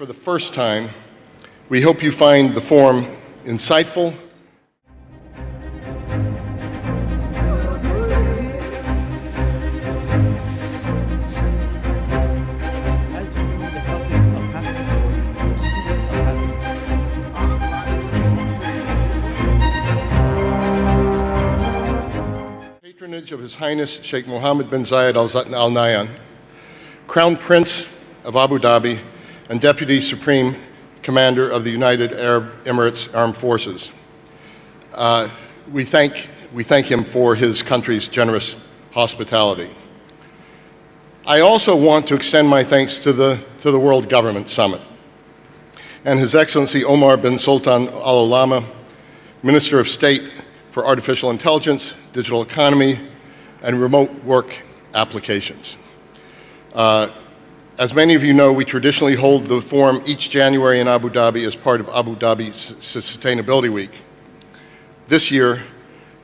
for the first time, we hope you find the forum insightful, patronage of His Highness Sheikh Mohammed bin Zayed Al Nahyan, Crown Prince of Abu Dhabi and Deputy Supreme Commander of the United Arab Emirates Armed Forces. We thank him for his country's generous hospitality. I also want to extend my thanks to the World Government Summit and His Excellency Omar bin Sultan Al Alama, Minister of State for Artificial Intelligence, Digital Economy, and Remote Work Applications. As many of you know, we traditionally hold the forum each January in Abu Dhabi as part of Abu Dhabi Sustainability Week. This year,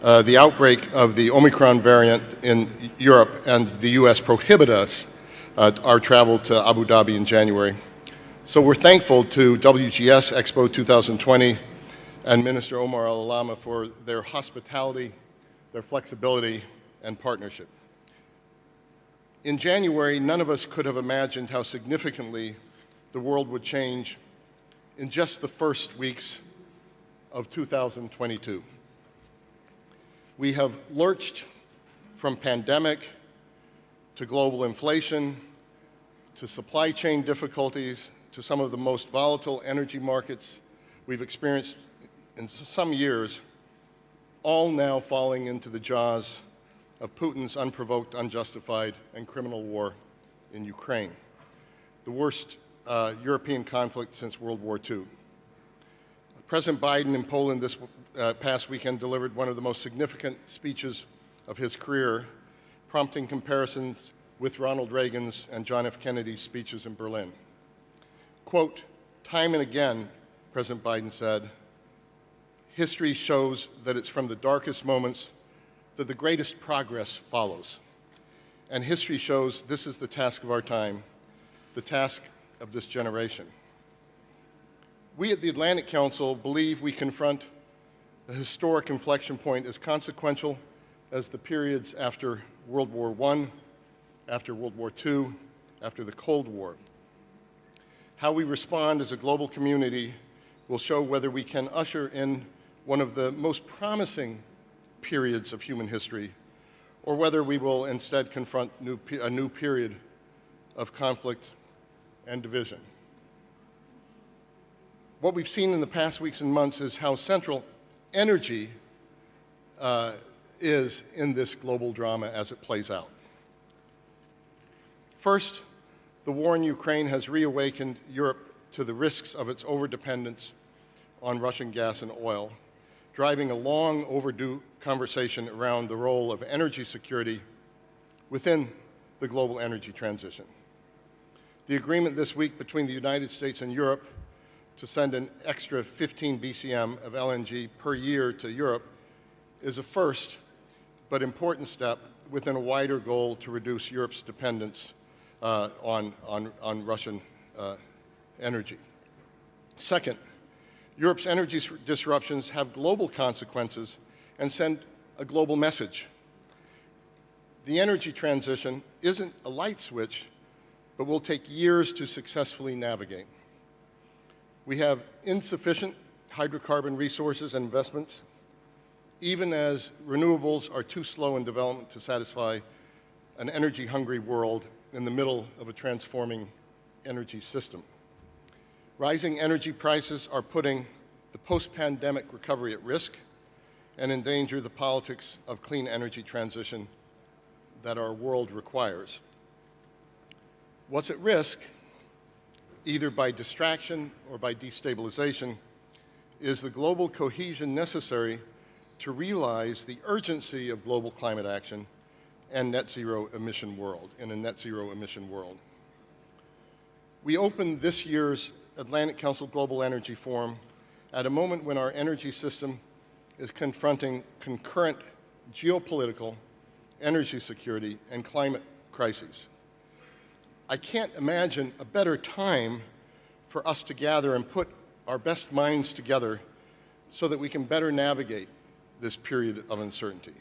the outbreak of the Omicron variant in Europe and the US prohibit us our travel to Abu Dhabi in January. So we're thankful to WGS Expo 2020 and Minister Omar Al Alama for their hospitality, their flexibility, and partnership. In January, none of us could have imagined how significantly the world would change in just the first weeks of 2022. We have lurched from pandemic to global inflation to supply chain difficulties to some of the most volatile energy markets we've experienced in some years, all now falling into the jaws of Putin's unprovoked, unjustified, and criminal war in Ukraine, the worst European conflict since World War II. President Biden in Poland this past weekend delivered one of the most significant speeches of his career, prompting comparisons with Ronald Reagan's and John F. Kennedy's speeches in Berlin. Quote, "Time and again," President Biden said, "history shows that it's from the darkest moments that the greatest progress follows. And history shows this is the task of our time, the task of this generation." We at the Atlantic Council believe we confront a historic inflection point as consequential as the periods after World War I, after World War II, after the Cold War. How we respond as a global community will show whether we can usher in one of the most promising periods of human history, or whether we will instead confront a new period of conflict and division. What we've seen in the past weeks and months is how central energy is in this global drama as it plays out. First, the war in Ukraine has reawakened Europe to the risks of its overdependence on Russian gas and oil, driving a long overdue conversation around the role of energy security within the global energy transition. The agreement this week between the United States and Europe to send an extra 15 BCM of LNG per year to Europe is a first but important step within a wider goal to reduce Europe's dependence on Russian energy. Second, Europe's energy disruptions have global consequences and send a global message. The energy transition isn't a light switch, but will take years to successfully navigate. We have insufficient hydrocarbon resources and investments, even as renewables are too slow in development to satisfy an energy-hungry world in the middle of a transforming energy system. Rising energy prices are putting the post-pandemic recovery at risk and endanger the politics of clean energy transition that our world requires. What's at risk, either by distraction or by destabilization, is the global cohesion necessary to realize the urgency of global climate action and in a net zero emission world. We opened this year's Atlantic Council Global Energy Forum at a moment when our energy system is confronting concurrent geopolitical, energy security, and climate crises. I can't imagine a better time for us to gather and put our best minds together so that we can better navigate this period of uncertainty.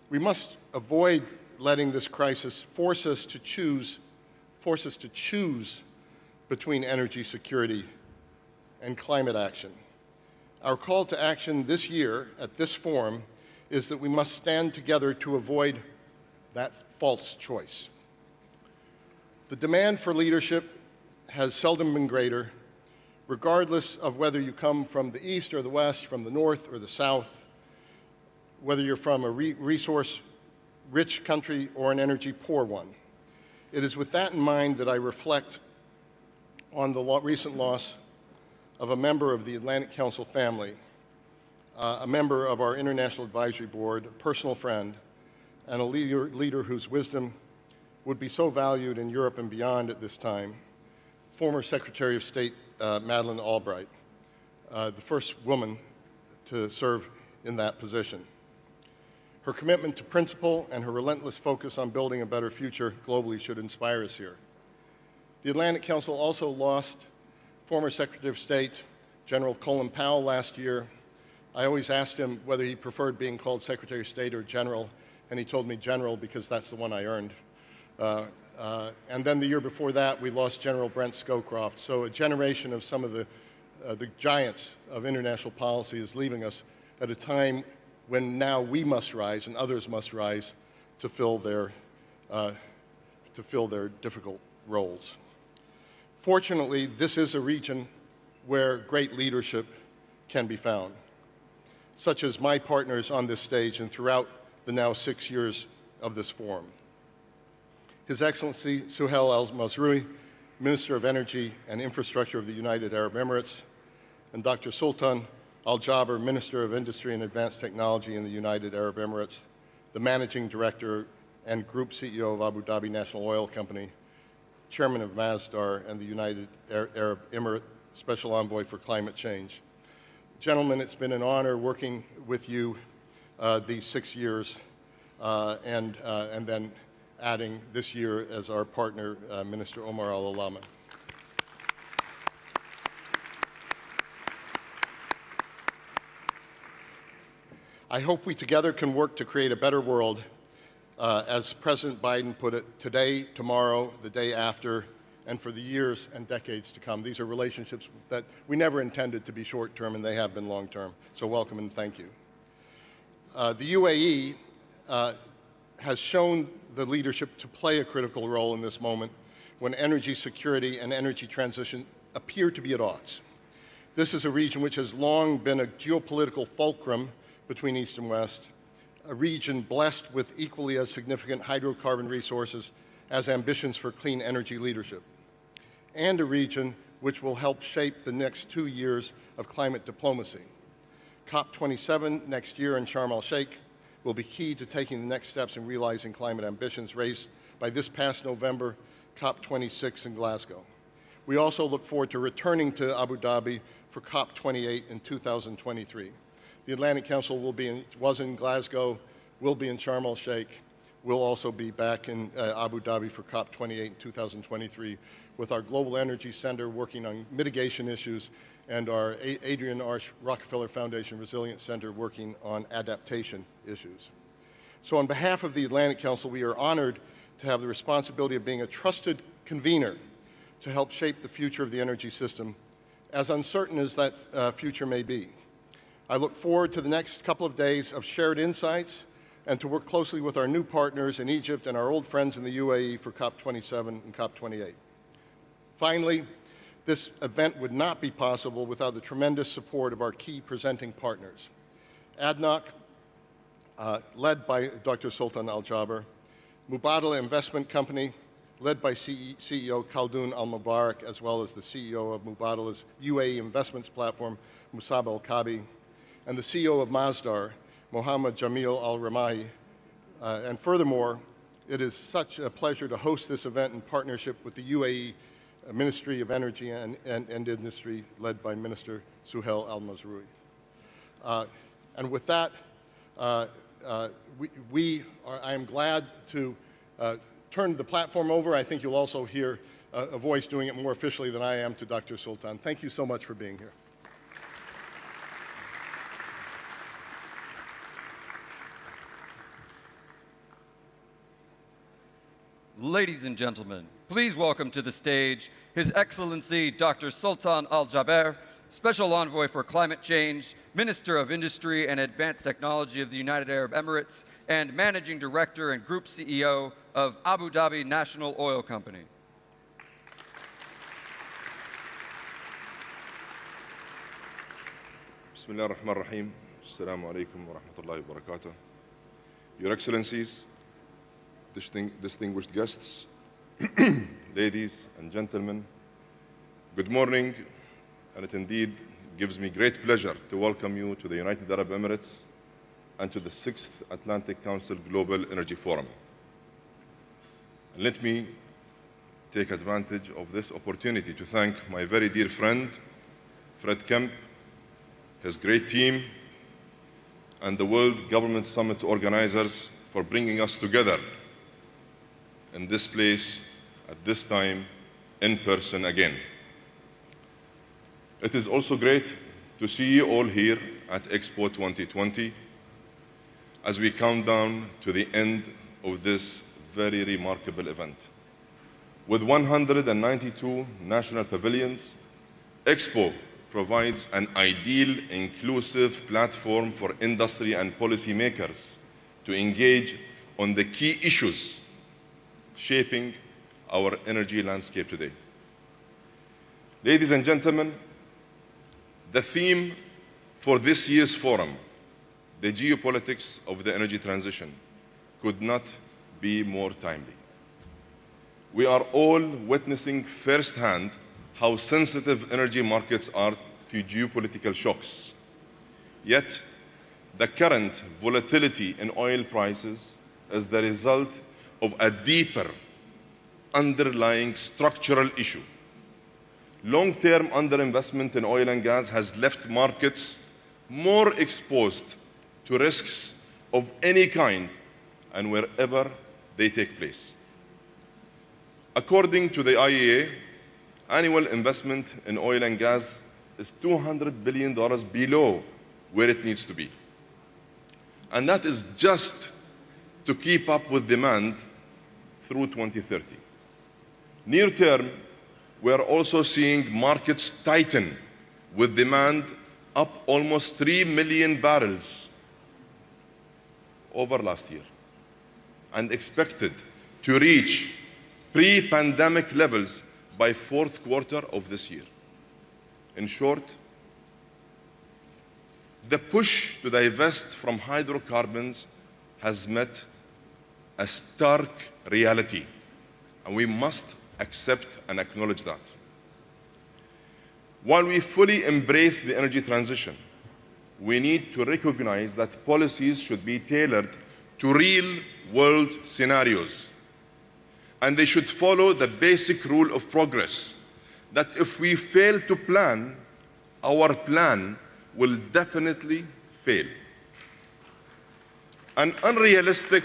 We must avoid letting this crisis force us to choose between energy security and climate action. Our call to action this year at this forum is that we must stand together to avoid that false choice. The demand for leadership has seldom been greater, regardless of whether you come from the East or the West, from the North or the South, whether you're from a resource-rich country or an energy-poor one. It is with that in mind that I reflect on the recent loss of a member of the Atlantic Council family, a member of our International Advisory Board, a personal friend, and a leader whose wisdom would be so valued in Europe and beyond at this time, former Secretary of State Madeleine Albright, the first woman to serve in that position. Her commitment to principle and her relentless focus on building a better future globally should inspire us here. The Atlantic Council also lost former Secretary of State General Colin Powell last year. I always asked him whether he preferred being called Secretary of State or General, and he told me General because that's the one I earned. And then the year before that, we lost General Brent Scowcroft. So a generation of some of the giants of international policy is leaving us at a time when now we must rise and others must rise to fill their difficult roles. Fortunately, this is a region where great leadership can be found, such as my partners on this stage and throughout the now 6 years of this forum. His Excellency Suhail Almazrui, Minister of Energy and Infrastructure of the United Arab Emirates, and Dr. Sultan Al-Jaber, Minister of Industry and Advanced Technology in the United Arab Emirates, the Managing Director and Group CEO of Abu Dhabi National Oil Company, Chairman of Masdar and the United Arab Emirates Special Envoy for Climate Change. Gentlemen, it's been an honor working with you these 6 years and then adding this year as our partner, Minister Omar Al-Allama. I hope we together can work to create a better world, as President Biden put it, today, tomorrow, the day after, and for the years and decades to come. These are relationships that we never intended to be short-term, and they have been long-term. So welcome and thank you. The UAE has shown the leadership to play a critical role in this moment when energy security and energy transition appear to be at odds. This is a region which has long been a geopolitical fulcrum between East and West, a region blessed with equally as significant hydrocarbon resources as ambitions for clean energy leadership, and a region which will help shape the next 2 years of climate diplomacy. COP27 next year in Sharm el-Sheikh will be key to taking the next steps in realizing climate ambitions raised by this past November COP26 in Glasgow. We also look forward to returning to Abu Dhabi for COP28 in 2023. The Atlantic Council was in Glasgow, will be in Sharm el-Sheikh. We'll also be back in Abu Dhabi for COP28 in 2023 with our Global Energy Center working on mitigation issues and our Adrian Arsh Rockefeller Foundation Resilience Center working on adaptation issues. So on behalf of the Atlantic Council, we are honored to have the responsibility of being a trusted convener to help shape the future of the energy system, as uncertain as that future may be. I look forward to the next couple of days of shared insights and to work closely with our new partners in Egypt and our old friends in the UAE for COP27 and COP28. Finally, this event would not be possible without the tremendous support of our key presenting partners. ADNOC, led by Dr. Sultan Al-Jaber, Mubadala Investment Company, led by CEO Khaldoon Al-Mubarak, as well as the CEO of Mubadala's UAE investments platform, Musab Al-Kabi, and the CEO of Masdar, Mohammed Jamil Al-Ramahi. And furthermore, it is such a pleasure to host this event in partnership with the UAE Ministry of Energy and Industry, led by Minister Suhail Almazrui. And with that, I am glad to turn the platform over. I think you'll also hear a voice doing it more officially than I am, to Dr. Sultan. Thank you so much for being here. Ladies and gentlemen, please welcome to the stage His Excellency Dr. Sultan Al-Jaber, Special Envoy for Climate Change, Minister of Industry and Advanced Technology of the United Arab Emirates, and Managing Director and Group CEO of Abu Dhabi National Oil Company. Bismillah ar-Rahman ar-Rahim. Assalamu alaikum wa rahmatullahi wa barakatuh. Your Excellencies, distinguished guests, ladies and gentlemen, good morning, and it indeed gives me great pleasure to welcome you to the United Arab Emirates and to the 6th Atlantic Council Global Energy Forum. And let me take advantage of this opportunity to thank my very dear friend, Fred Kemp, his great team, and the World Government Summit organizers for bringing us together in this place, at this time, in person again. It is also great to see you all here at Expo 2020 as we count down to the end of this very remarkable event. With 192 national pavilions, Expo provides an ideal, inclusive platform for industry and policymakers to engage on the key issues shaping our energy landscape today. Ladies and gentlemen, the theme for this year's forum, the geopolitics of the energy transition, could not be more timely. We are all witnessing firsthand how sensitive energy markets are to geopolitical shocks. Yet, the current volatility in oil prices is the result of a deeper underlying structural issue. Long-term underinvestment in oil and gas has left markets more exposed to risks of any kind and wherever they take place. According to the IEA, annual investment in oil and gas is $200 billion below where it needs to be. And that is just to keep up with demand through 2030. Near term, we are also seeing markets tighten with demand up almost 3 million barrels over last year and expected to reach pre-pandemic levels by fourth quarter of this year. In short, the push to divest from hydrocarbons has met a stark reality, and we must accept and acknowledge that. While we fully embrace the energy transition, we need to recognize that policies should be tailored to real-world scenarios, and they should follow the basic rule of progress, that if we fail to plan, our plan will definitely fail. An unrealistic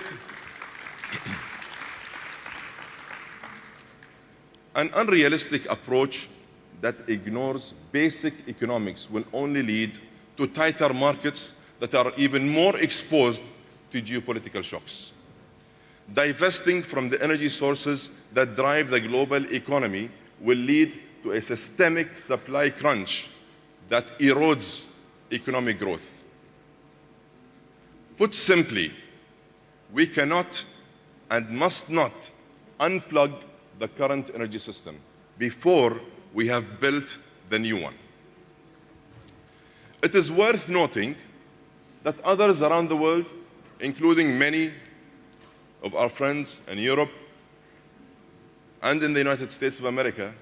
approach that ignores basic economics will only lead to tighter markets that are even more exposed to geopolitical shocks. Divesting from the energy sources that drive the global economy will lead to a systemic supply crunch that erodes economic growth. Put simply, we cannot and must not unplug the current energy system before we have built the new one. It is worth noting that others around the world, including many of our friends in Europe and in the United States of America,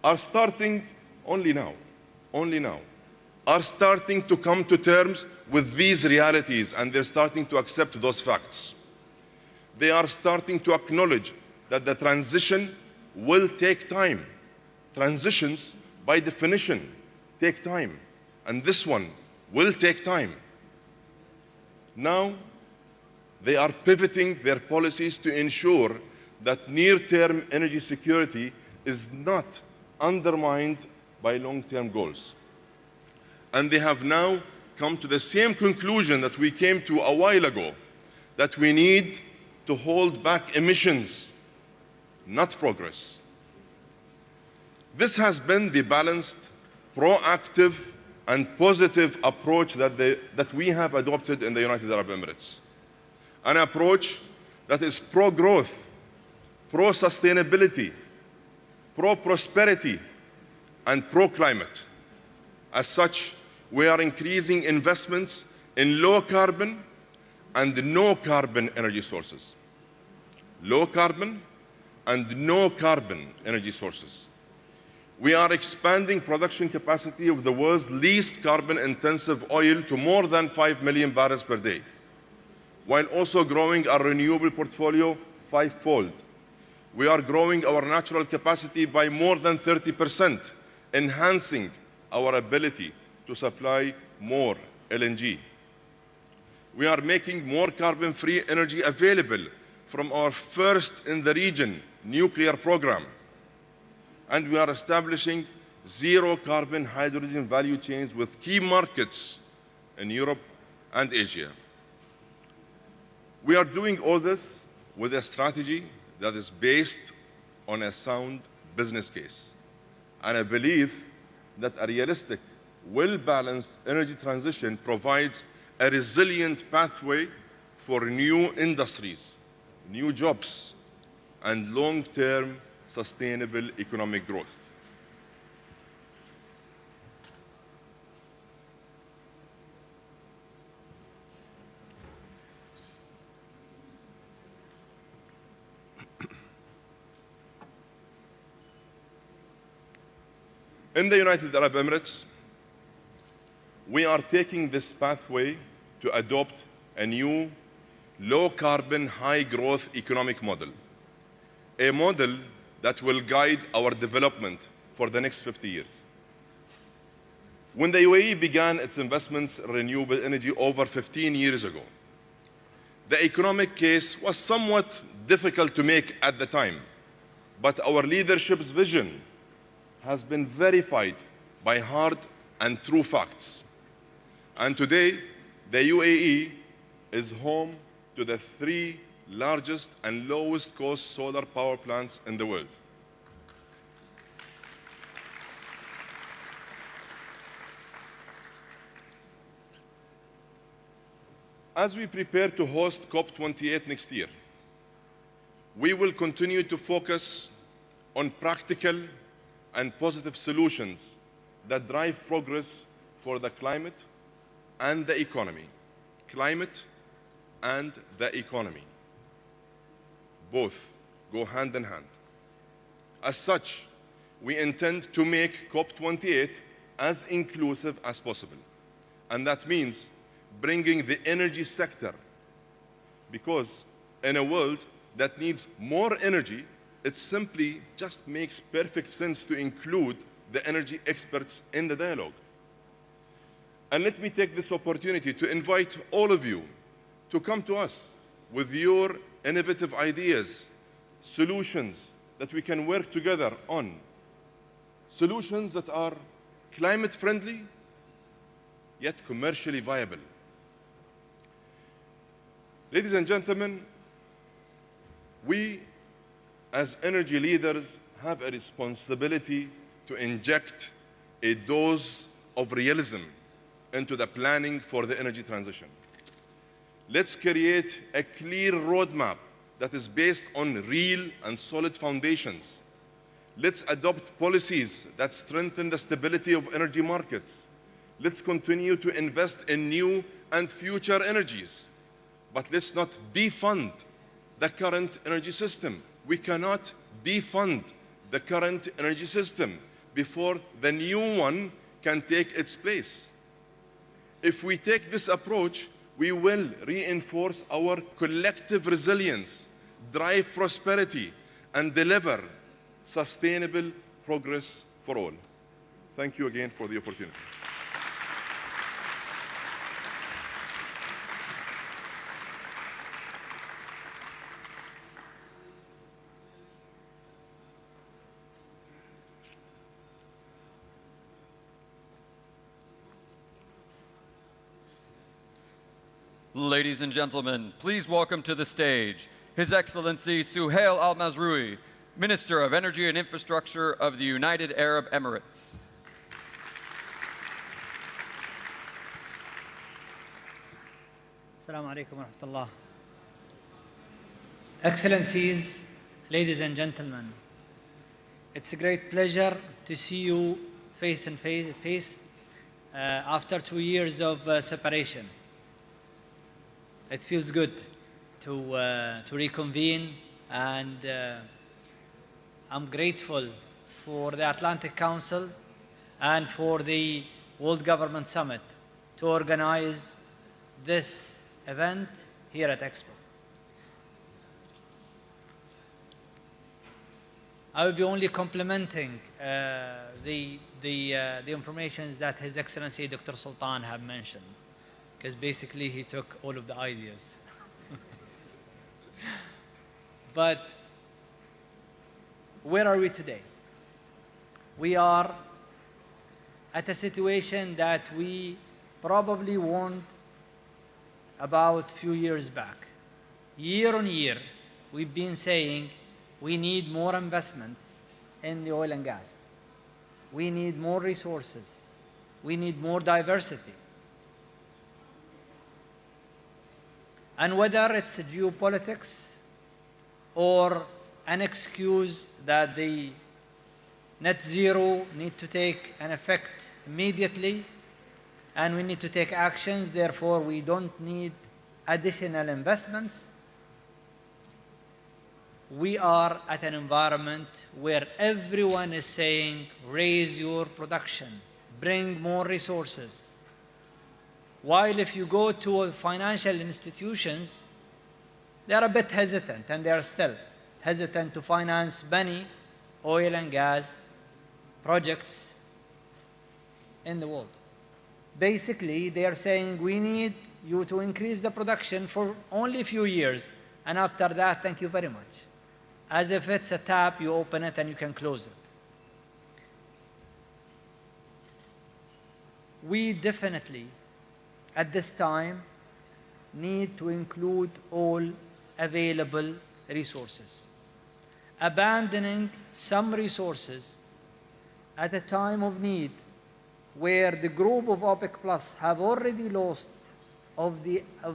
are starting only now, are starting to come to terms with these realities, and they're starting to accept those facts. They are starting to acknowledge that the transition will take time. Transitions, by definition, take time, and this one will take time. Now, they are pivoting their policies to ensure that near-term energy security is not undermined by long-term goals. And they have now come to the same conclusion that we came to a while ago, that we need to hold back emissions, not progress. This has been the balanced, proactive, and positive approach that we have adopted in the United Arab Emirates. An approach that is pro-growth, pro-sustainability, pro-prosperity, and pro-climate. As such, we are increasing investments in low-carbon and no-carbon energy sources. Low-carbon and no-carbon energy sources. We are expanding production capacity of the world's least carbon-intensive oil to more than 5 million barrels per day, while also growing our renewable portfolio fivefold. We are growing our natural capacity by more than 30%, enhancing our ability to supply more LNG. We are making more carbon-free energy available from our first in the region nuclear program. And we are establishing zero-carbon hydrogen value chains with key markets in Europe and Asia. We are doing all this with a strategy that is based on a sound business case. And I believe that a realistic, well-balanced energy transition provides a resilient pathway for new industries, new jobs, and long-term sustainable economic growth. In the United Arab Emirates, we are taking this pathway to adopt a new low-carbon, high-growth economic model, a model that will guide our development for the next 50 years. When the UAE began its investments in renewable energy over 15 years ago, the economic case was somewhat difficult to make at the time, but our leadership's vision has been verified by hard and true facts. And today, the UAE is home to the 3 largest and lowest cost solar power plants in the world. As we prepare to host COP28 next year, we will continue to focus on practical and positive solutions that drive progress for the climate and the economy. Climate and the economy. Both go hand in hand. As such, we intend to make COP28 as inclusive as possible. And that means bringing the energy sector, because in a world that needs more energy, it simply just makes perfect sense to include the energy experts in the dialogue. And let me take this opportunity to invite all of you to come to us with your innovative ideas, solutions that we can work together on, solutions that are climate friendly, yet commercially viable. Ladies and gentlemen, we as energy leaders have a responsibility to inject a dose of realism into the planning for the energy transition. Let's create a clear roadmap that is based on real and solid foundations. Let's adopt policies that strengthen the stability of energy markets. Let's continue to invest in new and future energies. But let's not defund the current energy system. We cannot defund the current energy system before the new one can take its place. If we take this approach, we will reinforce our collective resilience, drive prosperity, and deliver sustainable progress for all. Thank you again for the opportunity. Ladies and gentlemen, please welcome to the stage His Excellency Suhail Almazrui, Minister of Energy and Infrastructure of the United Arab Emirates. Assalamu alaikum wa rahmatullah. Excellencies, ladies and gentlemen, it's a great pleasure to see you face and face after 2 years of separation. It feels good to reconvene, and I'm grateful for the Atlantic Council and for the World Government Summit to organize this event here at Expo. I will be only complimenting the information that His Excellency Dr. Sultan have mentioned, because basically he took all of the ideas. But where are we today? We are at a situation that we probably warned about a few years back. Year on year, we've been saying we need more investments in the oil and gas. We need more resources. We need more diversity. And whether it's geopolitics or an excuse that the net zero need to take an effect immediately and we need to take actions, therefore we don't need additional investments, we are at an environment where everyone is saying, raise your production, bring more resources. While if you go to financial institutions, they are a bit hesitant, and they are still hesitant to finance many oil and gas projects in the world. Basically, they are saying, we need you to increase the production for only a few years, and after that, thank you very much. As if it's a tap, you open it and you can close it. We definitely, at this time, need to include all available resources. Abandoning some resources at a time of need where the group of OPEC Plus have already lost of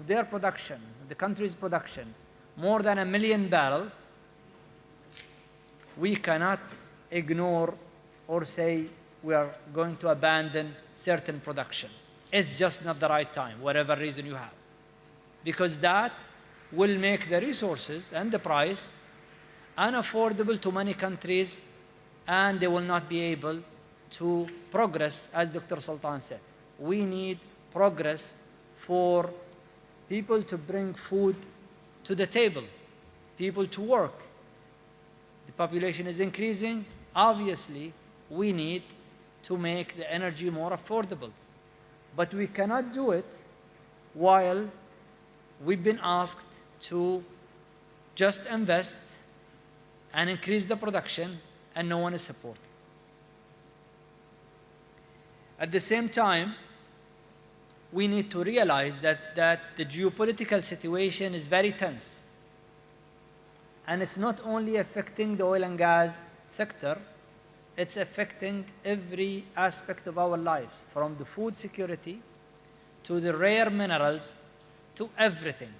their production, the country's production, more than 1 million barrels, we cannot ignore or say we are going to abandon certain production. It's just not the right time, whatever reason you have. Because that will make the resources and the price unaffordable to many countries, and they will not be able to progress, as Dr. Sultan said. We need progress for people to bring food to the table, people to work. The population is increasing. Obviously, we need to make the energy more affordable. But we cannot do it while we've been asked to just invest and increase the production and no one is supporting. At the same time, we need to realize that the geopolitical situation is very tense. And it's not only affecting the oil and gas sector, it's affecting every aspect of our lives, from the food security to the rare minerals to everything.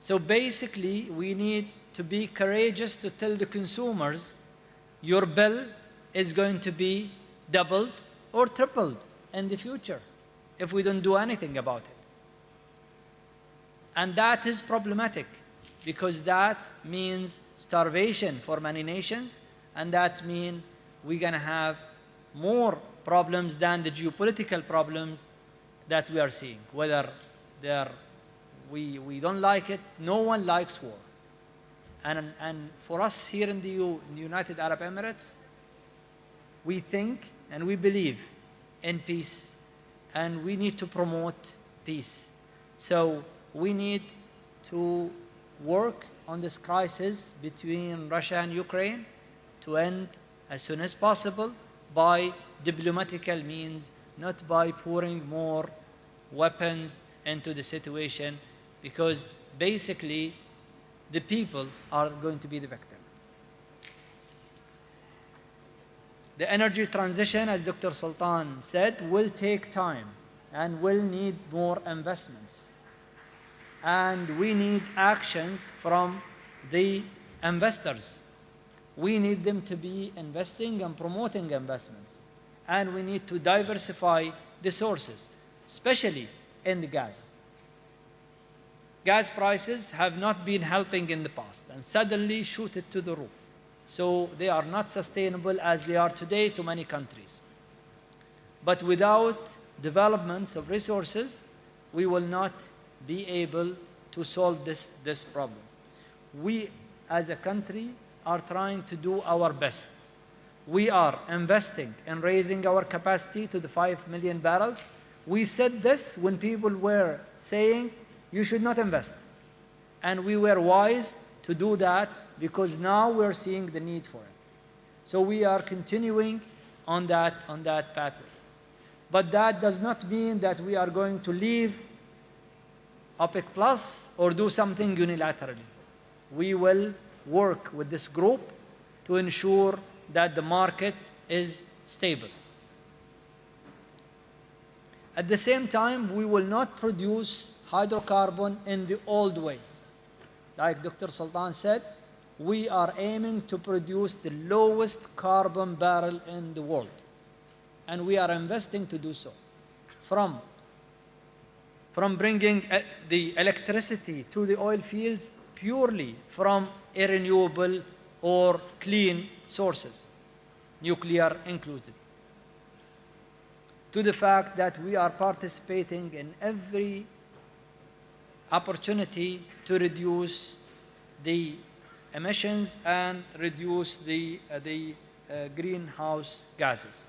So basically, we need to be courageous to tell the consumers, your bill is going to be doubled or tripled in the future if we don't do anything about it. And that is problematic, because that means starvation for many nations, and that means we're going to have more problems than the geopolitical problems that we are seeing. Whether we don't like it, no one likes war. And for us here in the United Arab Emirates, we think and we believe in peace, and we need to promote peace. So we need to work on this crisis between Russia and Ukraine to end as soon as possible by diplomatical means, not by pouring more weapons into the situation, because basically the people are going to be the victim. The energy transition, as Dr. Sultan said, will take time and will need more investments. And we need actions from the investors. We need them to be investing and promoting investments. And we need to diversify the sources, especially in the gas. Gas prices have not been helping in the past and suddenly shoot it to the roof. So they are not sustainable as they are today to many countries. But without developments of resources, we will not be able to solve this problem. We, as a country, are trying to do our best. We are investing in raising our capacity to the 5 million barrels. We said this when people were saying, you should not invest. And we were wise to do that because now we're seeing the need for it. So we are continuing on that pathway. But that does not mean that we are going to leave OPEC Plus or do something unilaterally. We will work with this group to ensure that the market is stable. At the same time, we will not produce hydrocarbon in the old way. Like Dr. Sultan said, we are aiming to produce the lowest carbon barrel in the world. And we are investing to do so. From bringing the electricity to the oil fields purely from a renewable or clean sources, nuclear included, to the fact that we are participating in every opportunity to reduce the emissions and reduce the greenhouse gases.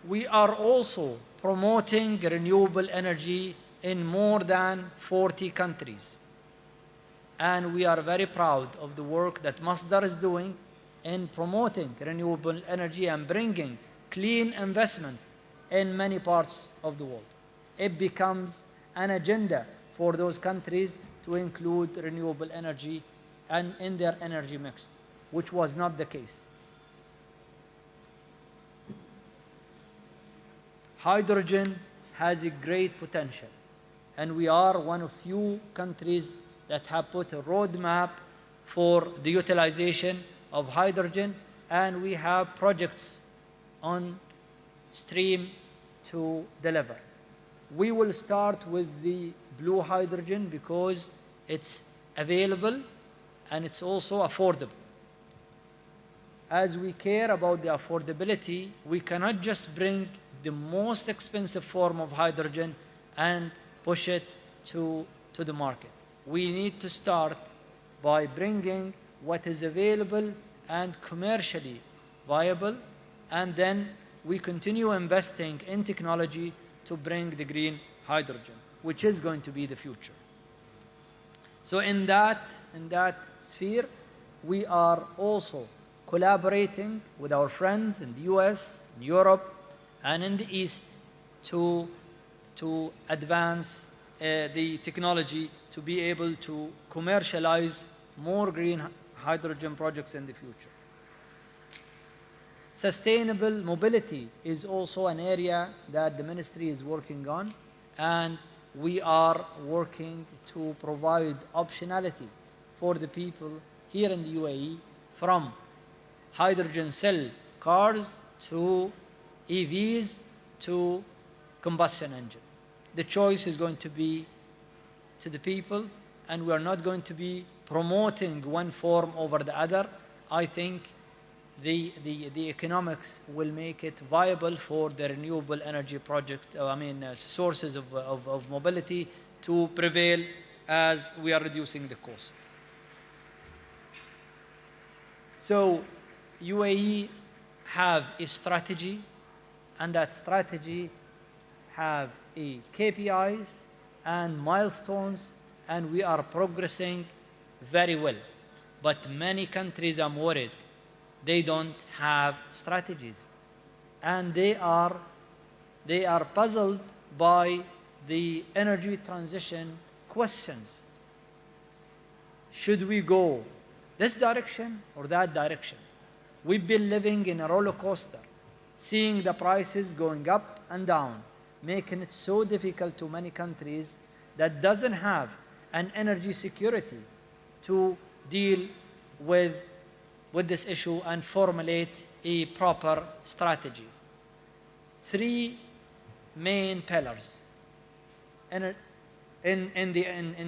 We are also promoting renewable energy in more than 40 countries. And we are very proud of the work that Masdar is doing in promoting renewable energy and bringing clean investments in many parts of the world. It becomes an agenda for those countries to include renewable energy and in their energy mix, which was not the case. Hydrogen has a great potential, and we are one of few countries that have put a roadmap for the utilization of hydrogen, and we have projects on stream to deliver. We will start with the blue hydrogen because it's available and it's also affordable. As we care about the affordability, we cannot just bring the most expensive form of hydrogen and push it to the market. We need to start by bringing what is available and commercially viable, and then we continue investing in technology to bring the green hydrogen, which is going to be the future. So in that sphere, we are also collaborating with our friends in the US, in Europe, and in the East to advance the technology to be able to commercialize more green hydrogen projects in the future. Sustainable mobility is also an area that the ministry is working on, and we are working to provide optionality for the people here in the UAE, from hydrogen cell cars to EVs to combustion engine. The choice is going to be to the people, and we are not going to be promoting one form over the other. I think the economics will make it viable for the renewable energy sources of mobility to prevail as we are reducing the cost. So UAE have a strategy, and that strategy have a KPIs and milestones, and we are progressing very well. But many countries, I'm worried, they don't have strategies, and they are puzzled by the energy transition questions. Should we go this direction or that direction? We've been living in a roller coaster, seeing the prices going up and down, making it so difficult to many countries that doesn't have an energy security to deal with this issue and formulate a proper strategy. Three main pillars in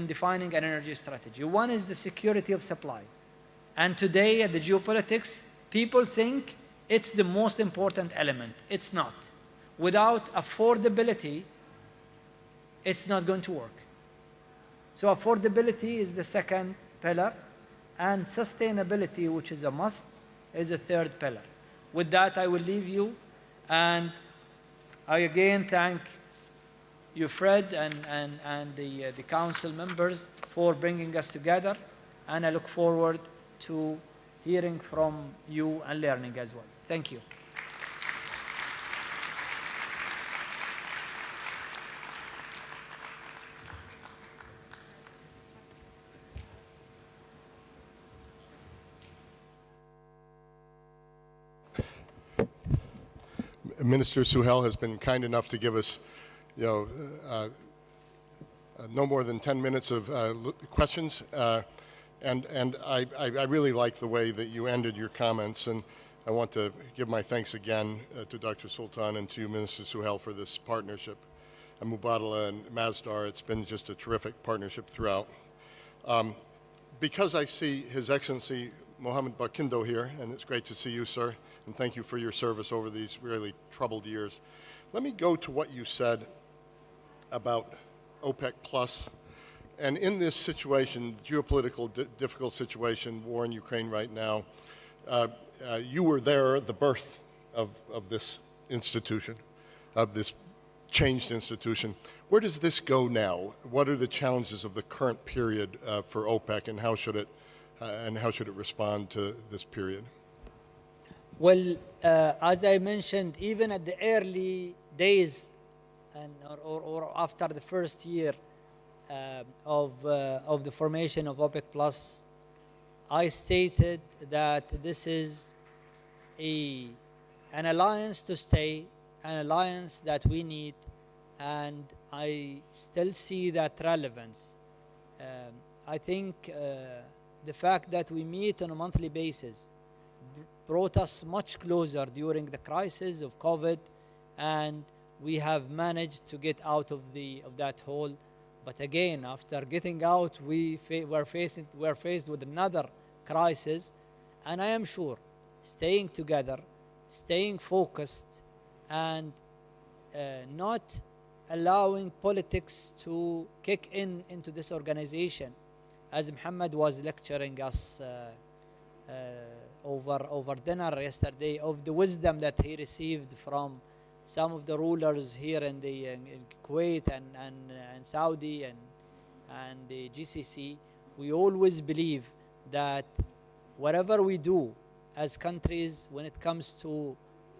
defining an energy strategy. One is the security of supply. And today at the geopolitics, people think it's the most important element. It's not. Without affordability, it's not going to work. So affordability is the second pillar, and sustainability, which is a must, is the third pillar. With that, I will leave you, and I again thank you, Fred, and the council members for bringing us together, and I look forward to hearing from you and learning as well. Thank you. Minister Suhail has been kind enough to give us, no more than 10 minutes of questions, and I really like the way that you ended your comments, and I want to give my thanks again to Dr. Sultan and to you, Minister Suhail, for this partnership. And Mubadala and Masdar, it's been just a terrific partnership throughout. Because I see His Excellency Mohammed Barkindo here, and it's great to see you, sir, and thank you for your service over these really troubled years. Let me go to what you said about OPEC Plus. And in this situation, geopolitical difficult situation, war in Ukraine right now, you were there at the birth of this institution, of this changed institution. Where does this go now? What are the challenges of the current period for OPEC, and how should it respond to this period? Well, as I mentioned, even at the early days or after the first year of the formation of OPEC Plus, I stated that this is an alliance to stay, an alliance that we need, and I still see that relevance. I think the fact that we meet on a monthly basis brought us much closer during the crisis of COVID, and we have managed to get out of that hole. But again, after getting out, we're faced with another crisis, and I am sure staying together, staying focused, and not allowing politics to kick into this organization, as Muhammad was lecturing us over dinner yesterday, of the wisdom that he received from some of the rulers here in Kuwait and Saudi and the GCC. We always believe that whatever we do as countries when it comes to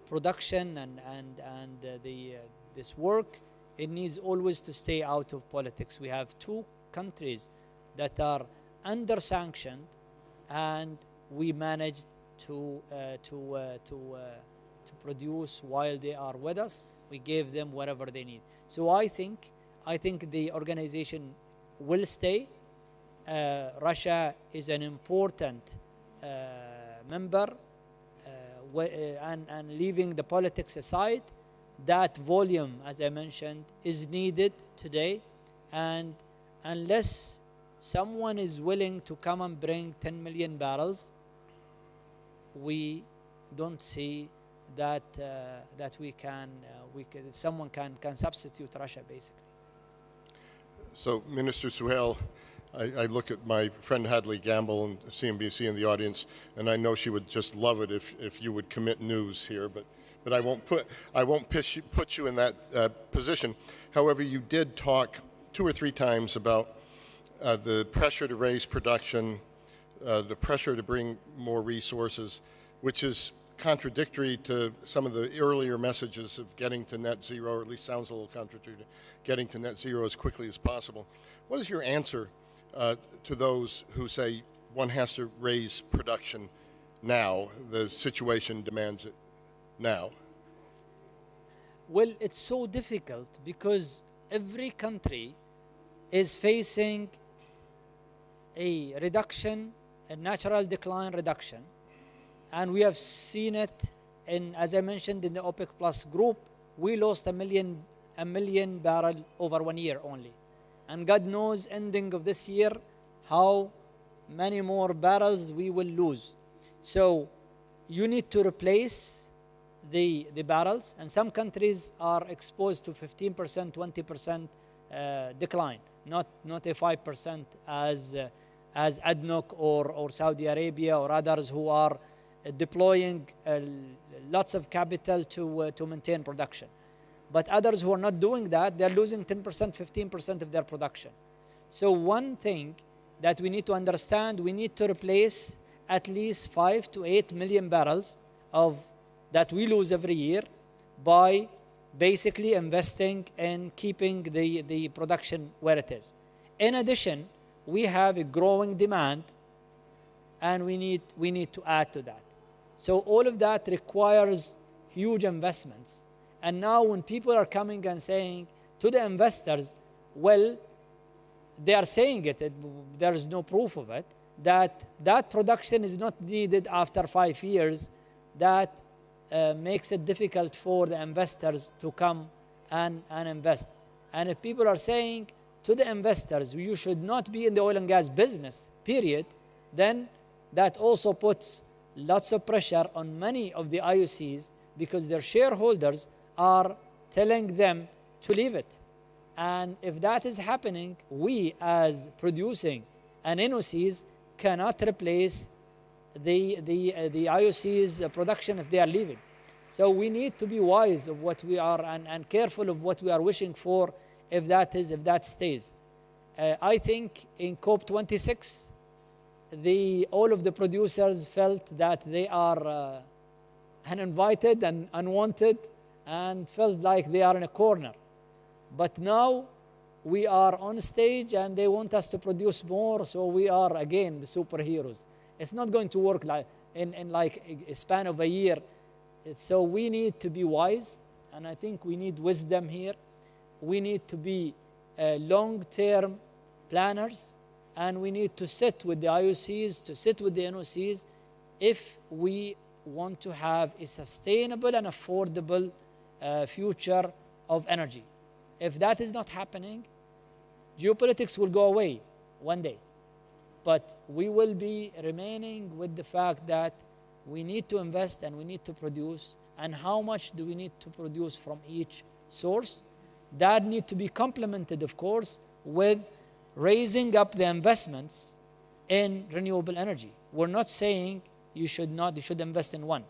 production and this work, it needs always to stay out of politics. We have two countries that are under sanctioned, and we managed to produce while they are with us. We gave them whatever they need. So I think the organization will stay. Russia is an important member, and leaving the politics aside, that volume, as I mentioned, is needed today, and unless someone is willing to come and bring 10 million barrels, we don't see that someone can substitute Russia, basically. So, Minister Suhail, I look at my friend Hadley Gamble and CNBC in the audience, and I know she would just love it if you would commit news here, but I won't put you in that position. However, you did talk 2 or 3 times about the pressure to raise production, the pressure to bring more resources, which is contradictory to some of the earlier messages of getting to net zero, or at least sounds a little contradictory, getting to net zero as quickly as possible. What is your answer to those who say one has to raise production now, the situation demands it now? Well, it's so difficult because every country is facing a reduction, a natural decline reduction. And we have seen it in, as I mentioned, in the OPEC Plus group, we lost a million barrel over 1 year only. And God knows, ending of this year, how many more barrels we will lose. So you need to replace the barrels, and some countries are exposed to 15%, 20% decline, not a 5% as ADNOC or Saudi Arabia or others who are deploying lots of capital to maintain production. But others who are not doing that, they're losing 10%, 15% of their production. So one thing that we need to understand, we need to replace at least 5 to 8 million barrels of that we lose every year by basically investing in keeping the production where it is. In addition, we have a growing demand, and we need to add to that. So all of that requires huge investments. And now when people are coming and saying to the investors, well, they are saying it, there is no proof of it, that production is not needed after 5 years, that makes it difficult for the investors to come and invest. And if people are saying to the investors, you should not be in the oil and gas business, period, then that also puts lots of pressure on many of the IOCs because their shareholders are telling them to leave it. And if that is happening, we as producing and NOCs cannot replace the IOC's production if they are leaving. So we need to be wise of what we are and careful of what we are wishing for if that stays. I think in COP26, all of the producers felt that they are uninvited and unwanted and felt like they are in a corner. But now we are on stage and they want us to produce more, so we are again the superheroes. It's not going to work like in like a span of a year. So we need to be wise, and I think we need wisdom here. We need to be long-term planners, and we need to sit with the IOCs, to sit with the NOCs, if we want to have a sustainable and affordable future of energy. If that is not happening, geopolitics will go away one day. But we will be remaining with the fact that we need to invest and we need to produce. And how much do we need to produce from each source? That need to be complemented, of course, with raising up the investments in renewable energy. We're not saying you should invest in one.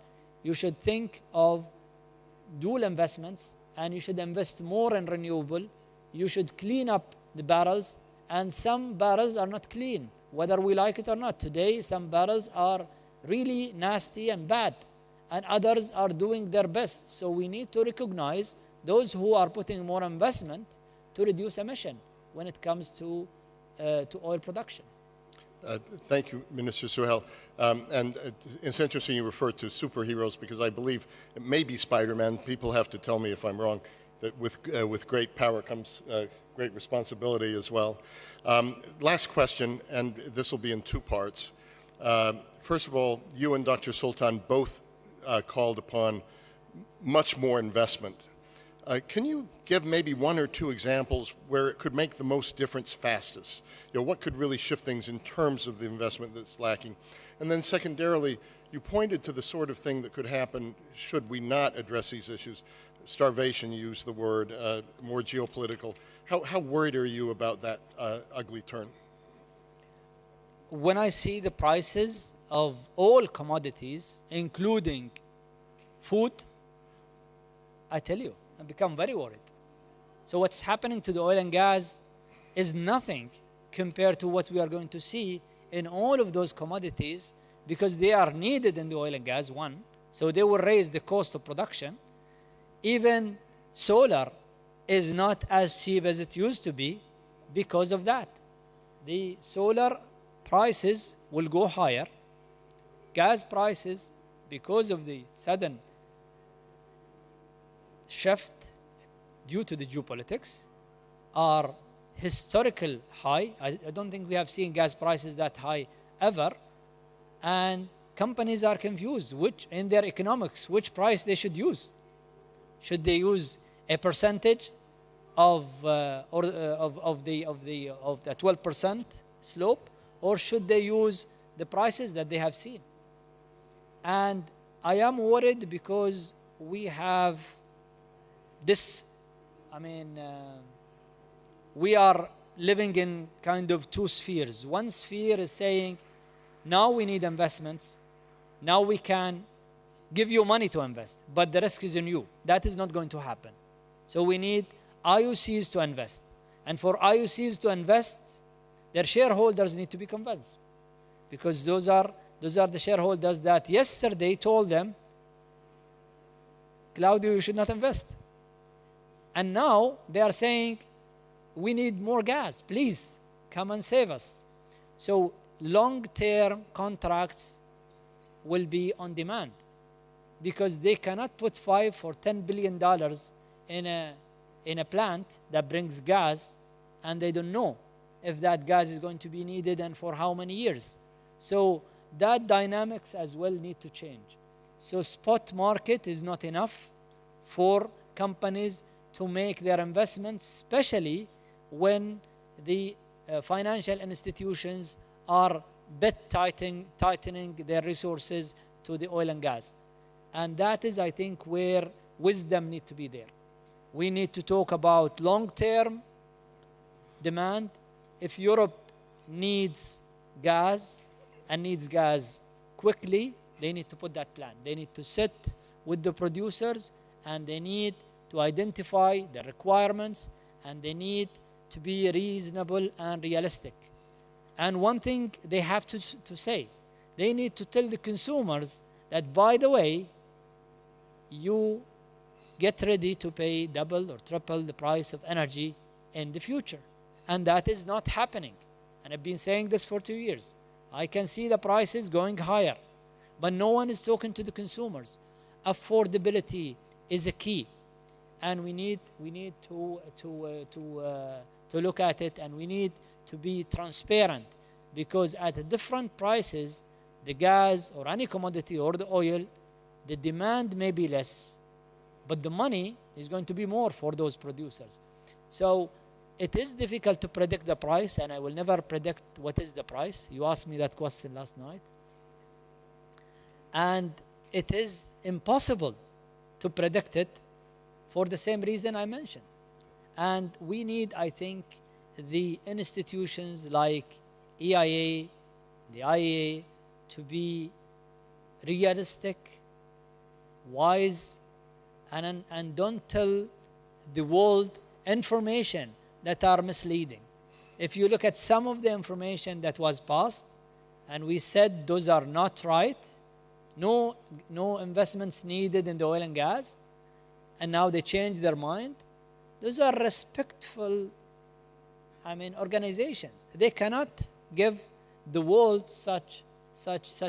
You should think of dual investments, and you should invest more in renewable. You should clean up the barrels, and some barrels are not clean, whether we like it or not. Today, some barrels are really nasty and bad, and others are doing their best. So we need to recognize those who are putting more investment to reduce emission when it comes to oil production. Thank you, Minister Suhail. And it's interesting you refer to superheroes, because I believe it may be Spider-Man. People have to tell me if I'm wrong, that with great power comes great responsibility as well. Last question, and this will be in two parts. First of all, you and Dr. Sultan both called upon much more investment. Can you give maybe one or two examples where it could make the most difference fastest? You know, what could really shift things in terms of the investment that's lacking? And then secondarily, you pointed to the sort of thing that could happen should we not address these issues. Starvation, you used the word, more geopolitical. How worried are you about that ugly turn? When I see the prices of all commodities, including food, I tell you, I become very worried. So what's happening to the oil and gas is nothing compared to what we are going to see in all of those commodities, because they are needed in the oil and gas, one. So they will raise the cost of production. Even solar is not as cheap as it used to be because of that. The solar prices will go higher. Gas prices, because of the sudden shift due to the geopolitics, are historical high. I don't think we have seen gas prices that high ever. And companies are confused which, in their economics, which price they should use. Should they use a percentage of the 12% slope, or should they use the prices that they have seen? And I am worried because we have this, we are living in kind of two spheres. One sphere is saying, now we need investments. Now we can give you money to invest, but the risk is on you. That is not going to happen. So we need IOCs to invest. And for IOCs to invest, their shareholders need to be convinced. Because those are the shareholders that yesterday told them, Claudio, you should not invest. And now they are saying, we need more gas. Please, come and save us. So long-term contracts will be on demand because they cannot put $5 or $10 billion in a plant that brings gas, and they don't know if that gas is going to be needed and for how many years. So that dynamics as well need to change. So spot market is not enough for companies to make their investments, especially when the financial institutions are tightening their resources to the oil and gas. And that is, I think, where wisdom needs to be there. We need to talk about long-term demand. If Europe needs gas and needs gas quickly, they need to put that plan. They need to sit with the producers, and they need to identify the requirements, and they need to be reasonable and realistic. And one thing they have to say, they need to tell the consumers that, by the way, you get ready to pay double or triple the price of energy in the future. And that is not happening. And I've been saying this for 2 years. I can see the prices going higher, but no one is talking to the consumers. Affordability is a key, and we need to look at it, and we need to be transparent, because at different prices, the gas or any commodity or the oil, the demand may be less, but the money is going to be more for those producers. So it is difficult to predict the price, and I will never predict what is the price. You asked me that question last night. And it is impossible to predict it for the same reason I mentioned. And we need, I think, the institutions like EIA, the IEA, to be realistic, wise, and don't tell the world information that are misleading. If you look at some of the information that was passed, and we said those are not right, no investments needed in the oil and gas, and now they change their mind, those are respectful, organizations. They cannot give the world such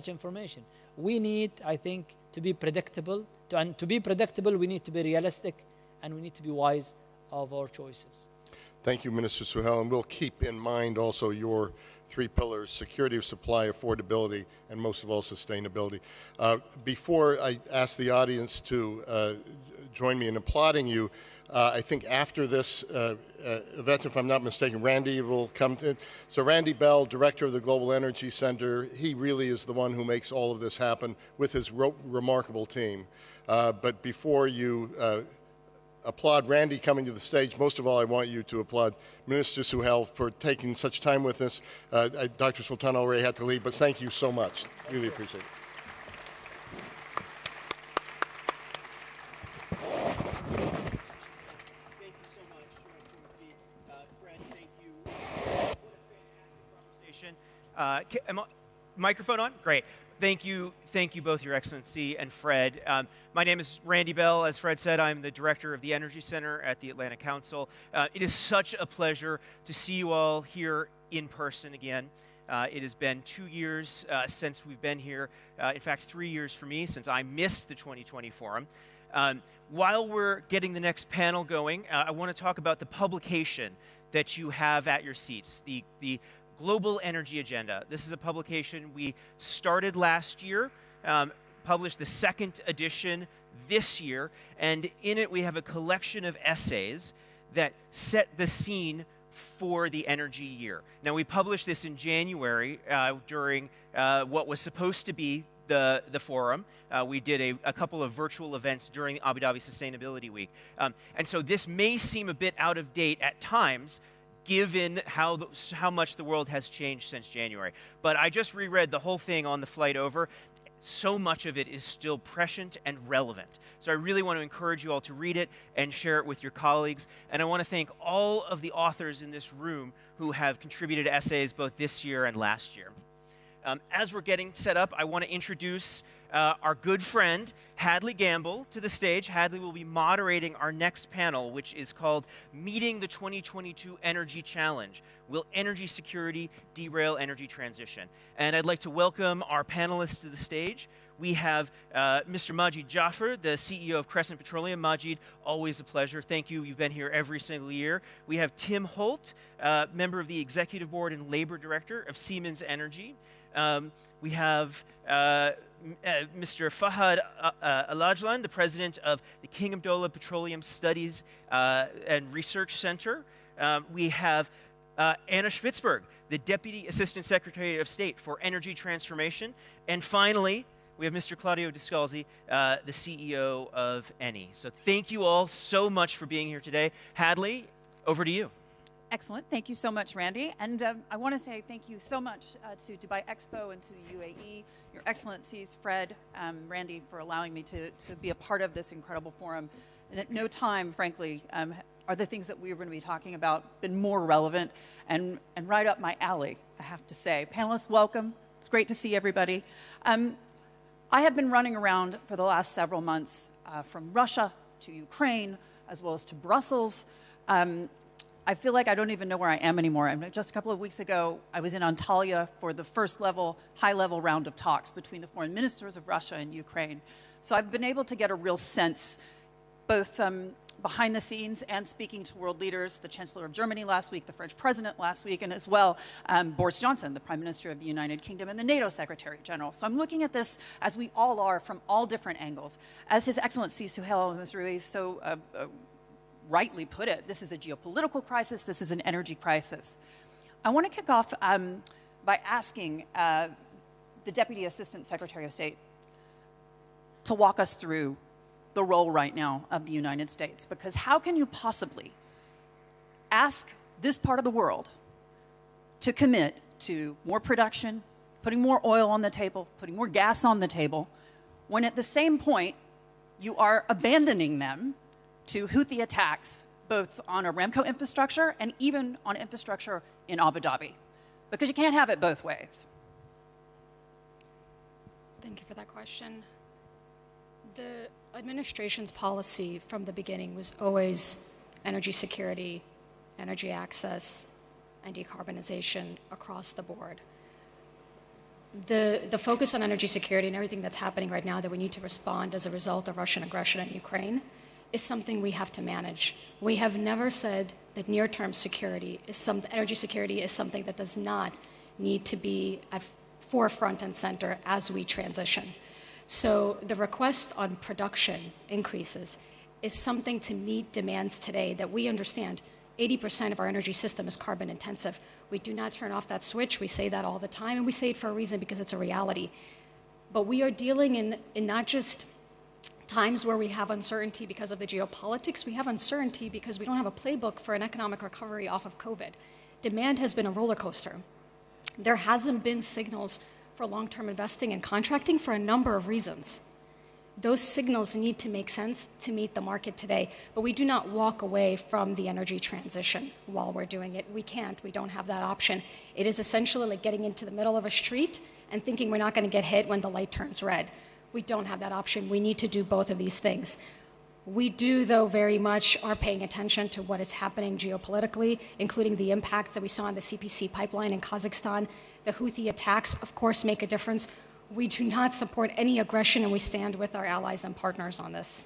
information. We need, I think, to be predictable. And to be predictable, we need to be realistic, and we need to be wise of our choices. Thank you, Minister Suhail, and we'll keep in mind also your 3 pillars: security of supply, affordability, and most of all, sustainability. Before I ask the audience to join me in applauding you, I think after this event, if I'm not mistaken, Randy will come to. So Randy Bell, Director of the Global Energy Center, he really is the one who makes all of this happen with his remarkable team. But before you applaud Randy coming to the stage, most of all, I want you to applaud Minister Suhail for taking such time with us. Dr. Sultan already had to leave, but thank you so much. Really appreciate it. Microphone on? Great. Thank you both, Your Excellency and Fred. My name is Randy Bell. As Fred said, I'm the director of the Energy Center at the Atlantic Council. It is such a pleasure to see you all here in person again. It has been 2 years since we've been here. In fact, 3 years for me since I missed the 2020 forum. While we're getting the next panel going, I want to talk about the publication that you have at your seats, the Global Energy Agenda. This is a publication we started last year, published the second edition this year, and in it we have a collection of essays that set the scene for the energy year. Now, we published this in January during what was supposed to be the forum. We did a couple of virtual events during Abu Dhabi Sustainability Week. And so this may seem a bit out of date at times, given how much the world has changed since January. But I just reread the whole thing on the flight over. So much of it is still prescient and relevant. So I really want to encourage you all to read it and share it with your colleagues. And I want to thank all of the authors in this room who have contributed essays both this year and last year. As we're getting set up, I want to introduce our good friend, Hadley Gamble, to the stage. Hadley will be moderating our next panel, which is called Meeting the 2022 Energy Challenge. Will energy security derail energy transition? And I'd like to welcome our panelists to the stage. We have Mr. Majid Jaffer, the CEO of Crescent Petroleum. Majid, always a pleasure. Thank you. You've been here every single year. We have Tim Holt, member of the Executive Board and Labor Director of Siemens Energy. We have Mr. Fahad Alajlan, the president of the King Abdullah Petroleum Studies and Research Center. We have Anna Schwitzberg, the Deputy Assistant Secretary of State for Energy Transformation. And finally, we have Mr. Claudio Descalzi, the CEO of Eni. So thank you all so much for being here today. Hadley, over to you. Excellent. Thank you so much, Randy. And I want to say thank you so much to Dubai Expo and to the UAE, Your Excellencies, Fred, Randy, for allowing me to be a part of this incredible forum. And at no time, frankly, are the things that we are going to be talking about been more relevant and right up my alley, I have to say. Panelists, welcome. It's great to see everybody. I have been running around for the last several months from Russia to Ukraine, as well as to Brussels. I feel like I don't even know where I am anymore. I mean, just a couple of weeks ago, I was in Antalya for the first high-level round of talks between the foreign ministers of Russia and Ukraine. So I've been able to get a real sense, both behind the scenes and speaking to world leaders, the Chancellor of Germany last week, the French President last week, and as well Boris Johnson, the Prime Minister of the United Kingdom, and the NATO Secretary General. So I'm looking at this, as we all are, from all different angles. As His Excellency Suhail Almazrui so rightly put it, this is a geopolitical crisis, this is an energy crisis. I want to kick off by asking the Deputy Assistant Secretary of State to walk us through the role right now of the United States, because how can you possibly ask this part of the world to commit to more production, putting more oil on the table, putting more gas on the table, when at the same point you are abandoning them to Houthi attacks, both on Aramco infrastructure and even on infrastructure in Abu Dhabi? Because you can't have it both ways. Thank you for that question. The administration's policy from the beginning was always energy security, energy access, and decarbonization across the board. The focus on energy security and everything that's happening right now that we need to respond as a result of Russian aggression in Ukraine is something we have to manage. We have never said that near-term security energy security is something that does not need to be at forefront and center as we transition. So the request on production increases is something to meet demands today that we understand 80% of our energy system is carbon intensive. We do not turn off that switch. We say that all the time, and we say it for a reason because it's a reality. But we are dealing in not just times where we have uncertainty because of the geopolitics, we have uncertainty because we don't have a playbook for an economic recovery off of COVID. Demand has been a roller coaster. There hasn't been signals for long-term investing and contracting for a number of reasons. Those signals need to make sense to meet the market today, but we do not walk away from the energy transition while we're doing it. We can't. We don't have that option. It is essentially like getting into the middle of a street and thinking we're not going to get hit when the light turns red. We don't have that option. We need to do both of these things. We do, though, very much are paying attention to what is happening geopolitically, including the impacts that we saw on the CPC pipeline in Kazakhstan. The Houthi attacks, of course, make a difference. We do not support any aggression, and we stand with our allies and partners on this.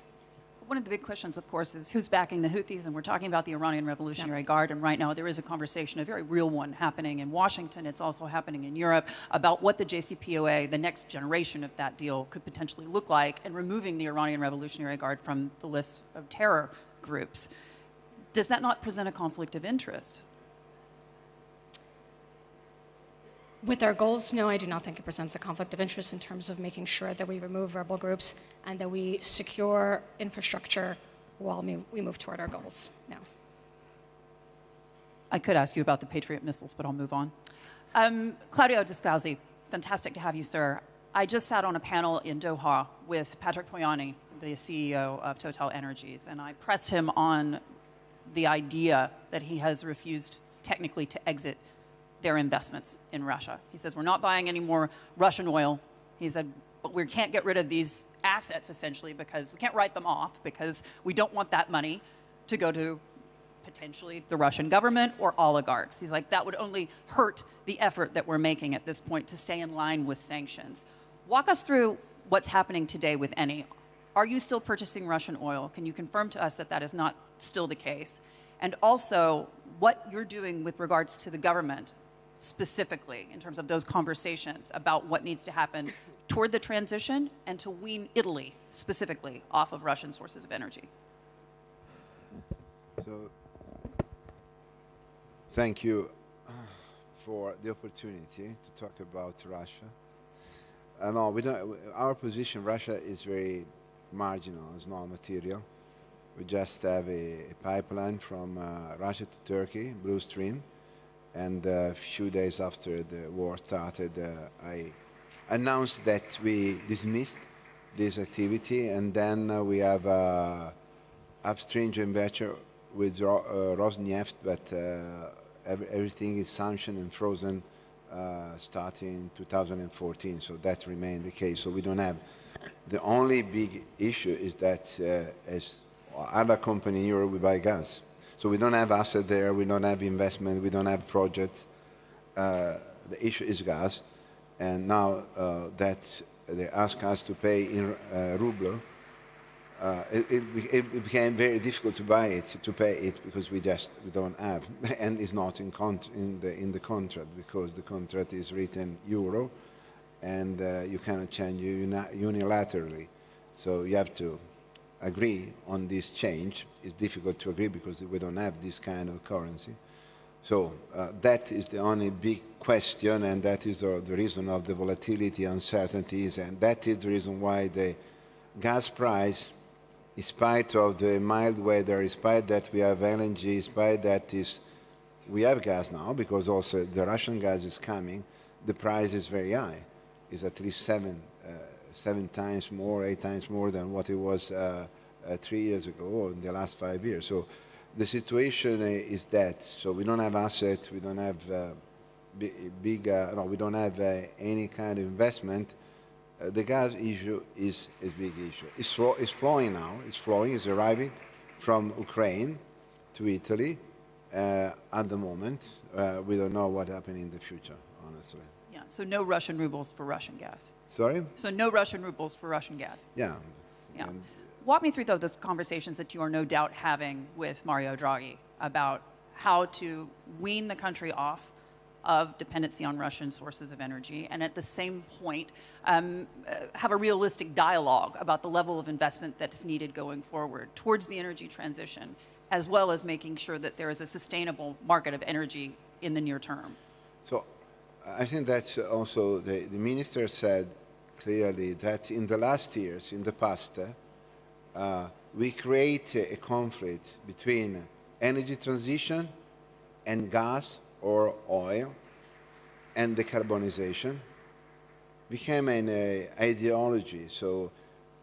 One of the big questions, of course, is who's backing the Houthis, and we're talking about the Iranian Revolutionary Guard, and right now there is a conversation, a very real one, happening in Washington. It's also happening in Europe about what the JCPOA, the next generation of that deal, could potentially look like, and removing the Iranian Revolutionary Guard from the list of terror groups. Does that not present a conflict of interest? With our goals, no, I do not think it presents a conflict of interest in terms of making sure that we remove rebel groups and that we secure infrastructure while we move toward our goals. No. I could ask you about the Patriot missiles, but I'll move on. Claudio Descalzi, fantastic to have you, sir. I just sat on a panel in Doha with Patrick Poyani, the CEO of Total Energies, and I pressed him on the idea that he has refused technically to exit their investments in Russia. He says, we're not buying any more Russian oil. He said, but we can't get rid of these assets, essentially, because we can't write them off, because we don't want that money to go to potentially the Russian government or oligarchs. He's like, that would only hurt the effort that we're making at this point to stay in line with sanctions. Walk us through what's happening today with Eni. Are you still purchasing Russian oil? Can you confirm to us that that is not still the case? And also, what you're doing with regards to the government specifically in terms of those conversations about what needs to happen toward the transition and to wean Italy specifically off of Russian sources of energy. So, thank you for the opportunity to talk about Russia. No, we don't, our position, Russia is very marginal, it's not material. We just have a pipeline from Russia to Turkey, Blue Stream. And a few days after the war started, I announced that we dismissed this activity, and then we have upstream joint venture with Rosneft, but everything is sanctioned and frozen starting in 2014, so that remained the case. So we don't have. The only big issue is that as other company in Europe, we buy gas. So we don't have asset there, we don't have investment, we don't have project. The issue is gas. And now that they ask us to pay in ruble, it became very difficult to buy it, to pay it, because we don't have. And it's not in the contract, because the contract is written euro, and you cannot change unilaterally. So you have to agree on this change. It's difficult to agree because we don't have this kind of currency. So that is the only big question, and that is the reason of the volatility, uncertainties, and that is the reason why the gas price, in spite of the mild weather, in spite that we have LNG, in spite that we have gas now, because also the Russian gas is coming, the price is very high. It's at least 7 times more, 8 times more than what it was 3 years ago or in the last 5 years. So the situation is that. So we don't have assets, we don't have we don't have any kind of investment. The gas issue is a big issue. It's flowing now. It's flowing. It's arriving from Ukraine to Italy at the moment. We don't know what happens in the future, honestly. Yeah, so no Russian rubles for Russian gas. Sorry? So no Russian rubles for Russian gas. Yeah. Yeah. Walk me through, though, those conversations that you are no doubt having with Mario Draghi about how to wean the country off of dependency on Russian sources of energy, and at the same point have a realistic dialogue about the level of investment that is needed going forward towards the energy transition, as well as making sure that there is a sustainable market of energy in the near term. So I think that's also the minister said clearly that in the last years, in the past, we create a conflict between energy transition and gas or oil, and decarbonization became an ideology. So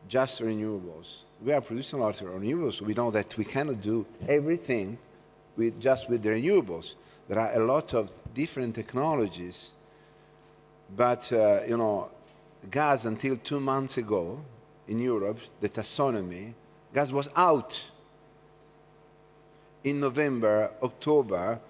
just renewables. We are producing a lot of renewables. We know that we cannot do everything with the renewables. There are a lot of different technologies. But, gas until 2 months ago in Europe, the taxonomy, gas was out. In November, October,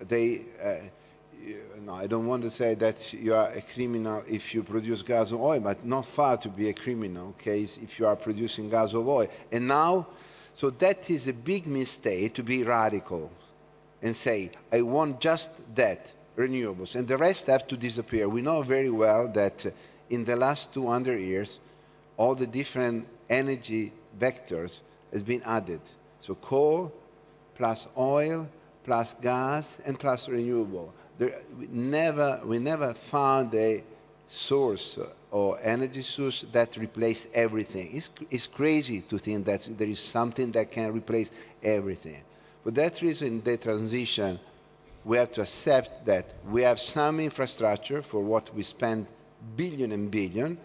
I don't want to say that you are a criminal if you produce gas or oil, but not far to be a criminal case if you are producing gas or oil. And now, so that is a big mistake to be radical and say, I want just that, renewables, and the rest have to disappear. We know very well that in the last 200 years, all the different energy vectors has been added. So coal, plus oil, plus gas, and plus renewable. We never found a source or energy source that replaced everything. It's crazy to think that there is something that can replace everything. For that reason, the transition, we have to accept that we have some infrastructure for what we spend billion and billion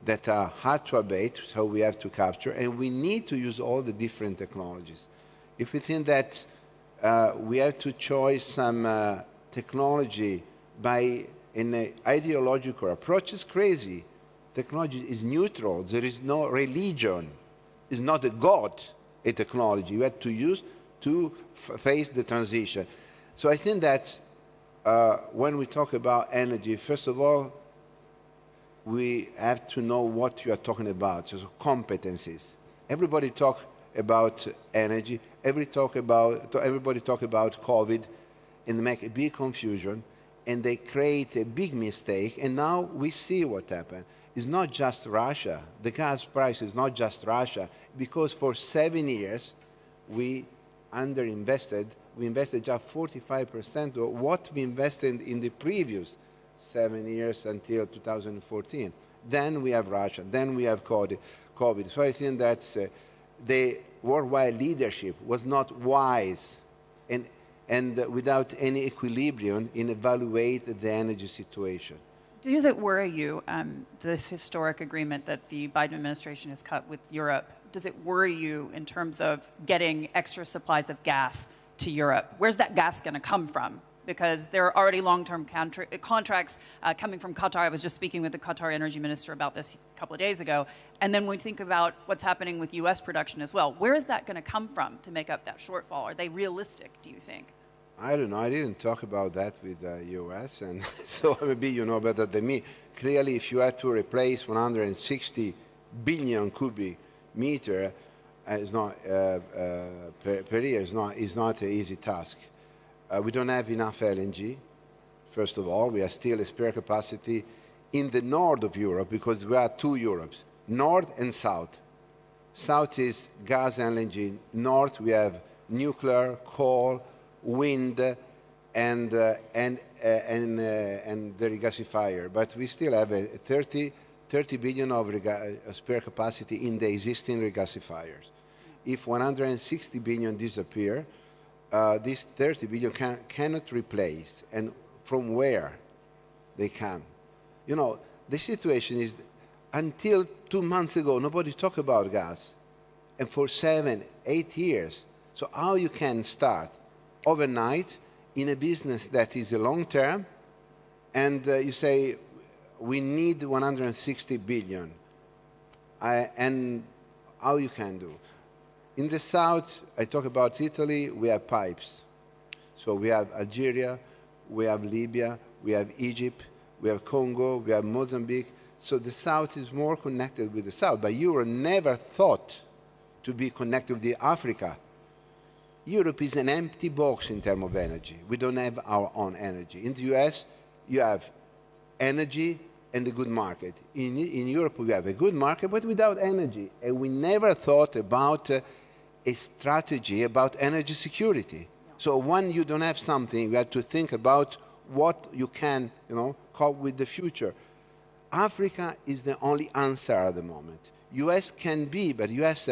that are hard to abate, so we have to capture, and we need to use all the different technologies. If we think that we have to choose some technology by an ideological approach, it's crazy. Technology is neutral. There is no religion. It's not a god, a technology. You have to use to face the transition. So I think that when we talk about energy, first of all, we have to know what you are talking about, so competencies. Everybody talk about energy, everybody talk about COVID, and make a big confusion, and they create a big mistake, and now we see what happened. It's not just Russia. The gas price is not just Russia, because for 7 years, we underinvested. We invested just 45% of what we invested in the previous 7 years until 2014. Then we have Russia. Then we have COVID. So I think that the worldwide leadership was not wise and without any equilibrium in evaluating the energy situation. Does it worry you, this historic agreement that the Biden administration has cut with Europe? Does it worry you in terms of getting extra supplies of gas to Europe? Where's that gas going to come from? Because there are already long-term contracts coming from Qatar. I was just speaking with the Qatar energy minister about this a couple of days ago. And then when we think about what's happening with U.S. production as well, where is that going to come from to make up that shortfall? Are they realistic, do you think? I don't know. I didn't talk about that with the U.S., and so maybe you know better than me. Clearly, if you had to replace 160 billion cubic meter it's not, per year, is not an easy task. We don't have enough LNG, first of all. We are still a spare capacity in the north of Europe because we are two Europes, north and south. South is gas and LNG. North, we have nuclear, coal, wind, and the regasifier. But we still have a 30 billion of spare capacity in the existing regasifiers. If 160 billion disappear, this 30 billion cannot replace. And from where they come? You know, the situation is, until 2 months ago, nobody talked about gas. And for 7, 8 years. So how you can start overnight in a business that is a long term, and you say, we need 160 billion. And how you can do? In the south, I talk about Italy, we have pipes. So we have Algeria, we have Libya, we have Egypt, we have Congo, we have Mozambique. So the south is more connected with the south. But Europe never thought to be connected with Africa. Europe is an empty box in terms of energy. We don't have our own energy. In the US, you have energy and a good market. In Europe, we have a good market, but without energy. And we never thought about a strategy about energy security. So when you don't have something, you have to think about what you can, cope with the future. Africa is the only answer at the moment. US can be, but US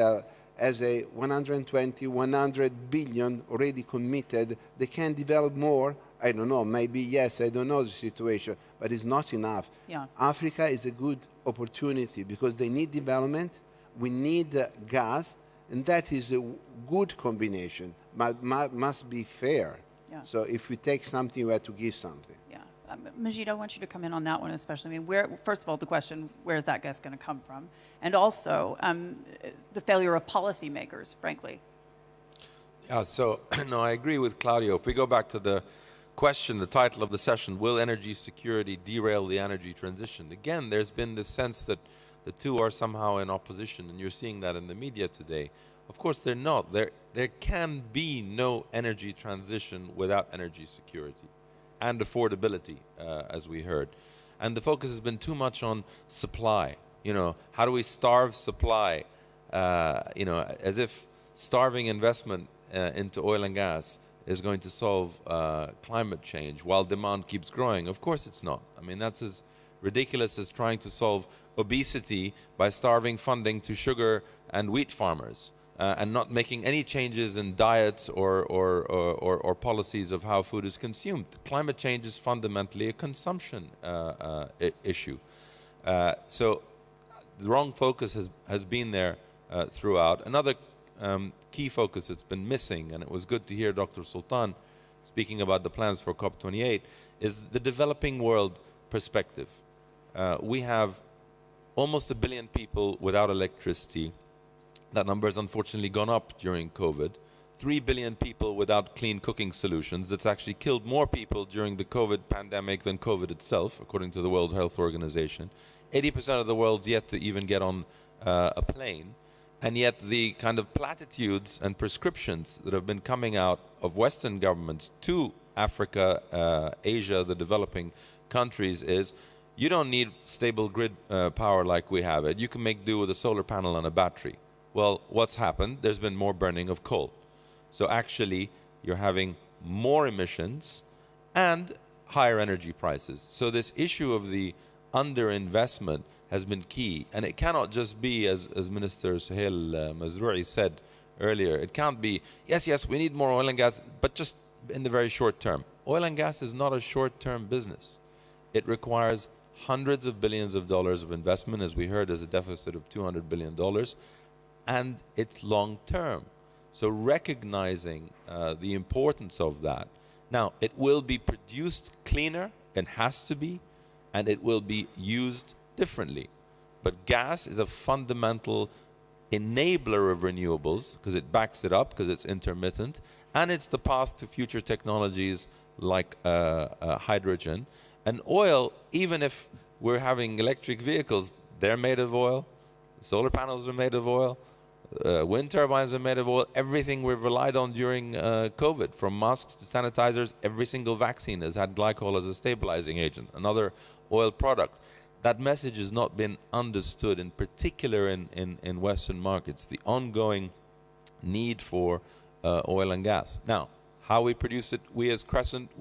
as a 120, 100 billion already committed, they can develop more. I don't know, maybe yes, I don't know the situation, but it's not enough. Yeah. Africa is a good opportunity because they need development, we need gas, and that is a good combination, but must be fair. Yeah. So if we take something, we have to give something. Yeah. Majid, I want you to come in on that one especially. I mean, first of all, the question, where is that gas going to come from? And also, the failure of policymakers, frankly. Yeah, so, no, I agree with Claudio. If we go back to the question, the title of the session, will energy security derail the energy transition? Again, there's been this sense that the two are somehow in opposition, and you're seeing that in the media today. Of course, they're not. There can be no energy transition without energy security and affordability, as we heard. And the focus has been too much on supply. You know, how do we starve supply? You know, as if starving investment into oil and gas is going to solve climate change while demand keeps growing. Of course it's not. I mean, that's as ridiculous as trying to solve obesity by starving funding to sugar and wheat farmers and not making any changes in diets or policies of how food is consumed. Climate change is fundamentally a consumption issue. So the wrong focus has been there throughout. Another key focus that's been missing, and it was good to hear Dr. Sultan speaking about the plans for COP28, is the developing world perspective. We have almost 1 billion people without electricity. That number has unfortunately gone up during COVID. 3 billion people without clean cooking solutions. It's actually killed more people during the COVID pandemic than COVID itself, according to the World Health Organization. 80% of the world's yet to even get on a plane. And yet the kind of platitudes and prescriptions that have been coming out of Western governments to Africa, Asia, the developing countries is, you don't need stable grid power like we have it. You can make do with a solar panel and a battery. Well, what's happened? There's been more burning of coal. So actually, you're having more emissions and higher energy prices. So this issue of the underinvestment has been key. And it cannot just be, as Minister Suhail Almazrui said earlier, it can't be, yes, we need more oil and gas, but just in the very short term. Oil and gas is not a short-term business. It requires hundreds of billions of dollars of investment, as we heard, as a deficit of $200 billion, and it's long-term. So recognizing the importance of that. Now, it will be produced cleaner, it has to be, and it will be used differently. But gas is a fundamental enabler of renewables because it backs it up, because it's intermittent, and it's the path to future technologies like hydrogen. And oil, even if we're having electric vehicles, they're made of oil, solar panels are made of oil, wind turbines are made of oil. Everything we've relied on during COVID, from masks to sanitizers, every single vaccine has had glycol as a stabilizing agent, another oil product. That message has not been understood, in particular in Western markets, the ongoing need for oil and gas. Now, how we produce it, we as Crescent,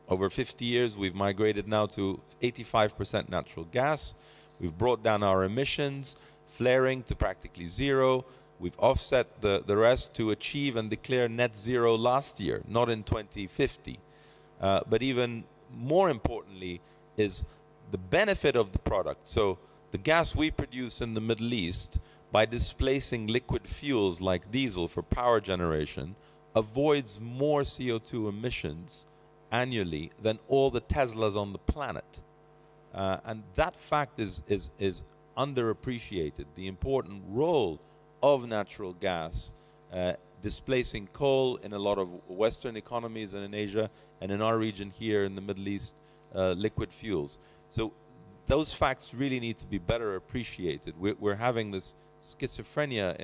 over 50 years, we've migrated now to 85% natural gas. We've brought down our emissions, flaring to practically zero. We've offset the rest to achieve and declare net zero last year, not in 2050. But even more importantly is the benefit of the product. So the gas we produce in the Middle East, by displacing liquid fuels like diesel for power generation, avoids more CO2 emissions annually than all the Teslas on the planet. And that fact is underappreciated, the important role of natural gas displacing coal in a lot of Western economies and in Asia, and in our region here in the Middle East, liquid fuels. So those facts really need to be better appreciated. We're having this schizophrenia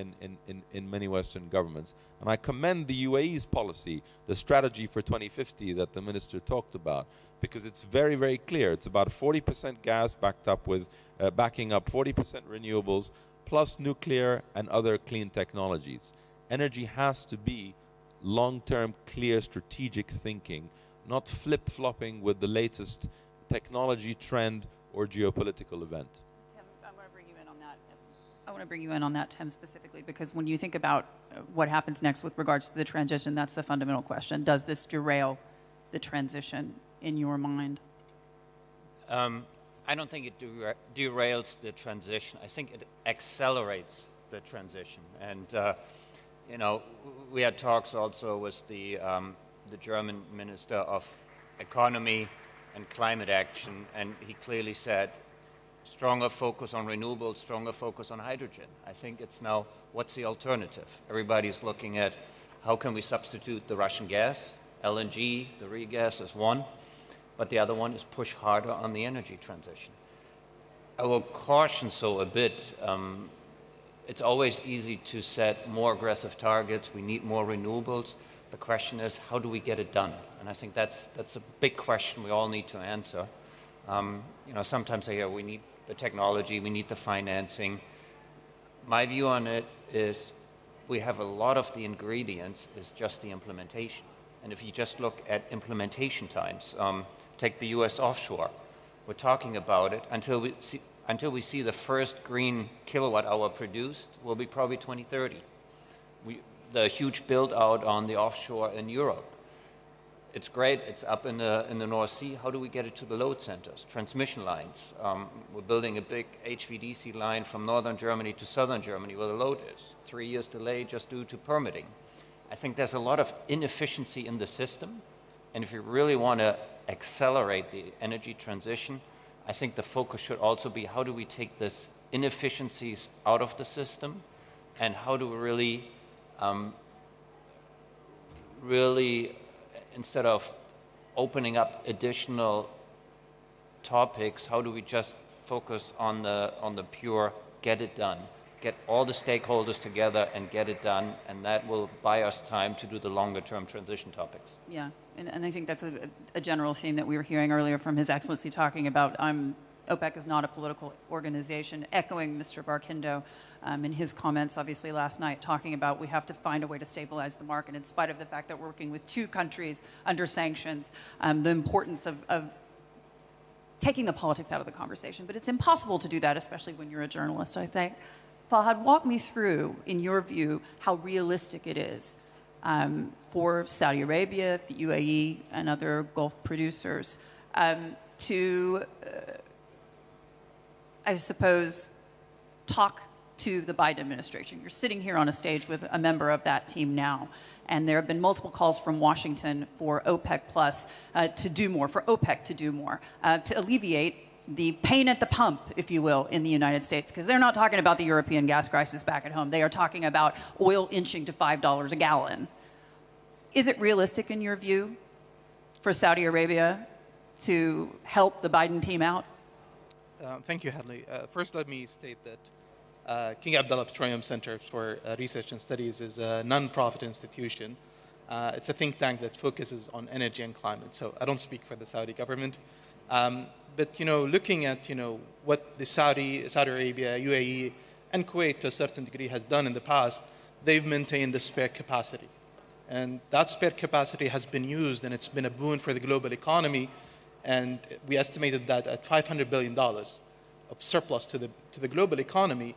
in many Western governments. And I commend the UAE's policy, the strategy for 2050 that the minister talked about, because it's very, very clear. It's about 40% gas backed up with, backing up 40% renewables, plus nuclear and other clean technologies. Energy has to be long-term, clear, strategic thinking, not flip-flopping with the latest technology trend or geopolitical event. Tim, I want to bring you in on that. I want to bring you in on that, Tim, specifically, because when you think about what happens next with regards to the transition, that's the fundamental question. Does this derail the transition in your mind? I don't think it derails the transition. I think it accelerates the transition. And you know, we had talks also with the German Minister of Economy and Climate Action, and he clearly said, stronger focus on renewables, stronger focus on hydrogen. I think it's now, what's the alternative? Everybody's looking at how can we substitute the Russian gas, LNG, the regas is one, but the other one is push harder on the energy transition. I will caution so a bit. It's always easy to set more aggressive targets. We need more renewables. The question is, how do we get it done? And I think that's a big question we all need to answer. You know, sometimes I hear we need the technology, we need the financing. My view on it is we have a lot of the ingredients, is just the implementation. And if you just look at implementation times, take the US offshore. We're talking about it until we see the first green kilowatt hour produced will be probably 2030. The huge build out on the offshore in Europe. It's great, it's up in the North Sea. How do we get it to the load centers? Transmission lines. We're building a big HVDC line from northern Germany to southern Germany where the load is. 3 years delay just due to permitting. I think there's a lot of inefficiency in the system. And if you really want to accelerate the energy transition, I think the focus should also be how do we take these inefficiencies out of the system and how do we really instead of opening up additional topics, how do we just focus on the pure get it done, get all the stakeholders together and get it done, and that will buy us time to do the longer term transition topics. Yeah, and I think that's a general theme that we were hearing earlier from His Excellency talking about OPEC is not a political organization, echoing Mr. Barkindo in his comments, obviously, last night, talking about we have to find a way to stabilize the market in spite of the fact that we're working with 2 countries under sanctions, the importance of taking the politics out of the conversation. But it's impossible to do that, especially when you're a journalist, I think. Fahad, walk me through, in your view, how realistic it is for Saudi Arabia, the UAE, and other Gulf producers to, I suppose, talk to the Biden administration. You're sitting here on a stage with a member of that team now, and there have been multiple calls from Washington for OPEC Plus to do more, for OPEC to do more, to alleviate the pain at the pump, if you will, in the United States, because they're not talking about the European gas crisis back at home. They are talking about oil inching to $5 a gallon. Is it realistic, in your view, for Saudi Arabia to help the Biden team out? Thank you, Hadley. First, let me state that King Abdullah Petroleum Center for Research and Studies is a non-profit institution. It's a think tank that focuses on energy and climate. So I don't speak for the Saudi government. But looking at what the Saudi Arabia, UAE, and Kuwait to a certain degree has done in the past, they've maintained the spare capacity, and that spare capacity has been used, and it's been a boon for the global economy. And we estimated that at $500 billion of surplus to the global economy,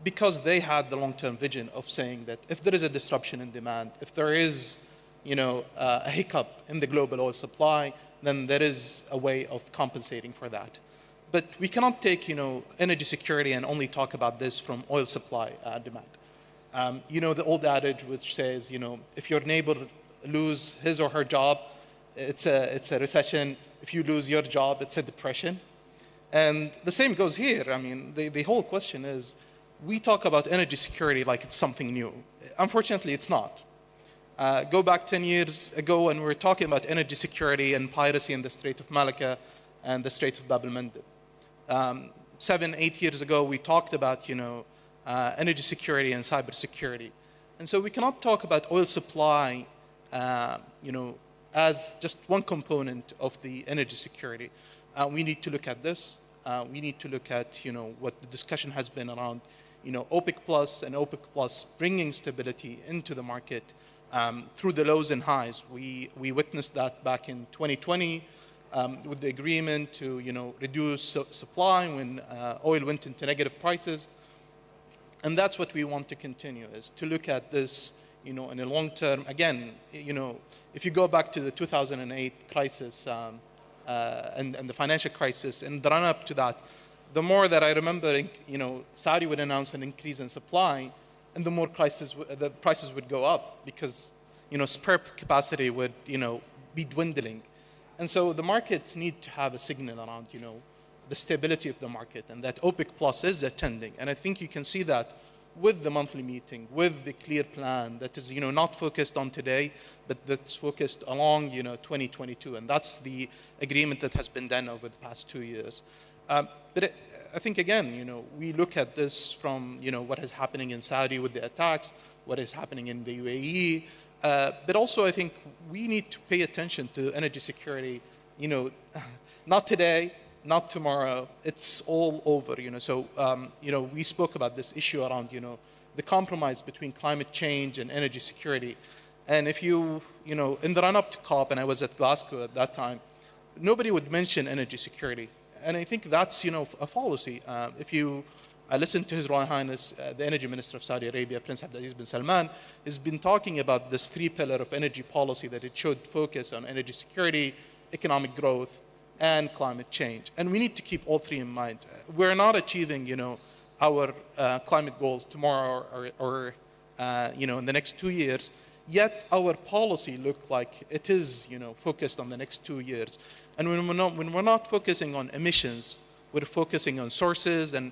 because they had the long-term vision of saying that if there is a disruption in demand, if there is a hiccup in the global oil supply, then there is a way of compensating for that. But we cannot take energy security and only talk about this from oil supply demand. The old adage which says if your neighbor lose his or her job, it's a recession. If you lose your job, it's a depression. And the same goes here. I mean, the whole question is, we talk about energy security like it's something new. Unfortunately, it's not. Go back 10 years ago when we were talking about energy security and piracy in the Strait of Malacca and the Strait of Bab el-Mandeb. 7, 8 years ago, we talked about energy security and cybersecurity. And so we cannot talk about oil supply as just one component of the energy security. We need to look at this. We need to look at what the discussion has been around OPEC Plus and OPEC Plus bringing stability into the market through the lows and highs. We witnessed that back in 2020 with the agreement to reduce supply when oil went into negative prices. And that's what we want to continue, is to look at this in the long term, again, if you go back to the 2008 crisis and the financial crisis and the run-up to that, the more that I remember, Saudi would announce an increase in supply, and the more the prices would go up because, spare capacity would, be dwindling. And so the markets need to have a signal around, the stability of the market, and that OPEC Plus is attending. And I think you can see that with the monthly meeting, with the clear plan that is, not focused on today, but that's focused along, 2022. And that's the agreement that has been done over the past 2 years. But I think, again, we look at this from, what is happening in Saudi with the attacks, what is happening in the UAE. But also, I think we need to pay attention to energy security, not today, not tomorrow, it's all over, So, we spoke about this issue around, the compromise between climate change and energy security. And if in the run-up to COP, and I was at Glasgow at that time, nobody would mention energy security. And I think that's, a fallacy. I listened to His Royal Highness, the Energy Minister of Saudi Arabia, Prince Abdulaziz bin Salman, has been talking about this three-pillar of energy policy, that it should focus on energy security, economic growth, and climate change. And we need to keep all three in mind. We're not achieving, our climate goals tomorrow or in the next 2 years, yet our policy looks like it is, focused on the next 2 years. And when we're not focusing on emissions, we're focusing on sources, and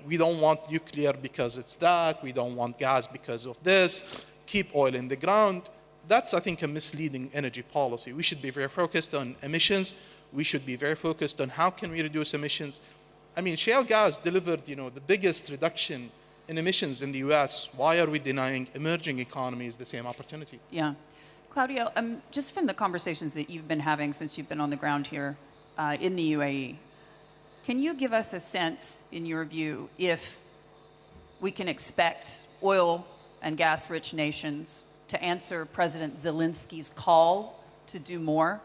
we don't want nuclear because it's that, we don't want gas because of this, keep oil in the ground. That's, I think, a misleading energy policy. We should be very focused on emissions. We should be very focused on how can we reduce emissions. I mean, shale gas delivered, the biggest reduction in emissions in the US. Why are we denying emerging economies the same opportunity? Yeah. Claudio, just from the conversations that you've been having since you've been on the ground here in the UAE, can you give us a sense, in your view, if we can expect oil and gas-rich nations to answer President Zelensky's call to do more?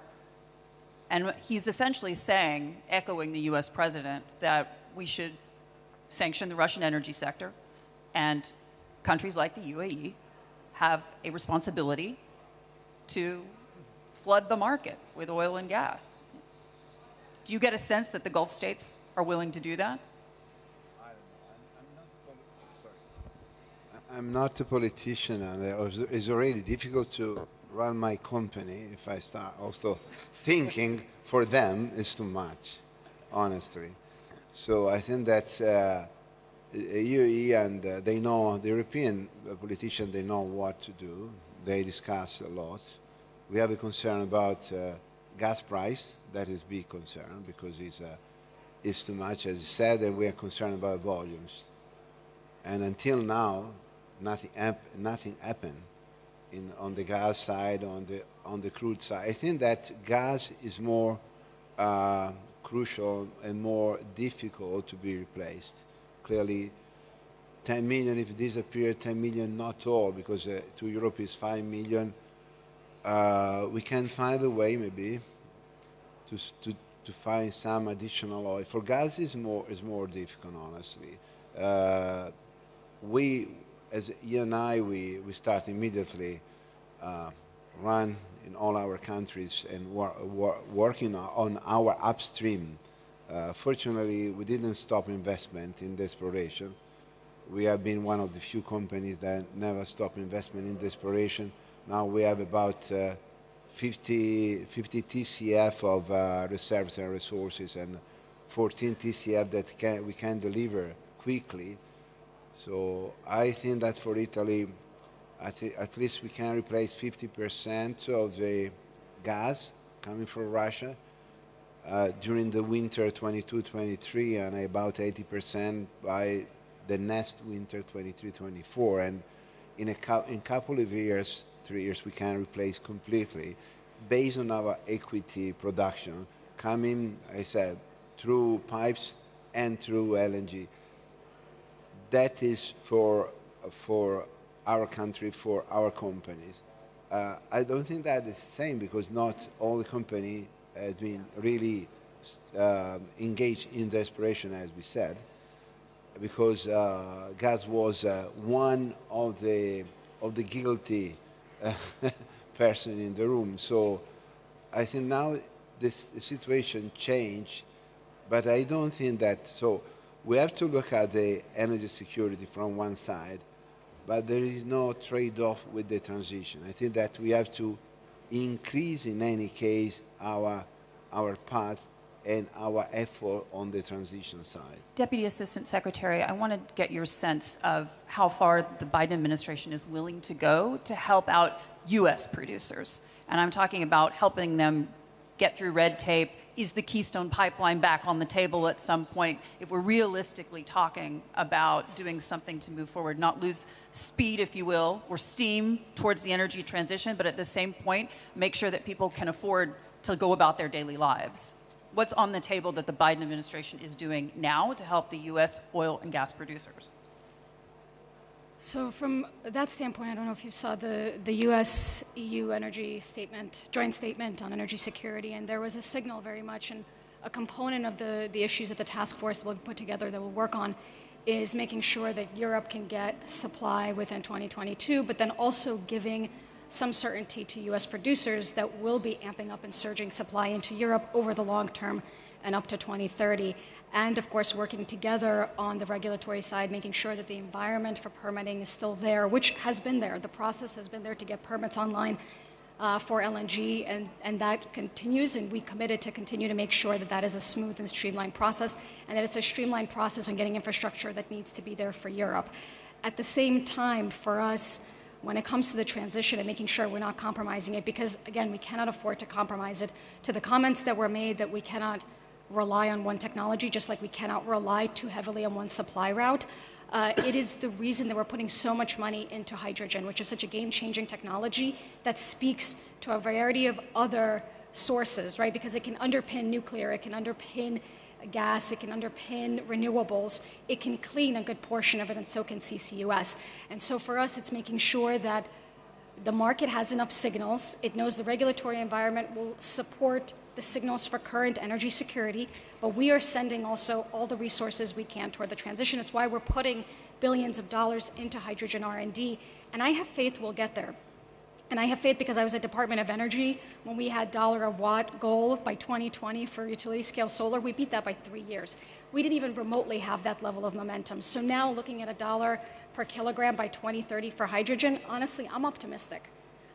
And he's essentially saying, echoing the US president, that we should sanction the Russian energy sector, and countries like the UAE have a responsibility to flood the market with oil and gas. Do you get a sense that the Gulf states are willing to do that? I'm not a politician, and it's already difficult to run my company. If I start also thinking for them, it's too much, honestly. So I think that UAE and they know, the European politicians, they know what to do. They discuss a lot. We have a concern about gas price. That is a big concern because it's too much, as you said, and we are concerned about volumes. And until now, nothing happened on the gas side, on the crude side. I think that gas is more crucial and more difficult to be replaced. Clearly, 10 million, if it disappeared, 10 million, not all, because to Europe is 5 million. We can find a way, maybe, to find some additional oil. For gas, is more difficult, honestly. We, as you and I, we start immediately run in all our countries and working on our upstream. Fortunately, we didn't stop investment in the exploration. We have been one of the few companies that never stop investment in the exploration. Now we have about 50 TCF of reserves and resources, and 14 TCF that we can deliver quickly. So I think that for Italy, at least we can replace 50% of the gas coming from Russia during the winter 22-23, and about 80% by the next winter 23-24. And in a couple of years, 3 years, we can replace completely based on our equity production coming, I said, through pipes and through LNG. That is for our country, for our companies. I don't think that is the same because not all the company has been really engaged in the exploration, as we said, because gas was one of the of the guilty person in the room. So I think now this situation changed, but I don't think that, so we have to look at the energy security from one side, but there is no trade-off with the transition. I think that we have to increase, in any case, our path and our effort on the transition side. Deputy Assistant Secretary, I want to get your sense of how far the Biden administration is willing to go to help out U.S. producers. And I'm talking about helping them get through red tape. Is the Keystone Pipeline back on the table at some point? If we're realistically talking about doing something to move forward, not lose speed, if you will, or steam towards the energy transition, but at the same point, make sure that people can afford to go about their daily lives. What's on the table that the Biden administration is doing now to help the U.S. oil and gas producers? So from that standpoint, I don't know if you saw the U.S.-EU energy statement, joint statement on energy security, and there was a signal very much, and a component of the issues that the task force will put together that will work on is making sure that Europe can get supply within 2022, but then also giving some certainty to U.S. producers that will be amping up and surging supply into Europe over the long term and up to 2030. And of course, working together on the regulatory side, making sure that the environment for permitting is still there, which has been there. The process has been there to get permits online for LNG, and that continues, and we committed to continue to make sure that that is a smooth and streamlined process, and that it's a streamlined process on getting infrastructure that needs to be there for Europe. At the same time, for us, when it comes to the transition and making sure we're not compromising it, because again, we cannot afford to compromise it, to the comments that were made that we cannot rely on one technology, just like we cannot rely too heavily on one supply route. It is the reason that we're putting so much money into hydrogen, which is such a game-changing technology that speaks to a variety of other sources, right? Because it can underpin nuclear, it can underpin gas, it can underpin renewables, it can clean a good portion of it, and so can CCUS. And so for us, it's making sure that the market has enough signals, it knows the regulatory environment will support the signals for current energy security, but we are sending also all the resources we can toward the transition. It's why we're putting billions of dollars into hydrogen R&D, and I have faith we'll get there. And I have faith because I was at Department of Energy when we had $1 a watt goal by 2020 for utility scale solar. We beat that by 3 years. We didn't even remotely have that level of momentum. So now looking at $1 per kilogram by 2030 for hydrogen, honestly, I'm optimistic.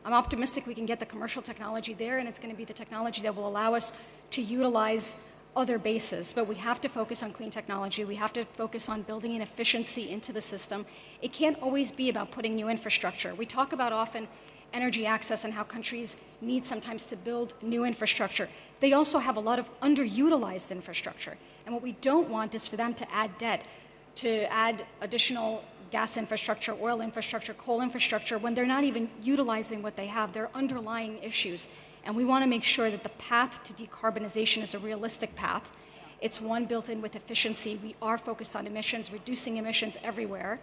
I'm optimistic we can get the commercial technology there, and it's going to be the technology that will allow us to utilize other bases. But we have to focus on clean technology. We have to focus on building in efficiency into the system. It can't always be about putting new infrastructure. We talk about often energy access and how countries need sometimes to build new infrastructure. They also have a lot of underutilized infrastructure. And what we don't want is for them to add debt, to add additional gas infrastructure, oil infrastructure, coal infrastructure, when they're not even utilizing what they have. They're underlying issues. And we want to make sure that the path to decarbonization is a realistic path. It's one built in with efficiency. We are focused on emissions, reducing emissions everywhere,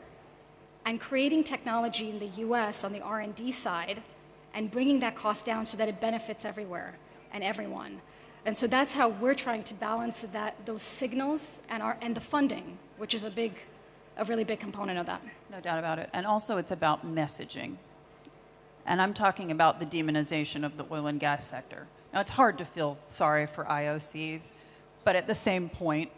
and creating technology in the US on the R&D side and bringing that cost down so that it benefits everywhere and everyone. And so that's how we're trying to balance those signals and the funding, which is a really big component of that. No doubt about it. And also it's about messaging. And I'm talking about the demonization of the oil and gas sector. Now, it's hard to feel sorry for IOCs, but at the same point,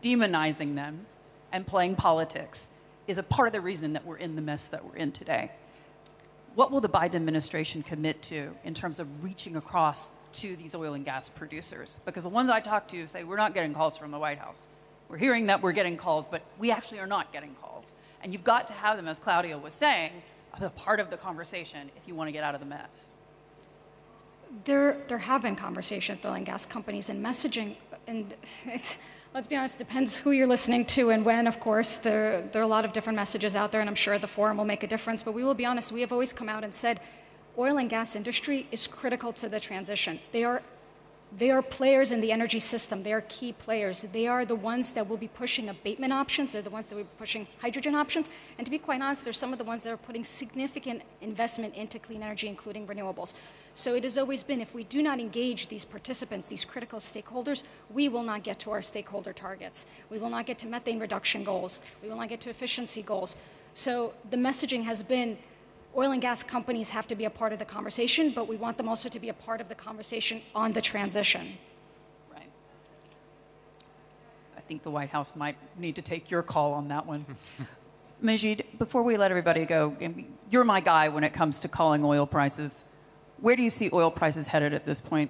demonizing them and playing politics is a part of the reason that we're in the mess that we're in today. What will the Biden administration commit to in terms of reaching across to these oil and gas producers? Because the ones I talk to say, we're not getting calls from the White House. We're hearing that we're getting calls, but we actually are not getting calls. And you've got to have them, as Claudia was saying, a part of the conversation if you want to get out of the mess. There have been conversations with oil and gas companies and messaging, and let's be honest, it depends who you're listening to and when, of course. There are a lot of different messages out there, and I'm sure the forum will make a difference, but we will be honest, we have always come out and said oil and gas industry is critical to the transition. They are players in the energy system. They are key players. They are the ones that will be pushing abatement options. They're the ones that will be pushing hydrogen options. And to be quite honest, they're some of the ones that are putting significant investment into clean energy, including renewables. So it has always been, if we do not engage these participants, these critical stakeholders, we will not get to our stakeholder targets. We will not get to methane reduction goals. We will not get to efficiency goals. So the messaging has been, Oil and gas companies have to be a part of the conversation, but we want them also to be a part of the conversation on the transition. Right. I think the White House might need to take your call on that one. Majid, before we let everybody go, you're my guy when it comes to calling oil prices. Where do you see oil prices headed at this point?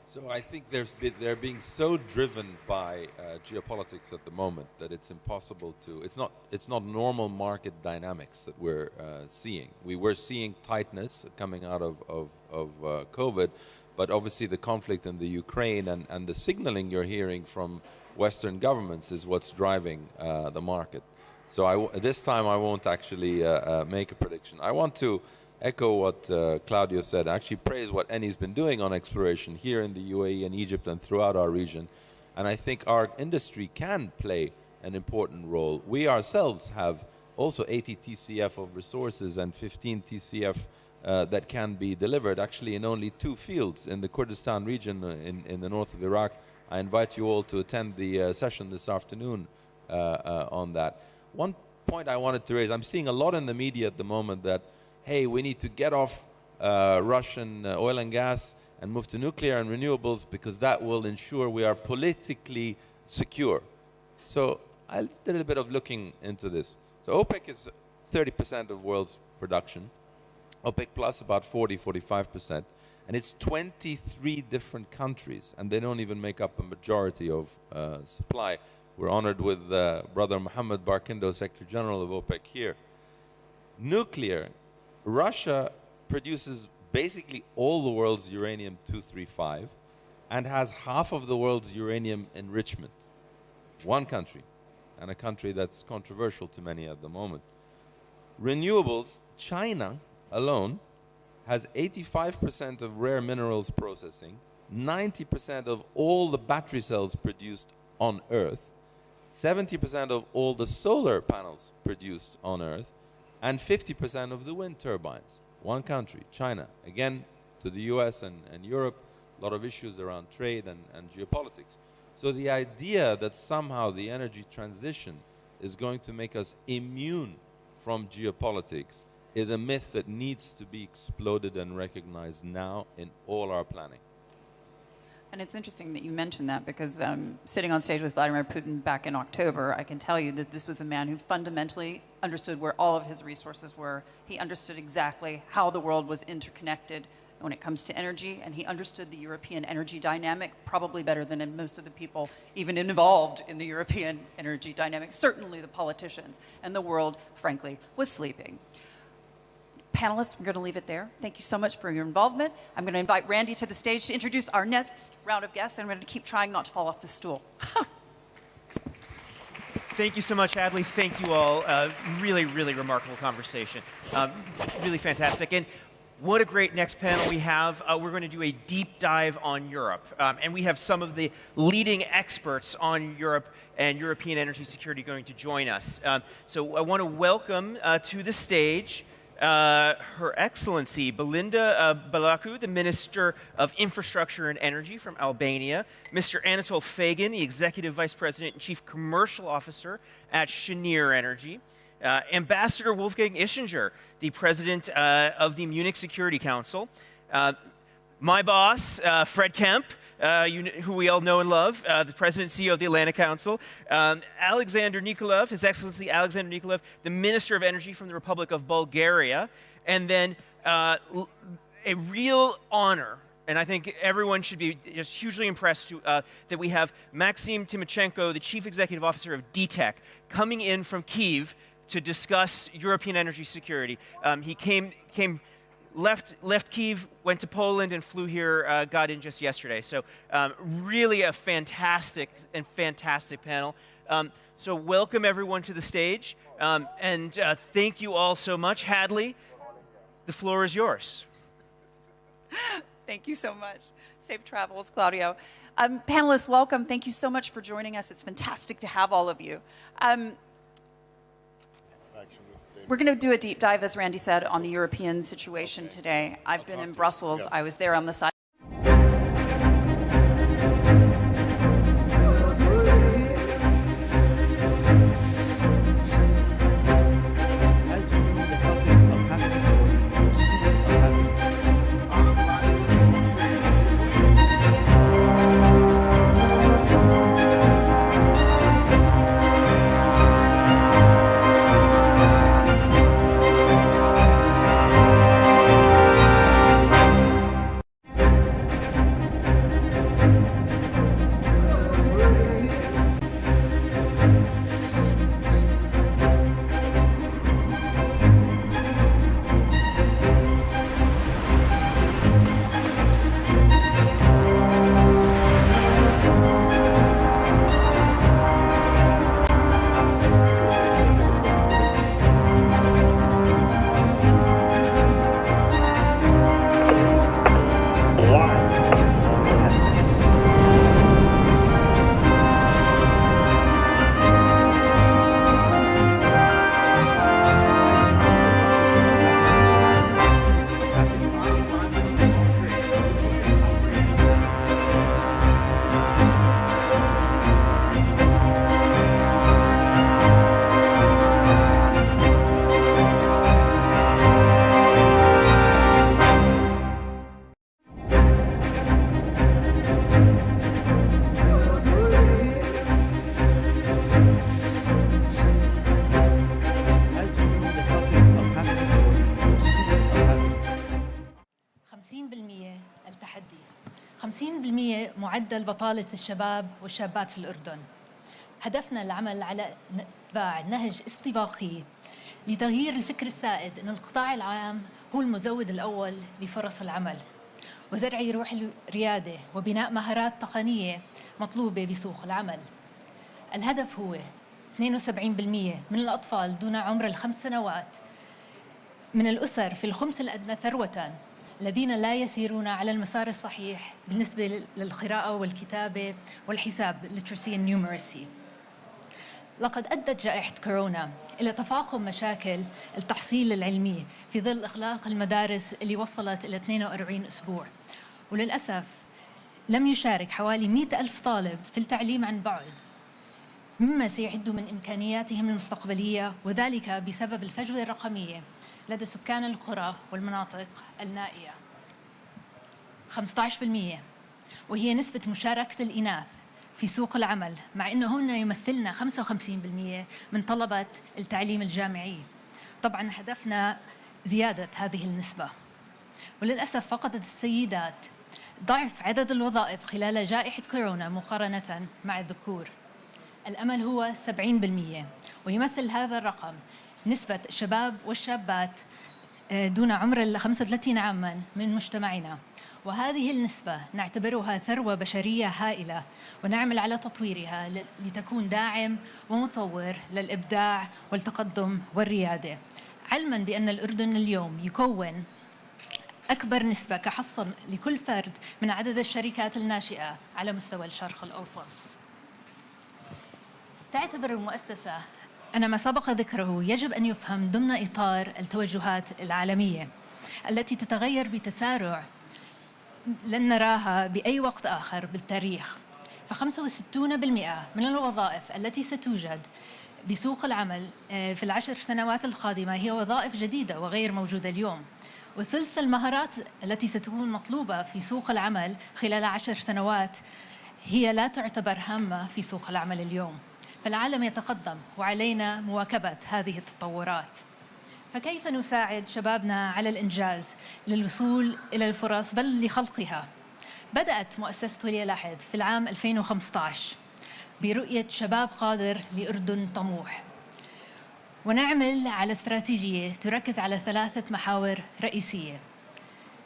So I think they're being so driven by geopolitics at the moment that it's impossible to. It's not normal market dynamics that we're seeing. We were seeing tightness coming out of COVID, but obviously the conflict in the Ukraine and the signaling you're hearing from Western governments is what's driving the market. So this time I won't actually make a prediction. I want to echo what Claudio said, actually praise what Eni's been doing on exploration here in the UAE and Egypt and throughout our region. And I think our industry can play an important role. We ourselves have also 80 TCF of resources and 15 TCF that can be delivered actually in only 2 fields in the Kurdistan region in the north of Iraq. I invite you all to attend the session this afternoon on that. One point I wanted to raise, I'm seeing a lot in the media at the moment that hey, we need to get off Russian oil and gas and move to nuclear and renewables because that will ensure we are politically secure. So I did a bit of looking into this. So OPEC is 30% of world's production. OPEC Plus about 40-45%. And it's 23 different countries, and they don't even make up a majority of supply. We're honored with Brother Mohammed Barkindo, Secretary General of OPEC here. Nuclear. Russia produces basically all the world's uranium-235 and has half of the world's uranium enrichment. One country, and a country that's controversial to many at the moment. Renewables, China alone has 85% of rare minerals processing, 90% of all the battery cells produced on Earth, 70% of all the solar panels produced on Earth, and 50% of the wind turbines. One country, China. Again, to the US and Europe, a lot of issues around trade and geopolitics. So the idea that somehow the energy transition is going to make us immune from geopolitics is a myth that needs to be exploded and recognized now in all our planning. And it's interesting that you mentioned that because sitting on stage with Vladimir Putin back in October, I can tell you that this was a man who fundamentally understood where all of his resources were. He understood exactly how the world was interconnected when it comes to energy, and he understood the European energy dynamic probably better than most of the people even involved in the European energy dynamic, certainly the politicians. And the world, frankly, was sleeping. Panelists, we're going to leave it there. Thank you so much for your involvement. I'm going to invite Randy to the stage to introduce our next round of guests, and I'm going to keep trying not to fall off the stool. Thank you so much, Hadley. Thank you all. Really, really remarkable conversation. Really fantastic. And what a great next panel we have. We're going to do a deep dive on Europe. And we have some of the leading experts on Europe and European energy security going to join us. So I want to welcome to the stage Her Excellency Belinda Balaku, the Minister of Infrastructure and Energy from Albania, Mr. Anatol Fagin, the Executive Vice President and Chief Commercial Officer at Cheniere Energy, Ambassador Wolfgang Ischinger, the President of the Munich Security Council, my boss, Fred Kemp, who we all know and love, the President and CEO of the Atlantic Council, Alexander Nikolov, His Excellency Alexander Nikolov, the Minister of Energy from the Republic of Bulgaria, and then a real honor, and I think everyone should be just hugely impressed that we have Maxim Timochenko, the Chief Executive Officer of DTEC, coming in from Kyiv to discuss European energy security. He left Kyiv, went to Poland, and flew here, got in just yesterday. So really a fantastic panel. So welcome everyone to the stage. And thank you all so much. Hadley, the floor is yours. Thank you so much. Safe travels, Claudio. Panelists, welcome. Thank you so much for joining us. It's fantastic to have all of you. We're going to do a deep dive, as Randy said, on the European situation today. I've been in Brussels. Yeah. I was there on the side. As you know, the topic of 50% معدل بطالة الشباب والشابات في الأردن. هدفنا العمل على اتباع نهج استباقي لتغيير الفكر السائد أن القطاع العام هو المزود الأول لفرص العمل، وزرع روح الريادة وبناء مهارات تقنية مطلوبة بسوق العمل. الهدف هو 72% من الأطفال دون عمر ال5 سنوات من الأسر في الخمس الأدنى ثروة الذين لا يسيرون على المسار الصحيح بالنسبة للقراءة والكتابة والحساب literacy and numeracy. لقد أدت جائحة كورونا إلى تفاقم مشاكل التحصيل العلمي في ظل إغلاق المدارس اللي وصلت إلى 42 أسبوع، وللأسف لم يشارك حوالي 100,000 طالب في التعليم عن بعد، مما سيحد من إمكانياتهم المستقبلية، وذلك بسبب الفجوة الرقمية لدى سكان القرى والمناطق النائية. 15%، وهي نسبة مشاركة الإناث في سوق العمل، مع أنهن يمثلن 55% من طلبة التعليم الجامعي. طبعاً هدفنا زيادة هذه النسبة. وللأسف فقدت السيدات ضعف عدد الوظائف خلال جائحة كورونا مقارنة مع الذكور. الأمل هو 70%، ويمثل هذا الرقم نسبة الشباب والشابات دون عمر 35 عاماً من مجتمعنا، وهذه النسبة نعتبرها ثروة بشرية هائلة، ونعمل على تطويرها لتكون داعم ومطور للإبداع والتقدم والريادة، علماً بأن الأردن اليوم يكون أكبر نسبة كحصة لكل فرد من عدد الشركات الناشئة على مستوى الشرق الأوسط. تعتبر المؤسسة أن ما سبق ذكره يجب أن يفهم ضمن إطار التوجهات العالمية التي تتغير بتسارع لن نراها بأي وقت آخر بالتاريخ. ف65% من الوظائف التي ستوجد بسوق العمل في ال10 سنوات القادمة هي وظائف جديدة وغير موجودة اليوم، وثلث المهارات التي ستكون مطلوبة في سوق العمل خلال 10 سنوات هي لا تعتبر هامة في سوق العمل اليوم. فالعالم يتقدم وعلينا مواكبة هذه التطورات. فكيف نساعد شبابنا على الإنجاز للوصول إلى الفرص بل لخلقها؟ بدأت مؤسسة ولي العهد في العام 2015 برؤية شباب قادر لأردن طموح، ونعمل على استراتيجية تركز على 3 محاور رئيسية: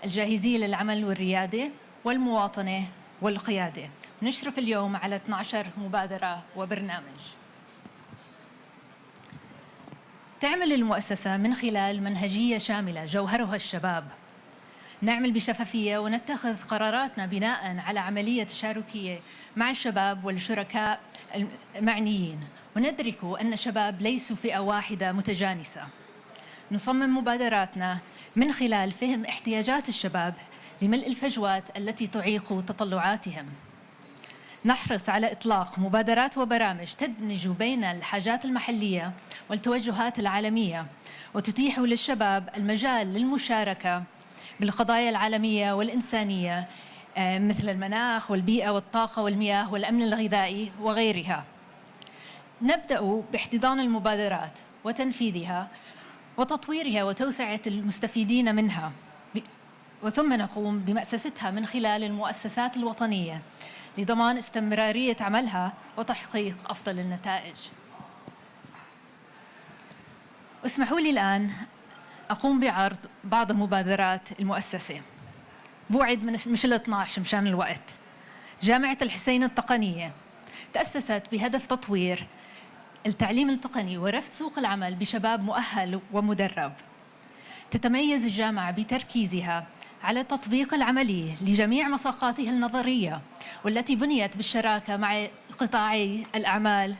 الجاهزية للعمل والريادة والمواطنة والقيادة. نشرف اليوم على 12 مبادرة وبرنامج. تعمل المؤسسة من خلال منهجية شاملة جوهرها الشباب. نعمل بشفافية ونتخذ قراراتنا بناء على عملية تشاركية مع الشباب والشركاء المعنيين، وندرك أن الشباب ليسوا فئة واحدة متجانسة. نصمم مبادراتنا من خلال فهم احتياجات الشباب لملء الفجوات التي تعيق تطلعاتهم. نحرص على إطلاق مبادرات وبرامج تدمج بين الحاجات المحلية والتوجهات العالمية، وتتيح للشباب المجال للمشاركة بالقضايا العالمية والإنسانية مثل المناخ والبيئة والطاقة والمياه والأمن الغذائي وغيرها. نبدأ باحتضان المبادرات وتنفيذها وتطويرها وتوسعة المستفيدين منها، وثم نقوم بمؤسستها من خلال المؤسسات الوطنية لضمان استمرارية عملها وتحقيق أفضل النتائج. اسمحوا لي الآن أقوم بعرض بعض مبادرات المؤسسة. بوعد مش ال 12 مشان الوقت. جامعة الحسين التقنية تأسست بهدف تطوير التعليم التقني ورفد سوق العمل بشباب مؤهل ومدرب. تتميز الجامعة بتركيزها على التطبيق العملي لجميع مساقاتها النظرية، والتي بنيت بالشراكة مع قطاعي الأعمال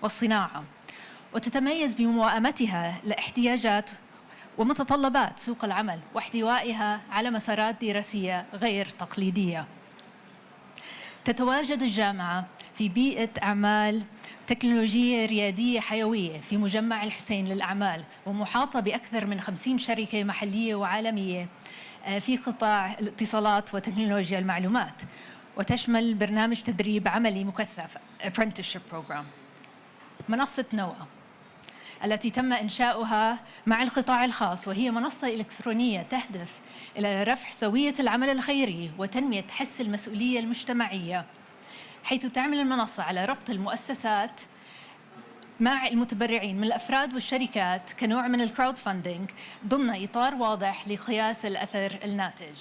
والصناعة، وتتميز بموائمتها لاحتياجات ومتطلبات سوق العمل واحتوائها على مسارات دراسية غير تقليدية. تتواجد الجامعة في بيئة أعمال تكنولوجية ريادية حيوية في مجمع الحسين للأعمال، ومحاطة بأكثر من 50 شركة محلية وعالمية في قطاع الاتصالات وتكنولوجيا المعلومات، وتشمل برنامج تدريب عملي مكثف Apprenticeship Program. منصة نوى التي تم إنشاؤها مع القطاع الخاص، وهي منصة إلكترونية تهدف إلى رفع سوية العمل الخيري وتنمية حس المسؤولية المجتمعية، حيث تعمل المنصة على ربط المؤسسات مع المتبرعين من الأفراد والشركات كنوع من الكراود فاندينج ضمن إطار واضح لقياس الأثر الناتج.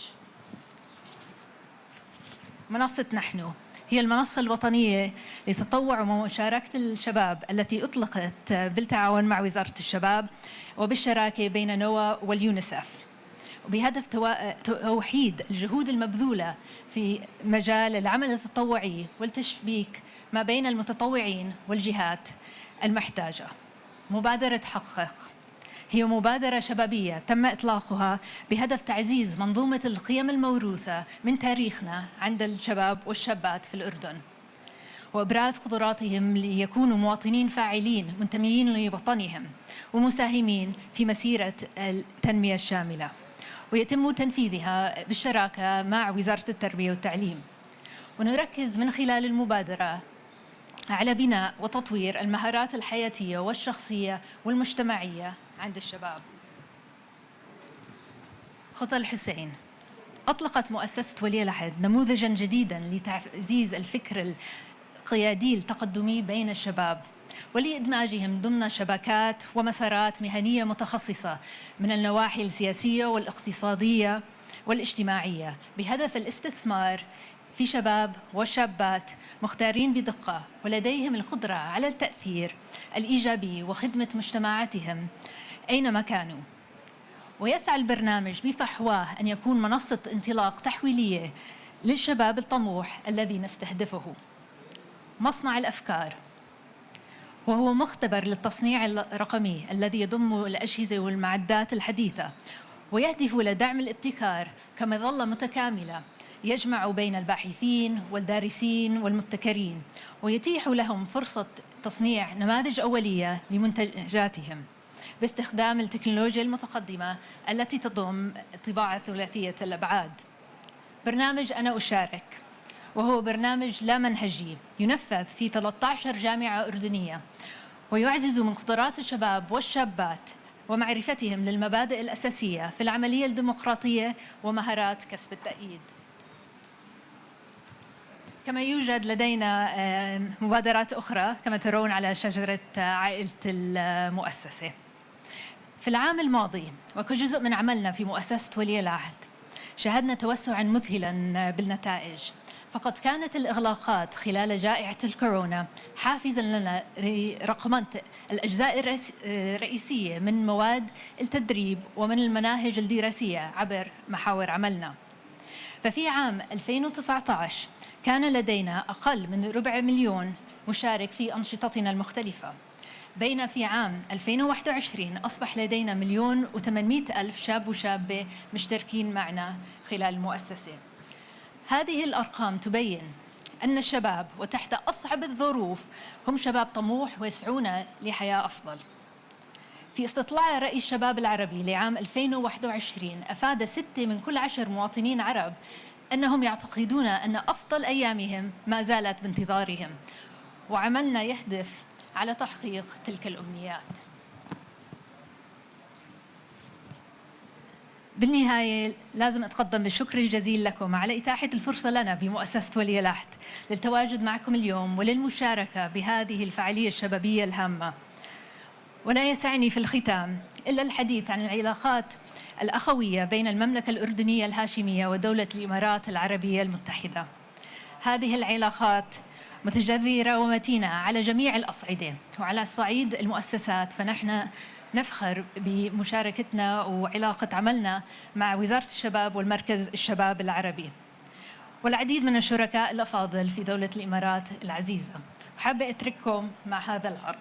منصة نحن هي المنصة الوطنية لتطوع ومشاركة الشباب التي أطلقت بالتعاون مع وزارة الشباب وبالشراكة بين نوا واليونيسف، وبهدف توحيد الجهود المبذولة في مجال العمل التطوعي والتشبيك ما بين المتطوعين والجهات المحتاجة. مبادرة حقق هي مبادرة شبابية تم إطلاقها بهدف تعزيز منظومة القيم الموروثة من تاريخنا عند الشباب والشابات في الأردن، وإبراز قدراتهم ليكونوا مواطنين فاعلين منتمين لوطنهم ومساهمين في مسيرة التنمية الشاملة، ويتم تنفيذها بالشراكة مع وزارة التربية والتعليم. ونركز من خلال المبادرة على بناء وتطوير المهارات الحياتية والشخصية والمجتمعية عند الشباب. خطى الحسين أطلقت مؤسسة ولي العهد نموذجاً جديداً لتعزيز الفكر القيادي التقدمي بين الشباب ولإدماجهم ضمن شبكات ومسارات مهنية متخصصة من النواحي السياسية والاقتصادية والاجتماعية، بهدف الاستثمار في شباب وشابات مختارين بدقة ولديهم القدرة على التأثير الإيجابي وخدمة مجتمعاتهم أينما كانوا. ويسعى البرنامج بفحواه أن يكون منصة انطلاق تحويلية للشباب الطموح الذي نستهدفه. مصنع الأفكار وهو مختبر للتصنيع الرقمي الذي يضم الأجهزة والمعدات الحديثة ويهدف إلى دعم الابتكار كمظلة متكاملة يجمع بين الباحثين والدارسين والمبتكرين، ويتيح لهم فرصة تصنيع نماذج أولية لمنتجاتهم باستخدام التكنولوجيا المتقدمة التي تضم طباعة ثلاثية الأبعاد. برنامج أنا أشارك وهو برنامج لا منهجي ينفذ في 13 جامعة أردنية، ويعزز من قدرات الشباب والشابات ومعرفتهم للمبادئ الأساسية في العملية الديمقراطية ومهارات كسب التأييد. كما يوجد لدينا مبادرات أخرى كما ترون على شجرة عائلة المؤسسة. في العام الماضي وكجزء من عملنا في مؤسسة ولي العهد شهدنا توسعاً مذهلاً بالنتائج، فقد كانت الإغلاقات خلال جائحة الكورونا حافزاً لنا لرقمنة الأجزاء الرئيسية من مواد التدريب ومن المناهج الدراسية عبر محاور عملنا. ففي عام 2019 كان لدينا أقل من 250,000 مشارك في أنشطتنا المختلفة، بين في عام 2021 أصبح لدينا 1,800,000 شاب وشابة مشتركين معنا خلال المؤسسة. هذه الأرقام تبين أن الشباب وتحت أصعب الظروف هم شباب طموح ويسعون لحياة أفضل. في استطلاع رأي الشباب العربي لعام 2021 أفاد 6 من كل 10 مواطنين عرب أنهم يعتقدون أن أفضل أيامهم ما زالت بانتظارهم، وعملنا يهدف على تحقيق تلك الأمنيات. بالنهاية لازم أتقدم بالشكر الجزيل لكم على إتاحة الفرصة لنا بمؤسسة ولي العهد للتواجد معكم اليوم وللمشاركة بهذه الفعالية الشبابية الهامة. ولا يسعني في الختام إلا الحديث عن العلاقات الأخوية بين المملكة الأردنية الهاشمية ودولة الإمارات العربية المتحدة. هذه العلاقات متجذرة ومتينة على جميع الأصعدة، وعلى صعيد المؤسسات فنحن نفخر بمشاركتنا وعلاقة عملنا مع وزارة الشباب والمركز الشباب العربي والعديد من الشركاء الأفاضل في دولة الإمارات العزيزة. وحابة أترككم مع هذا العرض.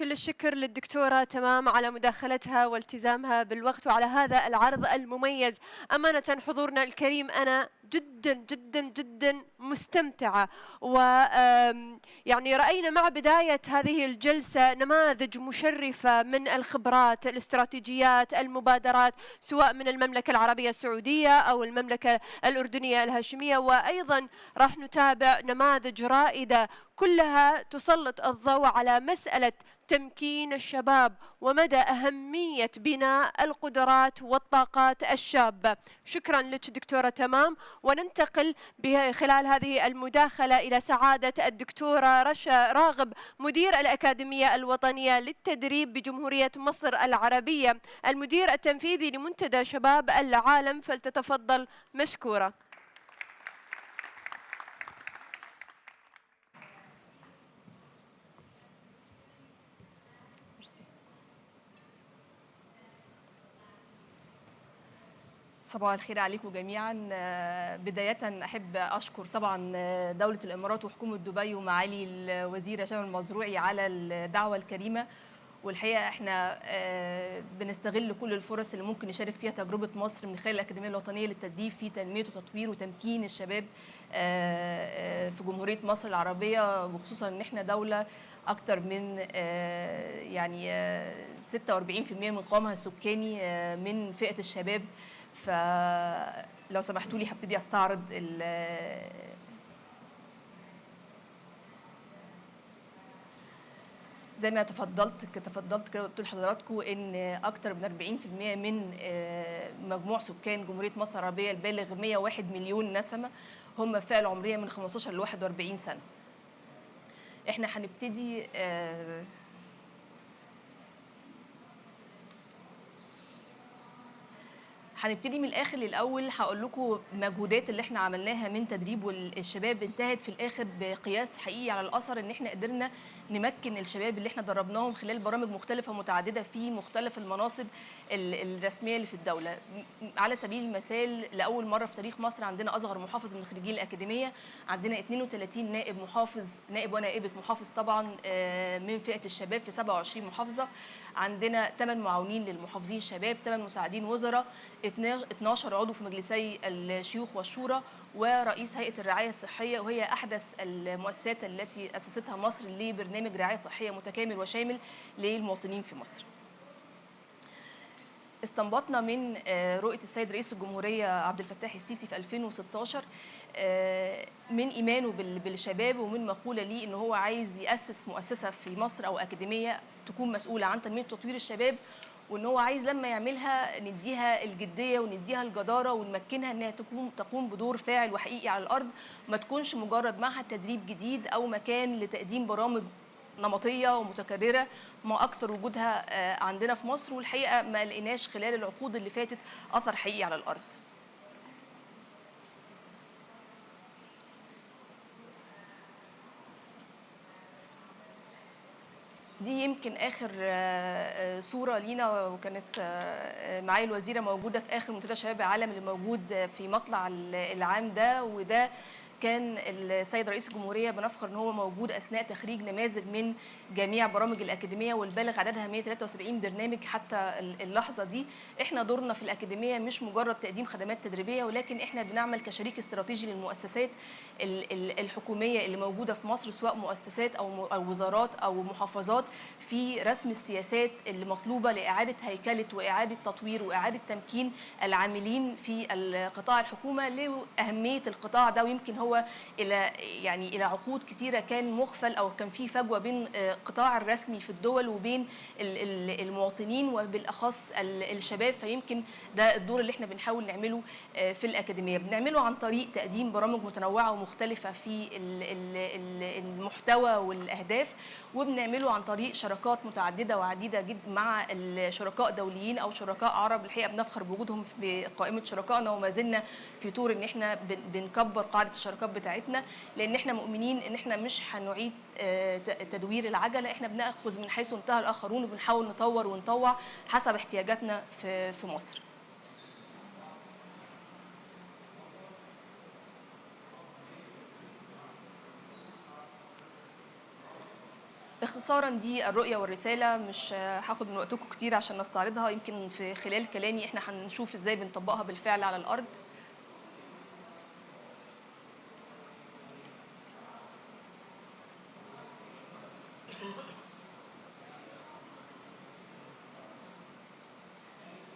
كل الشكر للدكتورة تمام على مداخلتها والتزامها بالوقت وعلى هذا العرض المميز. أمانة حضورنا الكريم أنا جدا جدا جدا مستمتعة، ويعني رأينا مع بداية هذه الجلسة نماذج مشرفة من الخبرات، الاستراتيجيات، المبادرات، سواء من المملكة العربية السعودية أو المملكة الأردنية الهاشمية، وأيضا راح نتابع نماذج رائدة كلها تسلط الضوء على مسألة تمكين الشباب ومدى أهمية بناء القدرات والطاقات الشابة. شكرا لك دكتورة تمام، وننتقل خلال هذه المداخلة إلى سعادة الدكتورة رشا راغب، مدير الأكاديمية الوطنية للتدريب بجمهورية مصر العربية، المدير التنفيذي لمنتدى شباب العالم، فلتتفضل مشكورة. صباح الخير عليكم جميعا. بداية أحب أشكر طبعا دولة الإمارات وحكومة دبي ومعالي الوزير هشام المزروعي على الدعوة الكريمة. والحقيقة احنا بنستغل كل الفرص اللي ممكن نشارك فيها تجربة مصر من خلال الأكاديمية الوطنية للتدريب في تنمية وتطوير وتمكين الشباب في جمهورية مصر العربية، وخصوصا ان احنا دولة أكثر من يعني 46% من قوامها السكاني من فئة الشباب. فلو سمحتوا لي هبتدي استعرض زي ما تفضلت كده قلت لحضراتكم ان اكتر من 40% من مجموع سكان جمهوريه مصر العربيه البالغ 101 مليون نسمه هم فئه العمريه من 15 ل 41 سنه. احنا هنبتدي من الاخر للاول. هقول لكم المجهودات اللي احنا عملناها من تدريب والشباب انتهت في الاخر بقياس حقيقي على الاثر ان احنا قدرنا نمكن الشباب اللي احنا دربناهم خلال برامج مختلفه متعدده في مختلف المناصب الرسميه اللي في الدوله. على سبيل المثال لاول مره في تاريخ مصر عندنا اصغر محافظ من خريجي الاكاديميه، عندنا 32 نائب ونائبه محافظ طبعا من فئه الشباب في 27 محافظه، عندنا 8 معاونين للمحافظين الشباب، 8 مساعدين وزراء، 12 عضو في مجلسي الشيوخ والشورى، ورئيس هيئة الرعاية الصحية، وهي أحدث المؤسسات التي أسستها مصر لبرنامج رعاية صحية متكامل وشامل للمواطنين في مصر. استنبطنا من رؤية السيد رئيس الجمهورية عبد الفتاح السيسي في 2016 من إيمانه بالشباب ومن مقولة ليه إن هو عايز يأسس مؤسسة في مصر أو أكاديمية تكون مسؤولة عن تنمية وتطوير الشباب، وان هو عايز لما يعملها نديها الجديه ونديها الجداره ونمكنها انها تقوم بدور فاعل وحقيقي على الارض، ما تكونش مجرد معهد تدريب جديد او مكان لتقديم برامج نمطيه ومتكرره ما اكثر وجودها عندنا في مصر. والحقيقه ما لقيناش خلال العقود اللي فاتت اثر حقيقي على الارض. دي يمكن آخر صورة لينا، وكانت معايا الوزيرة موجودة في آخر منتدى شباب العالم اللي موجود في مطلع العام ده. وده كان السيد رئيس الجمهورية بنفخر ان هو موجود اثناء تخريج نماذج من جميع برامج الاكاديميه، والبالغ عددها 173 برنامج حتى اللحظه دي. احنا دورنا في الاكاديميه مش مجرد تقديم خدمات تدريبيه، ولكن احنا بنعمل كشريك استراتيجي للمؤسسات الحكوميه اللي موجوده في مصر، سواء مؤسسات او وزارات او محافظات، في رسم السياسات اللي مطلوبه لاعاده هيكله واعاده تطوير واعاده تمكين العاملين في القطاع الحكومه لاهميه القطاع ده. ويمكن هو الى عقود كثيره كان مغفل او كان في فجوه بين القطاع الرسمي في الدول وبين المواطنين وبالاخص الشباب. فيمكن ده الدور اللي احنا بنحاول نعمله في الاكاديميه، بنعمله عن طريق تقديم برامج متنوعه ومختلفه في المحتوى والاهداف، وبنعمله عن طريق شراكات متعدده وعديده جدا مع الشركاء دوليين او شركاء عرب. الحقيقه بنفخر بوجودهم بقائمه شركائنا، وما زلنا في طور ان احنا بنكبر قاعده الشركات بتاعتنا، لان احنا مؤمنين ان احنا مش هنعيد تدوير العجله، احنا بناخذ من حيث انتهى الاخرون وبنحاول نطور ونطوع حسب احتياجاتنا في مصر. باختصارا دي الرؤية والرسالة، مش هاخد من وقتكم كتير عشان نستعرضها، يمكن في خلال كلامي احنا هنشوف ازاي بنطبقها بالفعل على الأرض.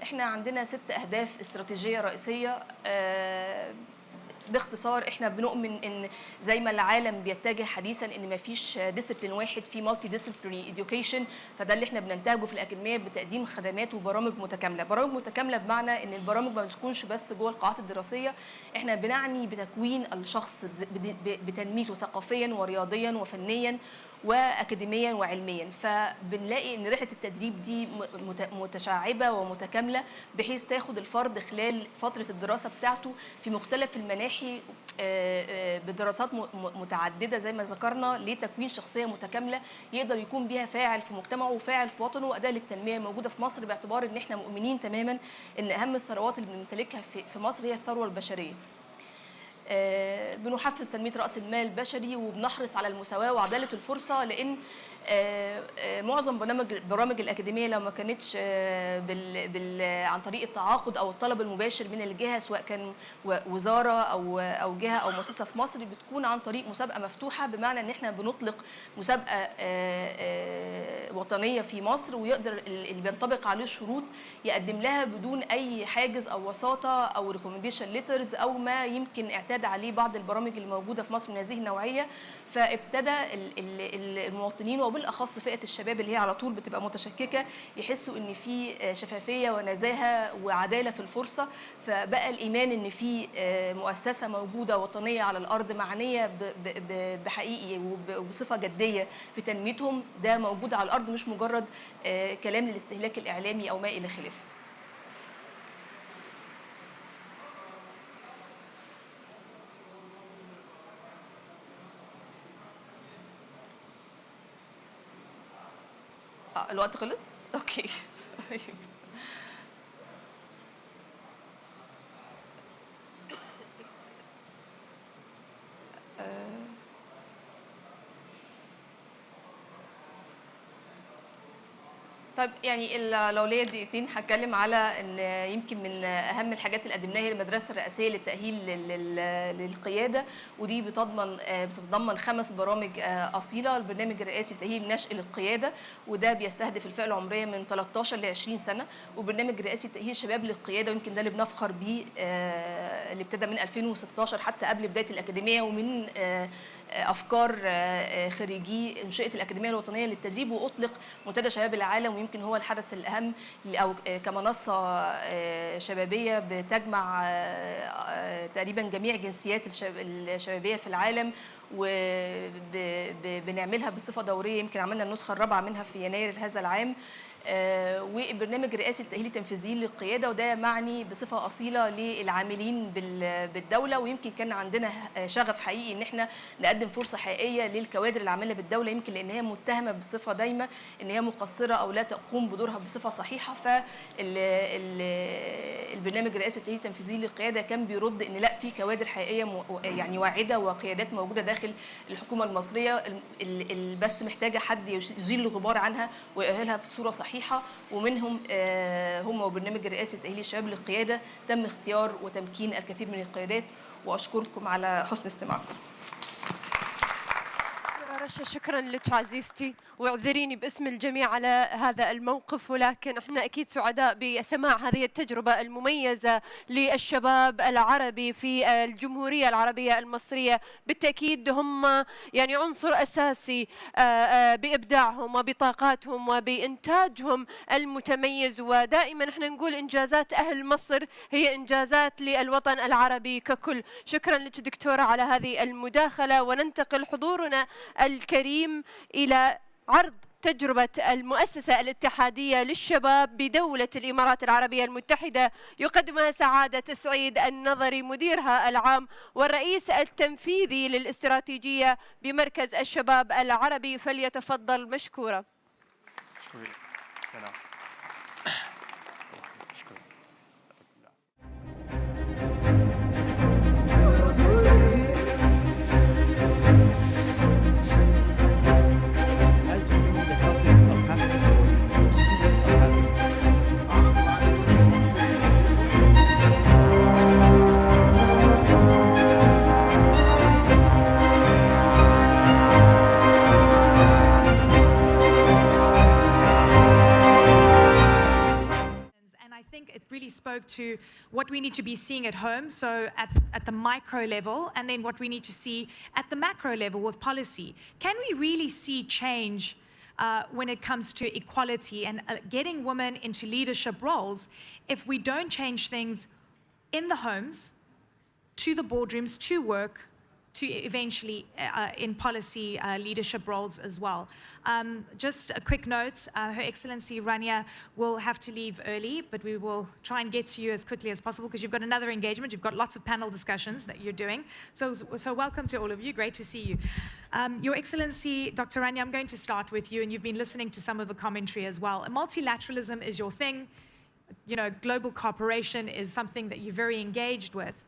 احنا عندنا 6 أهداف استراتيجية رئيسية. باختصار احنا بنؤمن ان زي ما العالم بيتجه حديثا ان مفيش ديسيبلين واحد في مالتي ديسيبلينري اديوكيشن، فده اللي احنا بننتهجه في الاكاديميه بتقديم خدمات وبرامج متكامله. برامج متكامله بمعنى ان البرامج ما بتكونش بس جوه القاعات الدراسيه، احنا بنعني بتكوين الشخص بتنميته ثقافيا ورياضيا وفنيا واكاديميا وعلميا. فبنلاقي ان رحله التدريب دي متشعبه ومتكامله بحيث تاخد الفرد خلال فتره الدراسه بتاعته في مختلف المناحي بدراسات متعدده زي ما ذكرنا، لتكوين شخصيه متكامله يقدر يكون بيها فاعل في مجتمعه وفاعل في وطنه واداه للتنميه موجوده في مصر، باعتبار ان احنا مؤمنين تماما ان اهم الثروات اللي بنمتلكها في مصر هي الثروه البشريه. بنحفز تنمية رأس المال البشري وبنحرص على المساواة وعدالة الفرصة، لأن معظم برامج الأكاديمية لو ما كانتش عن طريق التعاقد أو الطلب المباشر من الجهة، سواء كان وزارة أو جهة أو مؤسسة في مصر، بتكون عن طريق مسابقة مفتوحة، بمعنى أن احنا بنطلق مسابقة وطنية في مصر، ويقدر اللي بينطبق عليه الشروط يقدم لها بدون أي حاجز أو وساطة أو ريكومنديشن ليترز أو ما يمكن اعتاد عليه بعض البرامج الموجودة في مصر من هذه النوعية. فابتدى المواطنين وبالاخص فئه الشباب اللي هي على طول بتبقى متشككه يحسوا ان في شفافيه ونزاهه وعداله في الفرصه، فبقى الايمان ان في مؤسسه موجوده وطنيه على الارض معنيه بحقيقي وبصفه جديه في تنميتهم، ده موجود على الارض مش مجرد كلام للاستهلاك الاعلامي او ما الى خلافه. الوقت خلص؟ اوكي. طيب يعني لو ليا دقيقتين هتكلم على ان يمكن من اهم الحاجات اللي قدمناها هي المدرسه الرئاسيه للتاهيل للقياده، ودي بتتضمن 5 برامج اصيله. البرنامج الرئاسي لتاهيل نشء للقياده، وده بيستهدف الفئه العمريه من 13 ل 20 سنه، وبرنامج الرئاسي لتاهيل الشباب للقياده، ويمكن ده اللي بنفخر بيه اللي ابتدى من 2016 حتى قبل بدايه الاكاديميه، ومن افكار خريجي انشئه الاكاديميه الوطنيه للتدريب، واطلق منتدى شباب العالم، ويمكن هو الحدث الاهم او كمنصه شبابيه بتجمع تقريبا جميع جنسيات الشبابيه في العالم، وبنعملها بصفه دوريه. يمكن عملنا النسخه الرابعه منها في يناير هذا العام. وبرنامج الرئاسي التأهيلي التنفيذيين للقيادة، وده معني بصفة أصيلة للعاملين بالدولة، ويمكن كان عندنا شغف حقيقي إن احنا نقدم فرصة حقيقية للكوادر العاملة بالدولة، يمكن لأن هي متهمة بصفة دايمة إن هي مقصرة أو لا تقوم بدورها بصفة صحيحة. فالبرنامج الرئاسي التأهيلي التنفيذيين للقيادة كان بيرد إن لا، في كوادر حقيقية يعني واعدة وقيادات موجودة داخل الحكومة المصرية، بس محتاجة حد يزيل الغبار عنها ويؤهلها بصورة صحيحة، ومنهم هم وبرنامج الرئاسي التأهيلي الشباب للقيادة تم اختيار وتمكين الكثير من القيادات، وأشكركم على حسن استماعكم. رشا شكرا لك عزيزتي، واعذريني باسم الجميع على هذا الموقف، ولكن احنا اكيد سعداء بسماع هذه التجربه المميزه للشباب العربي في الجمهوريه العربيه المصريه. بالتاكيد هم يعني عنصر اساسي بابداعهم وبطاقاتهم وبانتاجهم المتميز، ودائما احنا نقول انجازات اهل مصر هي انجازات للوطن العربي ككل. شكرا لك دكتوره على هذه المداخله، وننتقل حضورنا الكريم إلى عرض تجربة المؤسسة الاتحادية للشباب بدولة الإمارات العربية المتحدة، يقدمها سعادة سعيد النظري مديرها العام والرئيس التنفيذي للاستراتيجية بمركز الشباب العربي، فليتفضل مشكورا. As to what we need to be seeing at home, so at the micro level, and then what we need to see at the macro level with policy. Can we really see change when it comes to equality and getting women into leadership roles if we don't change things in the homes, to the boardrooms, to work, to eventually in policy leadership roles as well? Just a quick note, Her Excellency Rania will have to leave early, but we will try and get to you as quickly as possible because you've got another engagement. You've got lots of panel discussions that you're doing. So welcome to all of you. Great to see you. Your Excellency, Dr. Rania, I'm going to start with you, and you've been listening to some of the commentary as well. Multilateralism is your thing. You know, global cooperation is something that you're very engaged with.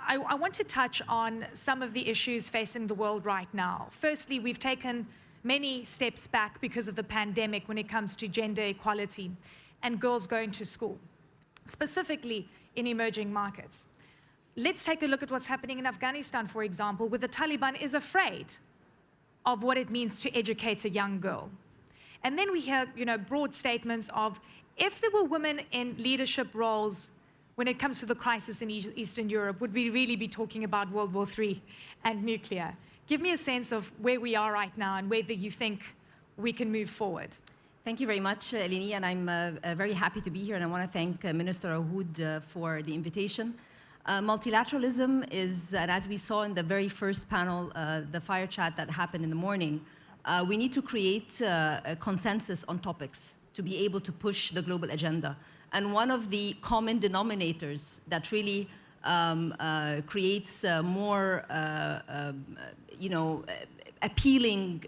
I want to touch on some of the issues facing the world right now. Firstly, we've taken many steps back because of the pandemic when it comes to gender equality and girls going to school, specifically in emerging markets. Let's take a look at what's happening in Afghanistan, for example, where the Taliban is afraid of what it means to educate a young girl. And then we hear, you know, broad statements of, if there were women in leadership roles when it comes to the crisis in Eastern Europe, would we really be talking about World War III and nuclear? Give me a sense of where we are right now and whether you think we can move forward. Thank you very much, Eleni, and I'm very happy to be here, and I want to thank Minister Ahoud for the invitation. Multilateralism is, and as we saw in the very first panel, the fire chat that happened in the morning, we need to create a consensus on topics to be able to push the global agenda. And one of the common denominators that really creates more, appealing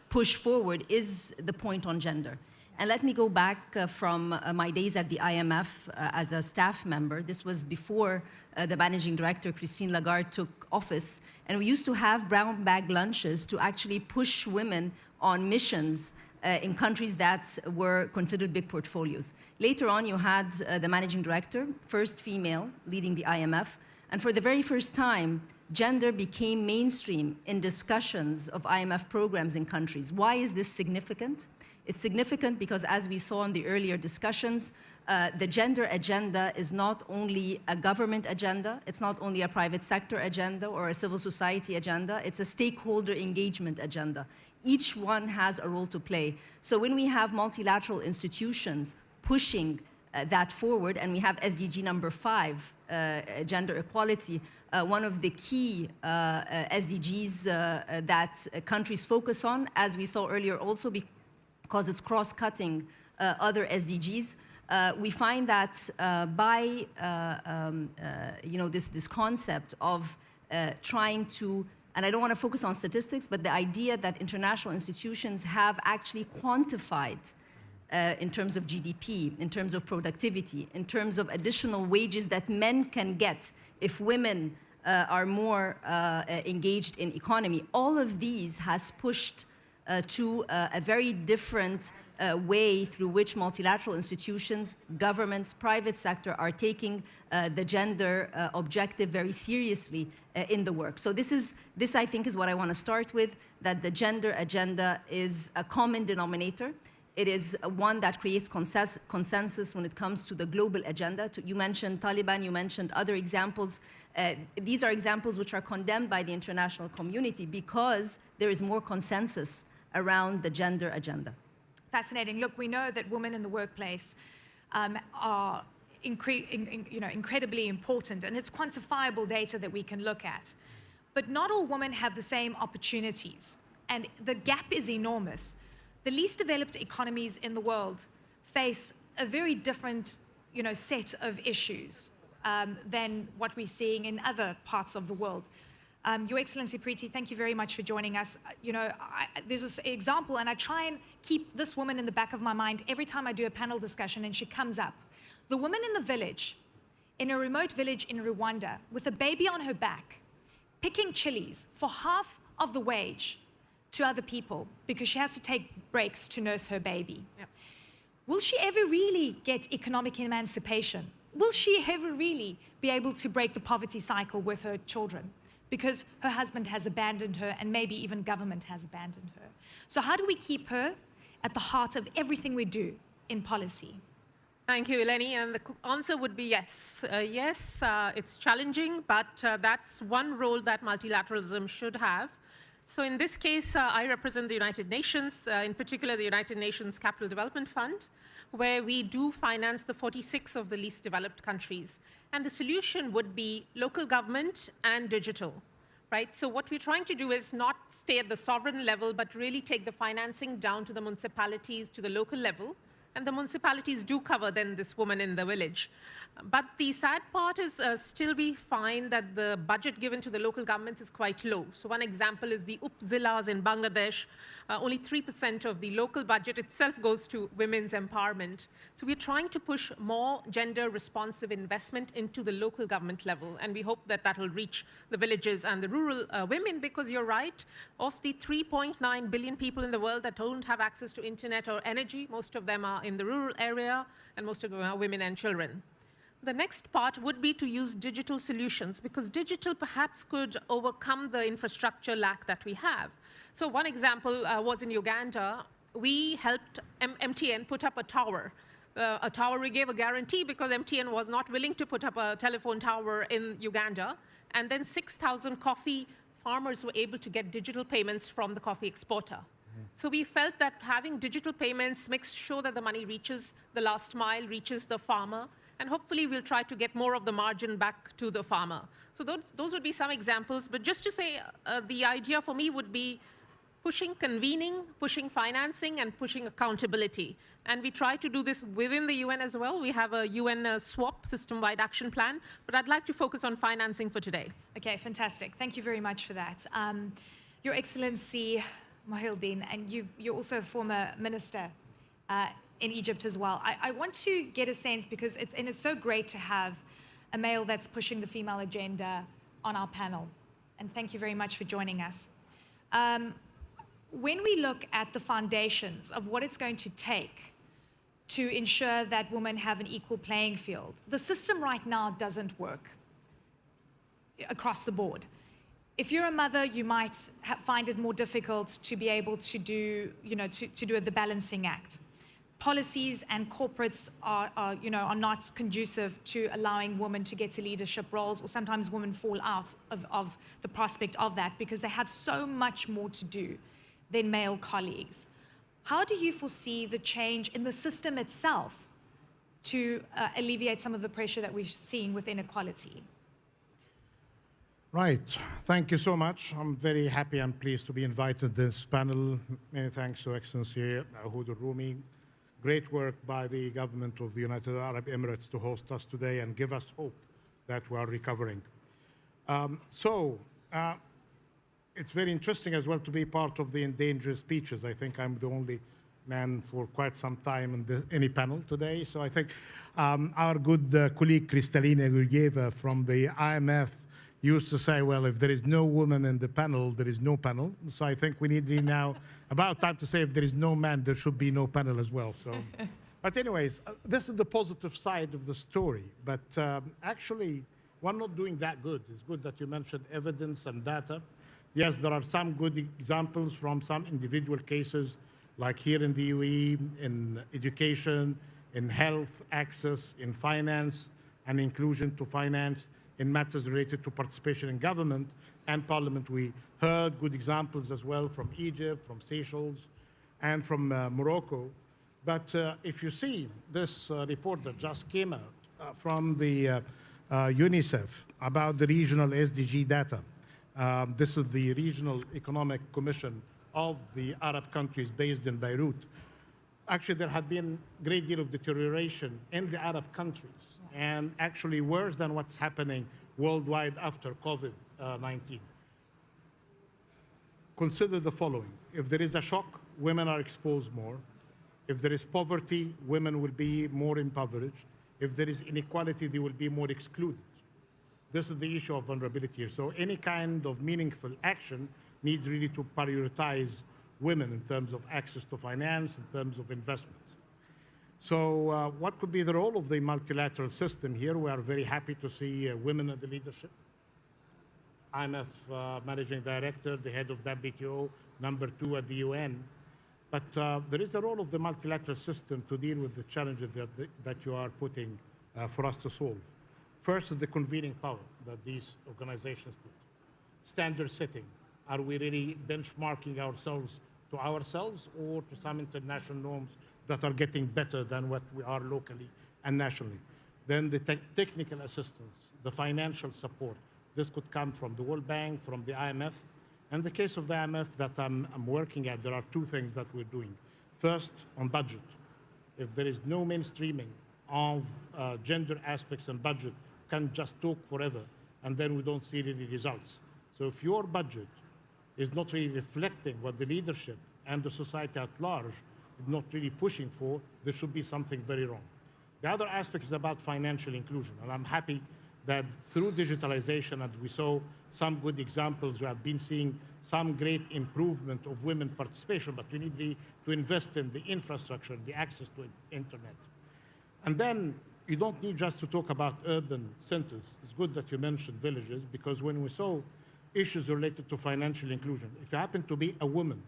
push forward is the point on gender. And let me go back from my days at the IMF as a staff member. This was before the managing director, Christine Lagarde, took office. And we used to have brown bag lunches to actually push women on missions in countries that were considered big portfolios. Later on, you had the managing director, first female, leading the IMF. And for the very first time, gender became mainstream in discussions of IMF programs in countries. Why is this significant? It's significant because, as we saw in the earlier discussions, the gender agenda is not only a government agenda, it's not only a private sector agenda or a civil society agenda, it's a stakeholder engagement agenda. Each one has a role to play. So when we have multilateral institutions pushing that forward, and we have SDG number 5, gender equality, one of the key SDGs that countries focus on, as we saw earlier also, because it's cross-cutting other SDGs, we find that by this concept of trying to, and I don't want to focus on statistics, but the idea that international institutions have actually quantified in terms of GDP, in terms of productivity, in terms of additional wages that men can get if women are more engaged in economy. All of these has pushed to a very different way through which multilateral institutions, governments, private sector are taking the gender objective very seriously in the work. So this I think is what I want to start with, that the gender agenda is a common denominator. It is one that creates consensus when it comes to the global agenda. You mentioned Taliban, you mentioned other examples. These are examples which are condemned by the international community because there is more consensus around the gender agenda. Fascinating. Look, we know that women in the workplace are incredibly important, and it's quantifiable data that we can look at. But not all women have the same opportunities, and the gap is enormous. The least developed economies in the world face a very different, set of issues than what we're seeing in other parts of the world. Your Excellency Preeti, thank you very much for joining us. There's this example, and I try and keep this woman in the back of my mind every time I do a panel discussion and she comes up. The woman in the village, in a remote village in Rwanda, with a baby on her back, picking chilies for half of the wage to other people because she has to take breaks to nurse her baby. Yep. Will she ever really get economic emancipation? Will she ever really be able to break the poverty cycle with her children? Because her husband has abandoned her, and maybe even government has abandoned her. So how do we keep her at the heart of everything we do in policy? Thank you, Eleni. And the answer would be yes. Yes, it's challenging, but that's one role that multilateralism should have. So in this case, I represent the United Nations, in particular the United Nations Capital Development Fund, where we do finance the 46 of the least developed countries. And the solution would be local government and digital, right? So what we're trying to do is not stay at the sovereign level, but really take the financing down to the municipalities, to the local level. And the municipalities do cover then this woman in the village. But the sad part is still we find that the budget given to the local governments is quite low. So one example is the upzillas in Bangladesh. Only 3% of the local budget itself goes to women's empowerment. So we're trying to push more gender responsive investment into the local government level. And we hope that that will reach the villages and the rural women, because you're right, of the 3.9 billion people in the world that don't have access to internet or energy, most of them are in the rural area, and most of them are women and children. The next part would be to use digital solutions, because digital perhaps could overcome the infrastructure lack that we have. So one example was in Uganda. We helped MTN put up a tower. We gave a guarantee because MTN was not willing to put up a telephone tower in Uganda. And then 6,000 coffee farmers were able to get digital payments from the coffee exporter. So we felt that having digital payments makes sure that the money reaches the last mile, reaches the farmer, and hopefully we'll try to get more of the margin back to the farmer. So those would be some examples. But just to say, the idea for me would be pushing convening, pushing financing, and pushing accountability. And we try to do this within the UN as well. We have a UN SWAP, System-Wide Action Plan, but I'd like to focus on financing for today. Okay, fantastic. Thank you very much for that. Your Excellency, Mohildeen, and you're also a former minister in Egypt as well. I want to get a sense, because it's so great to have a male that's pushing the female agenda on our panel. And thank you very much for joining us. When we look at the foundations of what it's going to take to ensure that women have an equal playing field, the system right now doesn't work across the board. If you're a mother, you might find it more difficult to be able to do, to do the balancing act. Policies and corporates are not conducive to allowing women to get to leadership roles, or sometimes women fall out of the prospect of that because they have so much more to do than male colleagues. How do you foresee the change in the system itself to alleviate some of the pressure that we're seeing with inequality? Right. Thank you so much. I'm very happy and pleased to be invited to this panel. Many thanks to Excellency Hud al-Rumi. Great work by the government of the United Arab Emirates to host us today and give us hope that we are recovering. It's very interesting as well to be part of the endangered speeches. I think I'm the only man for quite some time in any panel today. So I think our good colleague Kristalina Georgieva from the IMF used to say, well, if there is no woman in the panel, there is no panel. So I think we need now about time to say if there is no man, there should be no panel as well. So, but anyways, this is the positive side of the story. But actually, we're not doing that good. It's good that you mentioned evidence and data. Yes, there are some good examples from some individual cases, like here in the UAE, in education, in health access, in finance, and inclusion to finance, in matters related to participation in government and parliament. We heard good examples as well from Egypt, from Seychelles, and from Morocco. But if you see this report that just came out from the UNICEF about the regional SDG data, this is the Regional Economic Commission of the Arab countries based in Beirut. Actually, there had been a great deal of deterioration in the Arab countries, and actually worse than what's happening worldwide after COVID-19. Consider the following. If there is a shock, women are exposed more. If there is poverty, women will be more impoverished. If there is inequality, they will be more excluded. This is the issue of vulnerability here. So any kind of meaningful action needs really to prioritize women in terms of access to finance, in terms of investments. So what could be the role of the multilateral system here? We are very happy to see women in the leadership. IMF managing director, the head of WTO, number 2 at the UN. But there is a role of the multilateral system to deal with the challenges that you are putting for us to solve. First is the convening power that these organizations put. Standard setting. Are we really benchmarking ourselves to ourselves or to some international norms that are getting better than what we are locally and nationally? Then the technical assistance, the financial support. This could come from the World Bank, from the IMF. In the case of the IMF that I'm working at, there are two things that we're doing. First, on budget. If there is no mainstreaming of gender aspects and budget, can just talk forever, and then we don't see any results. So if your budget is not really reflecting what the leadership and the society at large is not really pushing for, there should be something very wrong. The other aspect is about financial inclusion, and I'm happy that through digitalization, and we saw some good examples, we have been seeing some great improvement of women participation, but we need to invest in the infrastructure, the access to internet. And then you don't need just to talk about urban centers. It's good that you mentioned villages, because when we saw issues related to financial inclusion, if you happen to be a woman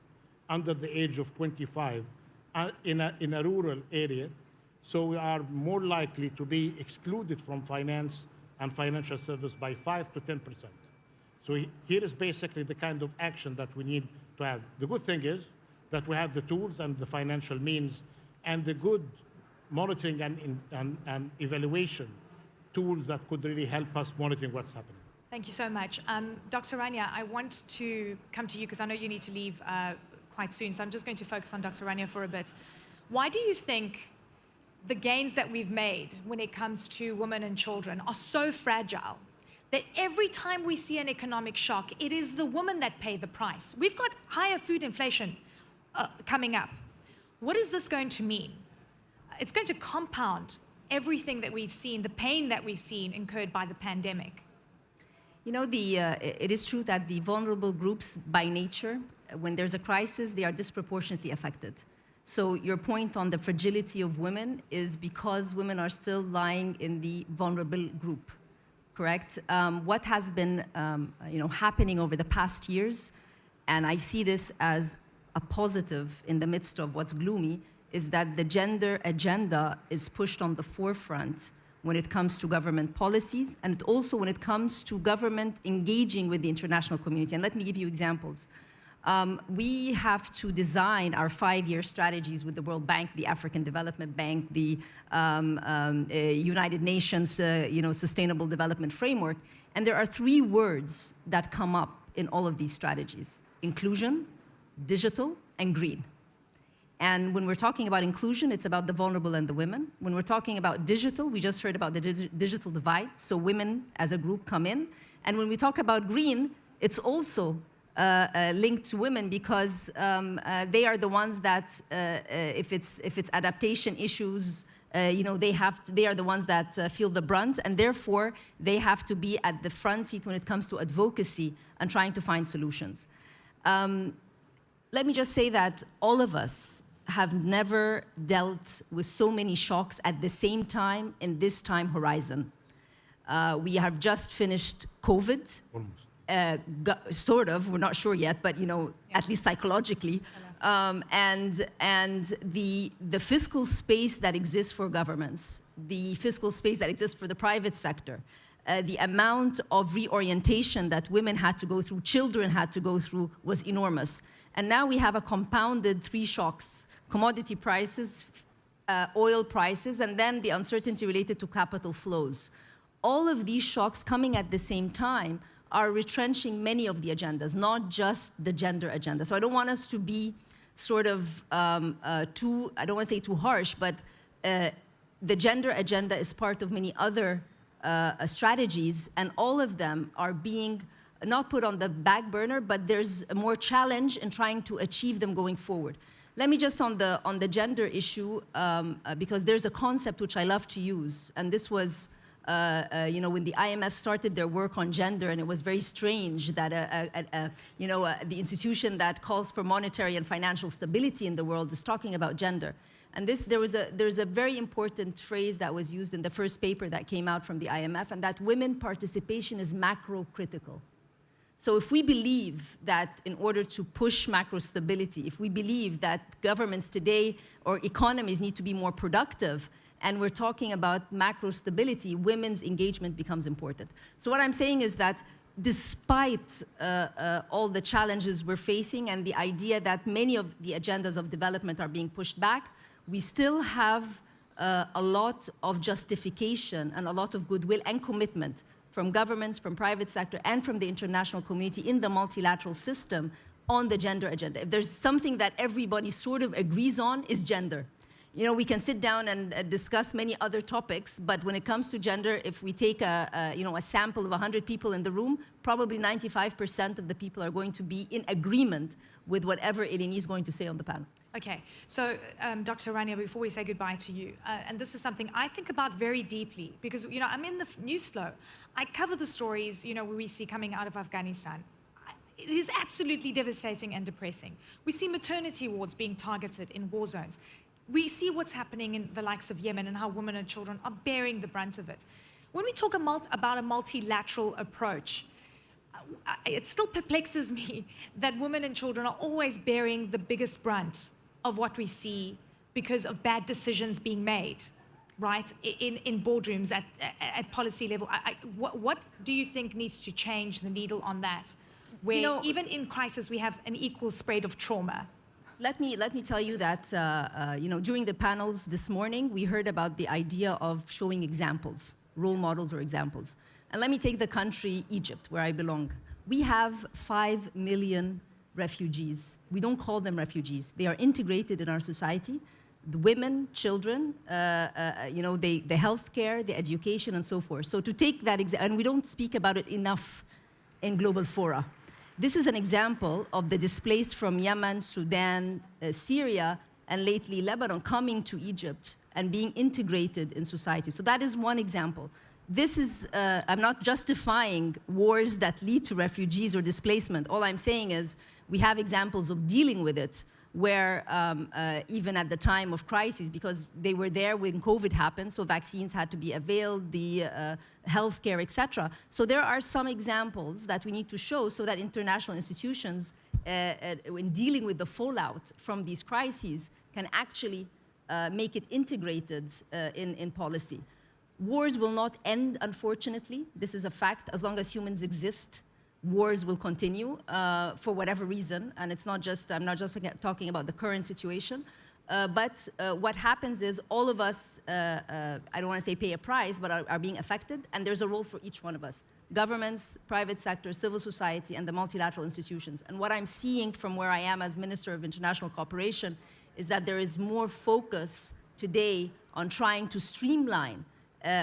under the age of 25 in a rural area, so we are more likely to be excluded from finance and financial service by 5 to 10%. So here is basically the kind of action that we need to have. The good thing is that we have the tools and the financial means and the good monitoring and evaluation tools that could really help us monitoring what's happening. Thank you so much. Dr. Rania, I want to come to you because I know you need to leave quite soon, so I'm just going to focus on Dr. Rania for a bit. Why do you think the gains that we've made when it comes to women and children are so fragile that every time we see an economic shock, it is the women that pay the price? We've got higher food inflation coming up. What is this going to mean? It's going to compound everything that we've seen, the pain that we've seen incurred by the pandemic. You know, it is true that the vulnerable groups by nature, when there's a crisis, they are disproportionately affected. So your point on the fragility of women is because women are still lying in the vulnerable group, correct? What has been happening over the past years, and I see this as a positive in the midst of what's gloomy, is that the gender agenda is pushed on the forefront when it comes to government policies, and also when it comes to government engaging with the international community. And let me give you examples. We have to design our 5-year strategies with the World Bank, the African Development Bank, the United Nations Sustainable Development Framework. And there are 3 words that come up in all of these strategies: inclusion, digital, and green. And when we're talking about inclusion, it's about the vulnerable and the women. When we're talking about digital, we just heard about the digital divide, so women as a group come in. And when we talk about green, it's also linked to women because they are the ones that, if it's adaptation issues, they are the ones that feel the brunt, and therefore they have to be at the front seat when it comes to advocacy and trying to find solutions. Let me just say that all of us have never dealt with so many shocks at the same time in this time horizon. We have just finished COVID. Sort of, we're not sure yet, but at least psychologically. And the fiscal space that exists for governments, the fiscal space that exists for the private sector, the amount of reorientation that women had to go through, children had to go through, was enormous. And now we have a compounded 3 shocks: commodity prices, oil prices, and then the uncertainty related to capital flows. All of these shocks coming at the same time are retrenching many of the agendas, not just the gender agenda. So I don't want us to be sort of I don't want to say too harsh, but the gender agenda is part of many other strategies, and all of them are being not put on the back burner, but there's more challenge in trying to achieve them going forward. Let me just on the gender issue, because there's a concept which I love to use, and this was when the IMF started their work on gender, and it was very strange that the institution that calls for monetary and financial stability in the world is talking about gender. And there's a very important phrase that was used in the first paper that came out from the IMF, and that women participation is macro-critical. So if we believe that in order to push macro stability, if we believe that governments today or economies need to be more productive, and we're talking about macro stability, women's engagement becomes important. So what I'm saying is that despite all the challenges we're facing and the idea that many of the agendas of development are being pushed back, we still have a lot of justification and a lot of goodwill and commitment from governments, from private sector, and from the international community in the multilateral system on the gender agenda. If there's something that everybody sort of agrees on, is gender. You know, we can sit down and discuss many other topics, but when it comes to gender, if we take a sample of 100 people in the room, probably 95% of the people are going to be in agreement with whatever Eleni is going to say on the panel. Okay, so Dr. Rania, before we say goodbye to you, and this is something I think about very deeply because, you know, I'm in the news flow. I cover the stories, you know, we see coming out of Afghanistan. It is absolutely devastating and depressing. We see maternity wards being targeted in war zones. We see what's happening in the likes of Yemen and how women and children are bearing the brunt of it. When we talk about a multilateral approach, it still perplexes me that women and children are always bearing the biggest brunt of what we see because of bad decisions being made, right, in boardrooms at policy level. What do you think needs to change the needle on that, where you know, even in crisis we have an equal spread of trauma? Let me tell you that during the panels this morning, we heard about the idea of showing examples, role models or examples. And let me take the country Egypt, where I belong. We have 5 million refugees. We don't call them refugees. They are integrated in our society. The women, children, the healthcare, the education, and so forth. So to take that example, and we don't speak about it enough in global fora. This is an example of the displaced from Yemen, Sudan, Syria, and lately Lebanon coming to Egypt and being integrated in society. So that is one example. This is, I'm not justifying wars that lead to refugees or displacement. All I'm saying is we have examples of dealing with it where even at the time of crisis, because they were there when COVID happened, so vaccines had to be availed, the healthcare, etc. So there are some examples that we need to show so that international institutions, in dealing with the fallout from these crises, can actually make it integrated in policy. Wars will not end, unfortunately. This is a fact. As long as humans exist, wars will continue for whatever reason. And it's not just, I'm not just talking about the current situation. But what happens is all of us, I don't want to say pay a price, but are being affected. And there's a role for each one of us. Governments, private sector, civil society, and the multilateral institutions. And what I'm seeing from where I am as Minister of International Cooperation is that there is more focus today on trying to streamline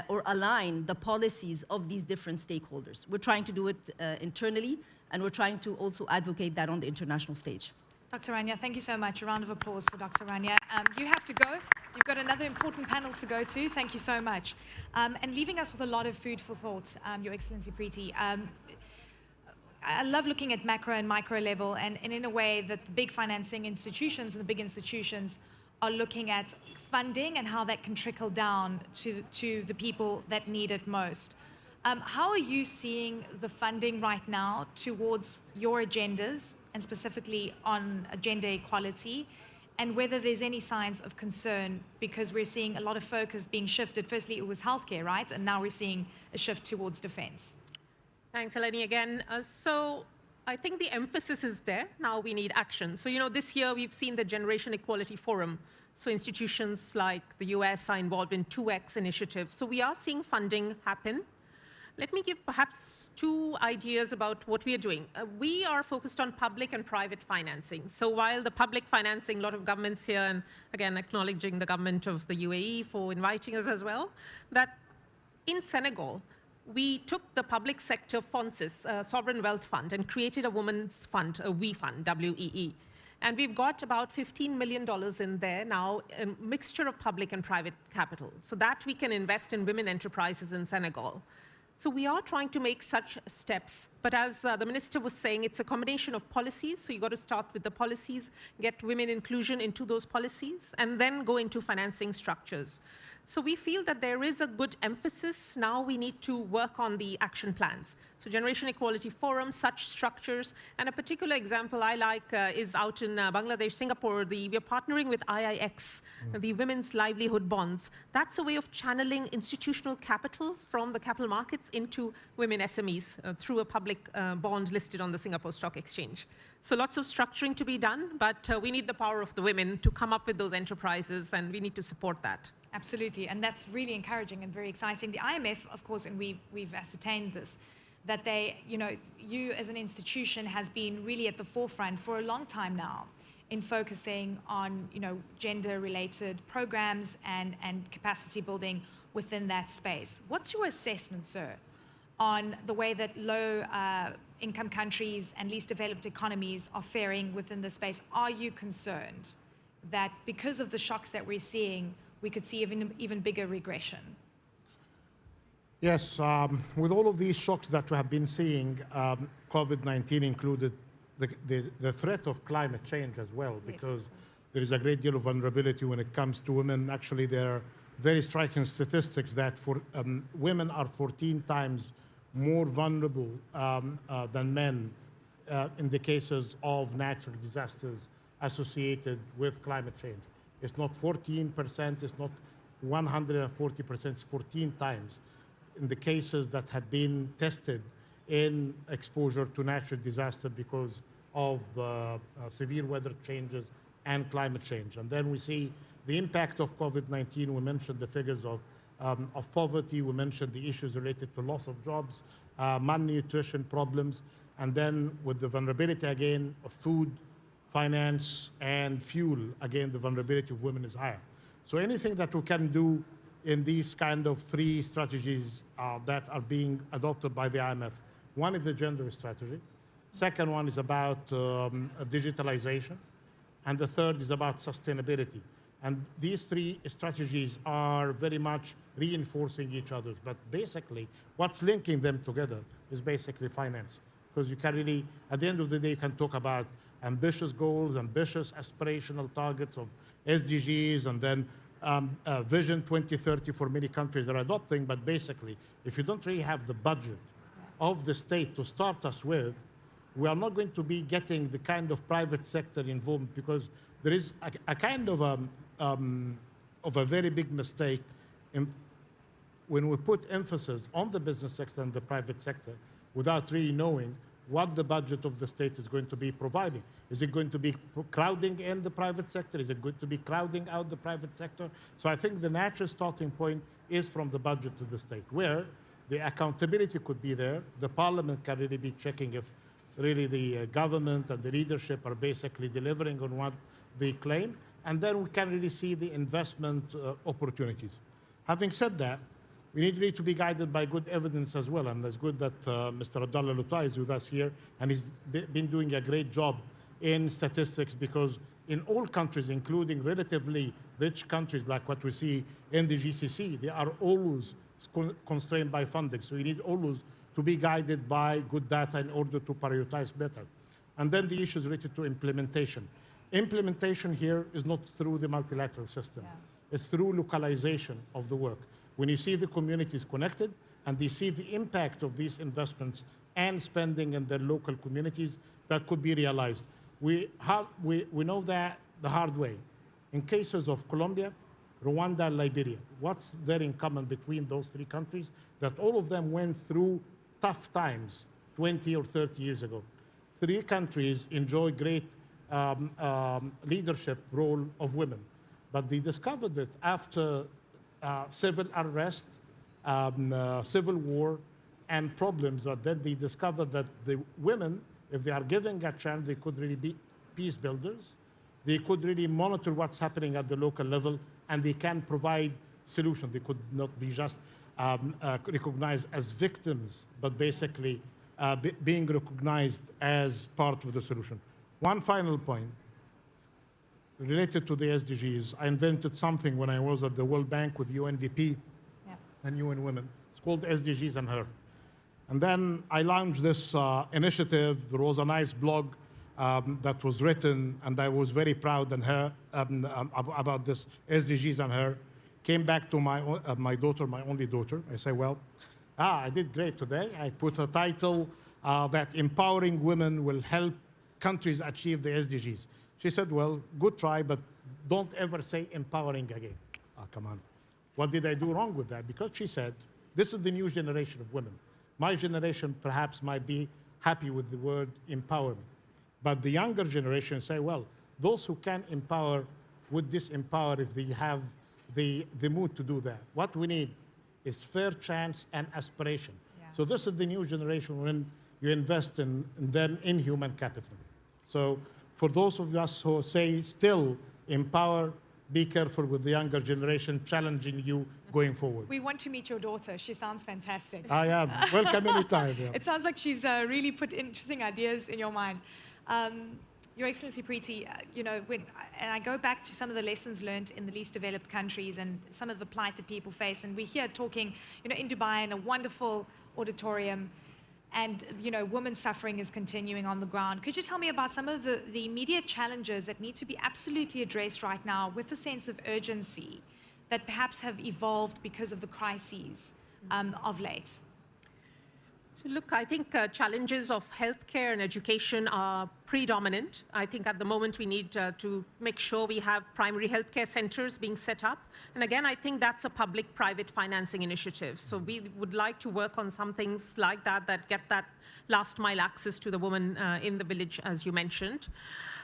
or align the policies of these different stakeholders. We're trying to do it internally, and we're trying to also advocate that on the international stage. Dr. Rania, thank you so much. A round of applause for Dr. Rania. You have to go. You've got another important panel to go to. Thank you so much. And leaving us with a lot of food for thought, Your Excellency Preeti. I love looking at macro and micro level, and in a way that the big financing institutions and the big institutions are looking at funding and how that can trickle down to the people that need it most. How are you seeing the funding right now towards your agendas, and specifically on gender equality, and whether there's any signs of concern, because we're seeing a lot of focus being shifted. Firstly, it was healthcare, right? And now we're seeing a shift towards defense. Thanks, Eleni, again. So I think the emphasis is there. Now we need action. So, you know, this year we've seen the Generation Equality Forum. So institutions like the US are involved in 2X initiatives. So we are seeing funding happen. Let me give perhaps two ideas about what we are doing. We are focused on public and private financing. So while the public financing, a lot of governments here, and again, acknowledging the government of the UAE for inviting us as well, that in Senegal, we took the public sector FONSIS, Sovereign Wealth Fund, and created a women's fund, a WE fund, W-E-E. And we've got about $15 million in there now, a mixture of public and private capital, so that we can invest in women enterprises in Senegal. So we are trying to make such steps. But as the minister was saying, it's a combination of policies. So you've got to start with the policies, get women inclusion into those policies, and then go into financing structures. So we feel that there is a good emphasis. Now we need to work on the action plans. So Generation Equality Forum, such structures, and a particular example I like is out in Bangladesh, Singapore. We're partnering with IIX, the Women's Livelihood Bonds. That's a way of channeling institutional capital from the capital markets into women SMEs through a public bond listed on the Singapore Stock Exchange. So lots of structuring to be done, but we need the power of the women to come up with those enterprises, and we need to support that. Absolutely, and that's really encouraging and very exciting. The IMF, of course, and we've ascertained this, that they, you as an institution has been really at the forefront for a long time now in focusing on, gender-related programs and capacity building within that space. What's your assessment, sir, on the way that low-income countries and least developed economies are faring within the space? Are you concerned that because of the shocks that we're seeing, we could see even bigger regression? Yes, with all of these shocks that we have been seeing, COVID-19 included the threat of climate change as well, because there is a great deal of vulnerability when it comes to women. Actually, there are very striking statistics that women are 14 times more vulnerable than men in the cases of natural disasters associated with climate change. It's not 14%, it's not 140%, it's 14 times in the cases that have been tested in exposure to natural disaster because of severe weather changes and climate change. And then we see the impact of COVID-19. We mentioned the figures of poverty, we mentioned the issues related to loss of jobs, malnutrition problems, and then with the vulnerability again of food, finance, and fuel, again, the vulnerability of women is higher. So anything that we can do in these kind of three strategies that are being adopted by the IMF. One is the gender strategy. Second one is about digitalization. And the third is about sustainability. And these three strategies are very much reinforcing each other. But basically, what's linking them together is basically finance. Because you can really, at the end of the day, you can talk about ambitious goals, ambitious aspirational targets of SDGs, and then Vision 2030 for many countries are adopting. But basically, if you don't really have the budget of the state to start us with, we are not going to be getting the kind of private sector involved, because there is a kind of a very big mistake when we put emphasis on the business sector and the private sector without really knowing what the budget of the state is going to be providing. Is it going to be crowding in the private sector? Is it going to be crowding out the private sector? So I think the natural starting point is from the budget to the state, where the accountability could be there. The parliament can really be checking if really the government and the leadership are basically delivering on what they claim. And then we can really see the investment opportunities. Having said that, we need really to be guided by good evidence as well. And it's good that Mr. Abdullah Lutai is with us here, and he's been doing a great job in statistics, because in all countries, including relatively rich countries like what we see in the GCC, they are always constrained by funding. So you need always to be guided by good data in order to prioritize better. And then the issues related to implementation. Implementation here is not through the multilateral system. It's through localization of the work. When you see the communities connected and they see the impact of these investments and spending in their local communities, that could be realized. We know that the hard way. In cases of Colombia, Rwanda, and Liberia, what's there in common between those three countries? That all of them went through tough times 20 or 30 years ago. Three countries enjoy great leadership role of women, but they discovered that after civil unrest, civil war, and problems, then they discovered that the women, if they are given a chance, they could really be peace builders. They could really monitor what's happening at the local level, and they can provide solutions. They could not be just recognized as victims, but basically being recognized as part of the solution. One final point related to the SDGs. I invented something when I was at the World Bank with UNDP and UN Women. It's called SDGs and Her. And then I launched this initiative. There was a nice blog that was written, and I was very proud and about this SDGs and Her. came back to my daughter, my only daughter. I say, well, I did great today. I put a title that empowering women will help countries achieve the SDGs. She said, well, good try, but don't ever say empowering again. Come on. What did I do wrong with that? Because she said, this is the new generation of women. My generation perhaps might be happy with the word empowerment. But the younger generation say, well, those who can empower would disempower if they have the mood to do that. What we need is fair chance and aspiration. Yeah. So this is the new generation when you invest in human capital. So for those of us who say still empower, be careful with the younger generation challenging you going forward. We want to meet your daughter. She sounds fantastic. I am. Welcome anytime. Yeah. It sounds like she's really put interesting ideas in your mind. Your Excellency Preeti, and I go back to some of the lessons learned in the least developed countries and some of the plight that people face. And we're here talking, in Dubai in a wonderful auditorium, and women's suffering is continuing on the ground. Could you tell me about some of the immediate challenges that need to be absolutely addressed right now with a sense of urgency that perhaps have evolved because of the crises of late? So look, I think challenges of healthcare and education are predominant. I think at the moment we need to make sure we have primary healthcare centers being set up. And again, I think that's a public-private financing initiative. So we would like to work on some things like that get that last mile access to the woman in the village, as you mentioned.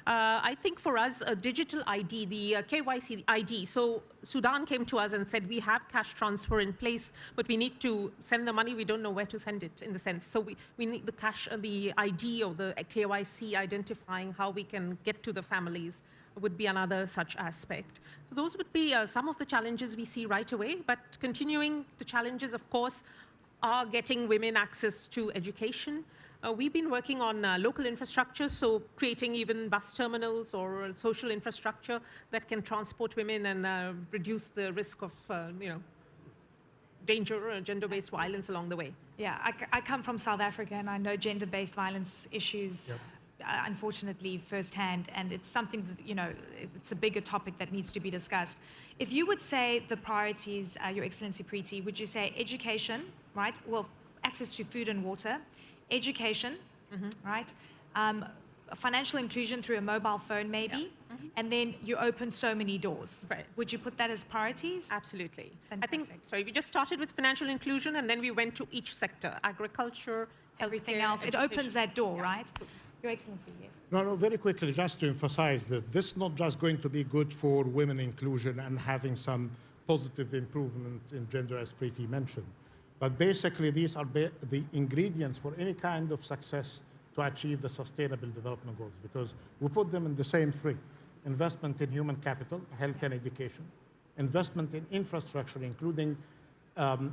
I think for us, a digital ID, the KYC ID. So Sudan came to us and said, we have cash transfer in place, but we need to send the money. We don't know where to send it, in the sense. So we need the cash, the ID or the KYC identifying how we can get to the families would be another such aspect. So those would be some of the challenges we see right away. But continuing, the challenges, of course, are getting women access to education. We've been working on local infrastructure, so creating even bus terminals or social infrastructure that can transport women and reduce the risk of, danger or gender-based violence along the way. Yeah, I come from South Africa, and I know gender-based violence issues, unfortunately, firsthand, and it's something that, it's a bigger topic that needs to be discussed. If you would say the priorities, Your Excellency Preeti, would you say education, right? Well, access to food and water, education, right? Financial inclusion through a mobile phone, maybe, and then you open so many doors. Right. Would you put that as priorities? Absolutely. Fantastic. I think, sorry, we just started with financial inclusion, and then we went to each sector, agriculture, everything healthcare, else. It education. opens that door, right? Absolutely. Your Excellency, yes. No, very quickly, just to emphasize that this is not just going to be good for women inclusion and having some positive improvement in gender, as Preeti mentioned. But basically, these are the ingredients for any kind of success to achieve the Sustainable Development Goals, because we put them in the same three: investment in human capital, health and education, investment in infrastructure, including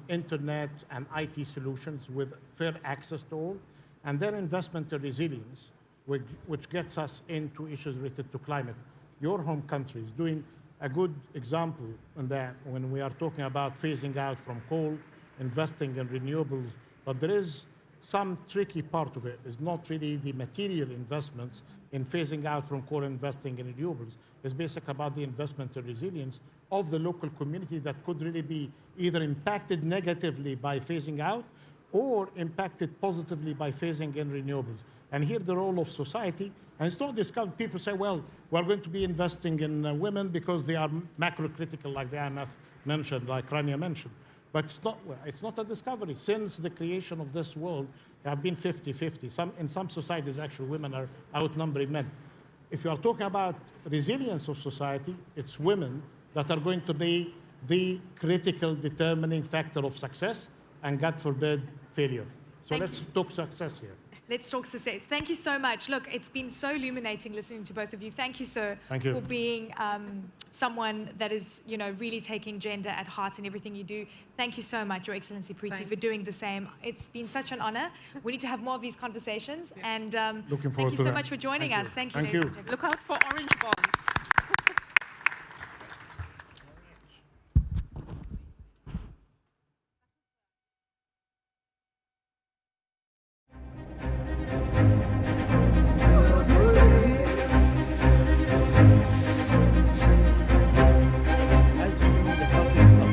internet and IT solutions with fair access to all, and then investment in resilience, which gets us into issues related to climate. Your home country is doing a good example in that when we are talking about phasing out from coal, investing in renewables, but there is some tricky part of it. Is not really the material investments in phasing out from coal, investing in renewables. It's basically about the investment in resilience of the local community that could really be either impacted negatively by phasing out or impacted positively by phasing in renewables. And here the role of society, and it's not discovered. People say, well, we're going to be investing in women because they are macro-critical, like the IMF mentioned, like Rania mentioned. But it's not a discovery. Since the creation of this world, there have been 50-50. In some societies, actually, women are outnumbering men. If you are talking about resilience of society, it's women that are going to be the critical determining factor of success and, God forbid, failure. So let's talk success here. Let's talk success. Thank you so much. Look, it's been so illuminating listening to both of you. Thank you, sir, for being someone that is, really taking gender at heart in everything you do. Thank you so much, Your Excellency Preeti, for doing the same. It's been such an honor. We need to have more of these conversations. And thank you so much for joining us. Thank you, ladies and gentlemen. Look out for orange bonds. As you know, the topic of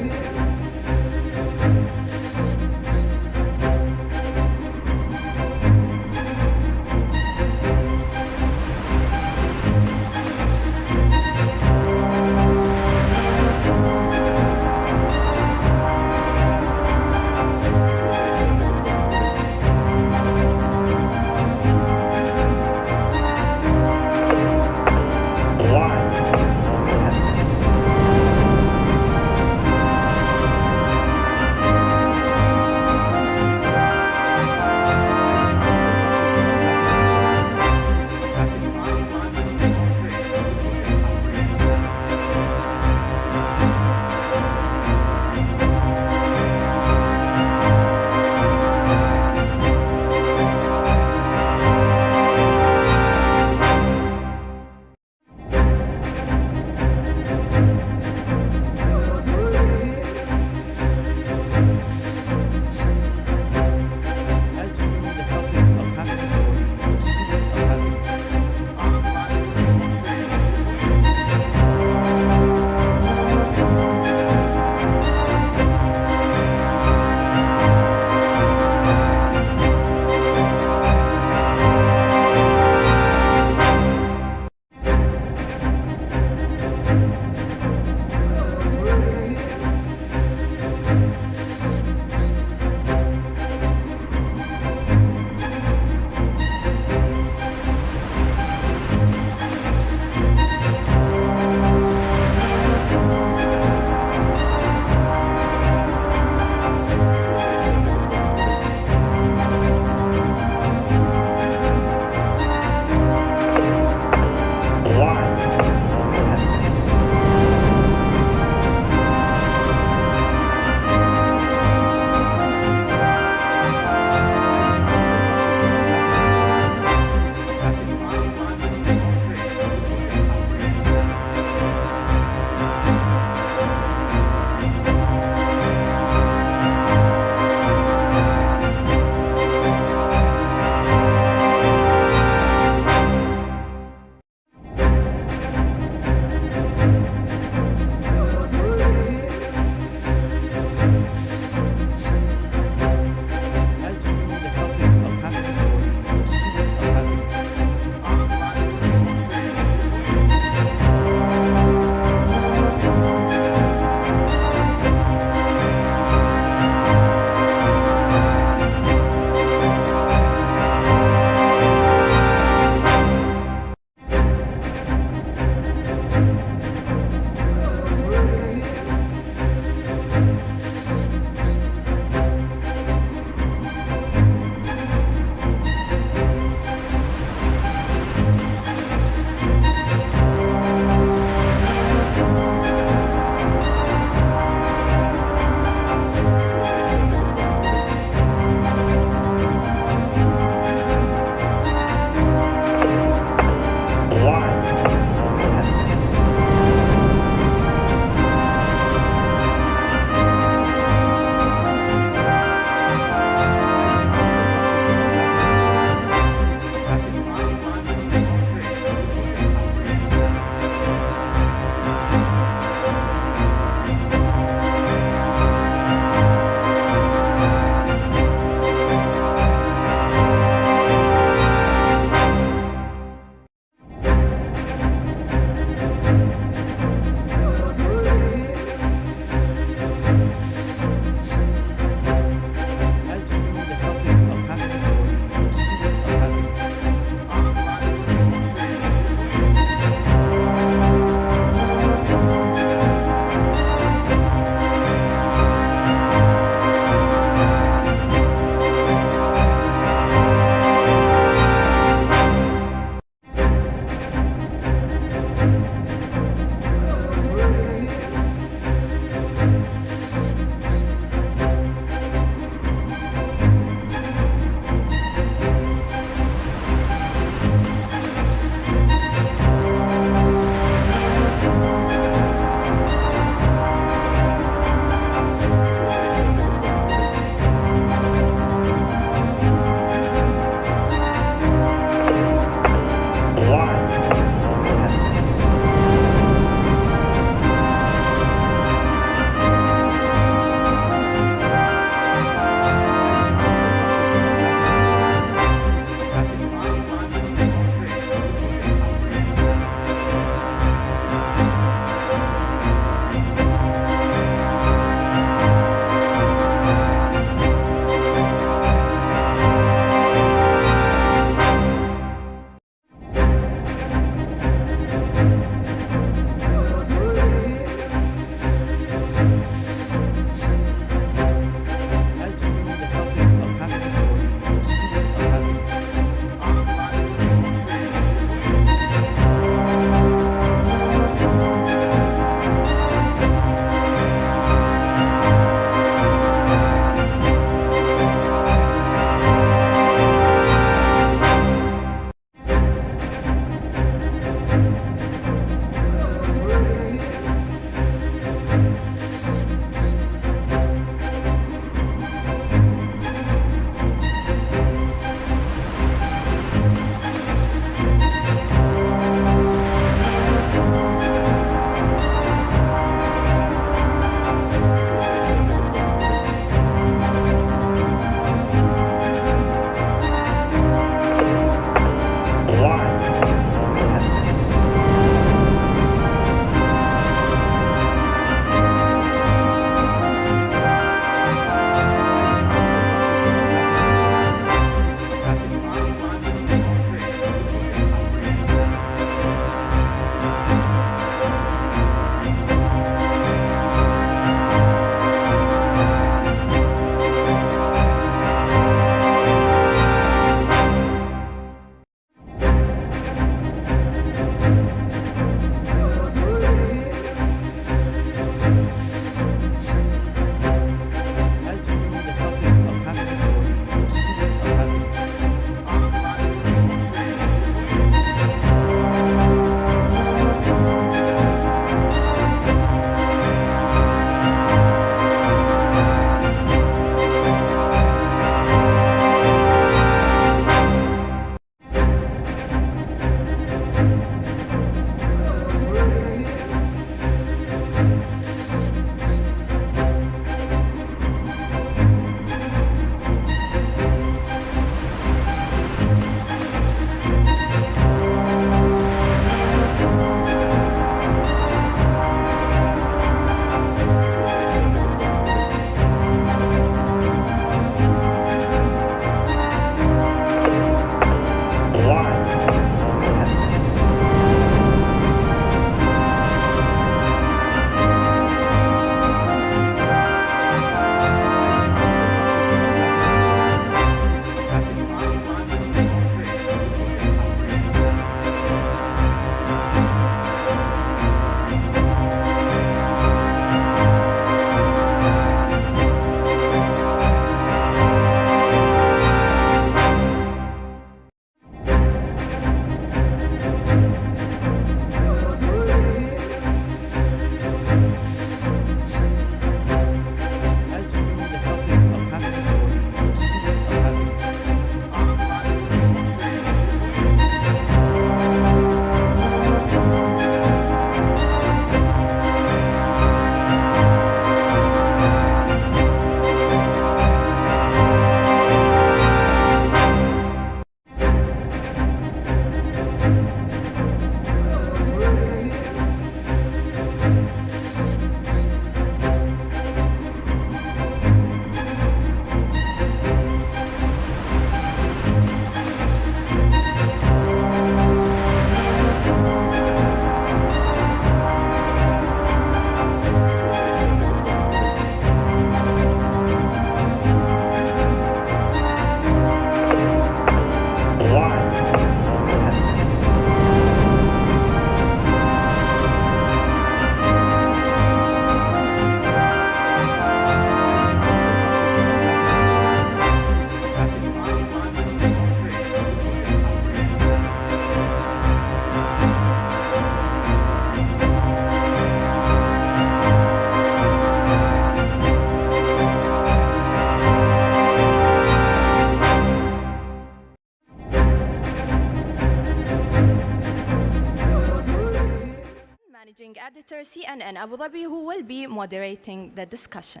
Managing Editor, CNN Abu Dhabi, who will be moderating the discussion.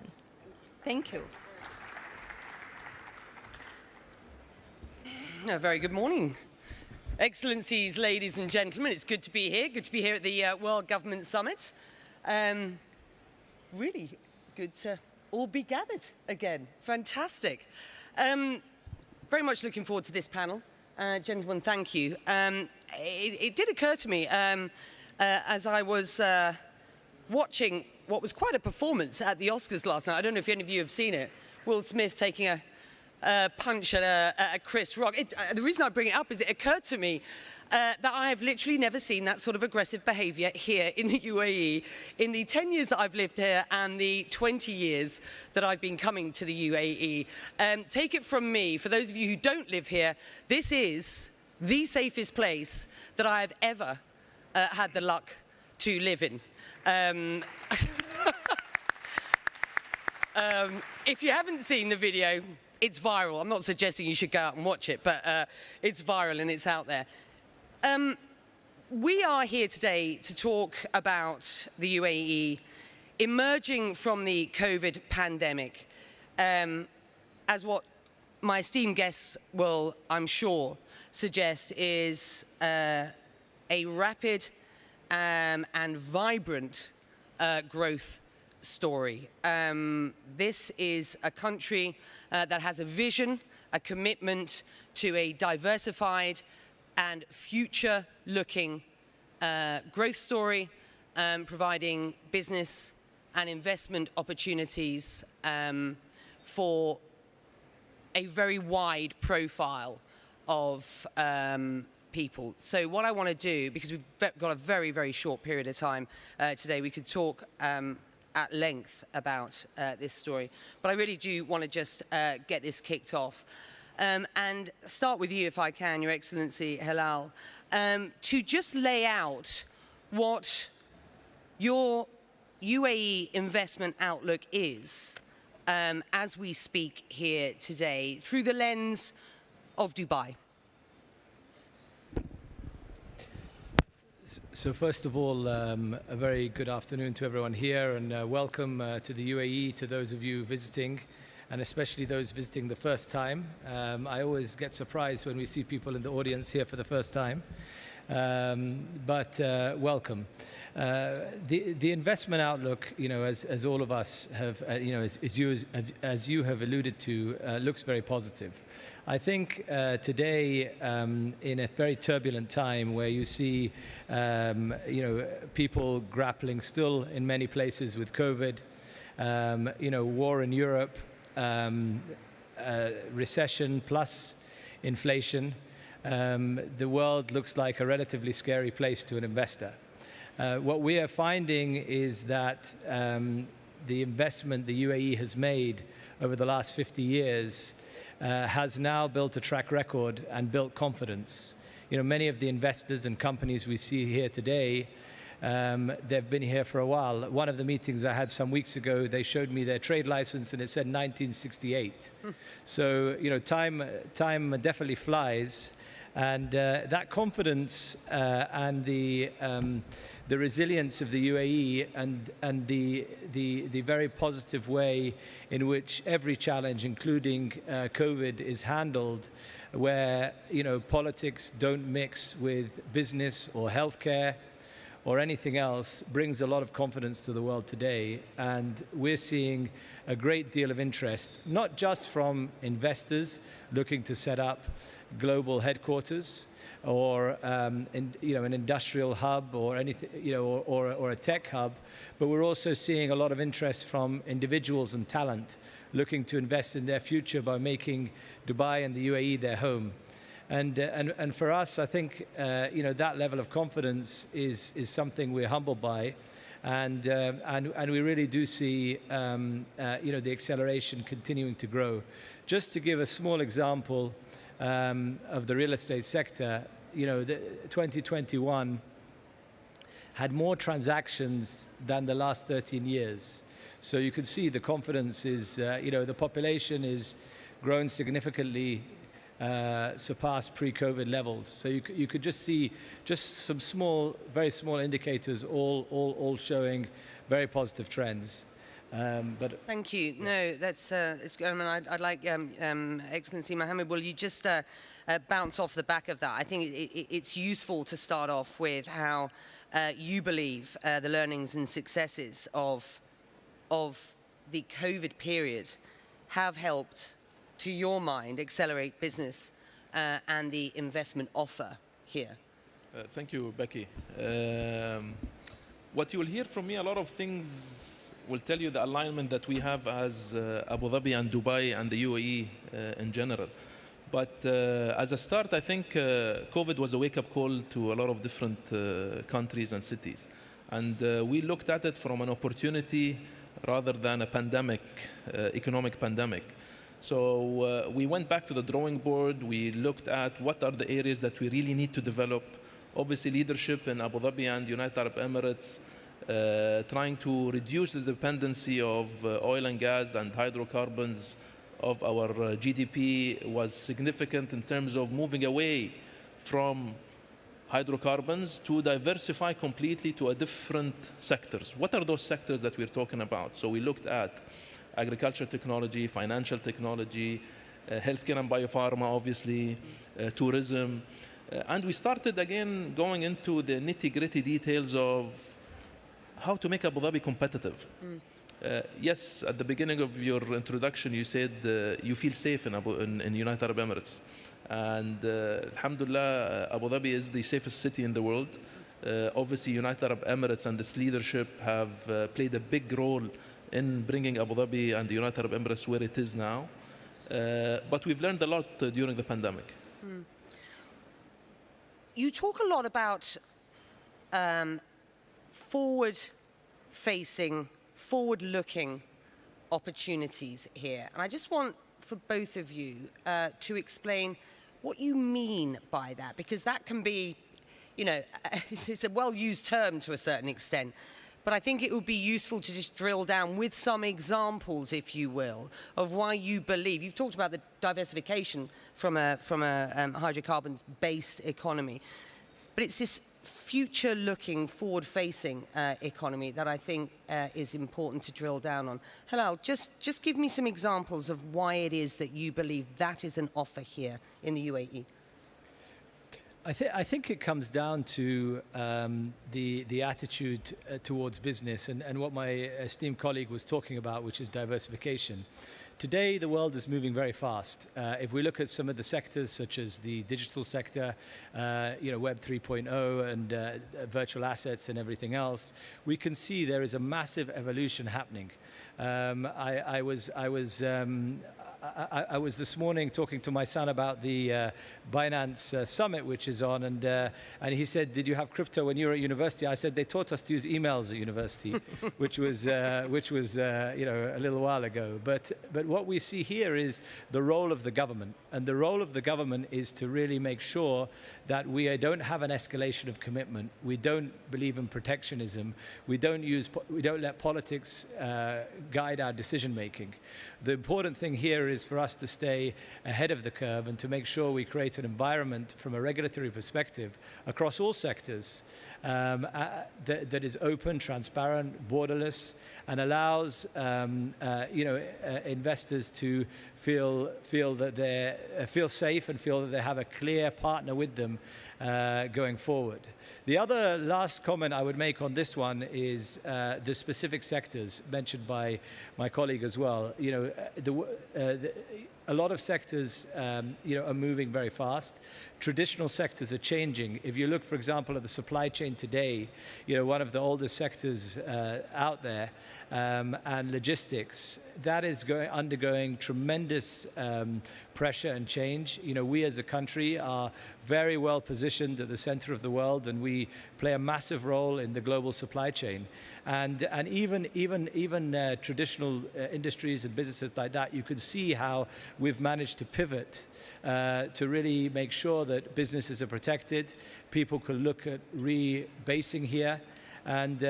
Thank you. A very good morning. Excellencies, ladies and gentlemen, it's good to be here. Good to be here at the World Government Summit. Really good to all be gathered again. Fantastic. Very much looking forward to this panel. Gentlemen, thank you. It did occur to me as I was watching what was quite a performance at the Oscars last night. I don't know if any of you have seen it. Will Smith taking a punch at Chris Rock. The reason I bring it up is it occurred to me that I have literally never seen that sort of aggressive behaviour here in the UAE in the 10 years that I've lived here and the 20 years that I've been coming to the UAE. Take it from me, for those of you who don't live here, this is the safest place that I have ever had the luck to live in. If you haven't seen the video, it's viral. I'm not suggesting you should go out and watch it, but it's viral and it's out there. We are here today to talk about the UAE emerging from the COVID pandemic, as what my esteemed guests will, I'm sure, suggest is a rapid and vibrant growth story. This is a country that has a vision, a commitment to a diversified and future-looking growth story, providing business and investment opportunities for a very wide profile of people. So what I want to do, because we've got a very, very short period of time today, we could talk at length about this story. But I really do want to just get this kicked off. And start with you, if I can, Your Excellency Hilal, to just lay out what your UAE investment outlook is as we speak here today through the lens of Dubai. So first of all, a very good afternoon to everyone here, and welcome to the UAE, to those of you visiting, and especially those visiting the first time. I always get surprised when we see people in the audience here for the first time, but welcome. The investment outlook, you know, as all of us have, you know, as you have alluded to, looks very positive. I think today, in a very turbulent time where you see, you know, people grappling still in many places with COVID, you know, war in Europe, recession plus inflation, the world looks like a relatively scary place to an investor. What we are finding is that the investment the UAE has made over the last 50 years has now built a track record and built confidence. You know, many of the investors and companies we see here today, they've been here for a while. One of the meetings I had some weeks ago, they showed me their trade license and it said 1968. So, you know, time definitely flies. And that confidence and the resilience of the UAE and the very positive way in which every challenge, including COVID, is handled, where, you know, politics don't mix with business or healthcare or anything else, brings a lot of confidence to the world today. And we're seeing a great deal of interest, not just from investors looking to set up global headquarters or you know, an industrial hub or anything, you know, or a tech hub, but we're also seeing a lot of interest from individuals and talent looking to invest in their future by making Dubai and the UAE their home. And for us, I think you know, that level of confidence is something we're humbled by, and we really do see you know, the acceleration continuing to grow. Just to give a small example of the real estate sector, you know, 2021 had more transactions than the last 13 years. So you could see the confidence is, you know, the population is grown significantly surpass pre-COVID levels. So you could just see just some small, very small indicators all showing very positive trends. But thank you. Yeah. No, that's I'd like Excellency Mohammed, will you just bounce off the back of that? I think it's useful to start off with how you believe the learnings and successes of the COVID period have helped, to your mind, accelerate business and the investment offer here. Thank you, Becky. What you will hear from me, a lot of things will tell you the alignment that we have as Abu Dhabi and Dubai and the UAE in general. But as a start, I think COVID was a wake-up call to a lot of different countries and cities. And we looked at it from an opportunity rather than a pandemic, economic pandemic. So we went back to the drawing board. We looked at what are the areas that we really need to develop. Obviously, leadership in Abu Dhabi and United Arab Emirates, trying to reduce the dependency of oil and gas and hydrocarbons of our GDP was significant in terms of moving away from hydrocarbons to diversify completely to a different sectors. What are those sectors that we're talking about? So we looked at agriculture technology, financial technology, healthcare and biopharma, obviously, tourism. And we started again going into the nitty-gritty details of how to make Abu Dhabi competitive. Yes, at the beginning of your introduction, you said you feel safe in United Arab Emirates. And alhamdulillah, Abu Dhabi is the safest city in the world. Obviously, United Arab Emirates and its leadership have played a big role in bringing Abu Dhabi and the United Arab Emirates where it is now. But we've learned a lot during the pandemic. You talk a lot about forward-facing, forward-looking opportunities here. And I just want for both of you to explain what you mean by that, because that can be, you know, it's a well-used term to a certain extent, but I think it would be useful to just drill down with some examples, if you will, of why you believe. You've talked about the diversification from a hydrocarbons-based economy, but it's this future-looking, forward-facing economy that I think is important to drill down on. Halal, just give me some examples of why it is that you believe that is an offer here in the UAE. I think it comes down to the attitude towards business and what my esteemed colleague was talking about, which is diversification. Today, the world is moving very fast. If we look at some of the sectors, such as the digital sector, Web 3.0 and virtual assets and everything else, we can see there is a massive evolution happening. I was this morning talking to my son about the Binance summit, which is on, and he said, "Did you have crypto when you were at university?" I said, "They taught us to use emails at university," which was a little while ago. But what we see here is the role of the government, and the role of the government is to really make sure that we don't have an escalation of commitment. We don't believe in protectionism. We don't let politics guide our decision making. The important thing here is for us to stay ahead of the curve and to make sure we create an environment from a regulatory perspective across all sectors that is open, transparent, borderless, and allows investors to feel that they feel safe and feel that they have a clear partner with them going forward. The other last comment I would make on this one is the specific sectors mentioned by my colleague as well. A lot of sectors, are moving very fast. Traditional sectors are changing. If you look, for example, at the supply chain today, one of the oldest sectors out there, and logistics, that is undergoing tremendous pressure and change. We as a country are very well positioned at the center of the world, and we play a massive role in the global supply chain. And even traditional industries and businesses like that, you can see how we've managed to pivot to really make sure that businesses are protected. People can look at rebasing here. And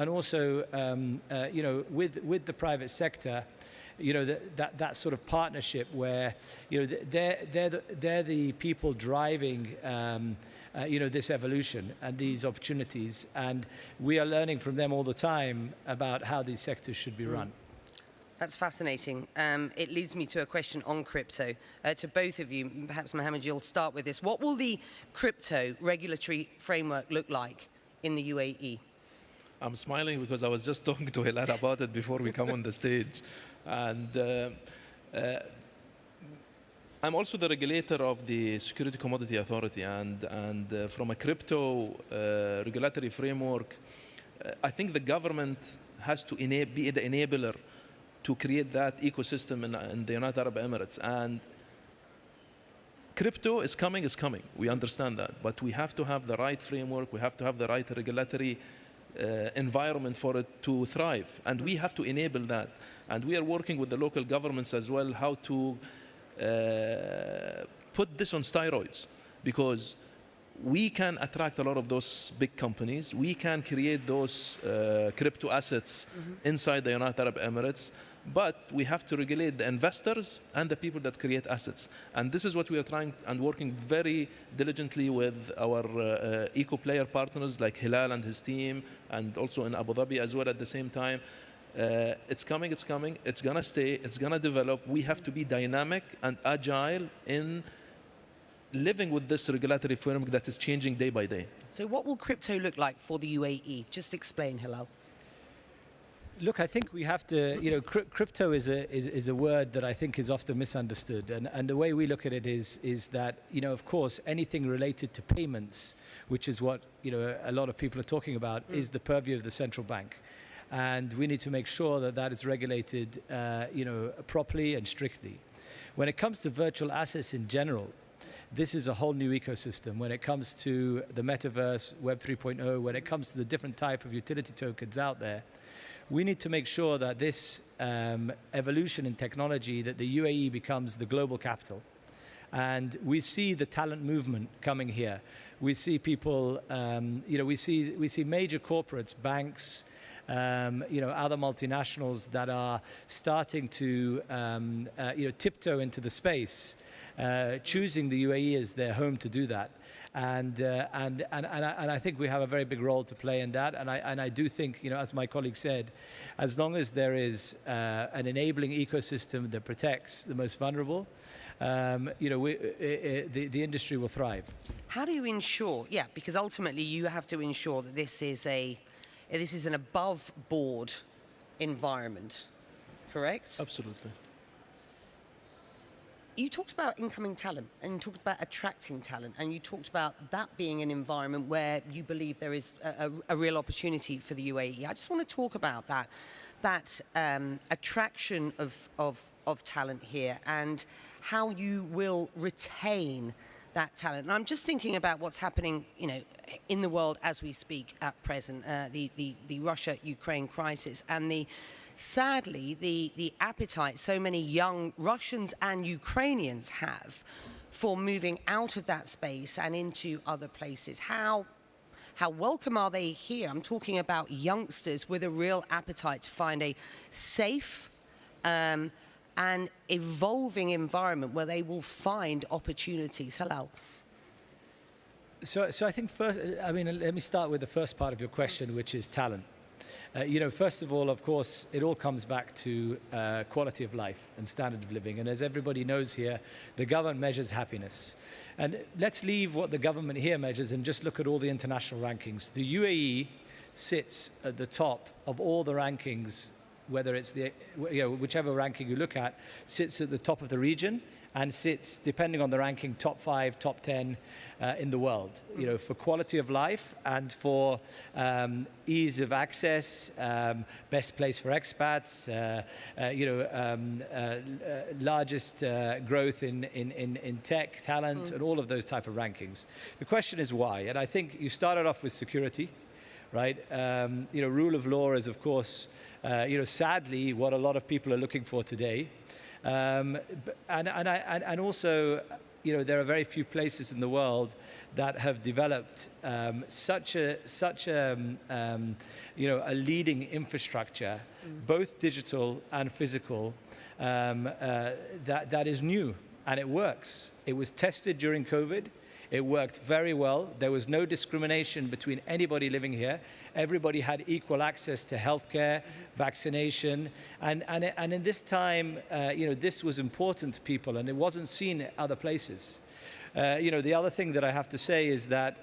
also, with the private sector, that sort of partnership where, they're the people driving, this evolution and these opportunities, and we are learning from them all the time about how these sectors should be run. That's fascinating. It leads me to a question on crypto. To both of you, perhaps Mohammed, you'll start with this. What will the crypto regulatory framework look like in the UAE? I'm smiling because I was just talking to Hilal about it before we come on the stage. And I'm also the regulator of the Security Commodity Authority. And from a crypto regulatory framework, I think the government has to be the enabler to create that ecosystem in the United Arab Emirates. And crypto is coming. We understand that. But we have to have the right framework. We have to have the right regulatory environment for it to thrive. And we have to enable that. And we are working with the local governments as well how to put this on steroids, because we can attract a lot of those big companies. We can create those crypto assets inside the United Arab Emirates, but we have to regulate the investors and the people that create assets. And this is what we are trying and working very diligently with our eco player partners like Hilal and his team, and also in Abu Dhabi as well at the same time. It's coming, it's going to stay, it's going to develop. We have to be dynamic and agile in living with this regulatory framework that is changing day by day. So what will crypto look like for the UAE? Just explain, Hilal. Look, I think we have to, crypto is a word that I think is often misunderstood. And the way we look at it is that, of course, anything related to payments, which is what, a lot of people are talking about, is the purview of the central bank. And we need to make sure that that is regulated, properly and strictly. When it comes to virtual assets in general, this is a whole new ecosystem. When it comes to the metaverse, Web 3.0, when it comes to the different type of utility tokens out there, we need to make sure that this evolution in technology, that the UAE becomes the global capital. And we see the talent movement coming here. We see people, we see major corporates, banks, other multinationals that are starting to, tiptoe into the space, choosing the UAE as their home to do that. And I think we have a very big role to play in that. And I do think, as my colleague said, as long as there is an enabling ecosystem that protects the most vulnerable, the industry will thrive. How do you ensure? Yeah, because ultimately you have to ensure that this is an above-board environment, correct? Absolutely. You talked about incoming talent, and you talked about attracting talent, and you talked about that being an environment where you believe there is a real opportunity for the UAE. I just want to talk about that attraction of talent here and how you will retain that talent. And I'm just thinking about what's happening, in the world as we speak at present, the Russia-Ukraine crisis, and sadly, the appetite so many young Russians and Ukrainians have for moving out of that space and into other places. How welcome are they here? I'm talking about youngsters with a real appetite to find a safe and evolving environment where they will find opportunities. Hello. So I think first, let me start with the first part of your question, which is talent. First of all, of course, it all comes back to quality of life and standard of living. And as everybody knows here, the government measures happiness. And let's leave what the government here measures and just look at all the international rankings. The UAE sits at the top of all the rankings, whether it's whichever ranking you look at, sits at the top of the region and sits, depending on the ranking, top 5, top 10 in the world, for quality of life and for ease of access, best place for expats, largest growth in tech, talent, and all of those type of rankings. The question is why? And I think you started off with security, right? Rule of law is, of course, sadly, what a lot of people are looking for today. And also, there are very few places in the world that have developed such a leading infrastructure, both digital and physical, that is new and it works. It was tested during COVID. It worked very well. There was no discrimination between anybody living here. Everybody had equal access to healthcare, vaccination, and in this time, this was important to people, and it wasn't seen at other places. The other thing that I have to say is that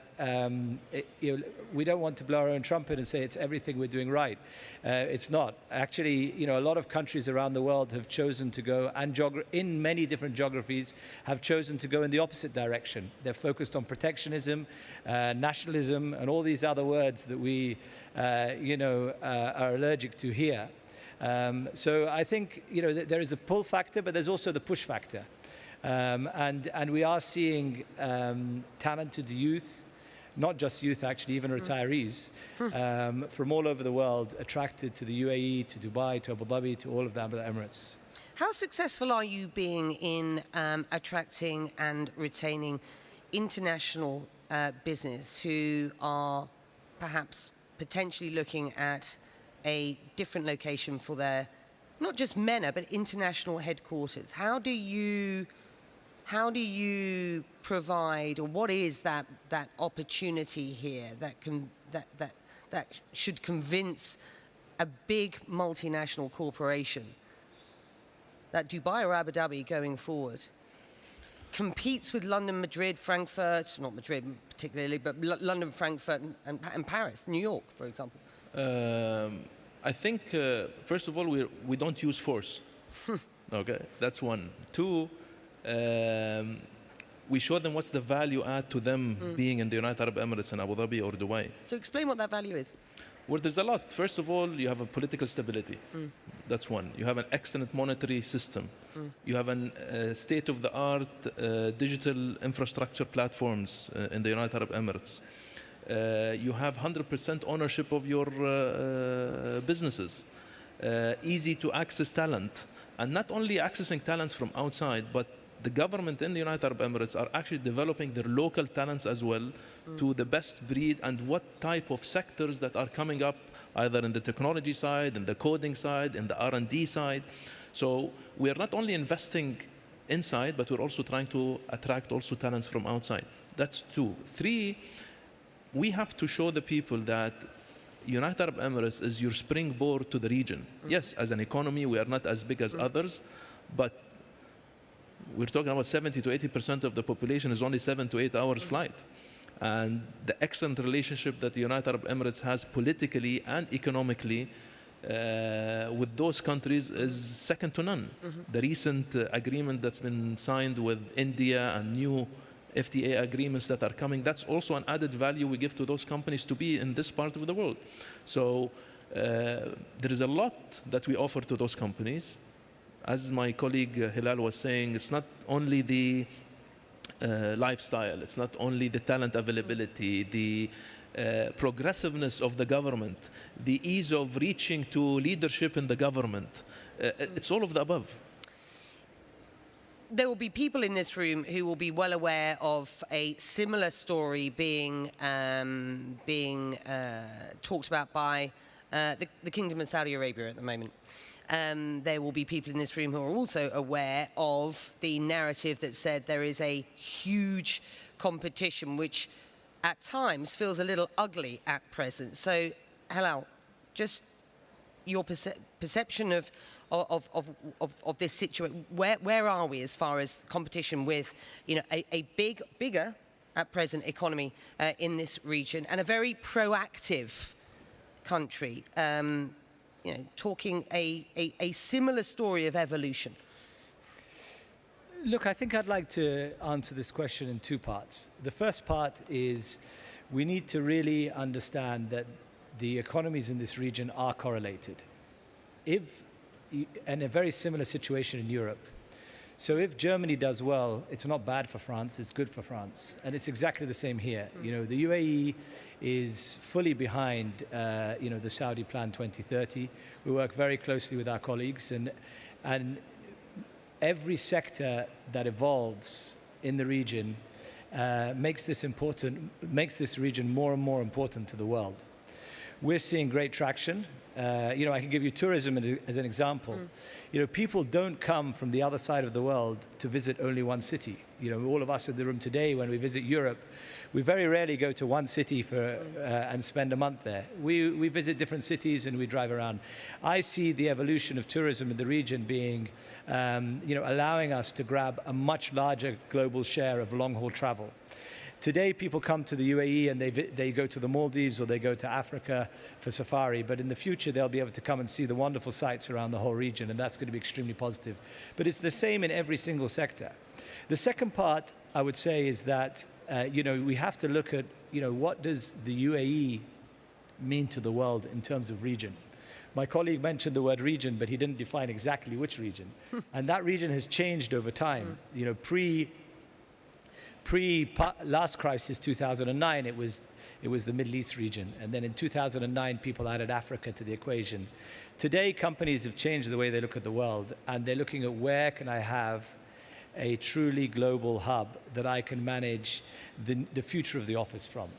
we don't want to blow our own trumpet and say it's everything we're doing right. It's not. Actually, a lot of countries around the world have chosen to go, and in many different geographies, have chosen to go in the opposite direction. They're focused on protectionism, nationalism, and all these other words that we, are allergic to here. So I think, there is a pull factor, but there's also the push factor. And we are seeing talented youth, not just youth actually, even retirees from all over the world attracted to the UAE, to Dubai, to Abu Dhabi, to all of the Emirates. How successful are you being in attracting and retaining international business who are perhaps potentially looking at a different location for their, not just MENA, but international headquarters? How do you provide, or what is that opportunity here that should convince a big multinational corporation that Dubai or Abu Dhabi going forward competes with London, Madrid, Frankfurt, not Madrid particularly, but London, Frankfurt, and Paris, New York, for example? I think, first of all, we don't use force. Okay, that's one. Two, we show them what's the value add to them being in the United Arab Emirates and Abu Dhabi or Dubai. So explain what that value is. Well, there's a lot. First of all, you have a political stability. That's one. You have an excellent monetary system. You have a state-of-the-art digital infrastructure platforms in the United Arab Emirates. You have 100% ownership of your businesses. Easy to access talent. And not only accessing talents from outside, but the government in the United Arab Emirates are actually developing their local talents as well to the best breed and what type of sectors that are coming up, either in the technology side, in the coding side, in the R&D side. So we are not only investing inside, but we're also trying to attract also talents from outside. That's two. Three, we have to show the people that United Arab Emirates is your springboard to the region. Yes, as an economy, we are not as big as others, but we're talking about 70 to 80% of the population is only 7 to 8 hours flight. And the excellent relationship that the United Arab Emirates has politically and economically with those countries is second to none. The recent agreement that's been signed with India and new FTA agreements that are coming, that's also an added value we give to those companies to be in this part of the world. So there is a lot that we offer to those companies. As my colleague Hilal was saying, it's not only the lifestyle, it's not only the talent availability, the progressiveness of the government, the ease of reaching to leadership in the government. It's all of the above. There will be people in this room who will be well aware of a similar story being talked about by the Kingdom of Saudi Arabia at the moment. There will be people in this room who are also aware of the narrative that said there is a huge competition, which at times feels a little ugly at present. So, Hilal, just your perception of this situation. Where are we as far as competition with, a bigger at present economy in this region and a very proactive country, talking a similar story of evolution? Look, I think I'd like to answer this question in two parts. The first part is we need to really understand that the economies in this region are correlated. And a very similar situation in Europe. So if Germany does well, it's not bad for France, it's good for France. And it's exactly the same here. The UAE is fully behind, the Saudi Plan 2030. We work very closely with our colleagues, and every sector that evolves in the region makes this region more and more important to the world. We're seeing great traction. You know, I can give you tourism as an example. You know, people don't come from the other side of the world to visit only one city. You know, all of us in the room today, when we visit Europe, we very rarely go to one city and spend a month there. We visit different cities and we drive around. I see the evolution of tourism in the region being, you know, allowing us to grab a much larger global share of long-haul travel. Today, people come to the UAE and they go to the Maldives or they go to Africa for safari, but in the future, they'll be able to come and see the wonderful sights around the whole region, and that's going to be extremely positive. But it's the same in every single sector. The second part, I would say, is that, you know, we have to look at, you know, what does the UAE mean to the world in terms of region? My colleague mentioned the word region, but he didn't define exactly which region. And that region has changed over time. You know, last crisis, 2009, it was the Middle East region. And then in 2009, people added Africa to the equation. Today, companies have changed the way they look at the world, and they're looking at where can I have a truly global hub that I can manage the future of the office from.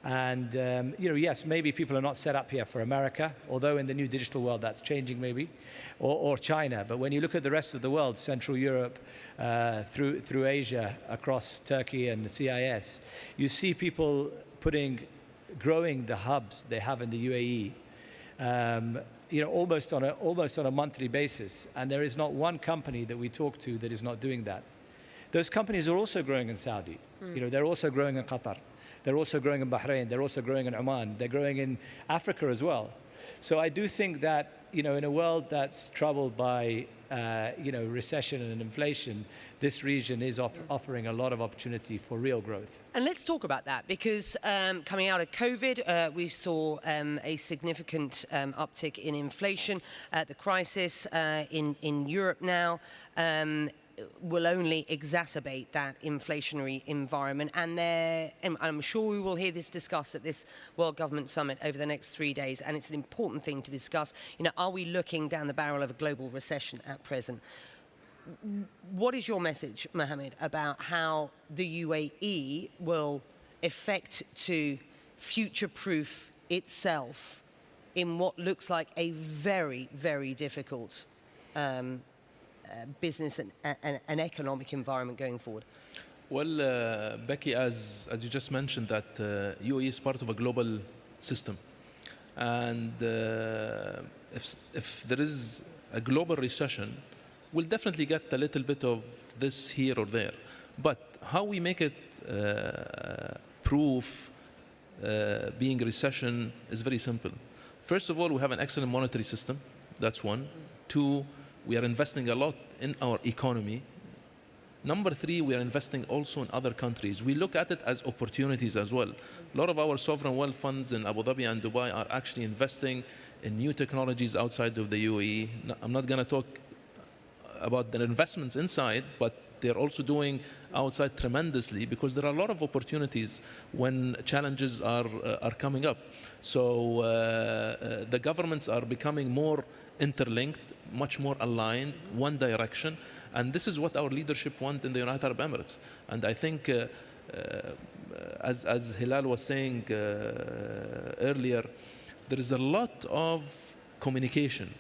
And, you know, yes, maybe people are not set up here for America, although in the new digital world that's changing maybe, or China. But when you look at the rest of the world, Central Europe, through Asia, across Turkey and the CIS, you see people growing the hubs they have in the UAE, you know, almost on a monthly basis. And there is not one company that we talk to that is not doing that. Those companies are also growing in Saudi. You know, they're also growing in Qatar. They're also growing in Bahrain. They're also growing in Oman. They're growing in Africa as well. So I do think that, you know, in a world that's troubled by, you know, recession and inflation, this region is offering a lot of opportunity for real growth. And let's talk about that, because coming out of COVID, we saw a significant uptick in inflation. The crisis in Europe now will only exacerbate that inflationary environment. And I'm sure we will hear this discussed at this World Government Summit over the next 3 days. And it's an important thing to discuss. You know, are we looking down the barrel of a global recession at present? What is your message, Mohammed, about how the UAE will effect to future-proof itself in what looks like a very, very difficult business and economic environment going forward? Well, Becky, as you just mentioned, that UAE is part of a global system. And if there is a global recession, we'll definitely get a little bit of this here or there. But how we make it proof being a recession is very simple. First of all, we have an excellent monetary system. That's one. Two, we are investing a lot in our economy. Number three, we are investing also in other countries. We look at it as opportunities as well. A lot of our sovereign wealth funds in Abu Dhabi and Dubai are actually investing in new technologies outside of the UAE. I'm not going to talk about their investments inside, but they're also doing outside tremendously, because there are a lot of opportunities when challenges are coming up. So the governments are becoming more interlinked, much more aligned, one direction. And this is what our leadership want in the United Arab Emirates. And I think, as Hilal was saying earlier, there is a lot of communication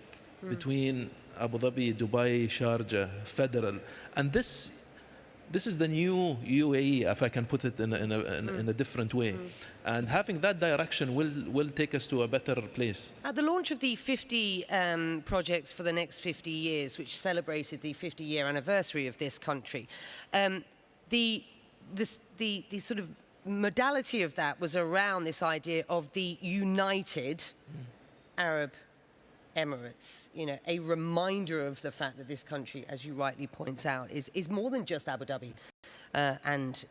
between Abu Dhabi, Dubai, Sharjah, Federal. And this is the new UAE, if I can put it in a different way. And having that direction will take us to a better place. At the launch of the 50 projects for the next 50 years, which celebrated the 50-year anniversary of this country, the sort of modality of that was around this idea of the United Arab Emirates, you know, a reminder of the fact that this country, as you rightly point out, is more than just Abu Dhabi and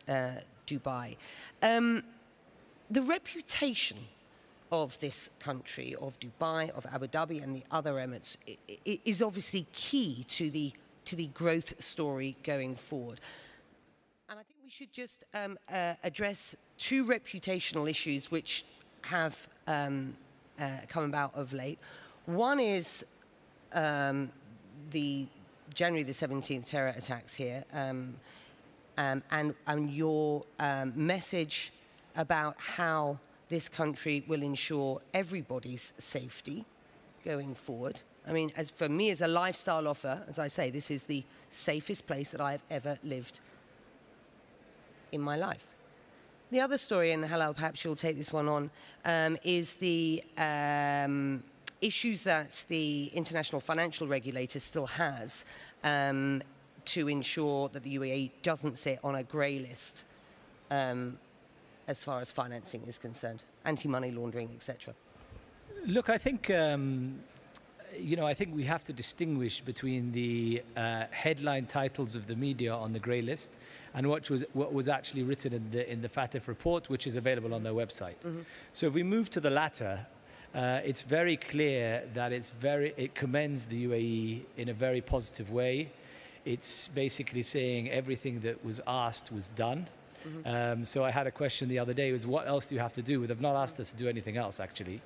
Dubai. The reputation of this country, of Dubai, of Abu Dhabi and the other Emirates is obviously key to the growth story going forward. And I think we should just address two reputational issues which have come about of late. One is the January the 17th terror attacks here, and your message about how this country will ensure everybody's safety going forward. I mean, as for me as a lifestyle offer, as I say, this is the safest place that I've ever lived in my life. The other story, and Halal, perhaps you'll take this one on, is the issues that the international financial regulator still has to ensure that the UAE doesn't sit on a grey list as far as financing is concerned, anti-money laundering, etc. Look, I think, I think we have to distinguish between the headline titles of the media on the grey list and what was actually written in the FATF report, which is available on their website. Mm-hmm. So if we move to the latter, it's very clear that it commends the UAE in a very positive way. It's basically saying everything that was asked was done. Mm-hmm. So I had a question the other day, was what else do you have to do? They've not asked us to do anything else, actually.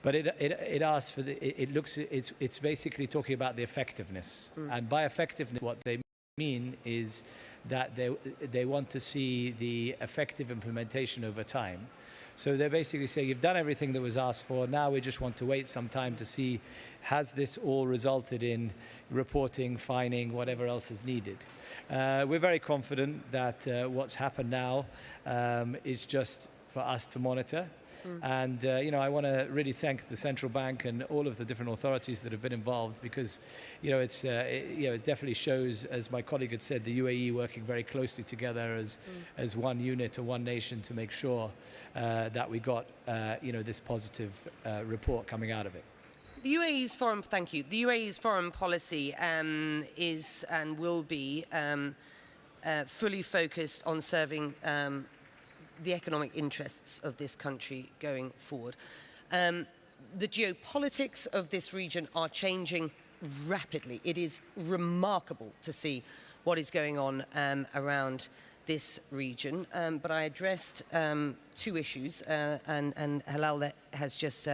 But it asks for it's basically talking about the effectiveness. Mm. And by effectiveness, what they mean is that they want to see the effective implementation over time. So they're basically saying, you've done everything that was asked for, now we just want to wait some time to see, has this all resulted in reporting, fining, whatever else is needed. We're very confident that what's happened now is just for us to monitor. Mm. And, I want to really thank the central bank and all of the different authorities that have been involved because, it definitely shows, as my colleague had said, the UAE working very closely together as one unit or one nation to make sure that we got, this positive report coming out of it. The UAE's foreign policy is and will be fully focused on serving the economic interests of this country going forward. The geopolitics of this region are changing rapidly. It is remarkable to see what is going on around this region. But I addressed two issues, and Halal has just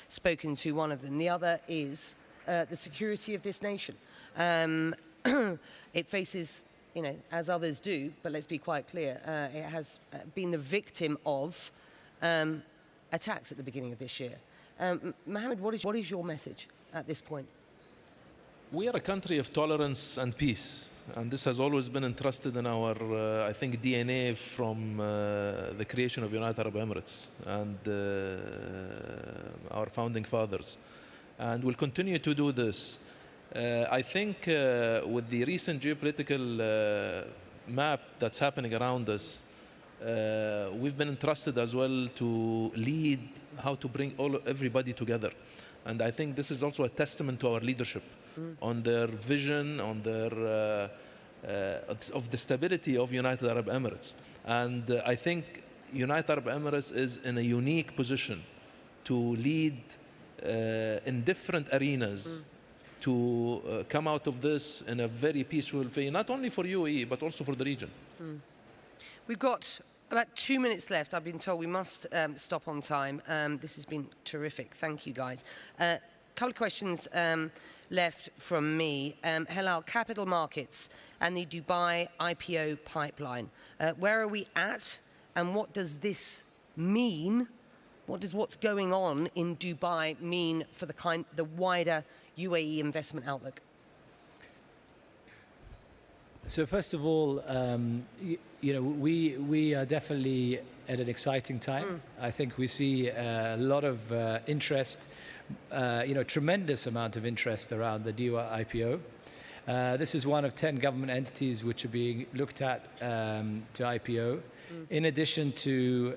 spoken to one of them. The other is the security of this nation. It faces, as others do, but let's be quite clear, it has been the victim of attacks at the beginning of this year. Mohammed, what is your message at this point? We are a country of tolerance and peace. And this has always been entrusted in our, I think, DNA from the creation of United Arab Emirates and our founding fathers. And we'll continue to do this. I think with the recent geopolitical map that's happening around us, we've been entrusted as well to lead how to bring everybody together. And I think this is also a testament to our leadership. On their vision, on their of the stability of United Arab Emirates. And I think United Arab Emirates is in a unique position to lead in different arenas to come out of this in a very peaceful way, not only for UAE, but also for the region. We've got about 2 minutes left. I've been told we must stop on time. This has been terrific. Thank you, guys. Couple of questions left from me. Halal, capital markets and the Dubai IPO pipeline. Where are we at, and what does this mean? What does what's going on in Dubai mean for the wider UAE investment outlook? So first of all, we are definitely at an exciting time. I think we see a lot of interest, tremendous amount of interest around the Dubai IPO. This is one of 10 government entities which are being looked at to IPO. In addition to,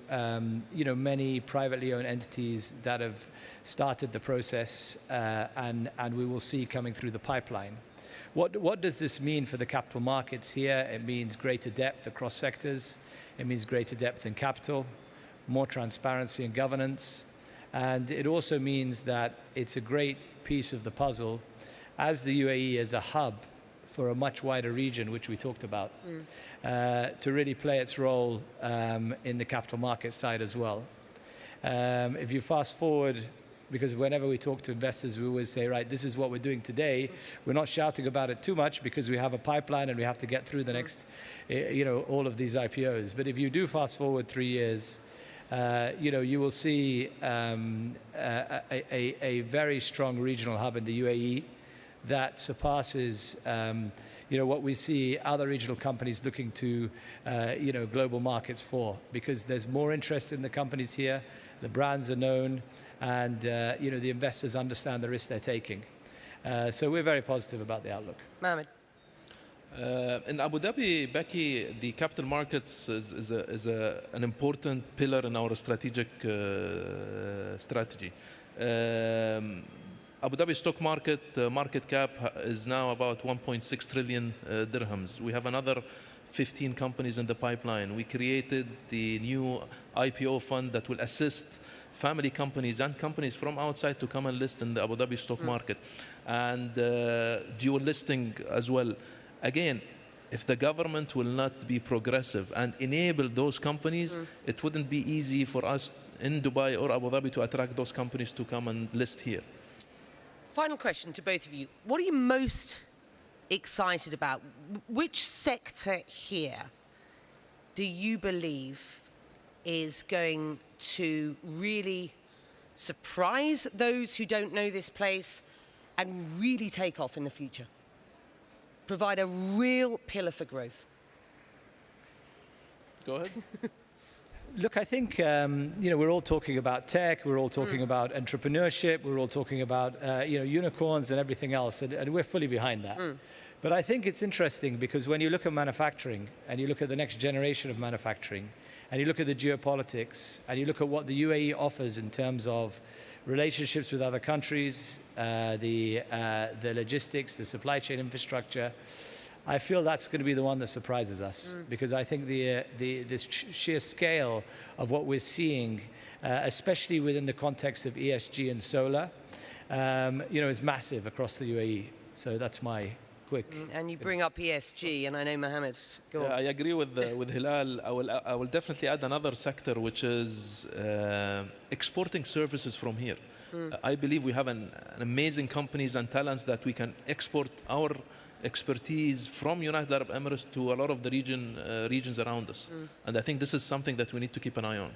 many privately owned entities that have started the process and we will see coming through the pipeline. What does this mean for the capital markets here? It means greater depth across sectors. It means greater depth in capital, more transparency in governance. And it also means that it's a great piece of the puzzle as the UAE is a hub for a much wider region, which we talked about, to really play its role in the capital market side as well. If you fast forward because whenever we talk to investors, we always say, right, this is what we're doing today. We're not shouting about it too much because we have a pipeline and we have to get through the next, all of these IPOs. But if you do fast forward 3 years, you will see a very strong regional hub in the UAE that surpasses what we see other regional companies looking to global markets for, because there's more interest in the companies here, the brands are known, and the investors understand the risk they're taking. So we're very positive about the outlook. Mohammed. In Abu Dhabi, Becky, the capital markets is an important pillar in our strategic strategy. Abu Dhabi stock market cap is now about 1.6 trillion dirhams. We have another 15 companies in the pipeline. We created the new IPO fund that will assist family companies and companies from outside to come and list in the Abu Dhabi stock market, and dual listing as well. Again, if the government will not be progressive and enable those companies, it wouldn't be easy for us in Dubai or Abu Dhabi to attract those companies to come and list here. Final question to both of you. What are you most excited about? Which sector here do you believe is going to really surprise those who don't know this place and really take off in the future? Provide a real pillar for growth. Go ahead. Look, I think we're all talking about tech, we're all talking about entrepreneurship, we're all talking about unicorns and everything else, and we're fully behind that. But I think it's interesting because when you look at manufacturing and you look at the next generation of manufacturing and you look at the geopolitics and you look at what the UAE offers in terms of relationships with other countries, the logistics, the supply chain infrastructure, I feel that's going to be the one that surprises us, because I think the sheer scale of what we're seeing, especially within the context of ESG and solar, is massive across the UAE. So that's my quick. And you bring up ESG, and I know Mohammed. Go on. I agree with Hilal. I will definitely add another sector, which is exporting services from here. I believe we have an amazing companies and talents that we can export our expertise from United Arab Emirates to a lot of the regions around us. And I think this is something that we need to keep an eye on.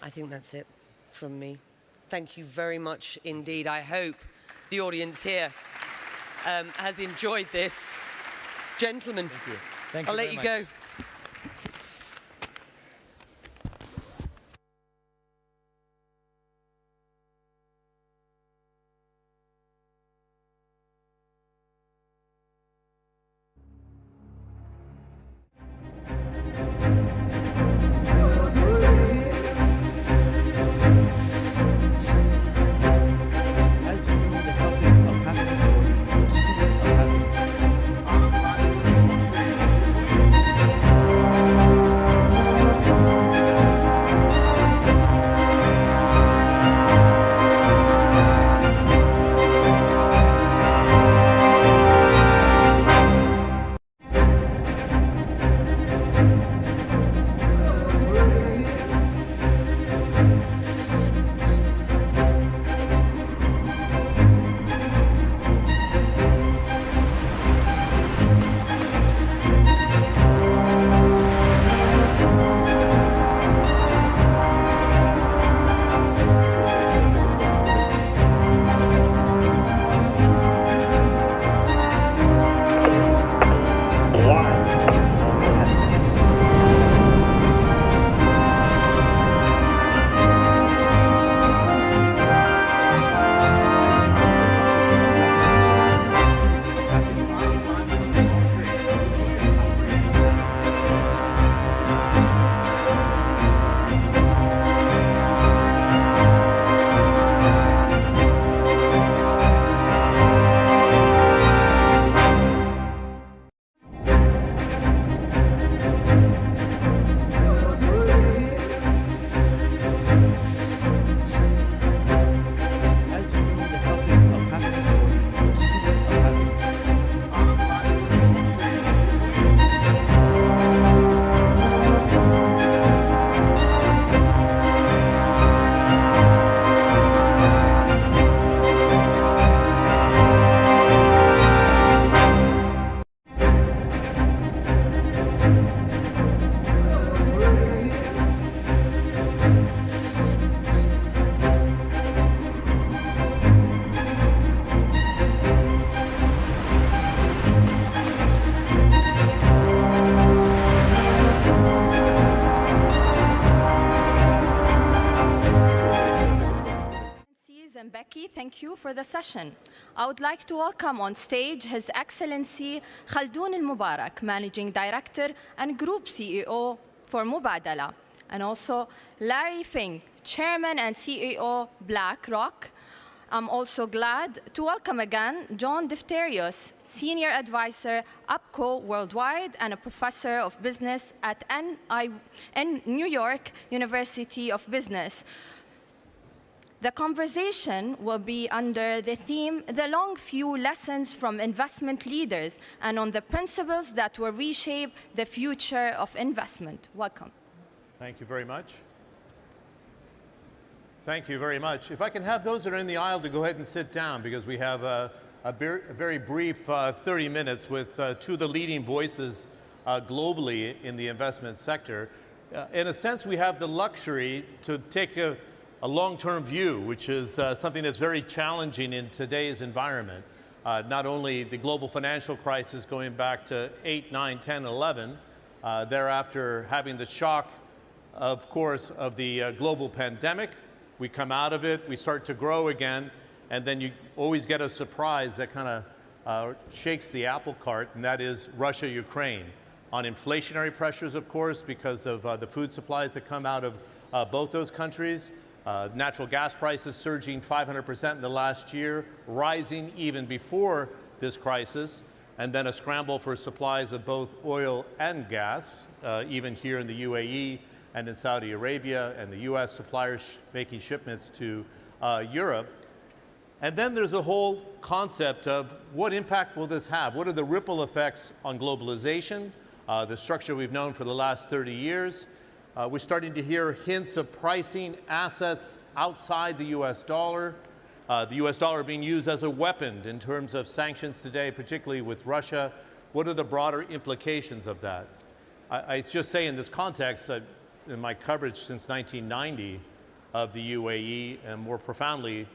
I think that's it from me. Thank you very much indeed. I hope the audience here has enjoyed this. Gentlemen, thank you. Thank you. I'll let you go. and Becky, thank you for the session. I would like to welcome on stage His Excellency Khaldun Al-Mubarak, Managing Director and Group CEO for Mubadala, and also Larry Fink, Chairman and CEO BlackRock. I'm also glad to welcome again John Defterios, Senior Advisor, UPCO Worldwide, and a Professor of Business at New York University of Business. The conversation will be under the theme, The Long View Lessons from Investment Leaders, and on the principles that will reshape the future of investment. Welcome. Thank you very much. Thank you very much. If I can have those that are in the aisle to go ahead and sit down, because we have a very brief 30 minutes with two of the leading voices globally in the investment sector. In a sense, we have the luxury to take a long-term view, which is something that's very challenging in today's environment. Not only the global financial crisis going back to 8, 9, 10, 11, thereafter having the shock, of course, of the global pandemic. We come out of it, we start to grow again, and then you always get a surprise that kind of shakes the apple cart, and that is Russia-Ukraine. On inflationary pressures, of course, because of the food supplies that come out of both those countries. Natural gas prices surging 500% in the last year, rising even before this crisis, and then a scramble for supplies of both oil and gas, even here in the UAE and in Saudi Arabia, and the US suppliers making shipments to Europe. And then there's a whole concept of what impact will this have? What are the ripple effects on globalization, the structure we've known for the last 30 years? We're starting to hear hints of pricing assets outside the US dollar. The US dollar being used as a weapon in terms of sanctions today, particularly with Russia. What are the broader implications of that? I just say in this context that in my coverage since 1990 of the UAE, and more profoundly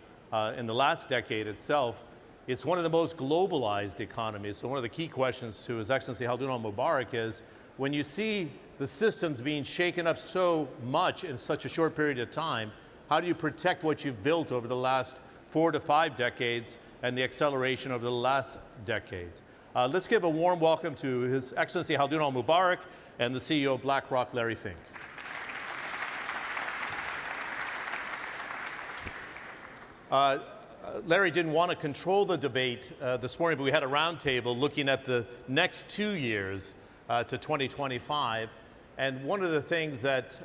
in the last decade itself, it's one of the most globalized economies. So one of the key questions to His Excellency Khaldun Al-Mubarak is, when you see the systems being shaken up so much in such a short period of time, how do you protect what you've built over the last 4 to 5 decades and the acceleration over the last decade? Let's give a warm welcome to His Excellency Khaldun Al-Mubarak and the CEO of BlackRock, Larry Fink. Larry didn't want to control the debate this morning, but we had a roundtable looking at the next 2 years to 2025. And one of the things that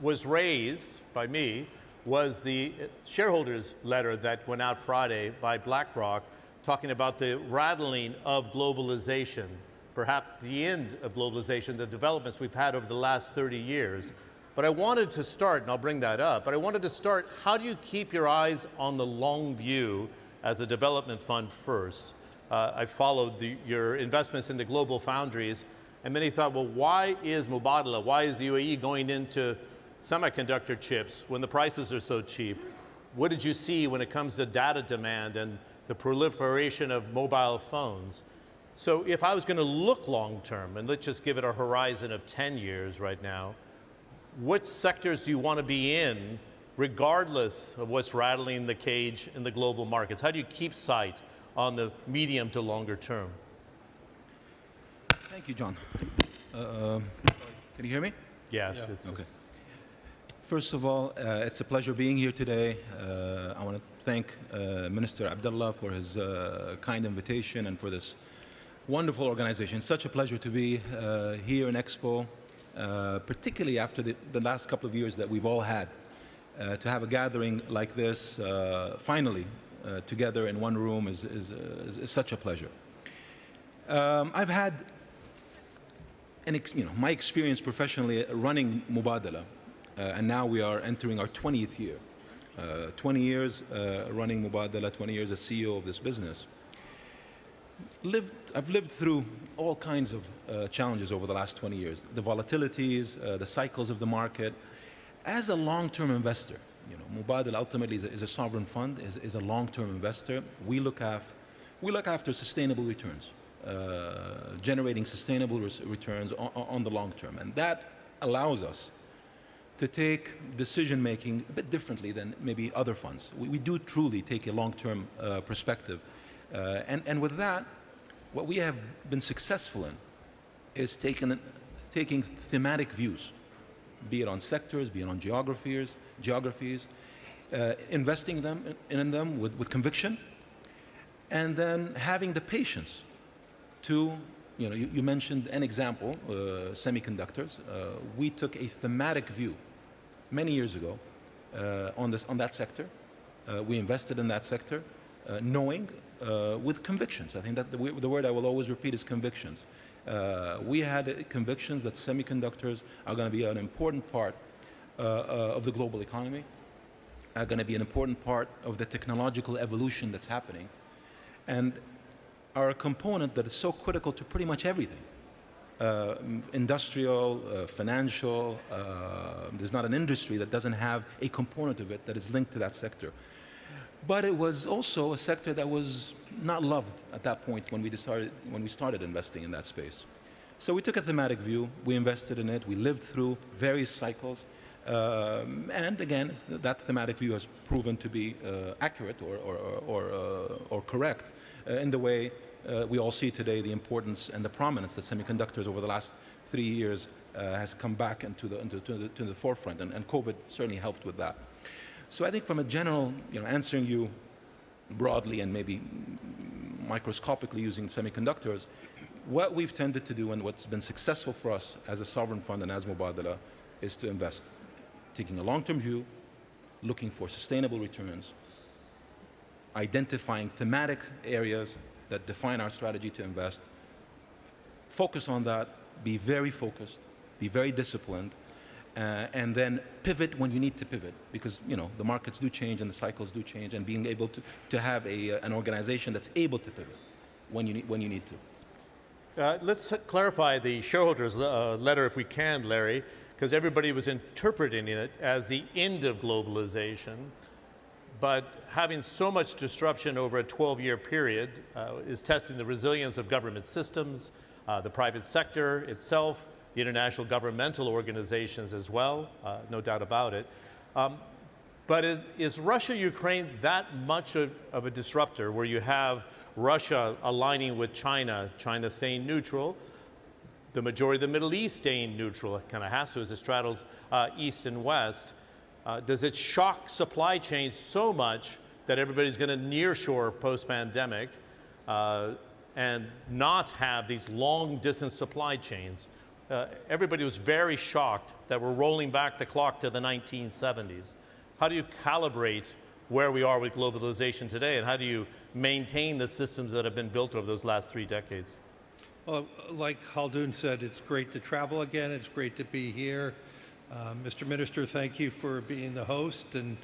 was raised by me was the shareholders letter that went out Friday by BlackRock, talking about the rattling of globalization, perhaps the end of globalization, the developments we've had over the last 30 years. But I wanted to start, and I'll bring that up, but I wanted to start, how do you keep your eyes on the long view as a development fund first? I followed your investments into global foundries, and many thought, well, why is Mubadala, why is the UAE going into semiconductor chips when the prices are so cheap? What did you see when it comes to data demand and the proliferation of mobile phones? So if I was going to look long term, and let's just give it a horizon of 10 years right now, what sectors do you want to be in, regardless of what's rattling the cage in the global markets? How do you keep sight on the medium to longer term? Thank you, John. Can you hear me? Yes. Yeah. Okay. First of all, it's a pleasure being here today. I want to thank Minister Abdullah for his kind invitation and for this wonderful organization. It's such a pleasure to be here in Expo. Particularly after the last couple of years that we've all had, to have a gathering like this, finally, together in one room is such a pleasure. I've had my experience professionally running Mubadala, and now we are entering our 20th year. 20 years running Mubadala, 20 years as CEO of this business. I've lived through all kinds of challenges over the last 20 years. The volatilities, the cycles of the market. As a long-term investor, Mubadala ultimately is a sovereign fund, is a long-term investor. We look after sustainable returns, generating sustainable returns on the long term. And that allows us to take decision-making a bit differently than maybe other funds. We do truly take a long-term perspective. And with that, what we have been successful in is taking thematic views, be it on sectors, be it on geographies, investing in them with conviction, and then having the patience to, you mentioned an example, semiconductors. We took a thematic view many years ago on that sector. We invested in that sector, knowing with convictions. I think that the word I will always repeat is convictions. We had convictions that semiconductors are going to be an important part of the global economy, are going to be an important part of the technological evolution that's happening, and are a component that is so critical to pretty much everything. Industrial, financial, there's not an industry that doesn't have a component of it that is linked to that sector. But it was also a sector that was not loved at that point when we started investing in that space. So we took a thematic view, we invested in it, we lived through various cycles, and again, that thematic view has proven to be accurate or correct in the way we all see today the importance and the prominence that semiconductors over the last 3 years has come back into the forefront, and COVID certainly helped with that. So I think from a general, answering you broadly and maybe microscopically using semiconductors, what we've tended to do and what's been successful for us as a sovereign fund and as Mubadala is to invest, taking a long-term view, looking for sustainable returns, identifying thematic areas that define our strategy to invest, focus on that, be very focused, be very disciplined, and then pivot when you need to pivot, because the markets do change and the cycles do change, and being able to have an organization that's able to pivot when you need to. Let's clarify the shareholders' letter if we can, Larry, because everybody was interpreting it as the end of globalization, but having so much disruption over a 12-year period is testing the resilience of government systems, the private sector itself, the international governmental organizations as well, no doubt about it. But is Russia-Ukraine that much of a disruptor, where you have Russia aligning with China, China staying neutral, the majority of the Middle East staying neutral? It kind of has to as it straddles East and West. Does it shock supply chains so much that everybody's going to nearshore post-pandemic and not have these long-distance supply chains? Everybody was very shocked that we're rolling back the clock to the 1970s. How do you calibrate where we are with globalization today, and how do you maintain the systems that have been built over those last 3 decades? Well, like Khaldoon said, it's great to travel again. It's great to be here. Mr. Minister, thank you for being the host, and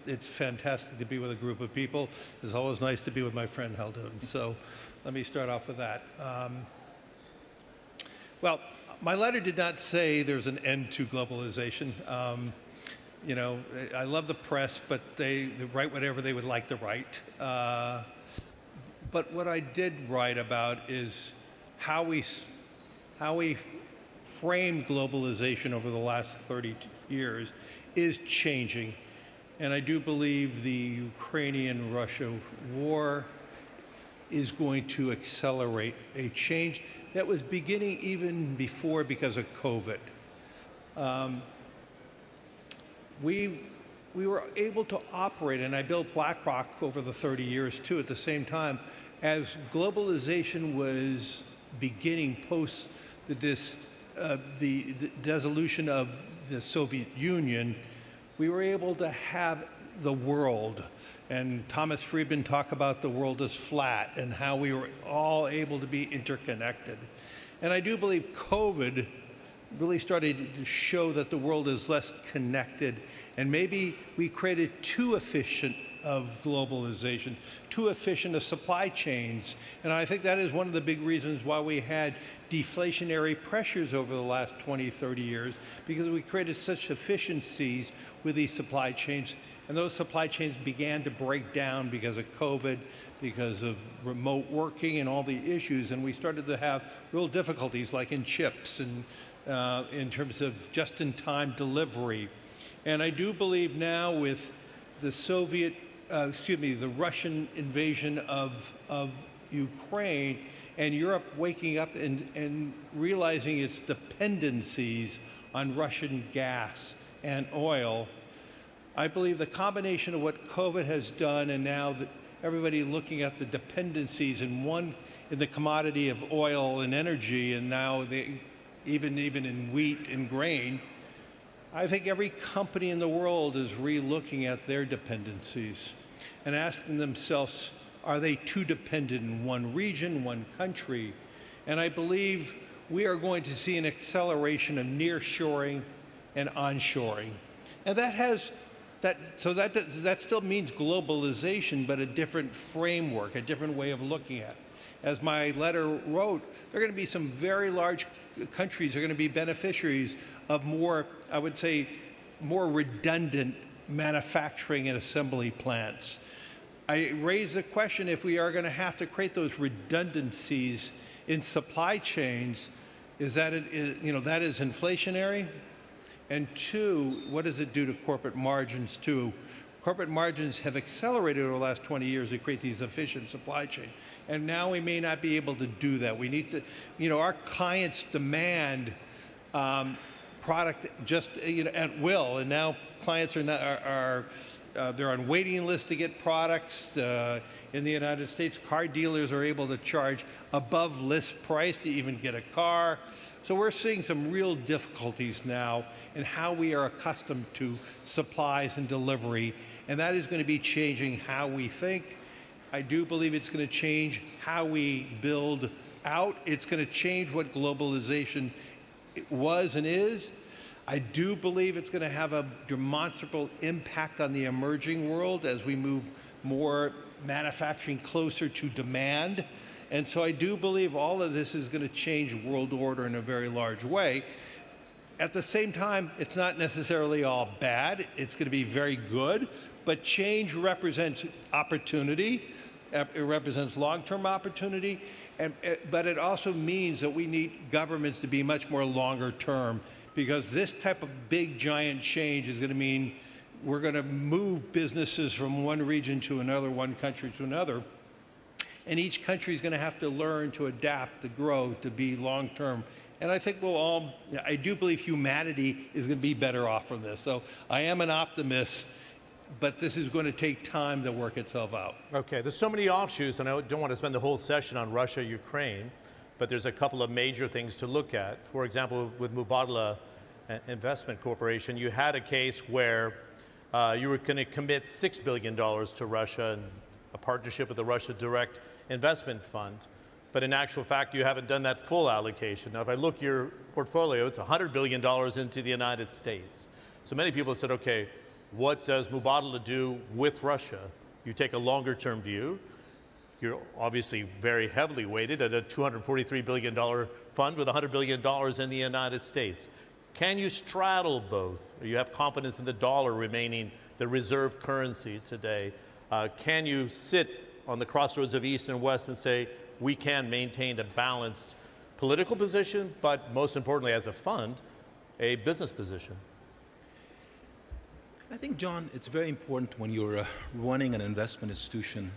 it's fantastic to be with a group of people. It's always nice to be with my friend Khaldoon. So let me start off with that. Well, my letter did not say there's an end to globalization. I love the press, but they write whatever they would like to write. But what I did write about is how we framed globalization over the last 30 years is changing. And I do believe the Ukrainian-Russia war is going to accelerate a change that was beginning even before because of COVID. We were able to operate, and I built BlackRock over the 30 years too at the same time, as globalization was beginning post the dissolution of the Soviet Union. We were able to have the world, and Thomas Friedman talked about the world as flat and how we were all able to be interconnected. And I do believe COVID really started to show that the world is less connected, and maybe we created too efficient of globalization, too efficient of supply chains. And I think that is one of the big reasons why we had deflationary pressures over the last 20, 30 years, because we created such efficiencies with these supply chains. And those supply chains began to break down because of COVID, because of remote working and all the issues. And we started to have real difficulties, like in chips and in terms of just-in-time delivery. And I do believe now with the the Russian invasion of Ukraine and Europe waking up and realizing its dependencies on Russian gas and oil, I believe the combination of what COVID has done and now everybody looking at the dependencies in the commodity of oil and energy, and now even in wheat and grain, I think every company in the world is re-looking at their dependencies and asking themselves, are they too dependent in one region, one country? And I believe we are going to see an acceleration of nearshoring and onshoring. And that still means globalization, but a different framework, a different way of looking at it. As my letter wrote, there are going to be some very large countries are going to be beneficiaries of more, I would say, more redundant manufacturing and assembly plants. I raise the question, if we are going to have to create those redundancies in supply chains, that is inflationary? And two, what does it do to corporate margins too? Corporate margins have accelerated over the last 20 years to create these efficient supply chains. And now we may not be able to do that. We need to, our clients demand product just at will, and now clients they're on waiting lists to get products. In the United States, car dealers are able to charge above list price to even get a car. So we're seeing some real difficulties now in how we are accustomed to supplies and delivery, and that is going to be changing how we think. I do believe it's going to change how we build out. It's going to change what globalization was and is. I do believe it's going to have a demonstrable impact on the emerging world as we move more manufacturing closer to demand. And so I do believe all of this is going to change world order in a very large way. At the same time, it's not necessarily all bad. It's going to be very good. But change represents opportunity. It represents long-term opportunity. But it also means that we need governments to be much more longer term, because this type of big, giant change is going to mean we're going to move businesses from one region to another, one country to another. And each country is going to have to learn to adapt, to grow, to be long-term. And I think I do believe humanity is going to be better off from this. So I am an optimist, but this is going to take time to work itself out. Okay, there's so many offshoots, and I don't want to spend the whole session on Russia, Ukraine, but there's a couple of major things to look at. For example, with Mubadala Investment Corporation, you had a case where you were going to commit $6 billion to Russia in a partnership with the Russia Direct Investment Fund. But in actual fact, you haven't done that full allocation. Now, if I look at your portfolio, it's $100 billion into the United States. So many people have said, okay, what does Mubadala do with Russia? You take a longer term view. You're obviously very heavily weighted at a $243 billion fund with $100 billion in the United States. Can you straddle both? You have confidence in the dollar remaining the reserve currency today. Can you sit on the crossroads of East and West and say, we can maintain a balanced political position, but most importantly, as a fund, a business position? I think, John, it's very important when you're running an investment institution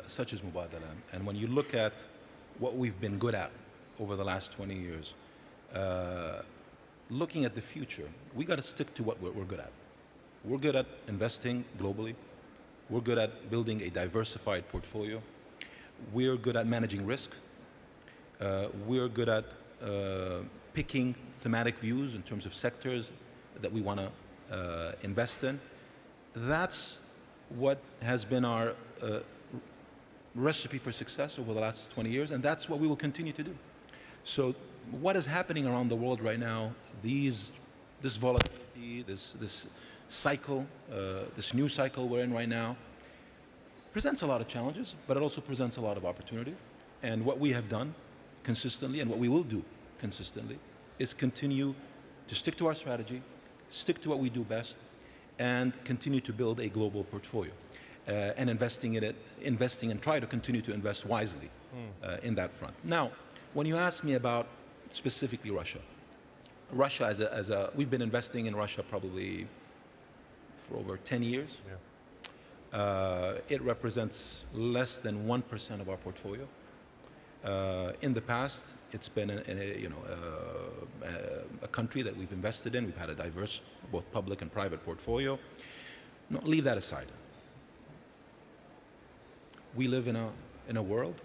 such as Mubadala, and when you look at what we've been good at over the last 20 years, looking at the future, we got to stick to what we're good at. We're good at investing globally. We're good at building a diversified portfolio. We're good at managing risk. We're good at picking thematic views in terms of sectors that we want to invest in. That's what has been our recipe for success over the last 20 years, and that's what we will continue to do. So what is happening around the world right now, this volatility, this cycle, this new cycle we're in right now, presents a lot of challenges, but it also presents a lot of opportunity. And what we have done consistently, and what we will do consistently, is continue to stick to our strategy, stick to what we do best, and continue to build a global portfolio. And investing and try to continue to invest wisely in that front. Now, when you ask me about specifically Russia, Russia we've been investing in Russia probably for over 10 years. It represents less than 1% of our portfolio. In the past, it's been a country that we've invested in. We've had a diverse, both public and private portfolio. No, leave that aside. We live in a world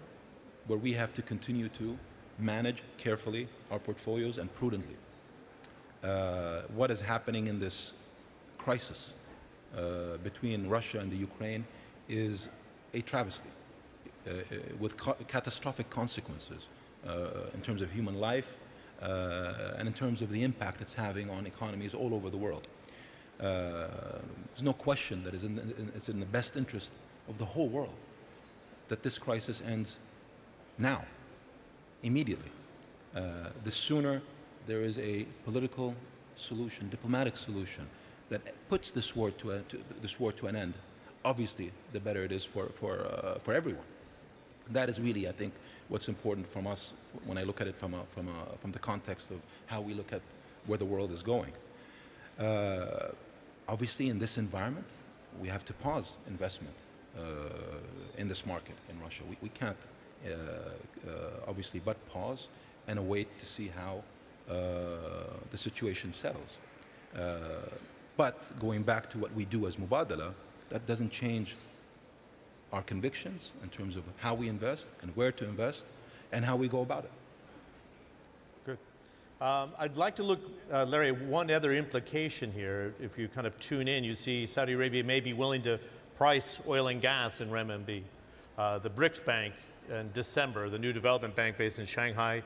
where we have to continue to manage carefully our portfolios and prudently. What is happening in this crisis between Russia and the Ukraine is a travesty with catastrophic consequences in terms of human life and in terms of the impact it's having on economies all over the world. There's no question that it's in the best interest of the whole world that this crisis ends now, immediately. The sooner there is a political solution, diplomatic solution, that puts this war to an end, obviously, the better it is for everyone. That is really, I think, what's important from us when I look at it from the context of how we look at where the world is going. Obviously, in this environment, we have to pause investment in this market in Russia. We can't, obviously, but pause and await to see how the situation settles. But going back to what we do as Mubadala, that doesn't change our convictions in terms of how we invest and where to invest and how we go about it. Good. I'd like to look, Larry, one other implication here. If you kind of tune in, you see Saudi Arabia may be willing to price oil and gas in renminbi. The BRICS Bank in December, the new development bank based in Shanghai,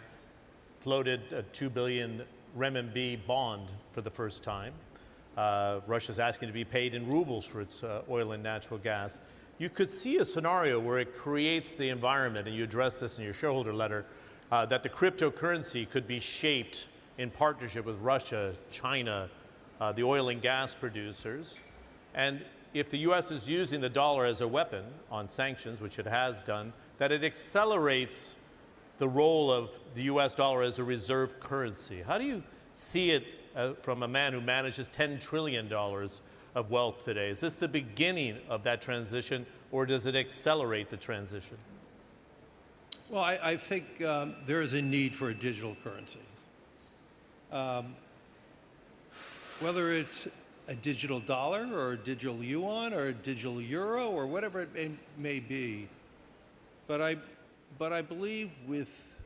floated a 2 billion renminbi bond for the first time. Russia's asking to be paid in rubles for its oil and natural gas. You could see a scenario where it creates the environment, and you address this in your shareholder letter, that the cryptocurrency could be shaped in partnership with Russia, China, the oil and gas producers. And if the U.S. is using the dollar as a weapon on sanctions, which it has done, that it accelerates the role of the U.S. dollar as a reserve currency. How do you see it from a man who manages $10 trillion of wealth today? Is this the beginning of that transition, or does it accelerate the transition? Well, I think there is a need for a digital currency. Whether it's a digital dollar or a digital yuan or a digital euro or whatever it may be, but I believe with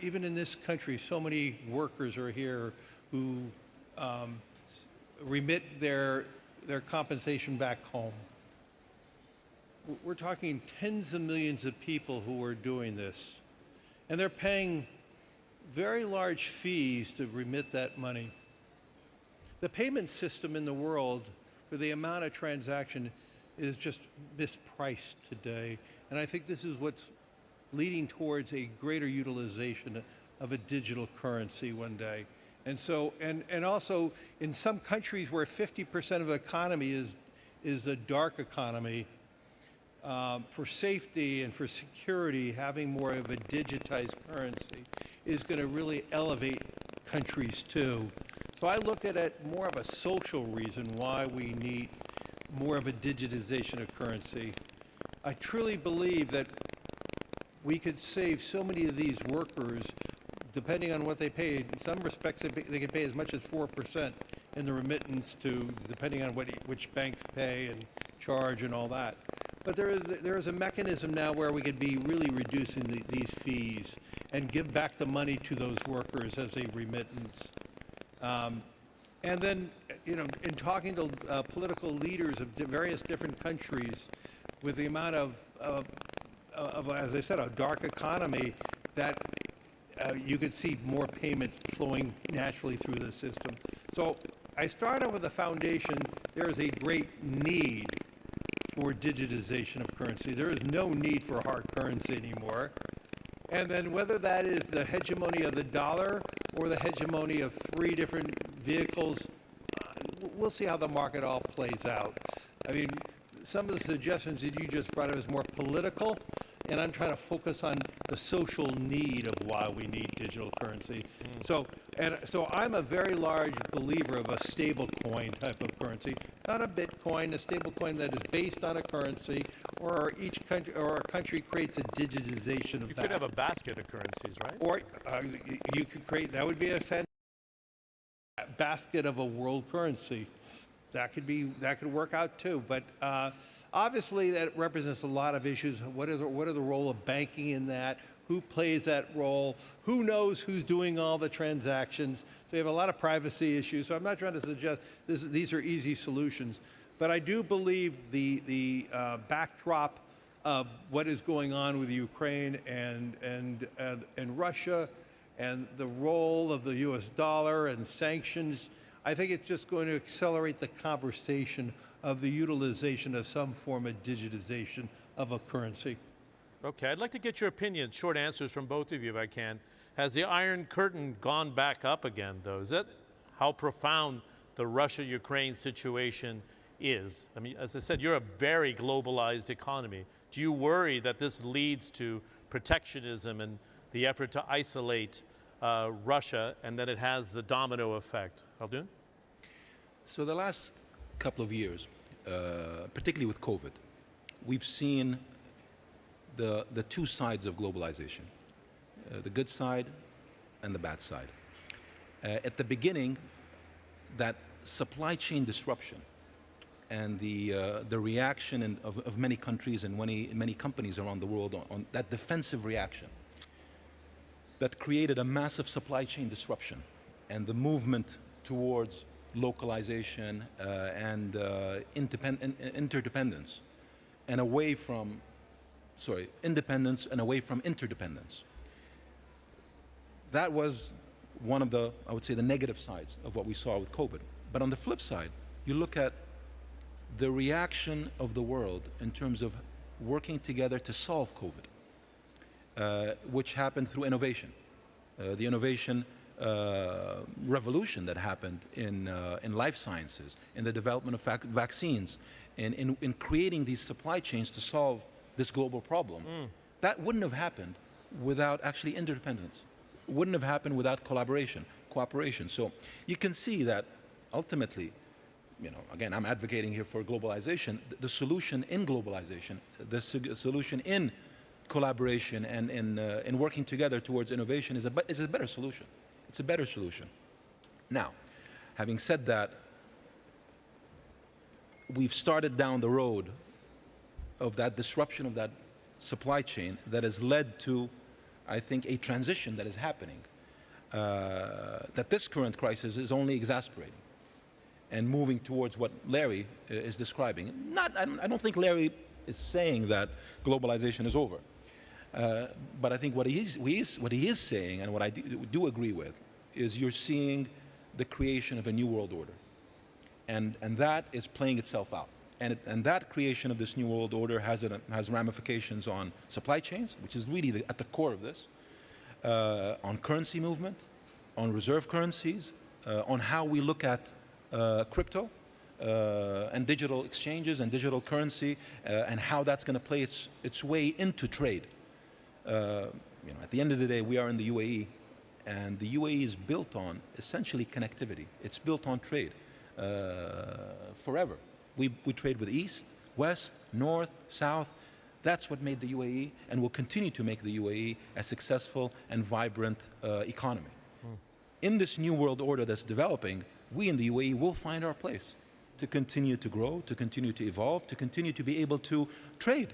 even in this country, so many workers are here who remit their compensation back home. We're talking tens of millions of people who are doing this, and they're paying very large fees to remit that money. The payment system in the world for the amount of transaction is just mispriced today, and I think this is what's leading towards a greater utilization of a digital currency one day. And so, and also in some countries where 50% of the economy is a dark economy, for safety and for security, having more of a digitized currency is going to really elevate countries too. So I look at it more of a social reason why we need more of a digitization of currency. I truly believe that we could save so many of these workers, depending on what they pay. In some respects, they can pay as much as 4% in the remittance to, depending on which banks pay and charge and all that. But there is a mechanism now where we could be really reducing these fees and give back the money to those workers as a remittance. And then, you know, in talking to political leaders of various different countries, with the amount of as I said, a dark economy, that you could see more payments flowing naturally through the system. So I start out with the foundation. There is a great need for digitization of currency. There is no need for hard currency anymore. And then whether that is the hegemony of the dollar or the hegemony of three different vehicles, we'll see how the market all plays out. I mean, some of the suggestions that you just brought up is more political, and I'm trying to focus on the social need of why we need digital currency. So I'm a very large believer of a stable coin type of currency, not a Bitcoin, a stable coin that is based on a currency, or each country or a country creates a digitization of You that. could have a basket of currencies, right? Or you could create, that would be a fantastic basket of a world currency. That could work out too. But obviously that represents a lot of issues. What are the role of banking in that? Who plays that role? Who knows who's doing all the transactions? So you have a lot of privacy issues. So I'm not trying to suggest these are easy solutions. But I do believe the backdrop of what is going on with Ukraine and Russia, and the role of the U.S. dollar and sanctions, I think it's just going to accelerate the conversation of the utilization of some form of digitization of a currency. Okay, I'd like to get your opinion, short answers from both of you if I can. Has the Iron Curtain gone back up again, though? Is that how profound the Russia-Ukraine situation is? I mean, as I said, you're a very globalized economy. Do you worry that this leads to protectionism and the effort to isolate Russia, and that it has the domino effect? Khaldun? So the last couple of years, particularly with COVID, we've seen the two sides of globalization, the good side and the bad side. At the beginning, that supply chain disruption and the reaction of many countries and many companies around the world on that defensive reaction, that created a massive supply chain disruption and the movement towards localization and interdependence and away from, independence and away from interdependence. That was one of the, I would say, the negative sides of what we saw with COVID. But on the flip side, you look at the reaction of the world in terms of working together to solve COVID. Which happened through innovation. The innovation revolution that happened in life sciences, in the development of vaccines, in creating these supply chains to solve this global problem. That wouldn't have happened without actually interdependence. It wouldn't have happened without collaboration, cooperation. So you can see that ultimately, again, I'm advocating here for globalization. The solution in globalization, the solution in collaboration and in working together towards innovation is a better solution. It's a better solution. Now, having said that, we've started down the road of that disruption of that supply chain that has led to, I think, a transition that is happening, that this current crisis is only exacerbating and moving towards what Larry is describing. I don't think Larry is saying that globalization is over. But I think what he is saying, and what I do agree with, is you're seeing the creation of a new world order. And that is playing itself out. And that creation of this new world order has ramifications on supply chains, which is really at the core of this, on currency movement, on reserve currencies, on how we look at crypto and digital exchanges and digital currency, and how that's going to play its way into trade. At the end of the day, we are in the UAE, and the UAE is built on essentially connectivity. It's built on trade forever. We trade with East, West, North, South. That's what made the UAE and will continue to make the UAE a successful and vibrant economy. In this new world order that's developing, we in the UAE will find our place to continue to grow, to continue to evolve, to continue to be able to trade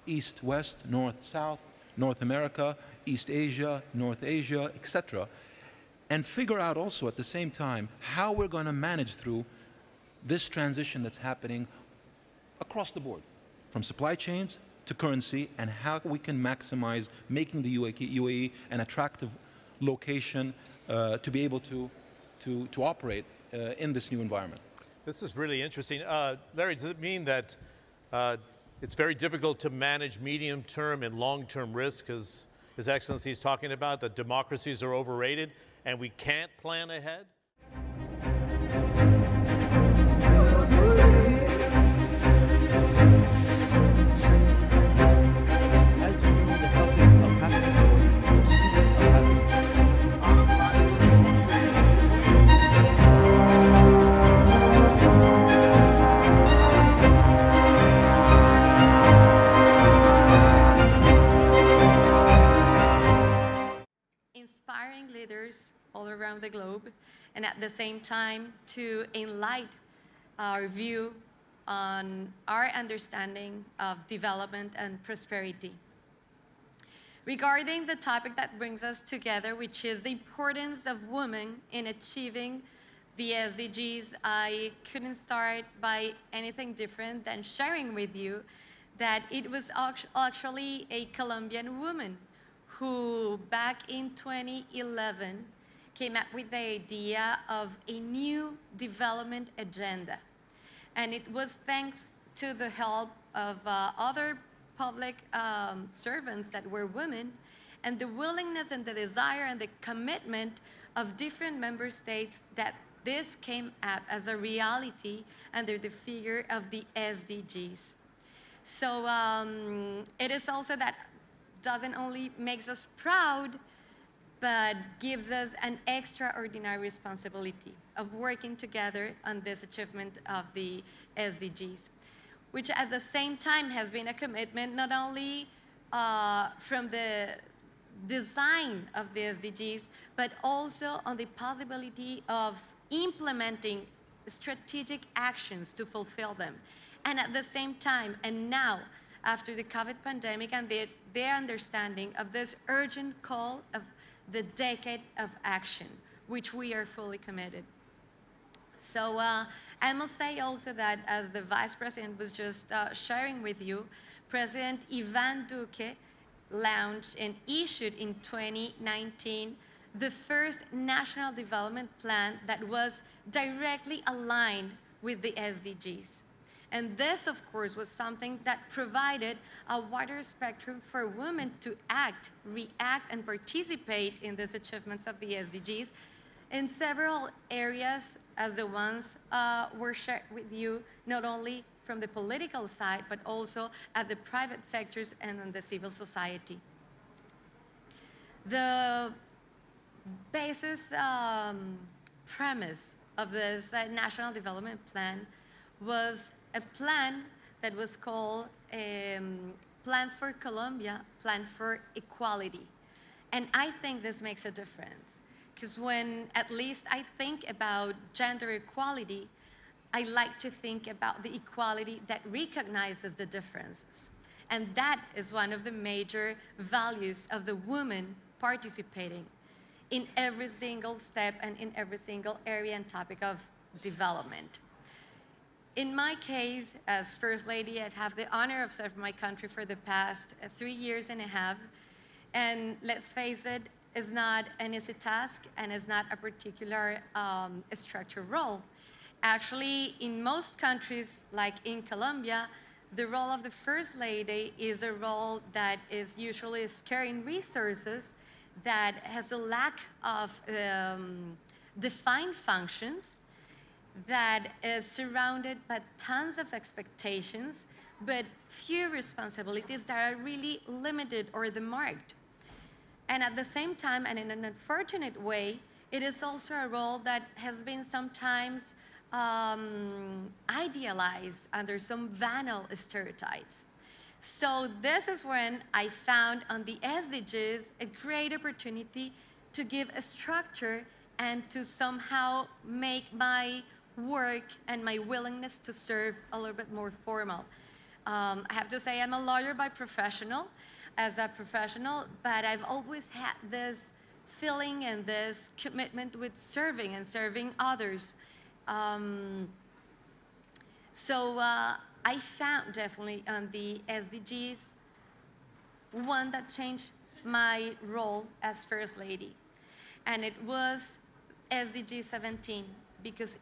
East, West, North, South, North America, East Asia, North Asia, etc. And figure out also at the same time how we're going to manage through this transition that's happening across the board, from supply chains to currency, and how we can maximize making the UAE an attractive location to be able to operate in this new environment. This is really interesting. Larry, does it mean that it's very difficult to manage medium-term and long-term risk, as His Excellency is talking about, that democracies are overrated and we can't plan ahead? As and at the same time to enlighten our view on our understanding of development and prosperity. Regarding the topic that brings us together, which is the importance of women in achieving the SDGs, I couldn't start by anything different than sharing with you that it was actually a Colombian woman who, back in 2011, came up with the idea of a new development agenda. And it was thanks to the help of other public servants that were women, and the willingness and the desire and the commitment of different member states that this came up as a reality under the figure of the SDGs. So it is also that doesn't only makes us proud, but gives us an extraordinary responsibility of working together on this achievement of the SDGs, which at the same time has been a commitment not only from the design of the SDGs, but also on the possibility of implementing strategic actions to fulfill them. And at the same time, and now, after the COVID pandemic and their understanding of this urgent call of the decade of action, which we are fully committed. So I must say also that, as the Vice President was just sharing with you, President Ivan Duque launched and issued in 2019 the first National Development Plan that was directly aligned with the SDGs. And this, of course, was something that provided a wider spectrum for women to act, react, and participate in these achievements of the SDGs in several areas, as the ones were shared with you, not only from the political side, but also at the private sectors and in the civil society. The basis premise of this National Development Plan was a plan that was called Plan for Colombia, Plan for Equality. And I think this makes a difference, because when at least I think about gender equality, I like to think about the equality that recognizes the differences. And that is one of the major values of the woman participating in every single step and in every single area and topic of development. In my case, as First Lady, I've had the honor of serving my country for the past 3 years and a half. And let's face it, it's not an easy task and it's not a particular structured role. Actually, in most countries, like in Colombia, the role of the First Lady is a role that is usually scarce resources, that has a lack of defined functions, that is surrounded by tons of expectations, but few responsibilities that are really limited or demarked. And at the same time, and in an unfortunate way, it is also a role that has been sometimes idealized under some banal stereotypes. So this is when I found on the SDGs a great opportunity to give a structure and to somehow make my work and my willingness to serve a little bit more formal. I have to say I'm a lawyer by professional, but I've always had this feeling and this commitment with serving and serving others. I found definitely on the SDGs one that changed my role as First Lady. And it was SDG 17, because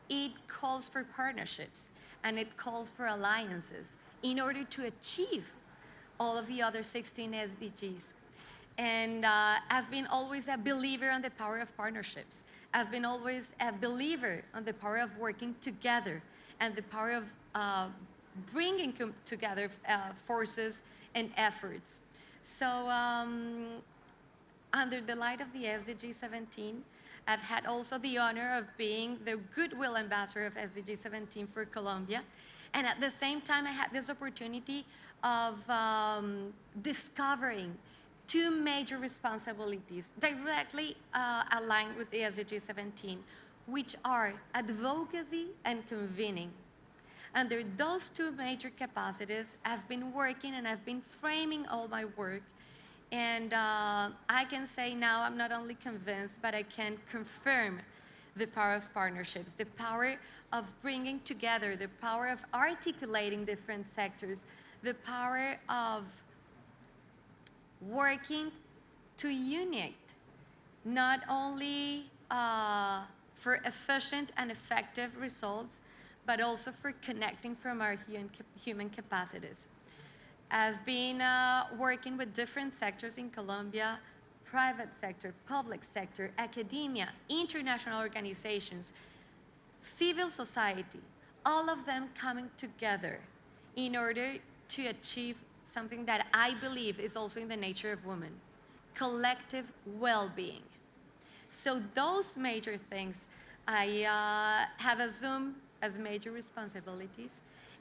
it calls for partnerships and it calls for alliances in order to achieve all of the other 16 SDGs. And I've been always a believer in the power of partnerships. I've been always a believer in the power of working together and the power of bringing together forces and efforts. So under the light of the SDG 17, I've had also the honor of being the Goodwill Ambassador of SDG 17 for Colombia. And at the same time, I had this opportunity of discovering two major responsibilities directly aligned with the SDG 17, which are advocacy and convening. Under those two major capacities, I've been working and I've been framing all my work. And I can say now I'm not only convinced, but I can confirm the power of partnerships, the power of bringing together, the power of articulating different sectors, the power of working to unite, not only for efficient and effective results, but also for connecting from our human capacities. I've been working with different sectors in Colombia, private sector, public sector, academia, international organizations, civil society, all of them coming together in order to achieve something that I believe is also in the nature of women, collective well-being. So those major things I have assumed as major responsibilities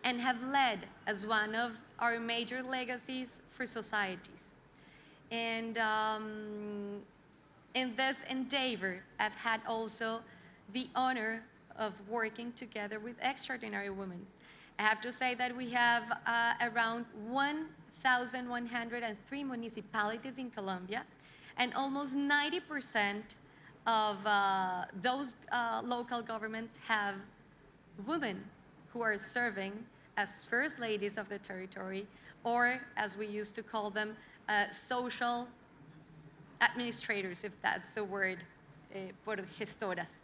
and have led as one of our major legacies for societies. And in this endeavor, I've had also the honor of working together with extraordinary women. I have to say that we have around 1,103 municipalities in Colombia, and almost 90% of those local governments have women who are serving as first ladies of the territory, or as we used to call them, social administrators, if that's a word, por gestoras.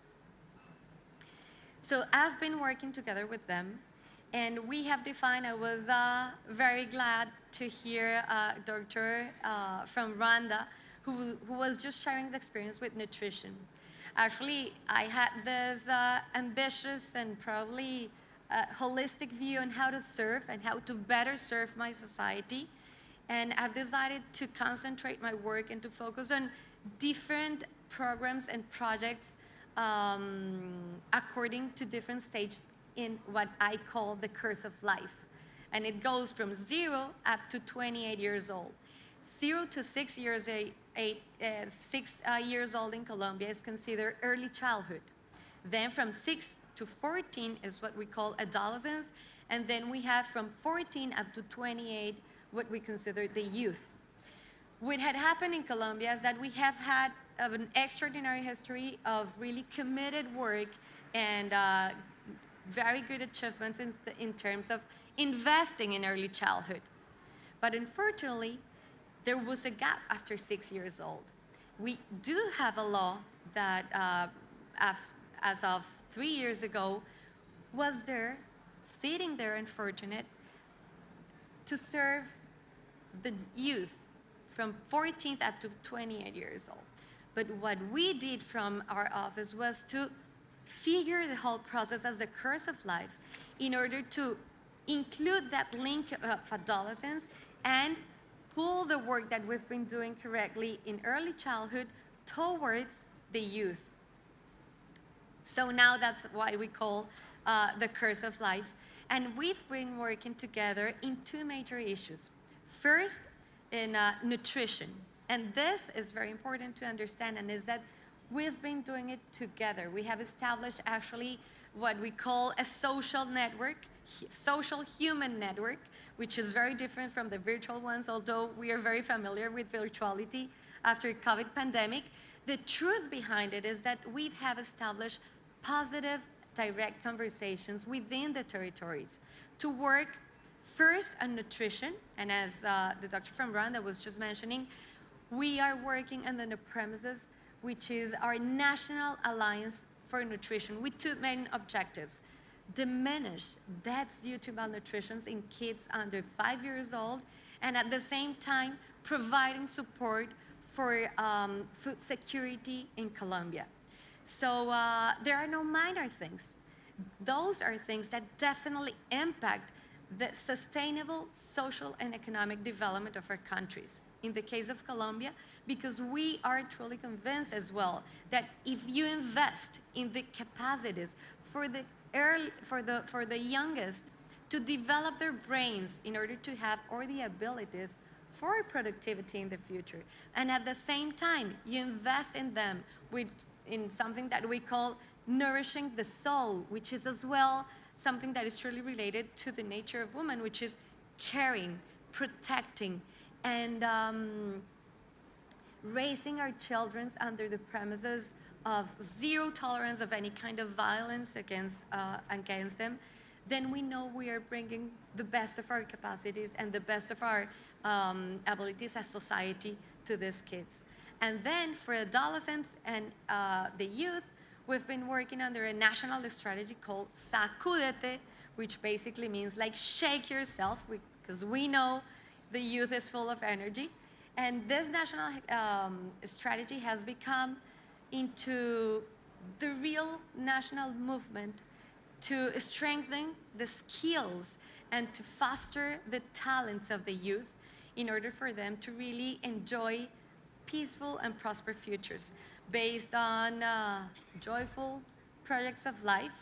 So I've been working together with them, and we have defined, I was very glad to hear a doctor from Rwanda who was just sharing the experience with nutrition. Actually, I had this ambitious and probably holistic view on how to serve and how to better serve my society. And I've decided to concentrate my work and to focus on different programs and projects according to different stages in what I call the curse of life. And it goes from 0 up to 28 years old. 0 to 6 years, 6 years old in Colombia is considered early childhood. Then from 6 to 14 is what we call adolescence. And then we have from 14 up to 28 what we consider the youth. What had happened in Colombia is that we have had an extraordinary history of really committed work and very good achievements in terms of investing in early childhood. But unfortunately, there was a gap after 6 years old. We do have a law that, as of 3 years ago, was there, sitting there, unfortunate, to serve the youth from 14th up to 28 years old. But what we did from our office was to figure the whole process as the curse of life in order to include that link of adolescence and pull the work that we've been doing correctly in early childhood towards the youth. So now that's why we call the curse of life. And we've been working together in two major issues. First, in nutrition. And this is very important to understand, and is that we've been doing it together. We have established actually what we call a social network, social human network, which is very different from the virtual ones, although we are very familiar with virtuality after COVID pandemic. The truth behind it is that we have established positive, direct conversations within the territories to work first on nutrition, and as the doctor from Rwanda was just mentioning, we are working under the premises, which is our National Alliance for Nutrition, with two main objectives: diminish deaths due to malnutrition in kids under 5 years old, and at the same time, providing support for food security in Colombia. So there are no minor things. Those are things that definitely impact the sustainable social and economic development of our countries. In the case of Colombia, because we are truly convinced as well that if you invest in the capacities for the youngest to develop their brains in order to have all the abilities for productivity in the future. And at the same time, you invest in them in something that we call nourishing the soul, which is as well something that is truly related to the nature of woman, which is caring, protecting, and raising our children under the premises of zero tolerance of any kind of violence against them, then we know we are bringing the best of our capacities and the best of our abilities as society to these kids. And then for adolescents and the youth, we've been working under a national strategy called Sacúdete, which basically means like shake yourself, because we know the youth is full of energy. And this national strategy has become into the real national movement to strengthen the skills and to foster the talents of the youth in order for them to really enjoy peaceful and prosperous futures based on joyful projects of life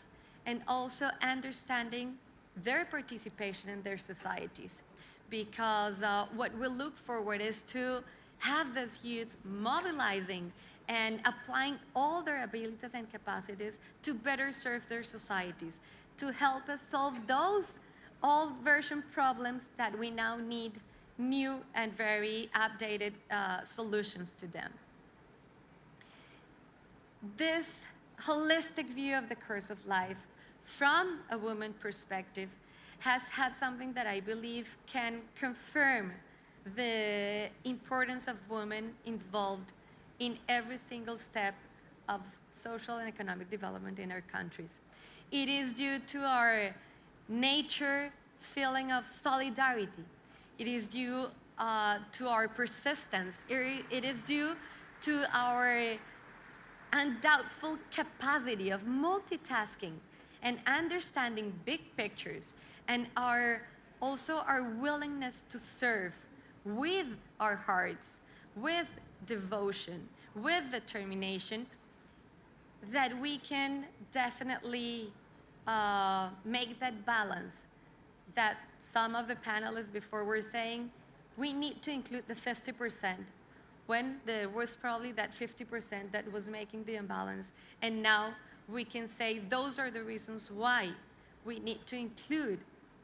and also understanding their participation in their societies. Because what we look forward is to have this youth mobilizing and applying all their abilities and capacities to better serve their societies, to help us solve those old version problems that we now need new and very updated solutions to them. This holistic view of the course of life from a woman perspective has had something that I believe can confirm the importance of women involved in every single step of social and economic development in our countries. It is due to our nature feeling of solidarity. It is due to our persistence. It is due to our undoubtful capacity of multitasking and understanding big pictures, and also our willingness to serve with our hearts, with devotion, with determination, that we can definitely make that balance that some of the panelists before were saying. We need to include the 50% when there was probably that 50% that was making the imbalance. And now we can say those are the reasons why we need to include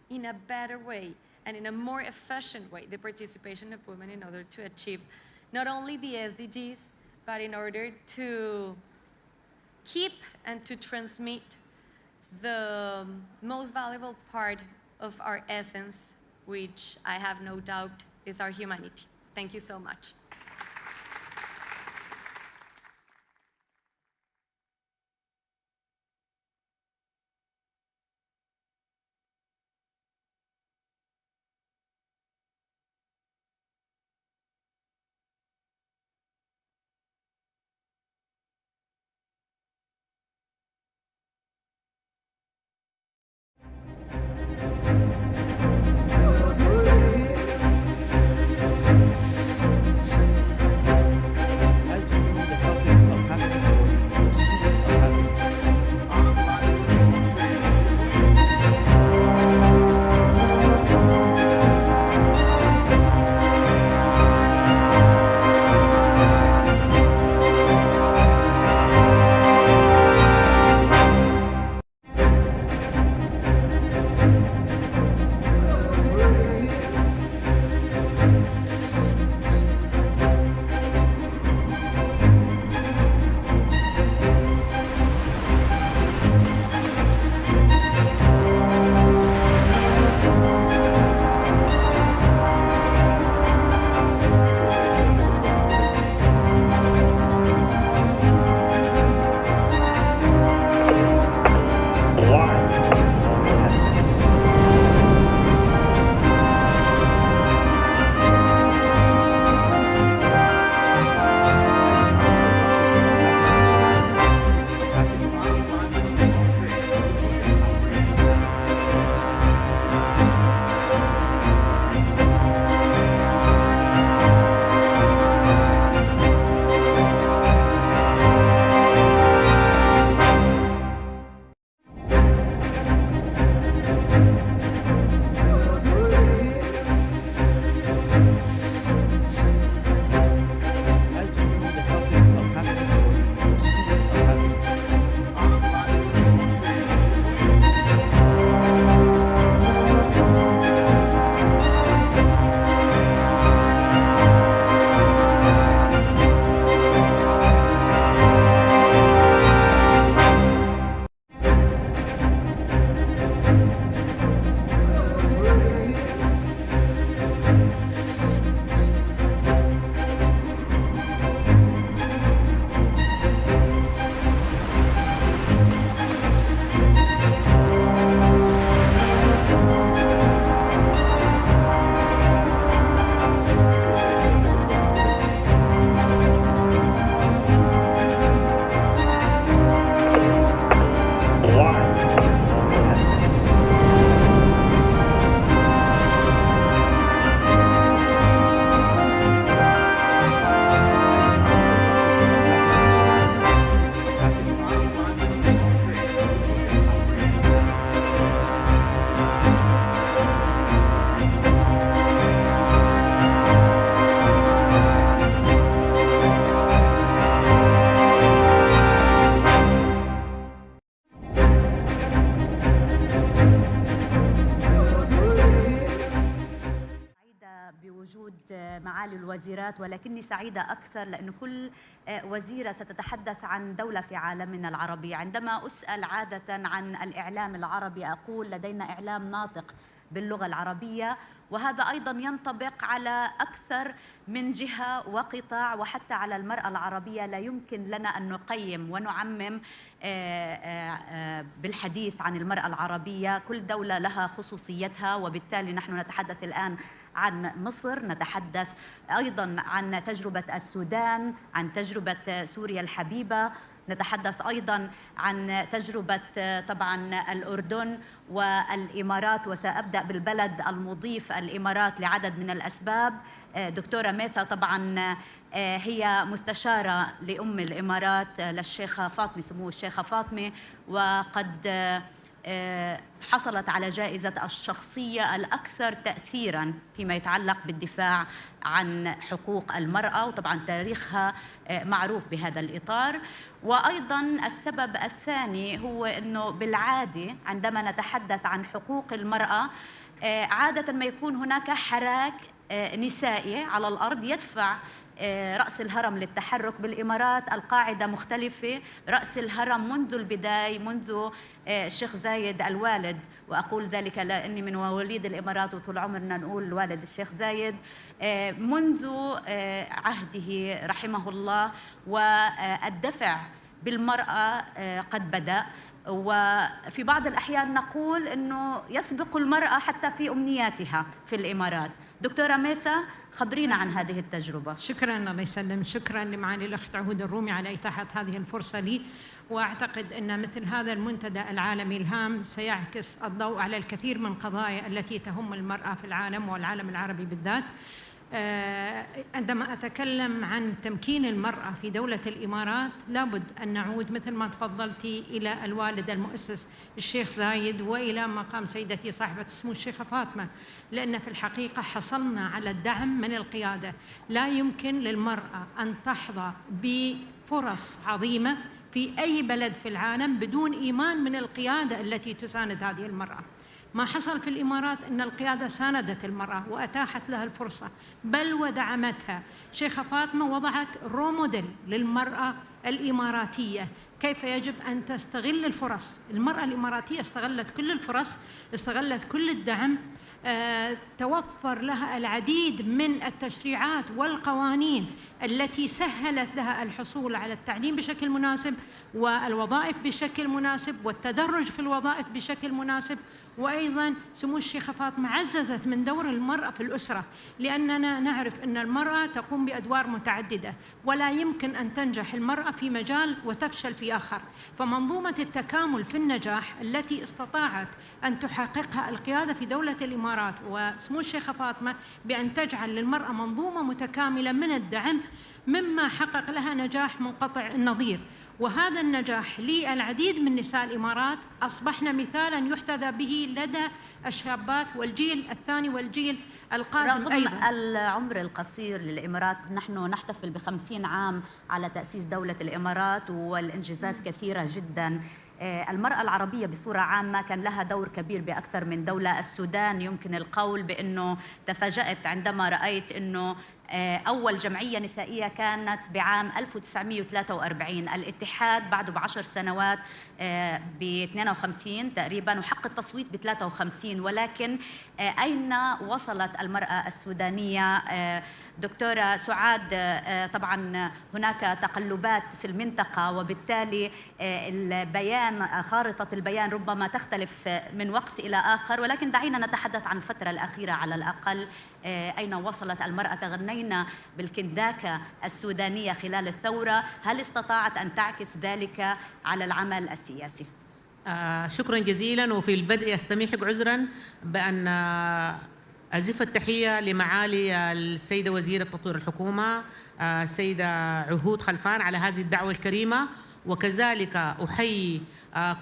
in a better way and in a more efficient way the participation of women in order to achieve not only the SDGs, but in order to keep and to transmit the most valuable part of our essence, which I have no doubt is our humanity. Thank you so much. معالي الوزيرات، ولكني سعيدة أكثر لأن كل وزيرة ستتحدث عن دولة في عالمنا العربي. عندما أسأل عادة عن الإعلام العربي أقول لدينا إعلام ناطق باللغة العربية، وهذا أيضا ينطبق على أكثر من جهة وقطاع وحتى على المرأة العربية. لا يمكن لنا أن نقيم ونعمم بالحديث عن المرأة العربية. كل دولة لها خصوصيتها، وبالتالي نحن نتحدث الآن عن مصر، نتحدث أيضا عن تجربة السودان، عن تجربة سوريا الحبيبة، نتحدث أيضا عن تجربة طبعا الأردن والإمارات، وسأبدأ بالبلد المضيف الإمارات لعدد من الأسباب. دكتورة ميثا طبعا هي مستشارة لأم الإمارات للشيخة فاطمة، سمو الشيخة فاطمة، وقد حصلت على جائزة الشخصية الأكثر تأثيراً فيما يتعلق بالدفاع عن حقوق المرأة، وطبعاً تاريخها معروف بهذا الإطار. وأيضاً السبب الثاني هو أنه بالعادة عندما نتحدث عن حقوق المرأة عادة ما يكون هناك حراك نسائي على الأرض يدفع رأس الهرم للتحرك. بالإمارات القاعدة مختلفة، رأس الهرم منذ البداية، منذ الشيخ زايد الوالد، وأقول ذلك لأني من مواليد الإمارات وطول عمرنا نقول الوالد الشيخ زايد، منذ عهده رحمه الله، والدفع بالمرأة قد بدأ. وفي بعض الأحيان نقول أنه يسبق المرأة حتى في أمنياتها في الإمارات. دكتورة ميثا، خبرينا عن هذه التجربة. شكراً، الله يسلم. شكراً لمعالي الأخت عهود الرومي على إتاحة هذه الفرصة لي، وأعتقد أن مثل هذا المنتدى العالمي الهام سيعكس الضوء على الكثير من القضايا التي تهم المرأة في العالم والعالم العربي بالذات. عندما أتكلم عن تمكين المرأة في دولة الإمارات لابد أن نعود مثل ما تفضلتي إلى الوالد المؤسس الشيخ زايد وإلى مقام سيدتي صاحبة السمو الشيخة فاطمة، لأن في الحقيقة حصلنا على الدعم من القيادة. لا يمكن للمرأة أن تحظى بفرص عظيمة في أي بلد في العالم بدون إيمان من القيادة التي تساند هذه المرأة. ما حصل في الإمارات أن القيادة ساندت المرأة وأتاحت لها الفرصة بل ودعمتها. شيخة فاطمة وضعت رول للمرأة الإماراتية كيف يجب أن تستغل الفرص. المرأة الإماراتية استغلت كل الفرص، استغلت كل الدعم، توفر لها العديد من التشريعات والقوانين التي سهلت لها الحصول على التعليم بشكل مناسب والوظائف بشكل مناسب والتدرج في الوظائف بشكل مناسب. وأيضاً سمو الشيخة فاطمة عززت من دور المرأة في الأسرة، لأننا نعرف أن المرأة تقوم بأدوار متعددة ولا يمكن أن تنجح المرأة في مجال وتفشل في آخر. فمنظومة التكامل في النجاح التي استطاعت أن تحققها القيادة في دولة الإمارات وسمو الشيخة فاطمة بأن تجعل للمرأة منظومة متكاملة من الدعم مما حقق لها نجاح منقطع النظير. وهذا النجاح للعديد من نساء الإمارات أصبحنا مثالاً يحتذى به لدى الشابات والجيل الثاني والجيل القادم. رغم أيضاً العمر القصير للإمارات، نحن نحتفل ب50 عام على تأسيس دولة الإمارات والإنجازات كثيرة جداً. المرأة العربية بصورة عامة كان لها دور كبير بأكثر من دولة. السودان يمكن القول بأنه تفاجأت عندما رأيت أنه أول جمعية نسائية كانت بعام 1943، الاتحاد بعده ب10 سنوات ب 52 تقريبا، وحق التصويت ب 53. ولكن أين وصلت المرأة السودانية؟ دكتورة سعاد، طبعا هناك تقلبات في المنطقة وبالتالي البيان، خارطة البيان ربما تختلف من وقت إلى آخر، ولكن دعينا نتحدث عن الفترة الأخيرة على الأقل. أين وصلت المرأة؟ تغنينا بالكنداكة السودانية خلال الثورة، هل استطاعت أن تعكس ذلك على العمل السياسي؟ شكرا جزيلا. وفي البدء يستميحك عذرا بأن أزف التحية لمعالي السيدة وزيرة تطوير الحكومة السيدة عهود خلفان على هذه الدعوة الكريمة، وكذلك أحيي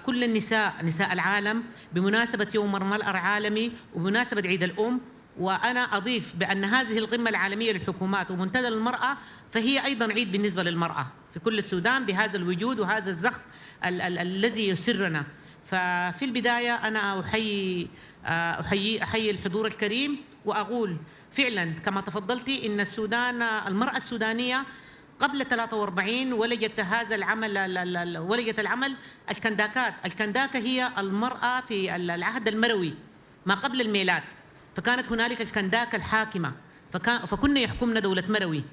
كل النساء، نساء العالم، بمناسبة يوم المرأة العالمي وبمناسبة عيد الأم. وأنا أضيف بأن هذه القمة العالمية للحكومات ومنتدى المرأة فهي أيضا عيد بالنسبة للمرأة في كل السودان بهذا الوجود وهذا الزخم الذي يسرنا. ففي البداية أنا أحيي الحضور الكريم وأقول فعلا كما تفضلتي إن السودان المرأة السودانية قبل 43 ولجت هذا العمل ولجت العمل الكنداكات. الكنداكة هي المرأة في العهد المروي ما قبل الميلاد، فكانت هنالك الكنداكة الحاكمة، فكنا يحكمنا دولة مروي،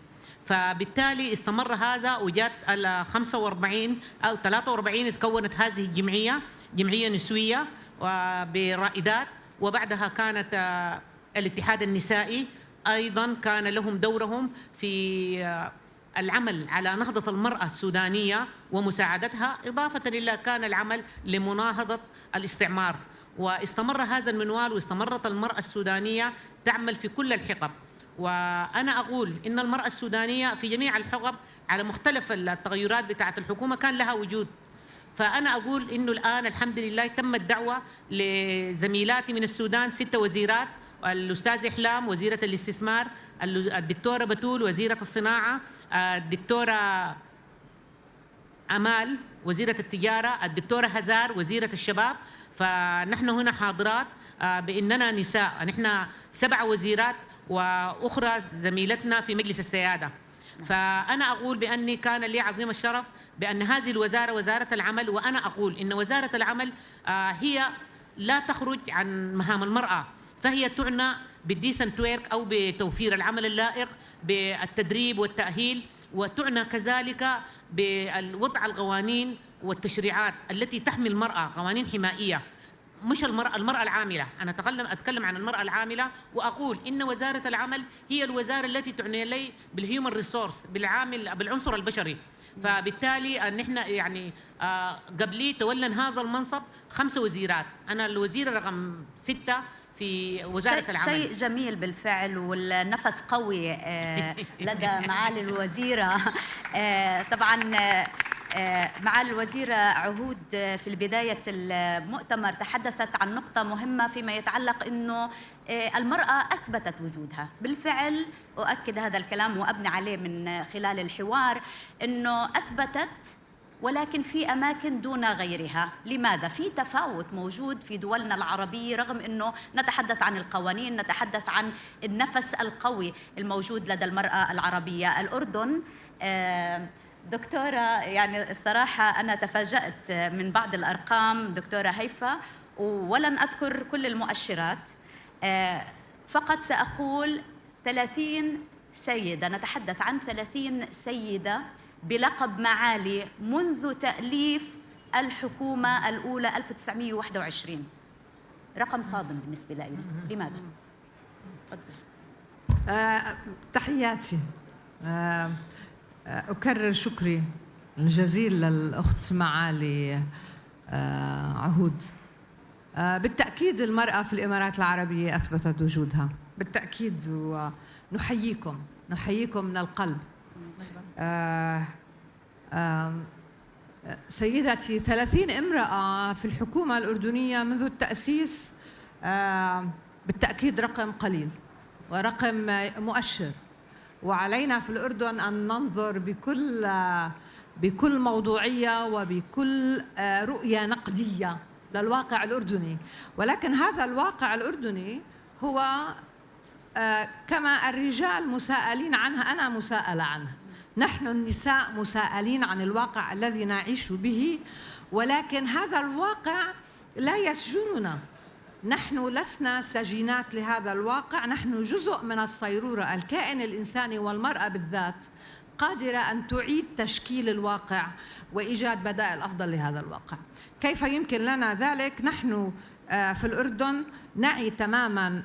فبالتالي استمر هذا وجات 45 أو 43 تكونت هذه الجمعية، جمعية نسوية برائدات، وبعدها كانت الاتحاد النسائي أيضا كان لهم دورهم في العمل على نهضة المرأة السودانية ومساعدتها، إضافة إلى كان العمل لمناهضة الاستعمار. واستمر هذا المنوال واستمرت المرأة السودانية تعمل في كل الحقب. وأنا أقول إن المرأة السودانية في جميع الحقب على مختلف التغيرات بتاعة الحكومة كان لها وجود. فأنا أقول إنه الآن الحمد لله تم الدعوة لزميلاتي من السودان 6 وزيرات، الأستاذ إحلام وزيرة الاستثمار، الدكتورة بتول وزيرة الصناعة، الدكتورة أمال وزيرة التجارة، الدكتورة هزار وزيرة الشباب. فنحن هنا حاضرات بأننا نساء، نحن 7 وزيرات وأخرى زميلتنا في مجلس السيادة. فأنا أقول بأني كان لي عظيم الشرف بأن هذه الوزارة وزارة العمل، وأنا أقول إن وزارة العمل هي لا تخرج عن مهام المرأة، فهي تعنى بالديسنت ويرك أو بتوفير العمل اللائق، بالتدريب والتأهيل، وتعنى كذلك بوضع القوانين والتشريعات التي تحمي المرأة، قوانين حمائية، مش المرأة العاملة. أنا أتكلم عن المرأة العاملة، وأقول إن وزارة العمل هي الوزارة التي تعني لي بالهيومن ريسورس، بالعنصر البشري. فبالتالي نحن يعني قبلي تولى هذا المنصب 5 وزيرات، أنا الوزيرة رقم 6 في وزارة العمل. شيء جميل بالفعل، والنفس قوي لدى معالي الوزيرة. طبعا معالي الوزيرة عهود في بداية المؤتمر تحدثت عن نقطة مهمة فيما يتعلق أنه المرأة أثبتت وجودها بالفعل. أؤكد هذا الكلام وأبني عليه من خلال الحوار، أنه أثبتت ولكن في أماكن دون غيرها. لماذا؟ في تفاوت موجود في دولنا العربية، رغم أنه نتحدث عن القوانين، نتحدث عن النفس القوي الموجود لدى المرأة العربية. الأردن دكتورة، يعني الصراحة أنا تفاجأت من بعض الأرقام دكتورة هيفا، ولن أذكر كل المؤشرات، فقط سأقول 30 سيدة، نتحدث عن 30 سيدة بلقب معالي منذ تأليف الحكومة الأولى 1921. رقم صادم بالنسبة لي. لماذا؟ تحياتي. أكرر شكري الجزيل للأخت معالي عهود. بالتأكيد المرأة في الإمارات العربية أثبتت وجودها بالتأكيد، ونحييكم من القلب. سيدتي، 30 امرأة في الحكومة الأردنية منذ التأسيس بالتأكيد رقم قليل ورقم مؤشر، وعلينا في الأردن أن ننظر بكل موضوعية وبكل رؤية نقدية للواقع الأردني. ولكن هذا الواقع الأردني هو كما الرجال مسائلين عنها، أنا مسائلة عنها، نحن النساء مسائلين عن الواقع الذي نعيش به، ولكن هذا الواقع لا يسجننا، نحن لسنا سجينات لهذا الواقع، نحن جزء من الصيرورة. الكائن الإنساني والمرأة بالذات قادرة أن تعيد تشكيل الواقع وإيجاد بدائل أفضل لهذا الواقع. كيف يمكن لنا ذلك؟ نحن في الأردن نعي تماما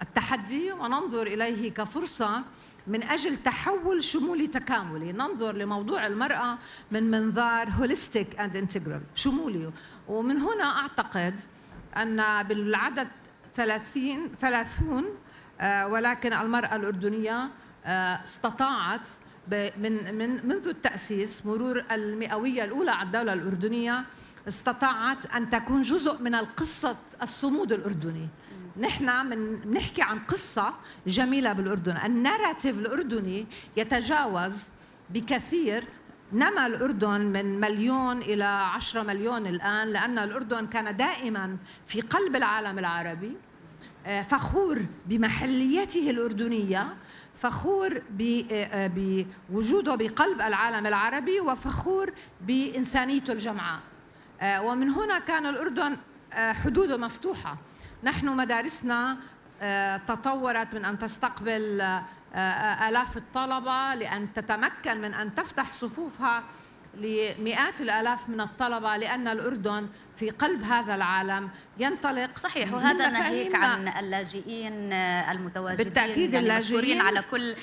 التحدي وننظر إليه كفرصة من أجل تحول شمولي تكاملي، ننظر لموضوع المرأة من منظار هوليستيك أند انتجرال، شمولي. ومن هنا أعتقد أن بالعدد 30 ولكن المرأة الأردنية استطاعت منذ التأسيس مرور المئوية الأولى على الدولة الأردنية، استطاعت أن تكون جزء من القصة الصمود الأردني. نحن بنحكي عن قصة جميلة بالأردن، الناراتيف الأردني يتجاوز بكثير نما الأردن من 1,000,000 إلى 10 مليون الآن، لأن الأردن كان دائما في قلب العالم العربي، فخور بمحليته الأردنية، فخور بوجوده بقلب العالم العربي، وفخور بإنسانيته الجمعاء. ومن هنا كان الأردن حدوده مفتوحة. نحن مدارسنا تطورت من أن تستقبل آلاف الطلبة لأن تتمكن من أن تفتح صفوفها لمئات الآلاف من الطلبة، لأن الأردن في قلب هذا العالم ينطلق. صحيح، وهذا ناهيك عن اللاجئين المتواجدين. بالتأكيد يعني اللاجئين مشكورين على كل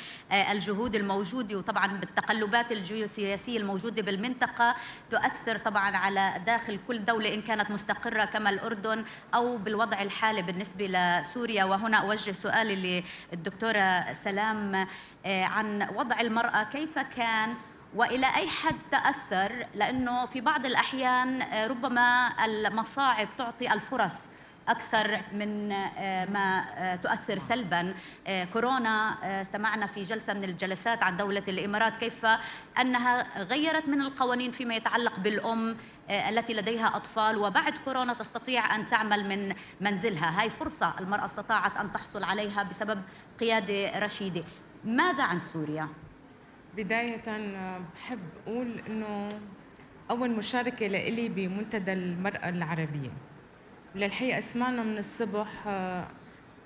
الجهود الموجودة، وطبعا بالتقلبات الجيوسياسية الموجودة بالمنطقة تؤثر طبعا على داخل كل دولة إن كانت مستقرة كما الأردن أو بالوضع الحالي بالنسبة لسوريا. وهنا أوجه سؤالي للدكتورة سلام عن وضع المرأة، كيف كان وإلى أي حد تأثر؟ لأنه في بعض الأحيان ربما المصاعب تعطي الفرص أكثر من ما تؤثر سلباً. كورونا استمعنا في جلسة من الجلسات عن دولة الإمارات كيف أنها غيرت من القوانين فيما يتعلق بالأم التي لديها أطفال، وبعد كورونا تستطيع أن تعمل من منزلها. هاي فرصة المرأة استطاعت أن تحصل عليها بسبب قيادة رشيدة. ماذا عن سوريا؟ بداية بحب أقول إنه أول مشاركة لإلي بمنتدى المرأة العربية، وللحقيقة سمعنا من الصبح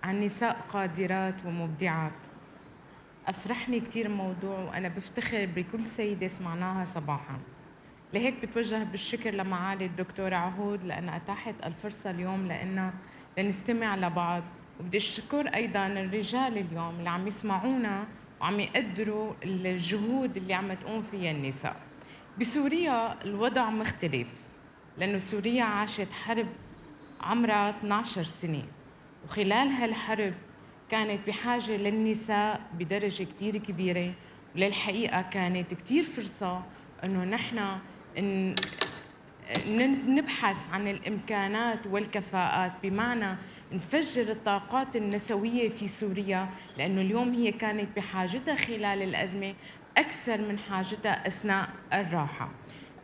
عن نساء قادرات ومبدعات. أفرحني كتير الموضوع، وأنا بفتخر بكل سيدة سمعناها صباحا. لهيك بتوجه بالشكر لمعالي الدكتورة عهود لأن أتاحت الفرصة اليوم لنستمع لبعض. وبدي أشكر أيضا الرجال اليوم اللي عم يسمعونا وعم يقدروا الجهود اللي عم تقوم فيها النساء. بسوريا الوضع مختلف، لأنه سوريا عاشت حرب عمرها 12 سنة، وخلال هالحرب كانت بحاجة للنساء بدرجة كتير كبيرة. وللحقيقة كانت كتير فرصة أنه نحن نبحث عن الإمكانات والكفاءات، بمعنى نفجر الطاقات النسوية في سوريا، لأنه اليوم هي كانت بحاجتها خلال الأزمة أكثر من حاجتها أثناء الراحة.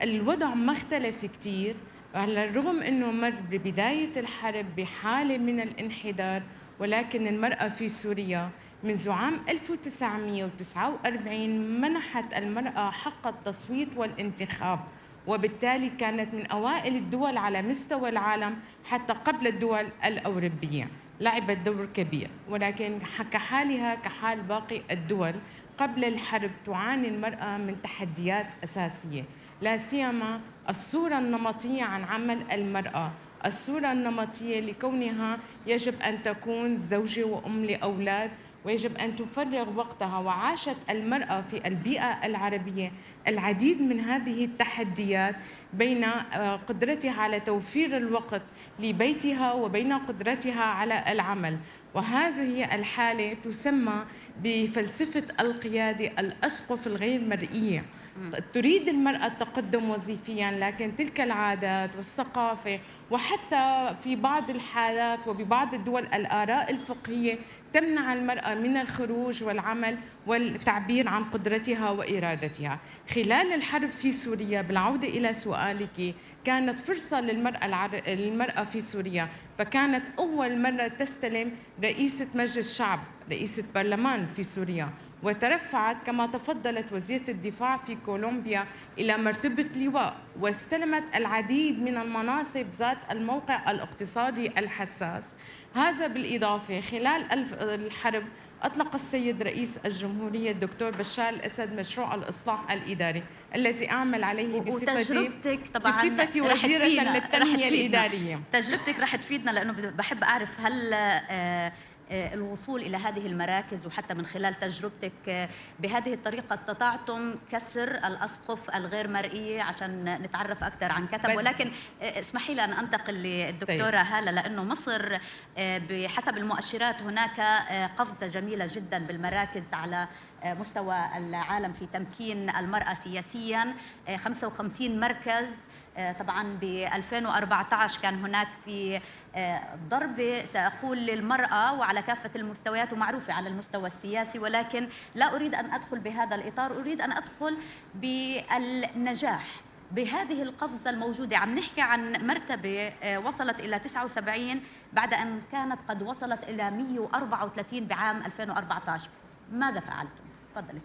الوضع ما اختلف كتير، على الرغم أنه مر ببداية الحرب بحالة من الانحدار، ولكن المرأة في سوريا منذ عام 1949 منحت المرأة حق التصويت والانتخاب، وبالتالي كانت من أوائل الدول على مستوى العالم حتى قبل الدول الأوروبية. لعبت دور كبير، ولكن كحالها كحال باقي الدول قبل الحرب تعاني المرأة من تحديات أساسية، لا سيما الصورة النمطية عن عمل المرأة، الصورة النمطية لكونها يجب أن تكون زوجة وأم لأولاد، ويجب أن تفرغ وقتها. وعاشت المرأة في البيئة العربية العديد من هذه التحديات بين قدرتها على توفير الوقت لبيتها وبين قدرتها على العمل. وهذه هي الحالة تسمى بفلسفة القيادة الأسقف الغير مرئية. تريد المرأة التقدم وظيفيا، لكن تلك العادات والثقافة وحتى في بعض الحالات وببعض الدول الآراء الفقهية تمنع المرأة من الخروج والعمل والتعبير عن قدرتها وإرادتها. خلال الحرب في سوريا، بالعودة إلى سؤالك، كانت فرصة للمرأة في سوريا، فكانت أول مرة تستلم رئيسة مجلس شعب، رئيسة برلمان في سوريا، وترفعت كما تفضلت وزيرة الدفاع في كولومبيا إلى مرتبة لواء، واستلمت العديد من المناصب ذات الموقع الاقتصادي الحساس. هذا بالإضافة خلال الحرب أطلق السيد رئيس الجمهورية الدكتور بشار الأسد مشروع الإصلاح الإداري الذي أعمل عليه بصفتي وزيرة للتنمية الإدارية. تجربتك رح تفيدنا، لأنه بحب أعرف هل الوصول إلى هذه المراكز وحتى من خلال تجربتك بهذه الطريقة استطعتم كسر الأسقف الغير مرئية عشان نتعرف أكثر عن كتب. ولكن اسمحي لي أن أنتقل للدكتورة هالة، لأنه مصر بحسب المؤشرات هناك قفزة جميلة جدا بالمراكز على مستوى العالم في تمكين المرأة سياسيا. 55 مركز طبعا ب 2014 كان هناك في ضربة سأقول للمرأة وعلى كافة المستويات ومعروفة على المستوى السياسي، ولكن لا أريد أن أدخل بهذا الإطار، أريد أن أدخل بالنجاح بهذه القفزة الموجودة. عم نحكي عن مرتبة وصلت إلى 79 بعد أن كانت قد وصلت إلى 134 بعام 2014. ماذا فعلتم؟ تفضلي.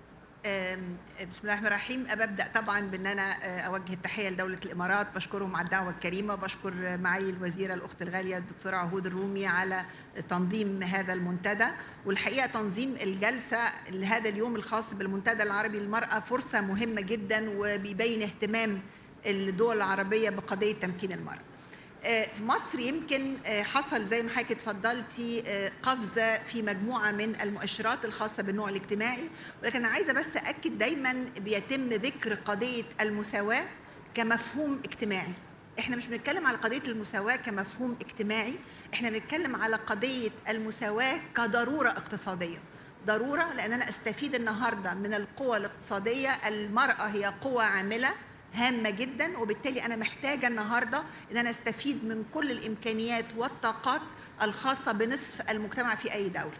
بسم الله الرحمن الرحيم. أبدأ طبعا بأن أنا أوجه التحية لدولة الإمارات، بشكرهم على الدعوة الكريمة، بشكر معي الوزيرة الأخت الغالية الدكتورة عهود الرومي على تنظيم هذا المنتدى. والحقيقة تنظيم الجلسة لهذا اليوم الخاص بالمنتدى العربي للمرأة فرصة مهمة جدا، وبيبين اهتمام الدول العربية بقضية تمكين المرأة. في مصر يمكن حصل زي ما حضرتك اتفضلتي قفزة في مجموعة من المؤشرات الخاصة بالنوع الاجتماعي، ولكن أنا عايزة بس أكد دايما بيتم ذكر قضية المساواة كمفهوم اجتماعي. احنا مش بنتكلم على قضية المساواة كمفهوم اجتماعي، احنا بنتكلم على قضية المساواة كضرورة اقتصادية. ضرورة لأن أنا أستفيد النهاردة من القوى الاقتصادية. المرأة هي قوة عاملة هامة جدا، وبالتالي أنا محتاجة النهاردة أن أنا أستفيد من كل الإمكانيات والطاقات الخاصة بنصف المجتمع في أي دولة.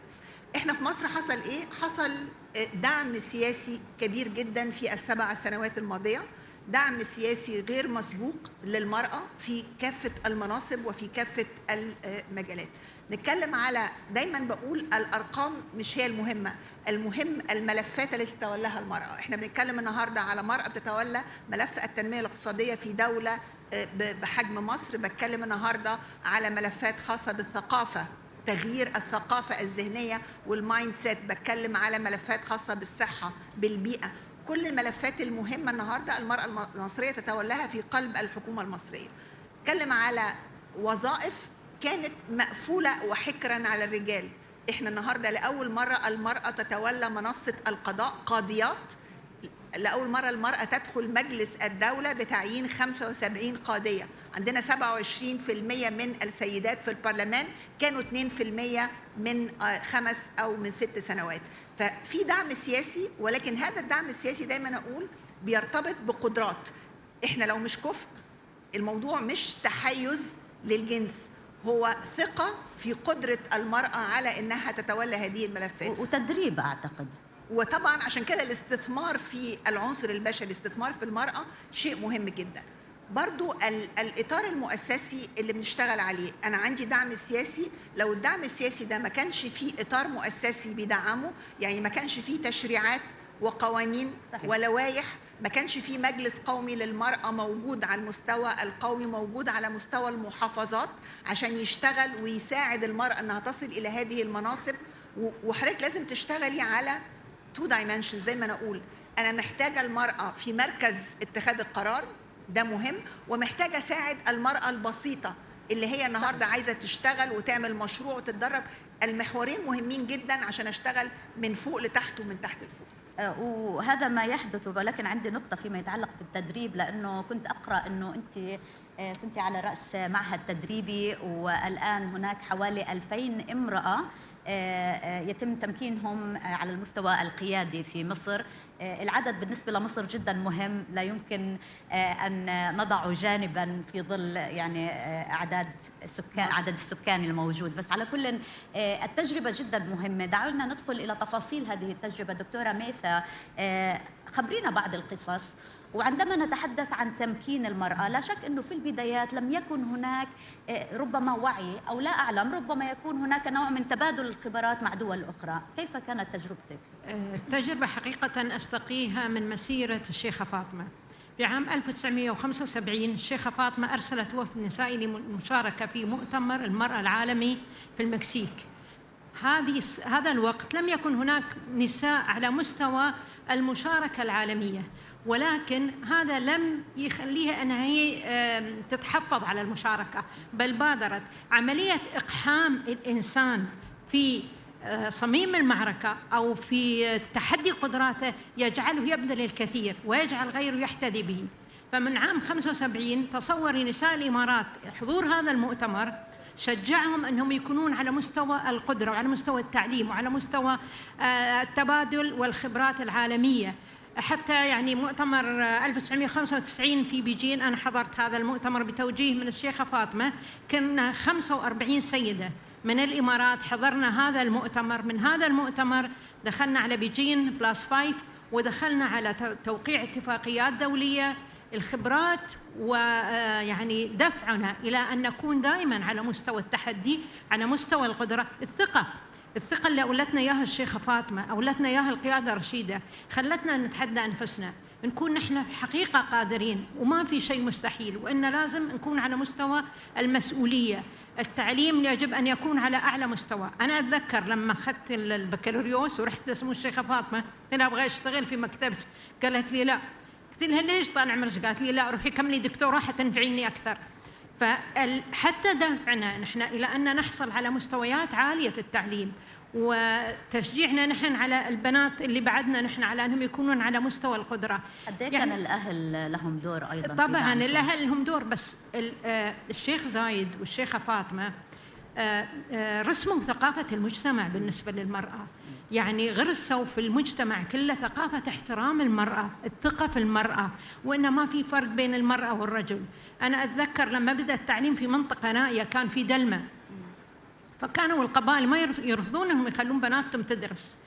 إحنا في مصر حصل إيه؟ حصل دعم سياسي كبير جدا في ال7 سنوات الماضية، دعم سياسي غير مسبوق للمرأة في كافة المناصب وفي كافة المجالات. نتكلم على، دايما بقول الأرقام مش هي المهمة، المهم الملفات التي تتولاها المرأة. احنا بنتكلم النهاردة على مرأة بتتولى ملف التنمية الاقتصادية في دولة بحجم مصر، بتكلم النهاردة على ملفات خاصة بالثقافة، تغيير الثقافة الذهنية والمايند سيت، بتكلم على ملفات خاصة بالصحة بالبيئة. كل الملفات المهمة النهاردة المرأة المصرية تتولاها في قلب الحكومة المصرية. نتكلم على وظائف كانت مقفولة وحكرا على الرجال. احنا النهاردة لأول مرة المرأة تتولى منصة القضاء، قاضيات. لأول مرة المرأة تدخل مجلس الدولة بتعيين 75 قاضية. عندنا 27% من السيدات في البرلمان، كانوا 2% من 5 أو من 6 سنوات. ففي دعم سياسي، ولكن هذا الدعم السياسي دايما أقول بيرتبط بقدرات. احنا لو مش كفء، الموضوع مش تحيز للجنس، هو ثقة في قدرة المرأة على أنها تتولى هذه الملفات وتدريب أعتقد. وطبعا عشان كده الاستثمار في العنصر البشري، الاستثمار في المرأة شيء مهم جدا. برضو الإطار المؤسسي اللي بنشتغل عليه، أنا عندي دعم سياسي، لو الدعم السياسي ده ما كانش فيه إطار مؤسسي بيدعمه، يعني ما كانش فيه تشريعات وقوانين ولوائح، ما كانش فيه مجلس قومي للمرأة موجود على المستوى القومي، موجود على مستوى المحافظات عشان يشتغل ويساعد المرأة أنها تصل إلى هذه المناصب. وحضرتك لازم تشتغلي على 2 dimensions زي ما أنا أقول. أنا محتاجة المرأة في مركز اتخاذ القرار، ده مهم، ومحتاجة أساعد المرأة البسيطة اللي هي النهاردة عايزة تشتغل وتعمل مشروع وتتدرب. المحورين مهمين جدا عشان أشتغل من فوق لتحت ومن تحت لفوق. وهذا ما يحدث، ولكن عندي نقطة فيما يتعلق بالتدريب، لأنه كنت أقرأ أنه أنت كنت على رأس معهد تدريبي، والآن هناك حوالي 2000 امرأة يتم تمكينهم على المستوى القيادي في مصر. العدد بالنسبة لمصر جدا مهم، لا يمكن أن نضعه جانبا في ظل يعني عدد السكان الموجود. بس على كل التجربة جدا مهمة. دعونا ندخل إلى تفاصيل هذه التجربة. دكتورة ميثا، خبرينا بعض القصص. وعندما نتحدث عن تمكين المرأة، لا شك أنه في البدايات لم يكن هناك ربما وعي، أو لا أعلم، ربما يكون هناك نوع من تبادل الخبرات مع دول أخرى. كيف كانت تجربتك؟ التجربة حقيقة أستقيها من مسيرة الشيخة فاطمة. في عام 1975 الشيخة فاطمة أرسلت وفد نسائي للمشاركة في مؤتمر المرأة العالمي في المكسيك. هذا الوقت لم يكن هناك نساء على مستوى المشاركة العالمية، ولكن هذا لم يخليها أنها هي تتحفظ على المشاركة، بل بادرت عملية إقحام الإنسان في صميم المعركة أو في تحدي قدراته يجعله يبذل الكثير ويجعل غيره يحتذي به. فمن عام 75 تصوري نساء الإمارات حضور هذا المؤتمر شجعهم أنهم يكونون على مستوى القدرة وعلى مستوى التعليم وعلى مستوى التبادل والخبرات العالمية. حتى يعني مؤتمر 1995 في بيجين، أنا حضرت هذا المؤتمر بتوجيه من الشيخة فاطمة، كنا 45 سيدة من الإمارات حضرنا هذا المؤتمر. من هذا المؤتمر دخلنا على بيجين +5 ودخلنا على توقيع اتفاقيات دولية. الخبرات ويعني دفعنا إلى أن نكون دائما على مستوى التحدي، على مستوى القدرة. الثقة اللي أولتنا إياها الشيخة فاطمة، أولتنا إياها القيادة الرشيدة، خلتنا نتحدى أنفسنا، نكون نحن حقيقة قادرين وما في شيء مستحيل، وإن لازم نكون على مستوى المسؤولية. التعليم يجب أن يكون على أعلى مستوى. أنا أتذكر لما أخذت البكالوريوس ورحت لسمو الشيخة فاطمة، أنا أبغى أشتغل في مكتبك، قالت لي لا. قلت لها ليش طال عمرك؟ قالت لي لا، روحي كملي دكتوراه حتنفعيني أكثر. فحتى دافعنا نحن إلى أن نحصل على مستويات عالية في التعليم، وتشجيعنا نحن على البنات اللي بعدنا نحن على أنهم يكونون على مستوى القدرة. قد ايه كان الأهل لهم دور أيضا؟ طبعا الأهل لهم دور، بس الشيخ زايد والشيخة فاطمة رسموا ثقافة المجتمع بالنسبة للمرأة، يعني غرسوا في المجتمع كله ثقافة احترام المرأة، الثقة في المرأة، وإن ما في فرق بين المرأة والرجل. أنا أتذكر لما بدأ التعليم في منطقة نائية كان في دلمة، فكانوا القبائل ما يرفضون أنهم يخلون بناتهم تدرس.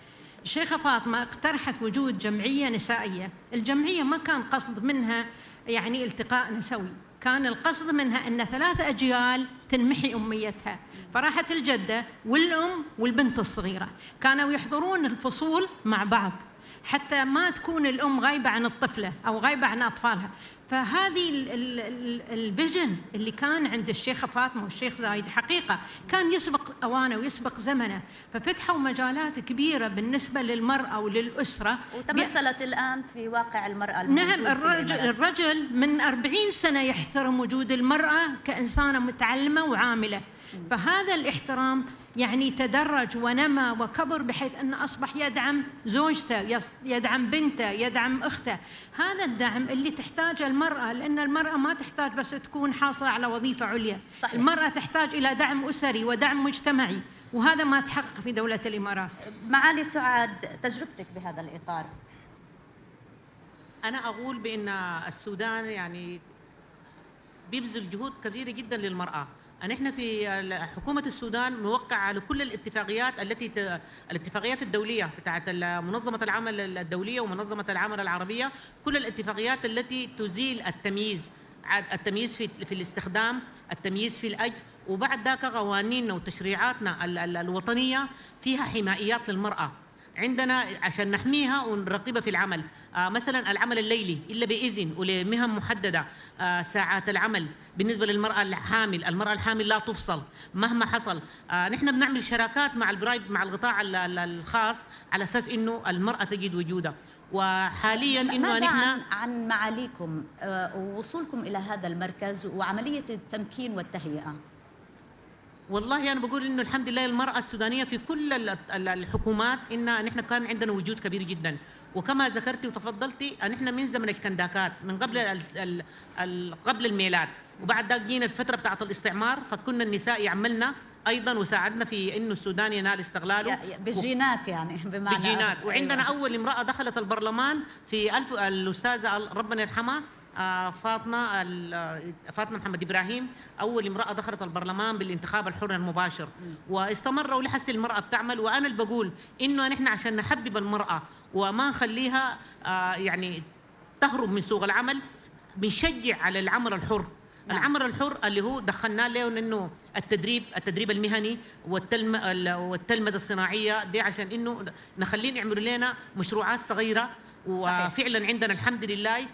الشيخة فاطمة اقترحت وجود جمعية نسائية. الجمعية ما كان قصد منها يعني التقاء نسوي، كان القصد منها أن 3 أجيال تنمحي أميتها. فراحت الجدة والأم والبنت الصغيرة كانوا يحضرون الفصول مع بعض حتى ما تكون الأم غايبة عن الطفلة أو غايبة عن أطفالها. فهذه الفيجن اللي كان عند الشيخة فاطمة والشيخ زايد حقيقة كان يسبق أوانه ويسبق زمنه، ففتحوا مجالات كبيرة بالنسبة للمرأة وللأسرة وتمثلت الآن في واقع المرأة نعم. الرجل من 40 سنة يحترم وجود المرأة كإنسانة متعلمة وعاملة، فهذا الاحترام يعني تدرج ونمى وكبر بحيث أنه أصبح يدعم زوجته، يدعم بنته، يدعم أخته. هذا الدعم اللي تحتاجه المرأة، لأن المرأة ما تحتاج بس تكون حاصلة على وظيفة عليا. صحيح. المرأة تحتاج إلى دعم أسري ودعم مجتمعي، وهذا ما تحقق في دولة الإمارات. معالي سعاد، تجربتك بهذا الإطار؟ أنا أقول بأن السودان يعني بيبذل جهود كبيرة جدا للمرأة. نحن في حكومة السودان موقع على كل الاتفاقيات الاتفاقيات الدولية بتاعت منظمة العمل الدولية ومنظمة العمل العربية، كل الاتفاقيات التي تزيل التمييز في الاستخدام، التمييز في الأجر، وبعد ذاك قوانيننا وتشريعاتنا الوطنية فيها حمايات للمرأة عندنا عشان نحميها ونراقبها في العمل. مثلا العمل الليلي إلا بإذن ولمهن محددة، ساعات العمل بالنسبة للمرأة الحامل، المرأة الحامل لا تفصل مهما حصل. نحن بنعمل شراكات مع القطاع الخاص على أساس إنه المرأة تجد وجودها. وحاليا إنه نحن عن معاليكم ووصولكم إلى هذا المركز وعملية التمكين والتهيئة. والله أنا بقول إنه الحمد لله المرأة السودانية في كل الحكومات إن نحن كان عندنا وجود كبير جدا، وكما ذكرتي وتفضلتي نحن من زمن الكنداكات من قبل الميلاد، وبعد ذاك جينا الفترة بتاعة الاستعمار، فكنا النساء يعملنا أيضا وساعدنا في إنه السودان ينال استقلاله بالجينات يعني بمعنى بالجينات. وعندنا أيوة. أول امرأة دخلت البرلمان في الأستاذة ربنا يرحمها فاطمة محمد إبراهيم، أول امرأة دخلت البرلمان بالانتخاب الحر المباشر، واستمروا لحس المرأة بتعمل. وأنا اللي بقول إنه نحن عشان نحبب المرأة وما نخليها يعني تهرب من سوق العمل، بنشجع على العمل الحر. العمل الحر اللي هو دخلنا له إنه التدريب المهني والتلمذة الصناعية دي، عشان إنه نخليه يعملوا لنا مشروعات صغيرة. وفعلا عندنا الحمد لله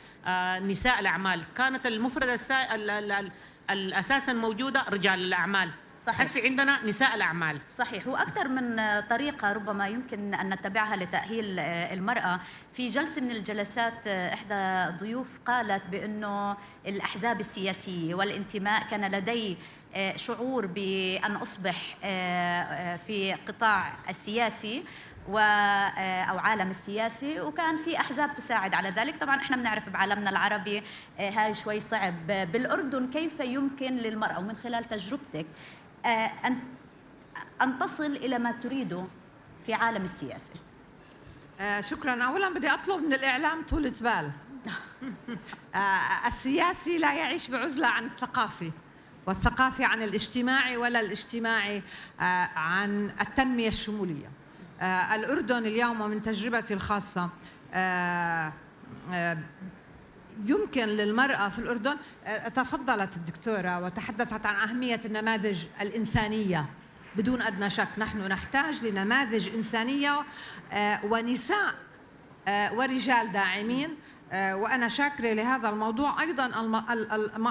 نساء الأعمال كانت المفردة الأساسا موجودة رجال الأعمال. صحيح. هسه عندنا نساء الأعمال. صحيح. وأكثر من طريقة ربما يمكن أن نتبعها لتأهيل المرأة. في جلسة من الجلسات إحدى الضيوف قالت بأنه الأحزاب السياسية والانتماء كان لدي شعور بأن أصبح في قطاع السياسي أو عالم السياسي، وكان في أحزاب تساعد على ذلك. طبعا احنا بنعرف بعالمنا العربي هاي شوي صعب. بالأردن كيف يمكن للمرأة ومن خلال تجربتك أن تصل إلى ما تريده في عالم السياسة؟ شكرا. أولا بدي أطلب من الإعلام طولة بال. السياسي لا يعيش بعزلة عن الثقافي، والثقافي عن الاجتماعي، ولا الاجتماعي عن التنمية الشمولية. الأردن اليوم من تجربتي الخاصة يمكن للمرأة في الأردن، تفضلت الدكتورة وتحدثت عن أهمية النماذج الإنسانية بدون أدنى شك. نحن نحتاج لنماذج إنسانية ونساء ورجال داعمين، وأنا شاكرة لهذا الموضوع. أيضا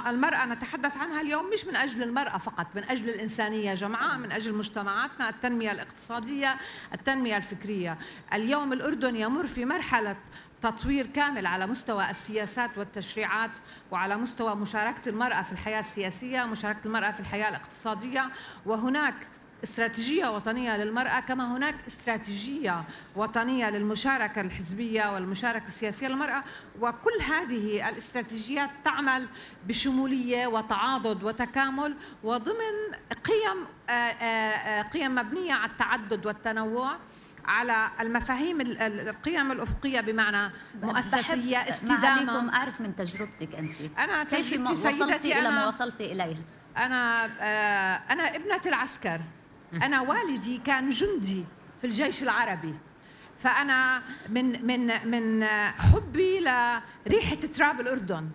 المرأة نتحدث عنها اليوم مش من أجل المرأة فقط، من أجل الإنسانية جمعاء، من أجل مجتمعاتنا، التنمية الاقتصادية، التنمية الفكرية. اليوم الأردن يمر في مرحلة تطوير كامل على مستوى السياسات والتشريعات، وعلى مستوى مشاركة المرأة في الحياة السياسية، مشاركة المرأة في الحياة الاقتصادية. وهناك استراتيجية وطنية للمرأة، كما هناك استراتيجية وطنية للمشاركة الحزبية والمشاركة السياسية للمرأة. وكل هذه الاستراتيجيات تعمل بشمولية وتعاضد وتكامل، وضمن قيم مبنية على التعدد والتنوع، على المفاهيم القيم الأفقية، بمعنى مؤسسية، استدامة. معاليكم أعرف من تجربتك أنت، أنا كيف تجربتي سيدتي، إلى ما وصلتي إليها؟ أنا ابنة العسكر. أنا والدي كان جندي في الجيش العربي، فأنا من حبي لريحة تراب الأردن،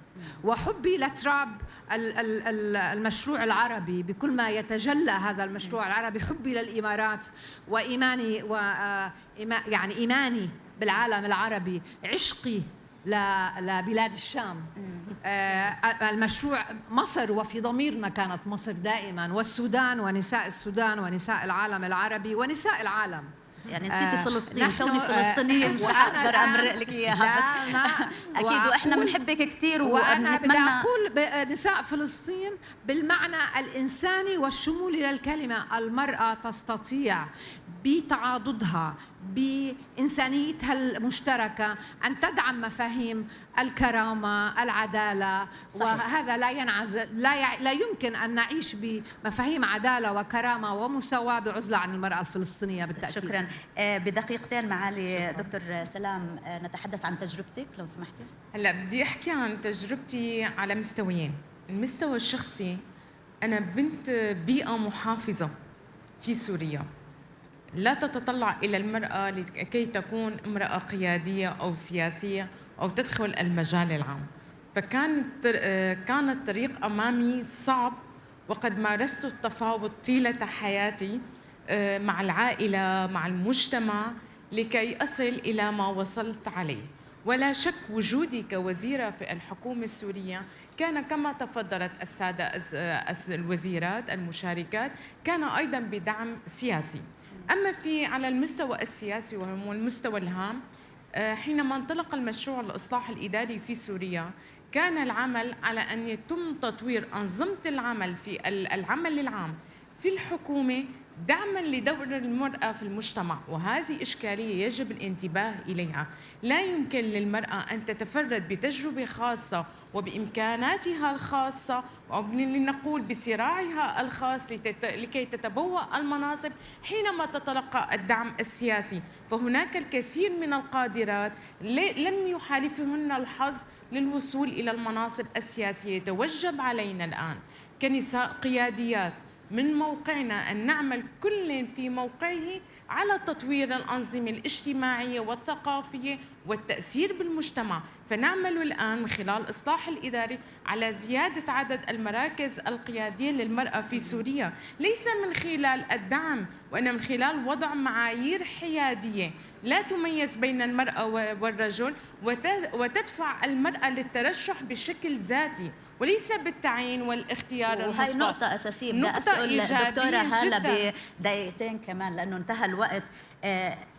وحبي لتراب المشروع العربي بكل ما يتجلى هذا المشروع العربي، حبي للإمارات وإيماني يعني إيماني بالعالم العربي، عشقي لبلاد الشام. المشروع مصر، وفي ضميرنا كانت مصر دائما، والسودان ونساء السودان ونساء العالم العربي ونساء العالم. يعني نسيتي فلسطين. كوني فلسطينية مش هقدر أمرق لك إياها، بس أكيد وإحنا بنحبك كثير. وأنا بدي أقول نساء فلسطين بالمعنى الإنساني والشمولي للكلمة. المرأة تستطيع بتعاضدها، بإنسانيتها المشتركة، أن تدعم مفاهيم الكرامة، العدالة. صحيح. وهذا لا ينعزل، لا يمكن أن نعيش بمفاهيم عدالة وكرامة ومساواة بعزلة عن المرأة الفلسطينية بالتأكيد. شكرا. بدقيقتين معالي دكتور سلام نتحدث عن تجربتك لو سمحتي. هلا بدي أحكي عن تجربتي على مستويين. المستوى الشخصي، أنا بنت بيئة محافظة في سوريا لا تتطلع إلى المرأة لكي تكون امرأة قيادية أو سياسية أو تدخل المجال العام، كان الطريق أمامي صعب، وقد مارست التفاوض طيلة حياتي مع العائلة، مع المجتمع، لكي أصل إلى ما وصلت عليه. ولا شك وجودي كوزيرة في الحكومة السورية كان كما تفضلت السادة الوزيرات المشاركات، كان أيضا بدعم سياسي. أما على المستوى السياسي وهو المستوى الهام، حينما انطلق المشروع الإصلاح الإداري في سوريا، كان العمل على أن يتم تطوير أنظمة العمل في العمل العام في الحكومة دعماً لدور المرأة في المجتمع، وهذه إشكالية يجب الانتباه إليها. لا يمكن للمرأة أن تتفرد بتجربة خاصة وبإمكاناتها الخاصة، أو لنقول بصراعها الخاص لكي تتبوأ المناصب حينما تتلقى الدعم السياسي. فهناك الكثير من القادرات لم يحالفهن الحظ للوصول إلى المناصب السياسية. يتوجب علينا الآن كنساء قياديات من موقعنا أن نعمل كل في موقعه على تطوير الأنظمة الاجتماعية والثقافية والتأثير بالمجتمع. فنعمل الآن من خلال الإصلاح الإداري على زيادة عدد المراكز القيادية للمرأة في سوريا، ليس من خلال الدعم، وإنما من خلال وضع معايير حيادية لا تميز بين المرأة والرجل، وتدفع المرأة للترشح بشكل ذاتي وليس بالتعيين والاختيار المسبق. وهي نقطة أساسية. بدي أسأل دكتورة هلا بدقيقتين كمان لأنه انتهى الوقت.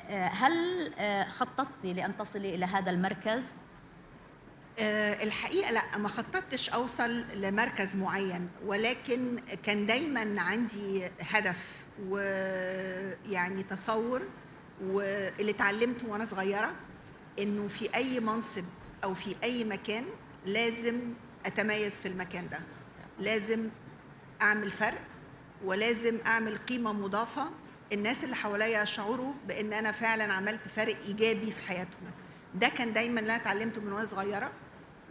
هل خططتي لأن تصلي إلى هذا المركز؟ الحقيقة لا، ما خططتش أوصل لمركز معين، ولكن كان دايما عندي هدف ويعني تصور، واللي اتعلمته وأنا صغيرة إنه في أي منصب أو في أي مكان لازم أتميز في المكان ده، لازم أعمل فرق، ولازم أعمل قيمة مضافة الناس اللي حواليا يشعروا بان انا فعلا عملت فارق ايجابي في حياتهم. ده كان دايما اللي انا اتعلمته من وانا صغيره.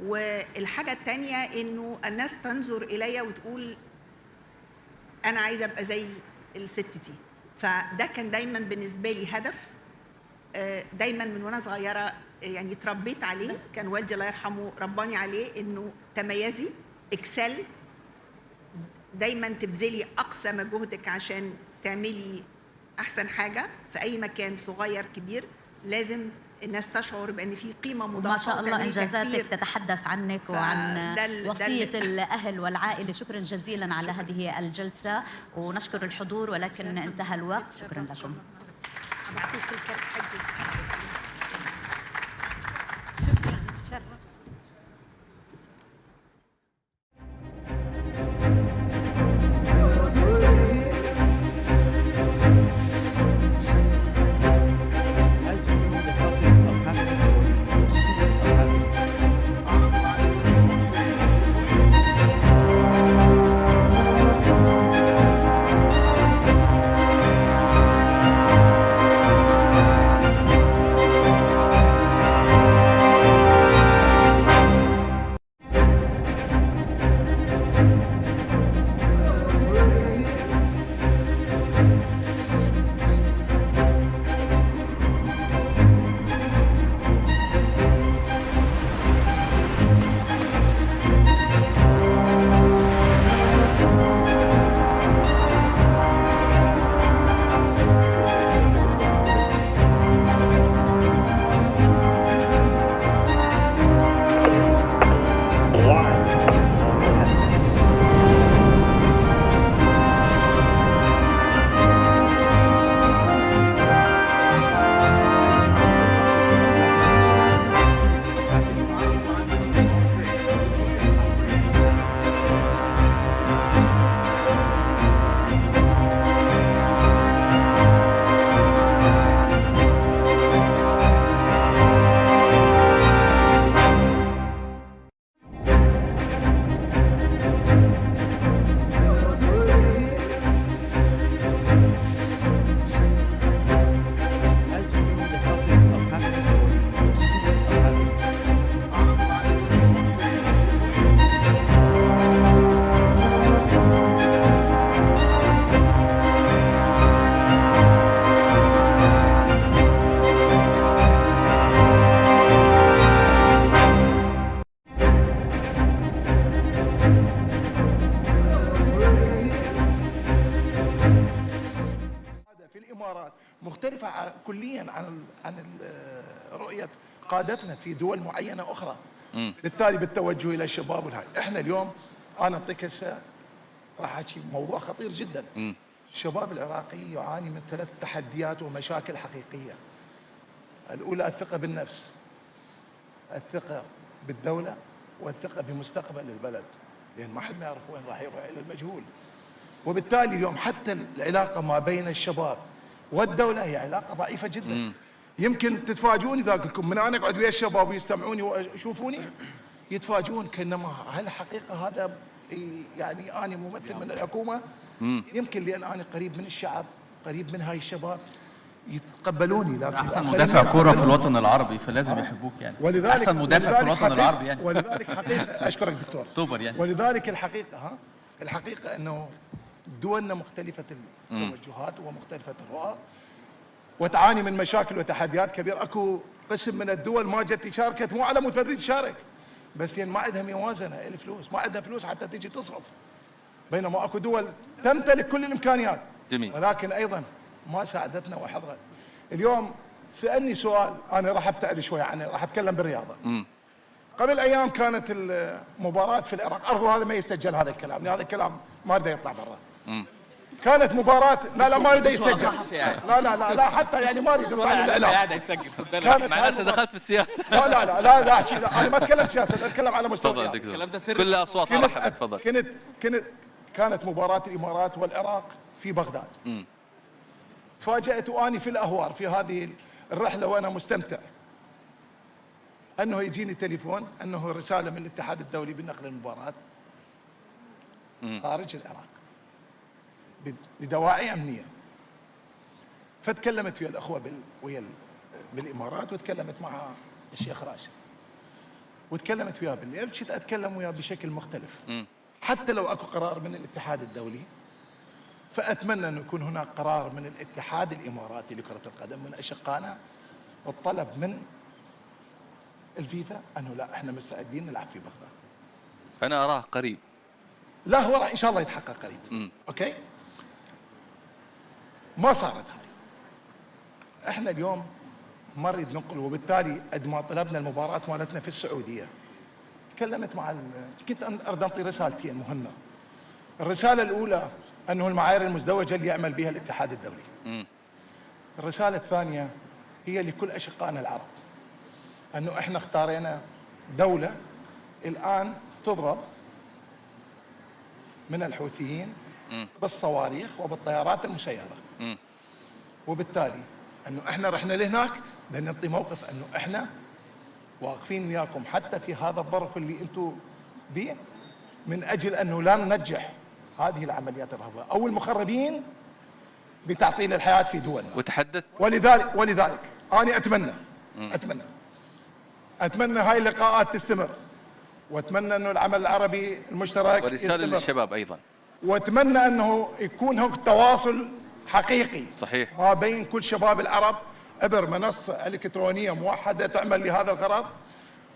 والحاجه الثانيه انه الناس تنظر الي وتقول انا عايزه ابقى زي الست دي. فده كان دايما بالنسبه لي هدف دايما من وانا صغيره، يعني اتربيت عليه. كان والدي الله يرحمه رباني عليه انه تميزي، اكسل، دايما تبذلي اقصى مجهودك عشان تعملي احسن حاجه في اي مكان صغير كبير. لازم الناس تشعر بان في قيمه مضافه. ما شاء الله انجازاتك تتحدث عنك وعن وصيه الاهل والعائله. شكرا جزيلا على هذه الجلسه ونشكر الحضور، ولكن انتهى الوقت. شكرا لكم. مختلفة كليا عن رؤية قادتنا في دول معينة أخرى. بالتالي بالتوجه إلى الشباب والهاي، إحنا اليوم أنا أعطيك هسه راح أحكي موضوع خطير جدا. الشباب العراقي يعاني من 3 تحديات ومشاكل حقيقية. الأولى الثقة بالنفس، الثقة بالدولة، والثقة بمستقبل البلد، لأن ما حد ما يعرف وين راح يروح، إلى المجهول. وبالتالي اليوم حتى العلاقة ما بين الشباب والدولة هي علاقة ضعيفة جدا. يمكن تتفاجئون إذا أقول لكم من أنا أقعد ويا الشباب ويستمعوني ويشوفوني يتفاجئون كأنما هل حقيقة هذا يعني أنا ممثل من الحكومة؟ يمكن لأن أنا قريب من الشعب، قريب من هاي الشباب يتقبلوني. لكن أحسن مدافع كرة في الوطن العربي فلازم يحبوك يعني. ولذلك أحسن مدافع في الوطن العربي يعني. ولذلك حقيقة أشكرك دكتور. ستوبر يعني. ولذلك الحقيقة أنه دولنا مختلفة التوجهات ومختلفة الرؤى وتعاني من مشاكل وتحديات كبيرة. اكو قسم من الدول ما جت شاركت مو على مود تريد تشارك، بس يعني ما عندها موازنة الفلوس، ما عندها فلوس حتى تيجي تصرف. بينما اكو دول تمتلك كل الامكانيات جميل. ولكن ايضا ما ساعدتنا وحضرت. اليوم سألني سؤال، انا راح ابتعد شوي عنه، راح اتكلم بالرياضة. قبل ايام كانت المباراة في العراق، ارجو هذا ما يسجل هذا الكلام، لأن هذا الكلام ما اريد يطلع برا. كانت مباراة لا ما اريد يسجل. لا حتى يعني ما اريد يطلع الاعلام. قاعد يسجل معناته دخلت في السياسة. لا احكي، انا ما اتكلم سياسة، اتكلم على مستوى الرياضة. الكلام ده سر كل الاصوات على حسب. تفضل. كانت مباراة الامارات والعراق في بغداد. تفاجأت واني في الاهوار في هذه الرحلة وانا مستمتع انه يجيني تليفون انه رسالة من الاتحاد الدولي بنقل المباراة خارج العراق بدواعي امنية. فتكلمت ويا الأخوة بالإمارات، وتكلمت مع الشيخ راشد، وتكلمت وياه بالليل، كنت أتكلم وياه بشكل مختلف. حتى لو أكو قرار من الاتحاد الدولي، فأتمنى أن يكون هناك قرار من الاتحاد الإماراتي لكرة القدم من أشقائنا، والطلب من الفيفا أنه لا، إحنا مستعدين نلعب في بغداد. أنا أراه قريب. لا، هو إن شاء الله يتحقق قريب. أوكي؟ ما صارت هاي. إحنا اليوم ما نريد ننقل، وبالتالي قد ما طلبنا المباراة مالتنا في السعودية، تكلمت مع كنت أريد أنطي رسالتين مهمة. الرسالة الأولى أنه المعايير المزدوجة اللي يعمل بها الاتحاد الدولي. الرسالة الثانية هي لكل أشقائنا العرب، أنه إحنا اختارينا دولة الآن تضرب من الحوثيين بالصواريخ وبالطيارات المسيرة، وبالتالي أنه إحنا رحنا لهناك بدنا نعطي موقف أنه إحنا واقفين وياكم حتى في هذا الظرف اللي أنتم به، من أجل أنه لا ننجح هذه العمليات الإرهابية أو المخربين بتعطيل الحياة في دولنا. وتحدث ولذلك أنا أتمنى هاي اللقاءات تستمر، وأتمنى أنه العمل العربي المشترك ورسالة للشباب أيضا، وأتمنى أنه يكون هناك تواصل حقيقي صحيح ما بين كل شباب العرب عبر منصة إلكترونية موحدة تعمل لهذا الغرض.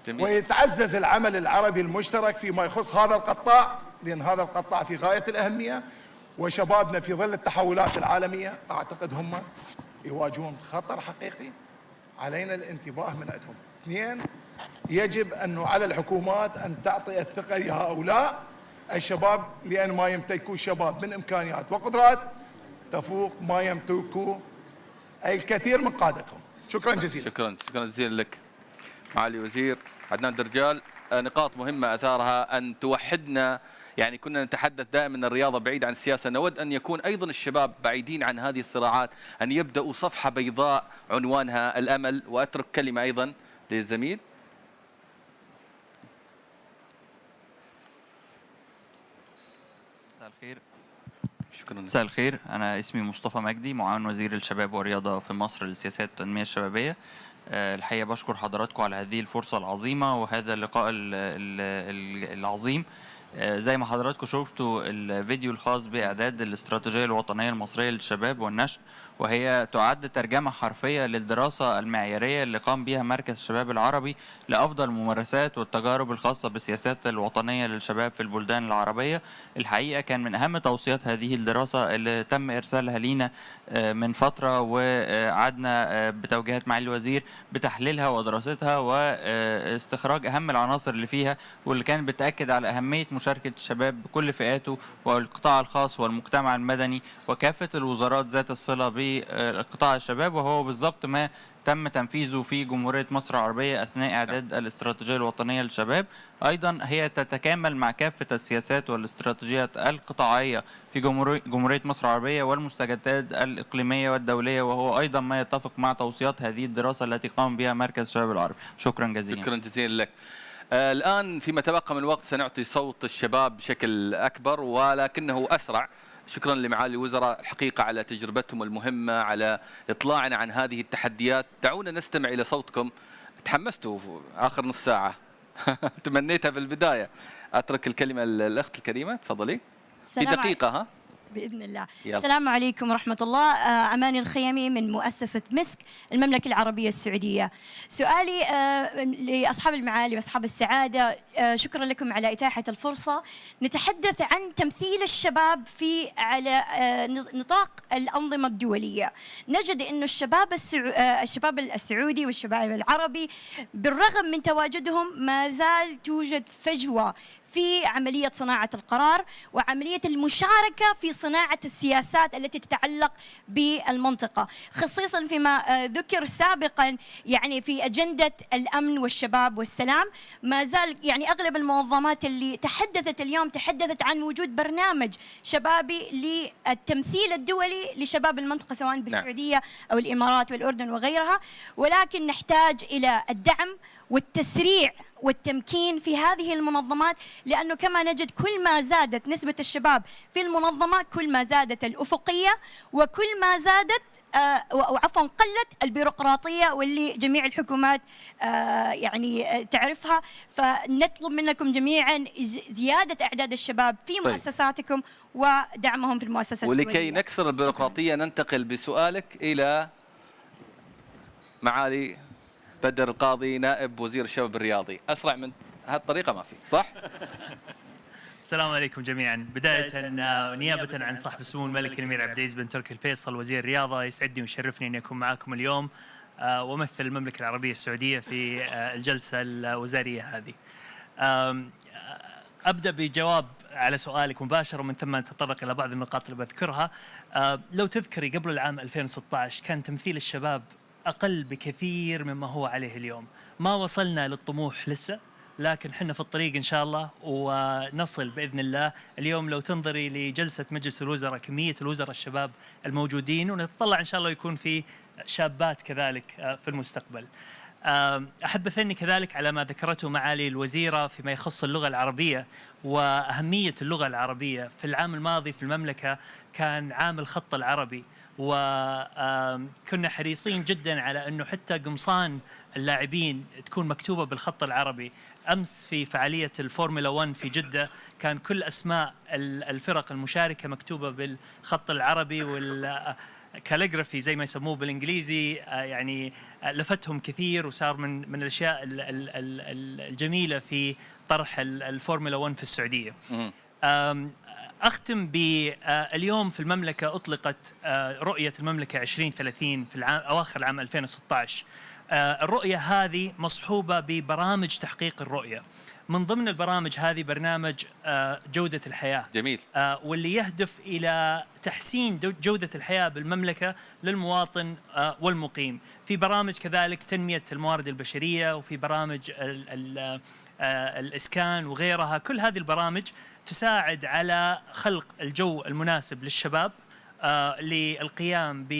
جميل. ويتعزز العمل العربي المشترك فيما يخص هذا القطاع، لأن هذا القطاع في غاية الأهمية، وشبابنا في ظل التحولات العالمية أعتقد هم يواجهون خطر حقيقي، علينا الانتباه من عندهم. اثنين، يجب أنه على الحكومات أن تعطي الثقة لهؤلاء الشباب، لأن ما يمتلكوا الشباب من إمكانيات وقدرات تفوق ما يمتلكوا الكثير من قادتهم. شكرا جزيلا. شكرا جزيلا لك معالي الوزير عدنان درجال. نقاط مهمة أثارها أن توحدنا، يعني كنا نتحدث دائما الرياضة بعيد عن السياسة، نود أن يكون أيضا الشباب بعيدين عن هذه الصراعات، أن يبدأوا صفحة بيضاء عنوانها الأمل. وأترك كلمة أيضا للزميل. مساء الخير. شكرا. مساء الخير، أنا اسمي مصطفى مجدي، معاون وزير الشباب والرياضة في مصر للسياسات والتنمية الشبابية. الحقيقة بشكر حضراتكم على هذه الفرصة العظيمة وهذا اللقاء العظيم. زي ما حضراتكم شفتوا الفيديو الخاص بإعداد الاستراتيجية الوطنية المصرية للشباب والنشء، وهي تعد ترجمة حرفية للدراسة المعيارية اللي قام بها مركز الشباب العربي لأفضل الممارسات والتجارب الخاصة بالسياسات الوطنية للشباب في البلدان العربية. الحقيقة كان من أهم توصيات هذه الدراسة اللي تم إرسالها لينا من فترة، وعدنا بتوجيهات معالي الوزير بتحليلها ودراستها واستخراج أهم العناصر اللي فيها، واللي كانت بتأكد على أهمية مشاركة الشباب بكل فئاته والقطاع الخاص والمجتمع المدني وكافة الوزارات ذات الصلة بقطاع الشباب، وهو بالضبط ما تم تنفيذه في جمهورية مصر العربية أثناء إعداد الاستراتيجية الوطنية للشباب. أيضا هي تتكامل مع كافة السياسات والاستراتيجيات القطاعية في جمهورية مصر العربية والمستجدات الإقليمية والدولية، وهو أيضا ما يتفق مع توصيات هذه الدراسة التي قام بها مركز الشباب العربي. شكرا جزيلا. شكرا جزيلا لك. الآن فيما تبقى من الوقت سنعطي صوت الشباب بشكل أكبر ولكنه أسرع. شكرا لمعالي الوزراء الحقيقة على تجربتهم المهمة، على إطلاعنا عن هذه التحديات. دعونا نستمع إلى صوتكم. تحمستوا في آخر نص ساعة تمنيتها في البداية. أترك الكلمة للأخت الكريمة، تفضلي في دقيقة. ها بإذن الله. يلا. السلام عليكم ورحمة الله. أماني الخيمي من مؤسسة مسك المملكة العربية السعودية. سؤالي لأصحاب المعالي وأصحاب السعادة، شكرا لكم على إتاحة الفرصة. نتحدث عن تمثيل الشباب في على نطاق الأنظمة الدولية. نجد أن الشباب السعودي والشباب العربي بالرغم من تواجدهم ما زال توجد فجوة في عملية صناعة القرار وعملية المشاركة في صناعة السياسات التي تتعلق بالمنطقة، خصيصا فيما ذكر سابقا يعني في أجندة الأمن والشباب والسلام. ما زال يعني أغلب المنظمات اللي تحدثت اليوم تحدثت عن وجود برنامج شبابي للتمثيل الدولي لشباب المنطقة سواء بالسعودية أو الإمارات والأردن وغيرها، ولكن نحتاج إلى الدعم والتسريع والتمكين في هذه المنظمات، لأنه كما نجد كل ما زادت نسبة الشباب في المنظمات كل ما زادت الأفقية، وكل ما زادت عفوا قلت البيروقراطية واللي جميع الحكومات يعني تعرفها. فنطلب منكم جميعا زيادة أعداد الشباب في مؤسساتكم ودعمهم في المؤسسات. ولكي نكسر البيروقراطية ننتقل بسؤالك إلى معالي بدر القاضي نائب وزير الشباب الرياضي. أسرع من هالطريقة ما في، صح؟ السلام عليكم جميعا. بداية نيابة عن صاحب السمو الملك الأمير عبد العزيز بن تركي الفيصل وزير الرياضة، يسعدني ويشرفني أن أكون معكم اليوم وأمثل المملكة العربية السعودية في الجلسة الوزارية هذه. أبدأ بجواب على سؤالك مباشرة ومن ثم نتطرق إلى بعض النقاط اللي بذكرها. لو تذكري قبل العام 2016 كان تمثيل الشباب أقل بكثير مما هو عليه اليوم. ما وصلنا للطموح لسه، لكن حنا في الطريق إن شاء الله ونصل بإذن الله. اليوم لو تنظري لجلسة مجلس الوزراء كمية الوزراء الشباب الموجودين، ونتطلع إن شاء الله يكون في شابات كذلك في المستقبل. أحب أثني كذلك على ما ذكرته معالي الوزيرة فيما يخص اللغة العربية وأهمية اللغة العربية. في العام الماضي في المملكة كان عام الخط العربي، وكنا حريصين جدا على أنه حتى قمصان اللاعبين تكون مكتوبة بالخط العربي. أمس في فعالية الفورمولا 1 في جدة كان كل أسماء الفرق المشاركة مكتوبة بالخط العربي، والكاليغرافي زي ما يسموه بالإنجليزي يعني لفتهم كثير، وصار من الأشياء الجميلة في طرح الفورمولا 1 في السعودية. أختم باليوم في المملكة أطلقت رؤية المملكة 2030 في أواخر العام 2016. الرؤية هذه مصحوبة ببرامج تحقيق الرؤية. من ضمن البرامج هذه برنامج جودة الحياة. جميل. واللي يهدف إلى تحسين جودة الحياة بالمملكة للمواطن والمقيم. في برامج كذلك تنمية الموارد البشرية، وفي برامج الإسكان وغيرها. كل هذه البرامج تساعد على خلق الجو المناسب للشباب للقيام ب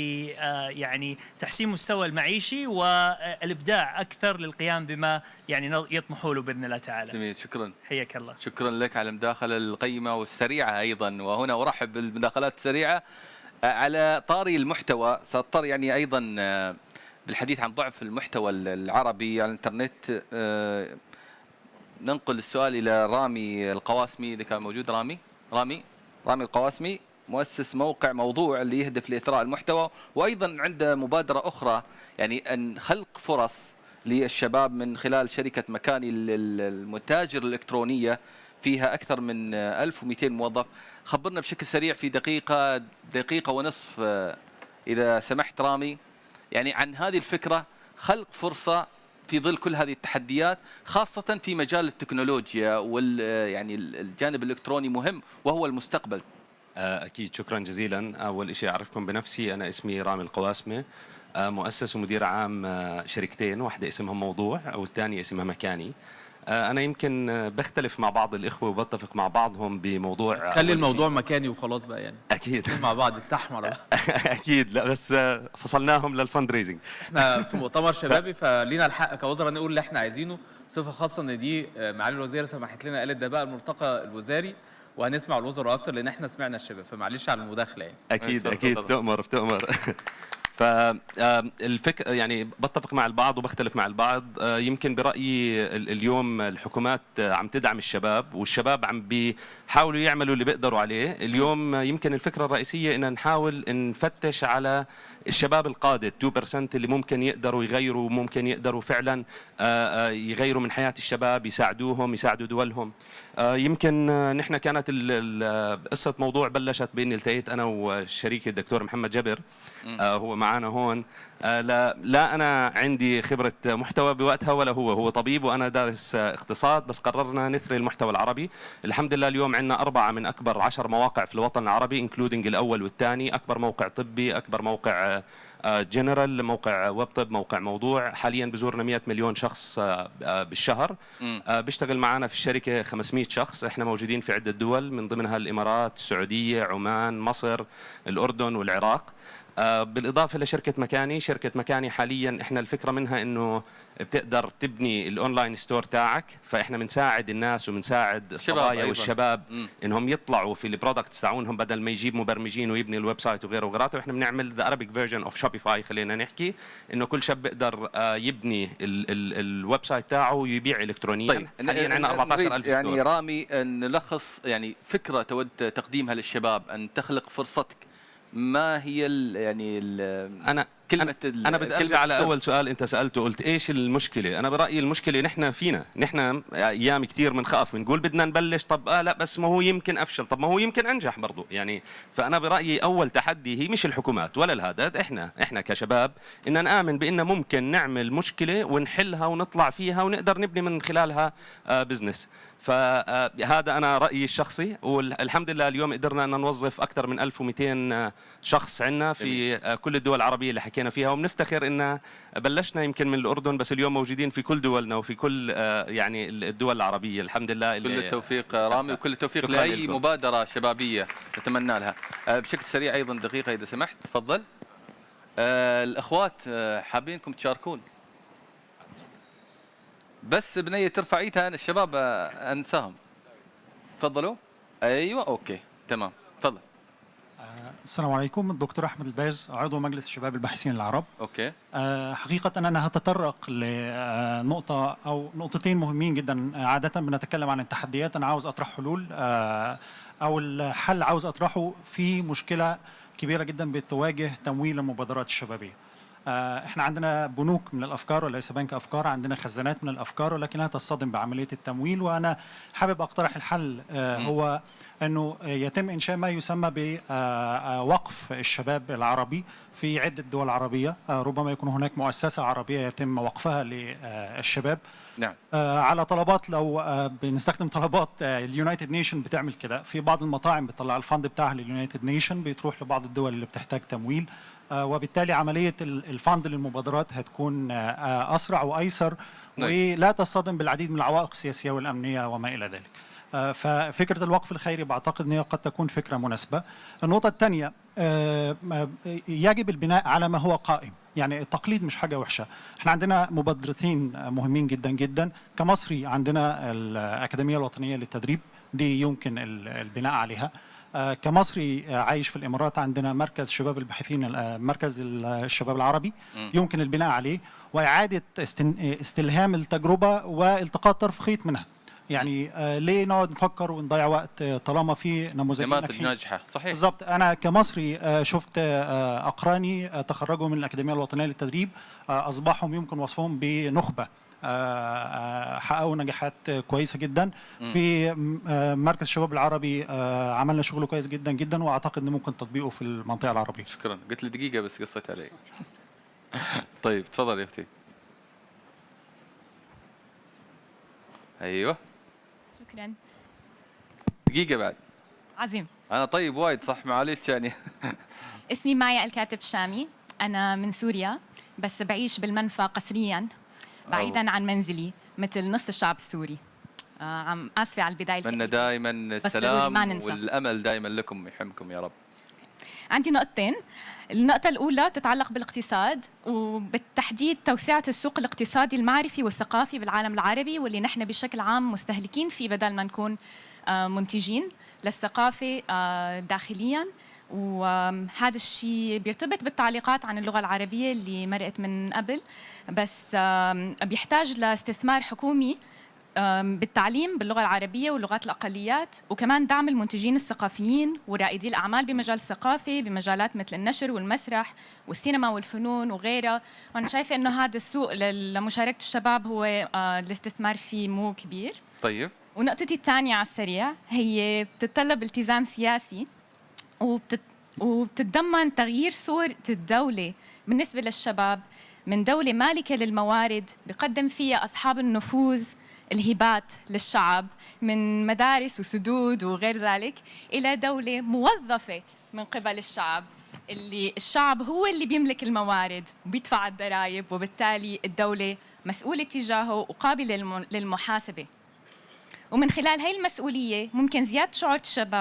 يعني تحسين مستوى المعيشي والإبداع أكثر للقيام بما يعني يطمحوا له بإذن الله تعالى. جميل، شكرا. حياك الله. شكرا لك على المداخلة القيمة والسريعة أيضا، وهنا أرحب بالمداخلات السريعة. على طاري المحتوى سأضطر يعني أيضا بالحديث عن ضعف المحتوى العربي على الإنترنت. ننقل السؤال إلى رامي القواسمي، إذا كان موجود. رامي القواسمي مؤسس موقع موضوع اللي يهدف لإثراء المحتوى، وأيضا عنده مبادرة أخرى يعني أن خلق فرص للشباب من خلال شركة مكاني المتاجر الإلكترونية فيها أكثر من 1200 موظف. خبرنا بشكل سريع في دقيقة ونصف إذا سمحت رامي، يعني عن هذه الفكرة، خلق فرصة في ظل كل هذه التحديات، خاصة في مجال التكنولوجيا يعني الجانب الإلكتروني مهم وهو المستقبل. أكيد، شكرا جزيلا. أول شيء أعرفكم بنفسي، أنا اسمي رامي القواسمي، مؤسس ومدير عام شركتين، واحدة اسمها موضوع والثانية اسمها مكاني. أنا يمكن بختلف مع بعض الإخوة وبتفق مع بعضهم بموضوع. خلي الموضوع مكاني وخلاص بقى يعني. أكيد مع بعض التحمر. أكيد، لا بس فصلناهم للفند ريزنج. احنا في مؤتمر شبابي فلينا الحق كوزراء نقول اللي احنا عايزينه، صفة خاصة إن دي معالي الوزيرة سمحت لنا، قالت ده بقى الملتقى الوزاري وهنسمع الوزراء أكتر لأن احنا سمعنا الشباب، فمعلش على المداخلة يعني. أكيد تؤمر. فالفكرة يعني بتفق مع البعض وبختلف مع البعض. يمكن برأيي اليوم الحكومات عم تدعم الشباب، والشباب عم بيحاولوا يعملوا اللي بيقدروا عليه. اليوم يمكن الفكرة الرئيسية إن نحاول نفتش على الشباب القادة 2% اللي ممكن يقدروا يغيروا، ممكن يقدروا فعلا يغيروا من حياة الشباب، يساعدوهم، يساعدوا دولهم. يمكن نحن كانت قصة موضوع بلشت بإني التقيت أنا وشريكي الدكتور محمد جبر، هو معنا هون. لا أنا عندي خبرة محتوى بوقتها ولا هو طبيب وأنا دارس اقتصاد، بس قررنا نثري المحتوى العربي. الحمد لله اليوم عندنا 4 من أكبر 10 مواقع في الوطن العربي، انكلودينج الأول والثاني، أكبر موقع طبي، أكبر موقع جنرال، موقع ويب طب، موقع موضوع. حاليا بزورنا 100 مليون شخص بالشهر. بيشتغل معنا في الشركة 500 شخص. احنا موجودين في عدة دول من ضمنها الإمارات، السعودية، عمان، مصر، الأردن والعراق. بالإضافة لشركة مكاني، شركة مكاني حاليا إحنا الفكرة منها إنه بتقدر تبني الأونلاين ستور تاعك، فإحنا بنساعد الناس وبنساعد الصبايا والشباب إنهم يطلعوا في البرودكتس تاعونهم بدل ما يجيب مبرمجين ويبني الويب سايت وغيره وغيراته. إحنا بنعمل the Arabic version of Shopify، خلينا نحكي إنه كل شاب بيقدر يبني الويب سايت تاعه ويبيع إلكترونيا. طيب حاليا عندنا 14,000 يعني ستور. رامي نلخص يعني فكرة تود تقديمها للشباب أن تخلق فرصتك، ما هي أنا بدي أرجع على أول سؤال أنت سألته، قلت إيش المشكلة؟ أنا برأيي المشكلة نحن فينا، نحن أيام كتير بنخاف، بنقول بدنا نبلش، طب لا بس ما هو يمكن أفشل، طب ما هو يمكن أنجح برضو يعني. فأنا برأيي أول تحدي هي مش الحكومات ولا الهادات، إحنا كشباب إن نآمن بأن ممكن نعمل مشكلة ونحلها ونطلع فيها ونقدر نبني من خلالها بزنس. فهذا أنا رأيي الشخصي، والحمد لله اليوم قدرنا أن نوظف أكثر من 1200 شخص عندنا في كل الدول العربية اللي حكينا فيها، وبنفتخر إن بلشنا يمكن من الأردن بس اليوم موجودين في كل دولنا وفي كل يعني الدول العربية الحمد لله. كل التوفيق رامي وكل التوفيق لأي مبادرة شبابية نتمنى لها. بشكل سريع أيضا دقيقة إذا سمحت، تفضل. الأخوات حابينكم تشاركون، بس بنية ترفع ايدها الشباب انساهم. تفضلوا. ايوه اوكي تمام تفضل. السلام عليكم، الدكتور احمد الباز، عضو مجلس الشباب الباحثين العرب. اوكي. حقيقة أنا هتطرق لنقطة أو نقطتين مهمين جدا. عادة بنتكلم عن التحديات، أنا عاوز أطرح حلول أو الحل عاوز أطرحه في مشكلة كبيرة جدا بتواجه تمويل المبادرات الشبابية. احنا عندنا بنوك من الافكار وليس بنك افكار، عندنا خزانات من الافكار ولكنها تصطدم بعمليه التمويل، وانا حابب اقترح الحل هو انه يتم انشاء ما يسمى بوقف الشباب العربي في عده دول عربيه. ربما يكون هناك مؤسسه عربيه يتم وقفها للشباب. نعم. على طلبات، لو بنستخدم طلبات اليونايتد نيشن بتعمل كده، في بعض المطاعم بتطلع الفند بتاعها لليونايتد نيشن بتروح لبعض الدول اللي بتحتاج تمويل، وبالتالي عملية الفند للمبادرات هتكون أسرع وأيسر ولا تصطدم بالعديد من العوائق السياسية والأمنية وما إلى ذلك. ففكرة الوقف الخيري بعتقد أنها قد تكون فكرة مناسبة. النقطة الثانية، يجب البناء على ما هو قائم، يعني التقليد مش حاجة وحشة. احنا عندنا مبادرتين مهمين جدا جدا. كمصري عندنا الأكاديمية الوطنية للتدريب، دي يمكن البناء عليها. كمصري عايش في الإمارات عندنا مركز شباب الباحثين، مركز الشباب العربي، يمكن البناء عليه وإعادة استلهام التجربة والتقاط طرف خيط منها. يعني ليه نقعد نفكر ونضيع وقت طالما في نموذج ناجحة؟ صحيح بالضبط. أنا كمصري شفت أقراني تخرجوا من الأكاديمية الوطنية للتدريب، أصبحهم يمكن وصفهم بنخبة، حققوا نجاحات كويسة جدا. في مركز الشباب العربي عملنا شغل كويس جدا جدا، واعتقد انه ممكن تطبيقه في المنطقة العربية. شكرا، قلت لي دقيقة بس قصيت علي. طيب تفضل يا اختي. ايوه شكرا. دقيقة بعد. عظيم. انا طيب وايد صح، معليش يعني. اسمي مايا الكاتب الشامي، انا من سوريا بس بعيش بالمنفى قسريا بعيدا عن منزلي مثل نص الشعب السوري. عم اسفه على البدايه. اتمنى دائما السلام والامل دائما لكم، يحمكم يا رب. عندي نقطتين. النقطة الأولى تتعلق بالاقتصاد، وبالتحديد توسعة السوق الاقتصادي المعرفي والثقافي بالعالم العربي، واللي نحن بشكل عام مستهلكين فيه بدل ما نكون منتجين للثقافة داخلياً. وهذا الشيء بيرتبط بالتعليقات عن اللغة العربية اللي مرقت من قبل، بس بيحتاج لاستثمار حكومي بالتعليم باللغة العربية ولغات الأقليات، وكمان دعم المنتجين الثقافيين ورائدي الأعمال بمجال الثقافة بمجالات مثل النشر والمسرح والسينما والفنون وغيرها. وأنا شايفة إنه هذا السوق لمشاركة الشباب هو الاستثمار فيه مو كبير. طيب. ونقطتي الثانية على السريع هي بتتطلب التزام سياسي، وبتتضمن تغيير صورة الدولة بالنسبة للشباب من دولة مالكة للموارد بقدم فيها أصحاب النفوذ الهبات للشعب من مدارس وسدود وغير ذلك، إلى دولة موظفة من قبل الشعب، اللي الشعب هو اللي بيملك الموارد وبيدفع الضرائب، وبالتالي الدولة مسؤولة تجاهه وقابلة للمحاسبة. ومن خلال هاي المسؤولية ممكن زيادة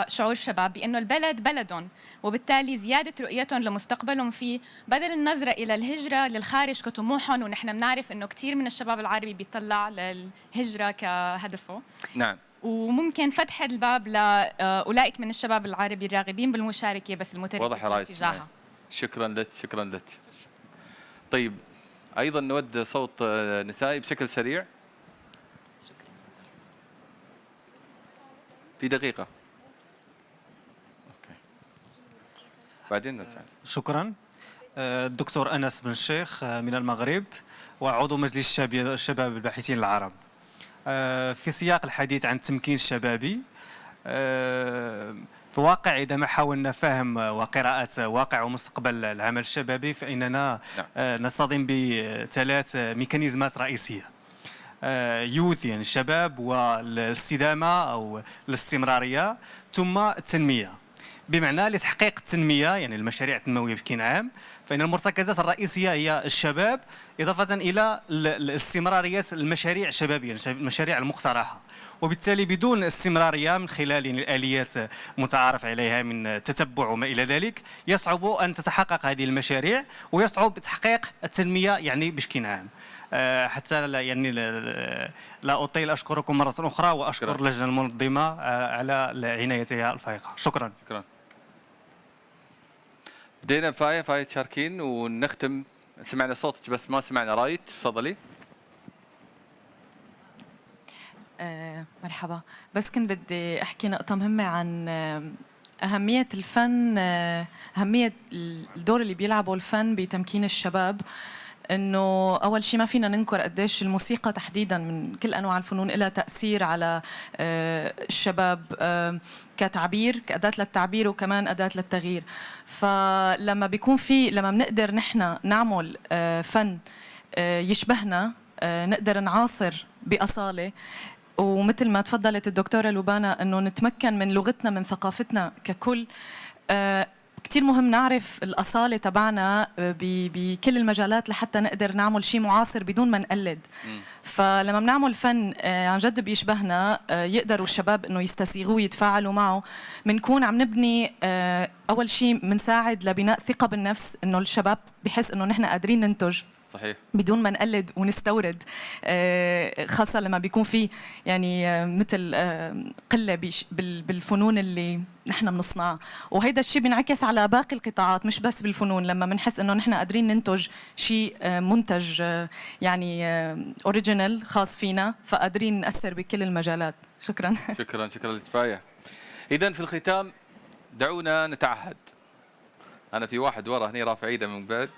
شعور الشباب بأنه البلد بلدهم، وبالتالي زيادة رؤيتهم لمستقبلهم فيه، بدل النظرة إلى الهجرة للخارج كطموحهم. ونحن بنعرف أنه كثير من الشباب العربي بيطلع للهجرة كهدفه. نعم. وممكن فتح الباب لأولئك من الشباب العربي الراغبين بالمشاركة بس المترددين تجاهها. شكرا لك، شكرا لك. طيب أيضا نود صوت نسائي بشكل سريع في دقيقة. أوكي. بعدين نرجع. شكرا. الدكتور أنس بن الشيخ من المغرب وعضو مجلس الشباب الباحثين العرب. في سياق الحديث عن التمكين الشبابي، في واقع إذا ما حاولنا فهم وقراءة واقع ومستقبل العمل الشبابي فإننا نصطدم بثلاث ميكانيزمات رئيسية: يوث يعني الشباب، والاستدامة أو الاستمرارية، ثم التنمية. بمعنى لتحقيق التنمية يعني المشاريع التنموية بشكل عام فإن المرتكزات الرئيسية هي الشباب، إضافة إلى الاستمرارية المشاريع الشبابية، المشاريع المقترحة. وبالتالي بدون استمرارية من خلال الآليات متعارف عليها من تتبع وما إلى ذلك يصعب أن تتحقق هذه المشاريع، ويصعب تحقيق التنمية يعني بشكل عام. حتى يعني لا أطيل، أشكركم مرة أخرى وأشكر اللجنة المنظمة على عنايتها الفائقة. شكرا. شكرا. بدينا فاية تشاركين ونختم. سمعنا صوتك بس ما سمعنا رايت. تفضلي. مرحبا. بس كنت بدي أحكي نقطة مهمة عن أهمية الفن، أهمية الدور اللي بيلعبه الفن بتمكين الشباب. إنه أول شيء ما فينا ننكر قديش الموسيقى تحديداً من كل أنواع الفنون لها تأثير على الشباب كتعبير، كأداة للتعبير وكمان أداة للتغيير. فلما بيكون لما بنقدر نحن نعمل فن يشبهنا، نقدر نعاصر بأصالة، ومثل ما تفضلت الدكتورة لوبانا أنه نتمكن من لغتنا من ثقافتنا ككل. كتير مهم نعرف الأصالة تبعنا بكل المجالات لحتى نقدر نعمل شيء معاصر بدون ما نقلد. فلما بنعمل فن عن جد بيشبهنا، يقدروا الشباب انه يستسيغوه يتفاعلوا معه، بنكون عم نبني اول شيء بنساعد لبناء ثقة بالنفس، انه الشباب بحس انه نحن قادرين ننتج صحيح بدون ما نقلد ونستورد، خاصة لما بيكون في يعني مثل قلة بالفنون اللي نحن بنصنعها. وهيدا الشيء بينعكس على باقي القطاعات مش بس بالفنون، لما بنحس انه نحن قادرين ننتج شيء منتج يعني اوريجينال خاص فينا، فقادرين نأثر بكل المجالات. شكرا. شكرا للكفاية. إذن في الختام دعونا نتعهد. أنا في واحد ورا هني رافع ايده من بعد،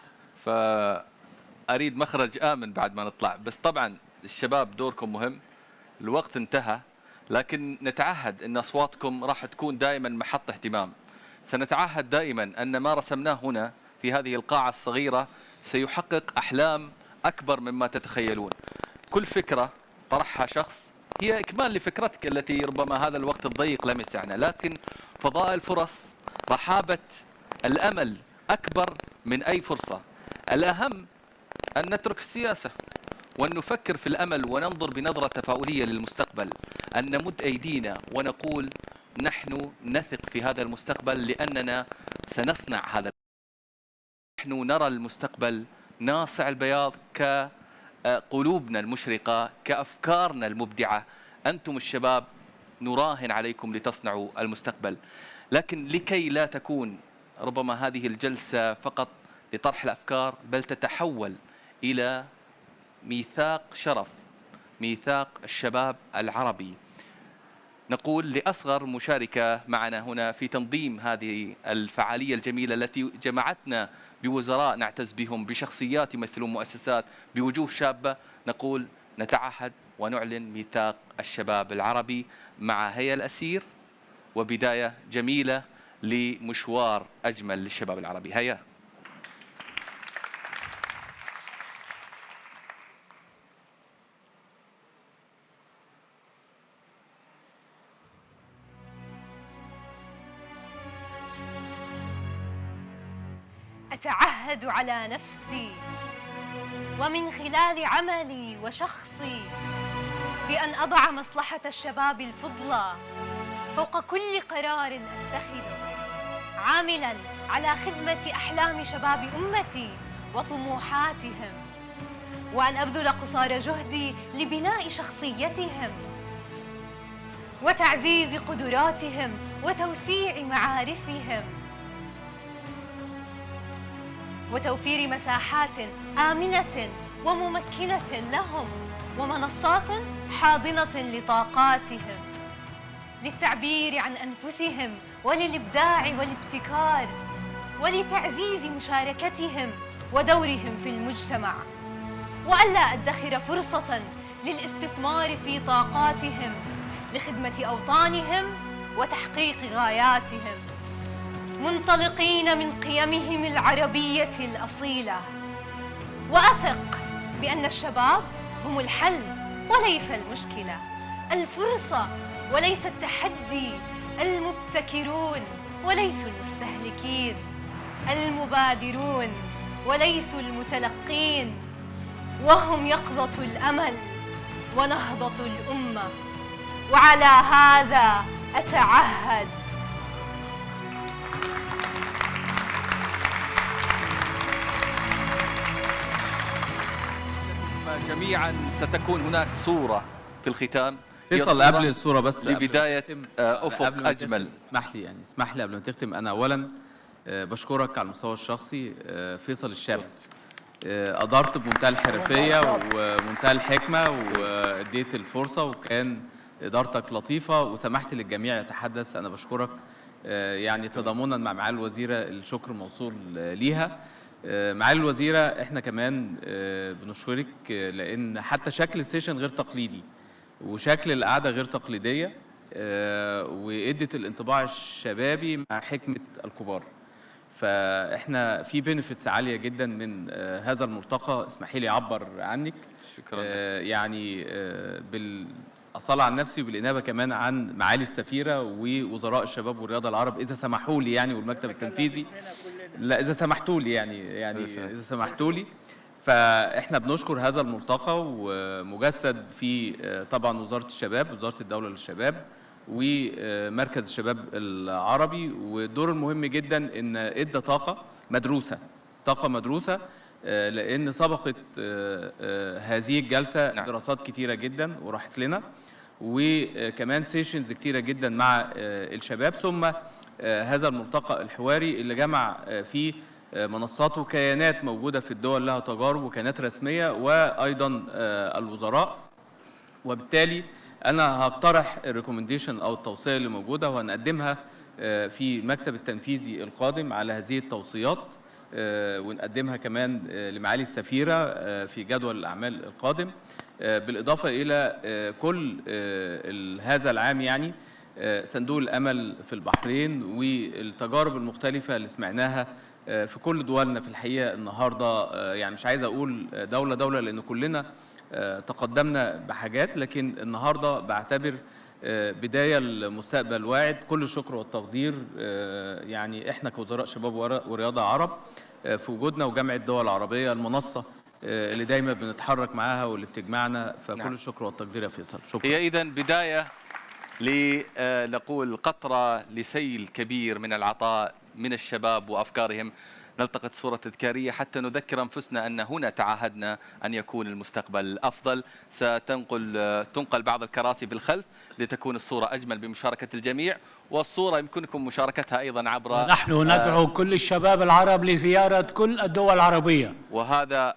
فأريد مخرج آمن بعد ما نطلع. بس طبعا الشباب دوركم مهم، الوقت انتهى، لكن نتعهد أن أصواتكم راح تكون دائما محط اهتمام. سنتعهد دائما أن ما رسمناه هنا في هذه القاعة الصغيرة سيحقق أحلام أكبر مما تتخيلون. كل فكرة طرحها شخص هي إكمال لفكرتك التي ربما هذا الوقت الضيق لم يسعنا، لكن فضاء الفرص، رحابة الأمل أكبر من أي فرصة. الأهم أن نترك السياسة وأن نفكر في الأمل وننظر بنظرة تفاؤلية للمستقبل، أن نمد أيدينا ونقول نحن نثق في هذا المستقبل لأننا سنصنع هذا. نحن نرى المستقبل ناصع البياض كقلوبنا المشرقة، كأفكارنا المبدعة. أنتم الشباب نراهن عليكم لتصنعوا المستقبل. لكن لكي لا تكون ربما هذه الجلسة فقط لطرح الأفكار، بل تتحول إلى ميثاق شرف، ميثاق الشباب العربي، نقول لأصغر مشاركة معنا هنا في تنظيم هذه الفعالية الجميلة التي جمعتنا بوزراء نعتز بهم، بشخصيات يمثلون مؤسسات، بوجوه شابة، نقول نتعهد ونعلن ميثاق الشباب العربي مع هيا الأسير، وبداية جميلة لمشوار أجمل للشباب العربي. هيا. أتعهد على نفسي ومن خلال عملي وشخصي بأن أضع مصلحة الشباب الفضلى فوق كل قرار أتخذه، عاملاً على خدمة أحلام شباب أمتي وطموحاتهم، وأن أبذل قصارى جهدي لبناء شخصيتهم وتعزيز قدراتهم وتوسيع معارفهم وتوفير مساحات آمنة وممكنة لهم ومنصات حاضنة لطاقاتهم للتعبير عن أنفسهم وللإبداع والابتكار ولتعزيز مشاركتهم ودورهم في المجتمع، وألا أدخر فرصة للاستثمار في طاقاتهم لخدمة أوطانهم وتحقيق غاياتهم، منطلقين من قيمهم العربية الأصيلة. وأثق بأن الشباب هم الحل وليس المشكلة، الفرصة وليس التحدي، المبتكرون وليسوا المستهلكين، المبادرون وليسوا المتلقين، وهم يقظة الأمل ونهضة الأمة. وعلى هذا أتعهد جميعا. ستكون هناك صورة في الختام. فيصل قبل الصورة بس لبداية أفق أجمل. اسمح لي قبل ما تختم، أنا أولا بشكرك على المستوى الشخصي. فيصل الشاب أدرت بمنتهى الحرفية ومنتهى الحكمة واديت الفرصة، وكان إدارتك لطيفة وسمحت للجميع يتحدث. أنا بشكرك يعني تضامنا مع معالي الوزيرة، الشكر موصول ليها. معالي الوزيرة احنا كمان بنشكرك لأن حتى شكل السيشن غير تقليدي وشكل القعدة غير تقليدية، وادت الانطباع الشبابي مع حكمة الكبار. فاحنا في بينفيتس عالية جدا من هذا الملتقى. اسمحي لي أعبر عنك. شكرا. يعني بالأصالة عن نفسي وبالإنابة كمان عن معالي السفيرة ووزراء الشباب والرياضة العرب، إذا سمحوا لي يعني، والمكتب التنفيذي. لا إذا سمحتوا لي يعني إذا سمحتوا لي. فإحنا بنشكر هذا الملتقى ومجسد في طبعا وزارة الشباب، وزارة الدولة للشباب، ومركز الشباب العربي. والدور المهم جدا إن إدى طاقة مدروسة لأن سبقت هذه الجلسة دراسات كتيرة جدا وراحت لنا، وكمان سيشنز كتيرة جدا مع الشباب، ثم هذا الملتقى الحواري اللي جمع فيه منصات وكيانات موجودة في الدول لها تجارب وكيانات رسمية وأيضا الوزراء. وبالتالي أنا هقترح الريكومنديشن أو التوصية اللي موجودة وهنقدمها في المكتب التنفيذي القادم على هذه التوصيات، ونقدمها كمان لمعالي السفيرة في جدول الأعمال القادم، بالإضافة إلى كل هذا العام يعني صندوق الأمل في البحرين والتجارب المختلفة اللي سمعناها في كل دولنا في الحقيقة النهاردة. يعني مش عايز أقول دولة لأن كلنا تقدمنا بحاجات، لكن النهاردة بعتبر بداية المستقبل واعد. كل الشكر والتقدير يعني إحنا كوزراء شباب ورياضة عرب في وجودنا وجامعة الدول العربية المنصة اللي دايما بنتحرك معاها واللي بتجمعنا. فكل الشكر والتقدير يا فيصل. شكرا. هي إذن بداية لنقول قطرة لسيل كبير من العطاء من الشباب وأفكارهم. نلتقط صورة تذكارية حتى نذكر أنفسنا أن هنا تعهدنا أن يكون المستقبل أفضل. تنقل بعض الكراسي بالخلف لتكون الصورة أجمل بمشاركة الجميع، والصورة يمكنكم مشاركتها أيضا عبر نحن ندعو كل الشباب العرب لزيارة كل الدول العربية، وهذا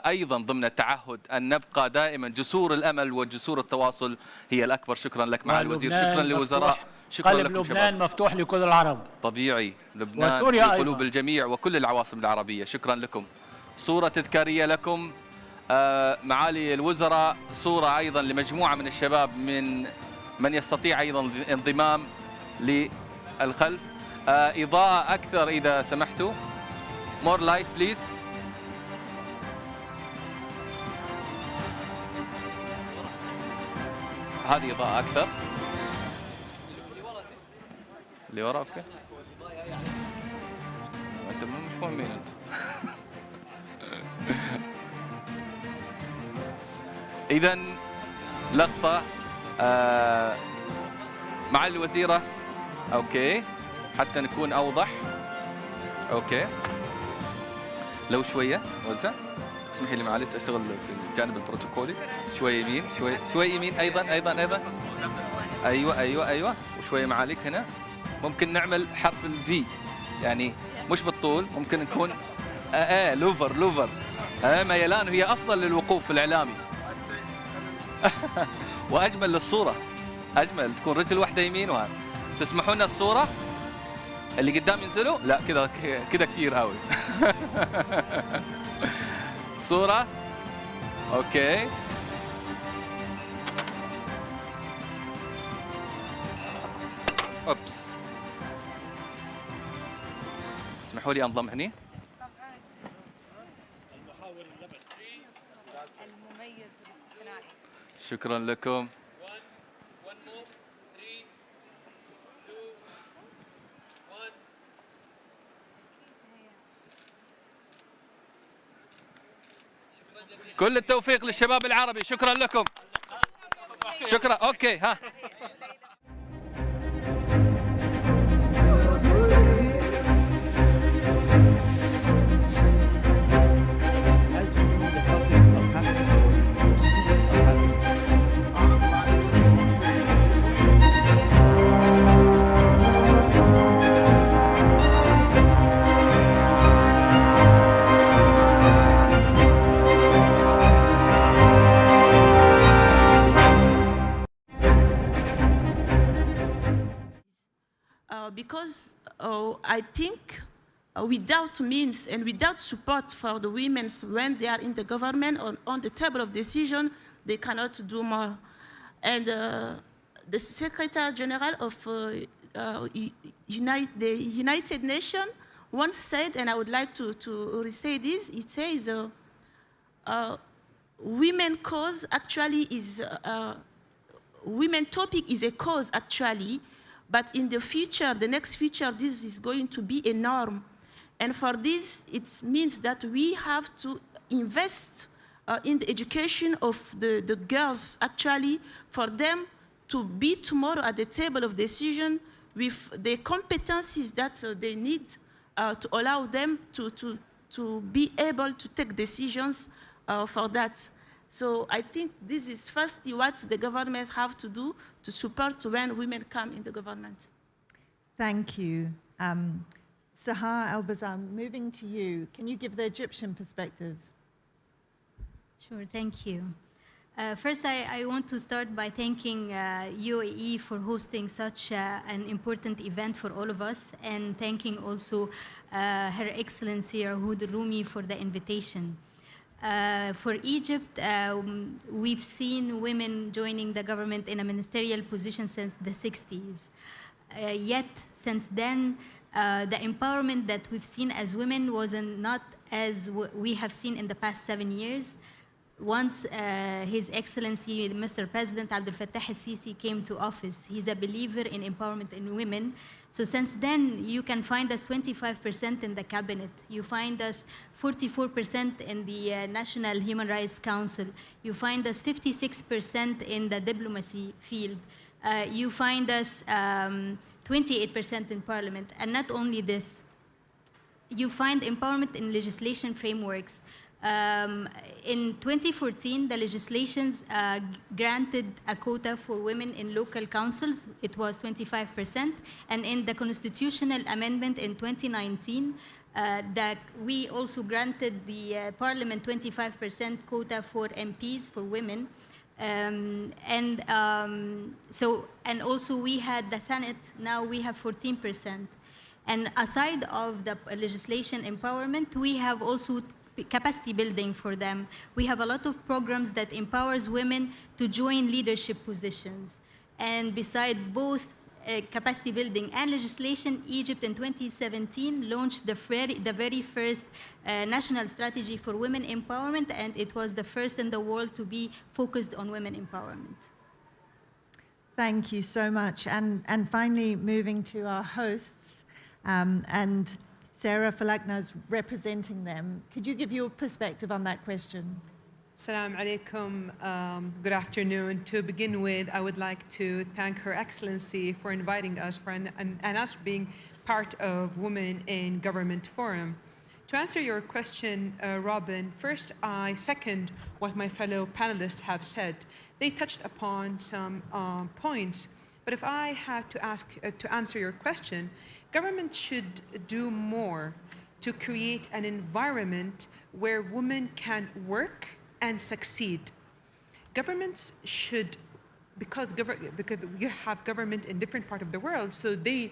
أيضا ضمن التعهد أن نبقى دائما جسور الأمل وجسور التواصل هي الأكبر. شكرا لك معالي الوزير، شكرا لوزراء، شكرا قلب لكم لبنان شباب. مفتوح لكل العرب. طبيعي، لبنان وسوريا في قلوب أيضا. الجميع وكل العواصم العربية. شكرا لكم. صورة تذكارية لكم معالي الوزراء، صورة أيضا لمجموعة من الشباب من يستطيع أيضا الانضمام للخلف. إضاءة أكثر إذا سمحتوا. more light please. هذه إضاءة أكثر. اللي ورا اوكي. انتم مش مهمين انتم. إذن لقطة مع الوزيرة. أوكي حتى نكون أوضح. أوكي لو شوية وزع، اسمحي لي معلش أشتغل في الجانب البروتوكولي. شوية يمين، شوي يمين، أيضا. أيوة وشوية معاليك هنا. ممكن نعمل حرف الفي، يعني مش بالطول، ممكن نكون لوفر ميلان. هي أفضل للوقوف الإعلامي. وأجمل للصورة، أجمل تكون رجل واحدة يمين وهذا. تسمحوا لنا الصورة اللي قدام ينزلوا؟ لا كذا كتير قوي. صورة. اوكي اوبس، اسمحوا لي انضم هني. شكرا لكم. كل التوفيق للشباب العربي. شكرا لكم. شكرا. اوكي ها because I think without means and without support for the women when they are in the government or on the table of decision, they cannot do more. And the Secretary General of the United Nations once said, and I would like to re-say this, it says, women cause actually is, women topic is a cause actually, but in the future, the next future, this is going to be a norm. And for this, it means that we have to invest in the education of the girls, actually, for them to be tomorrow at the table of decision with the competencies that they need to allow them to be able to take decisions for that. So I think this is firstly what the governments have to do to support when women come in the government. Thank you. Suhail Al-Bazar, moving to you. Can you give the Egyptian perspective? Sure, thank you. First, I want to start by thanking UAE for hosting such an important event for all of us, and thanking also Her Excellency Ahoud Rumi for the invitation. For Egypt, we've seen women joining the government in a ministerial position since the 60s. Yet, since then, the empowerment that we've seen as women wasn't not as we have seen in the past 7 years. Once His Excellency, Mr. President Abdel Fattah al-Sisi came to office, he's a believer in empowerment in women. So since then, you can find us 25% in the cabinet. You find us 44% in the National Human Rights Council. You find us 56% in the diplomacy field. You find us 28% in parliament. And not only this, you find empowerment in legislation frameworks. In 2014, the legislations granted a quota for women in local councils. It was 25%. And in the constitutional amendment in 2019, that we also granted the parliament 25% quota for MPs, for women. And also we had the Senate, now we have 14%. And aside of the legislation empowerment, we have also capacity building for them. We have a lot of programs that empowers women to join leadership positions. And beside both capacity building and legislation, Egypt in 2017 launched the very first national strategy for women empowerment, and it was the first in the world to be focused on women empowerment. Thank you so much. And finally, moving to our hosts, and Sarah Falakna is representing them. Could you give your perspective on that question? Assalamu alaikum. Good afternoon. To begin with, I would like to thank Her Excellency for inviting us and us being part of Women in Government Forum. To answer your question, Robin, first I second what my fellow panelists have said. They touched upon some points, but if I had to answer your question, government should do more to create an environment where women can work and succeed. Governments should, because you have government in different parts of the world, so they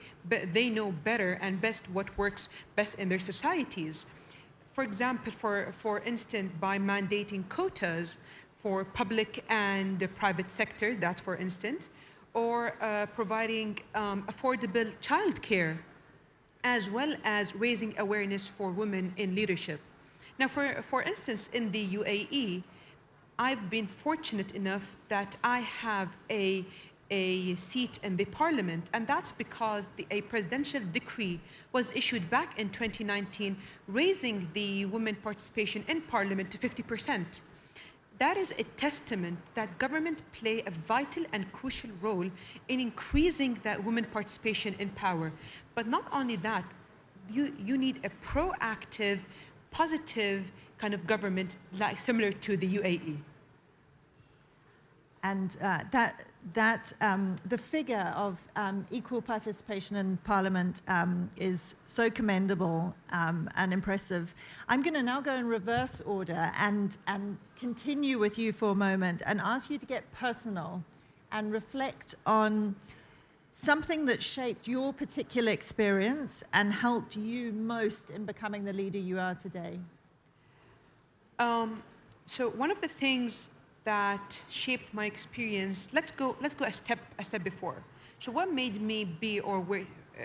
know better and best what works best in their societies. For example, for instance, by mandating quotas for public and private sector, that's for instance, or providing affordable childcare, as well as raising awareness for women in leadership. Now, for instance, in the UAE, I've been fortunate enough that I have a seat in the parliament, and that's because a presidential decree was issued back in 2019, raising the women participation in parliament to 50%. That is a testament that government play a vital and crucial role in increasing that women participation in power. But not only that, you need a proactive, positive kind of government similar to the UAE. And the figure of equal participation in Parliament is so commendable and impressive. I'm going to now go in reverse order and continue with you for a moment and ask you to get personal and reflect on something that shaped your particular experience and helped you most in becoming the leader you are today. So one of the things that shaped my experience, let's go a step before. So what made me be or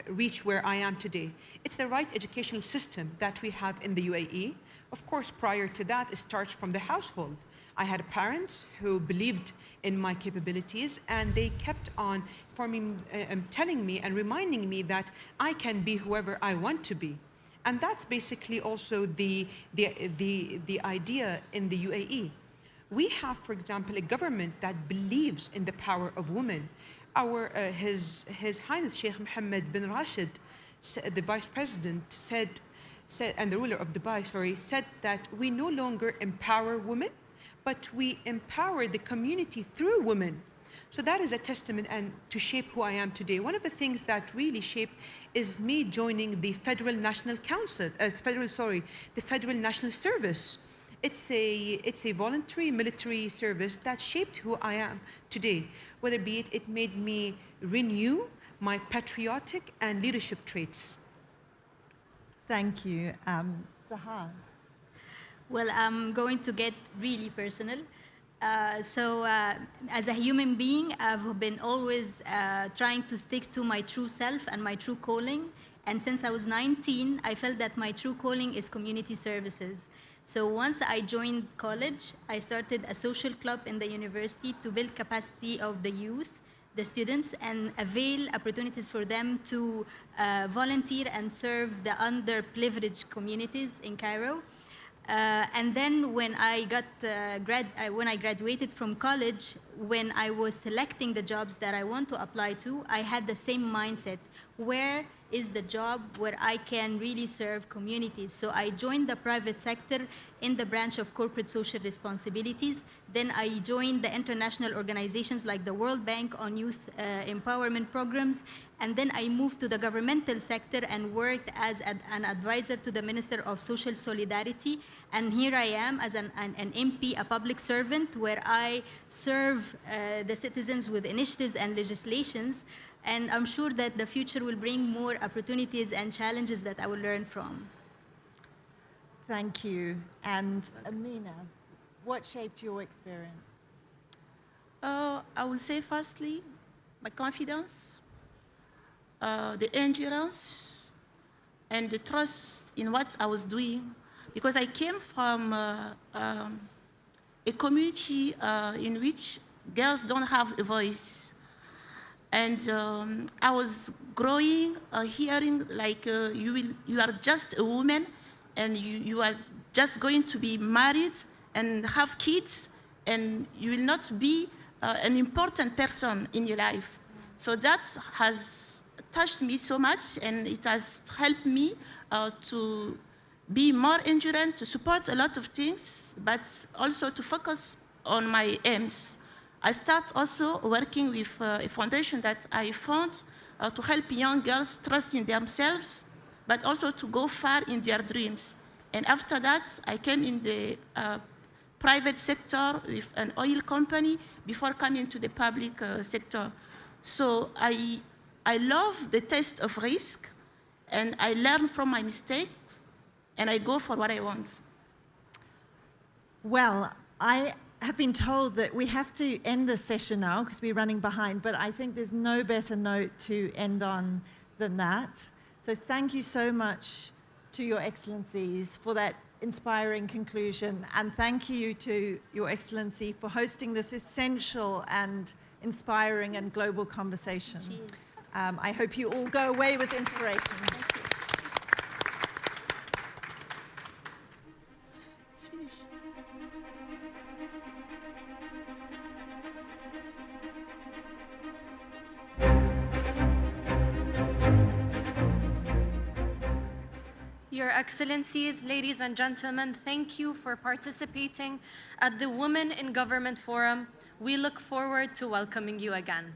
reach where I am today? It's the right educational system that we have in the UAE. Of course, prior to that, it starts from the household. I had parents who believed in my capabilities, and they kept on telling me and reminding me that I can be whoever I want to be. And that's basically also the idea in the UAE. We have, for example, a government that believes in the power of women. His Highness Sheikh Mohammed bin Rashid, the Vice President, said, and the ruler of Dubai, said that we no longer empower women, but we empower the community through women. So that is a testament and to shape who I am today. One of the things that really shaped is me joining the Federal National Council, the Federal National Service. It's a voluntary military service that shaped who I am today. Whether be it made me renew my patriotic and leadership traits. Thank you. Suhail. Well, I'm going to get really personal. As a human being, I've been always trying to stick to my true self and my true calling. And since I was 19, I felt that my true calling is community services. So once I joined college, I started a social club in the university to build capacity of the youth, the students, and avail opportunities for them to volunteer and serve the underprivileged communities in Cairo. And then when I graduated from college, when I was selecting the jobs that I want to apply to, I had the same mindset. Where is the job where I can really serve communities? So I joined the private sector in the branch of corporate social responsibilities. Then I joined the international organizations like the World Bank on youth empowerment programs. And then I moved to the governmental sector and worked as an advisor to the Minister of Social Solidarity. And here I am as an MP, a public servant, where I serve the citizens with initiatives and legislations. And I'm sure that the future will bring more opportunities and challenges that I will learn from. Thank you. And Amina, what shaped your experience? I will say firstly, my confidence, the endurance, and the trust in what I was doing. Because I came from a community in which girls don't have a voice. And I was growing, hearing like you are just a woman and you are just going to be married and have kids, and you will not be an important person in your life. So that has touched me so much, and it has helped me to be more endurant, to support a lot of things, but also to focus on my aims. I start also working with a foundation that I found to help young girls trust in themselves, but also to go far in their dreams. And after that, I came in the private sector with an oil company before coming to the public sector. So I love the taste of risk, and I learn from my mistakes, and I go for what I want. Well, I have been told that we have to end the session now because we're running behind, but I think there's no better note to end on than that. So thank you so much to Your Excellencies for that inspiring conclusion, and thank you to Your Excellency for hosting this essential and inspiring and global conversation. I hope you all go away with inspiration. Thank you. It's finished. Your Excellencies, ladies and gentlemen, thank you for participating at the Women in Government Forum. We look forward to welcoming you again.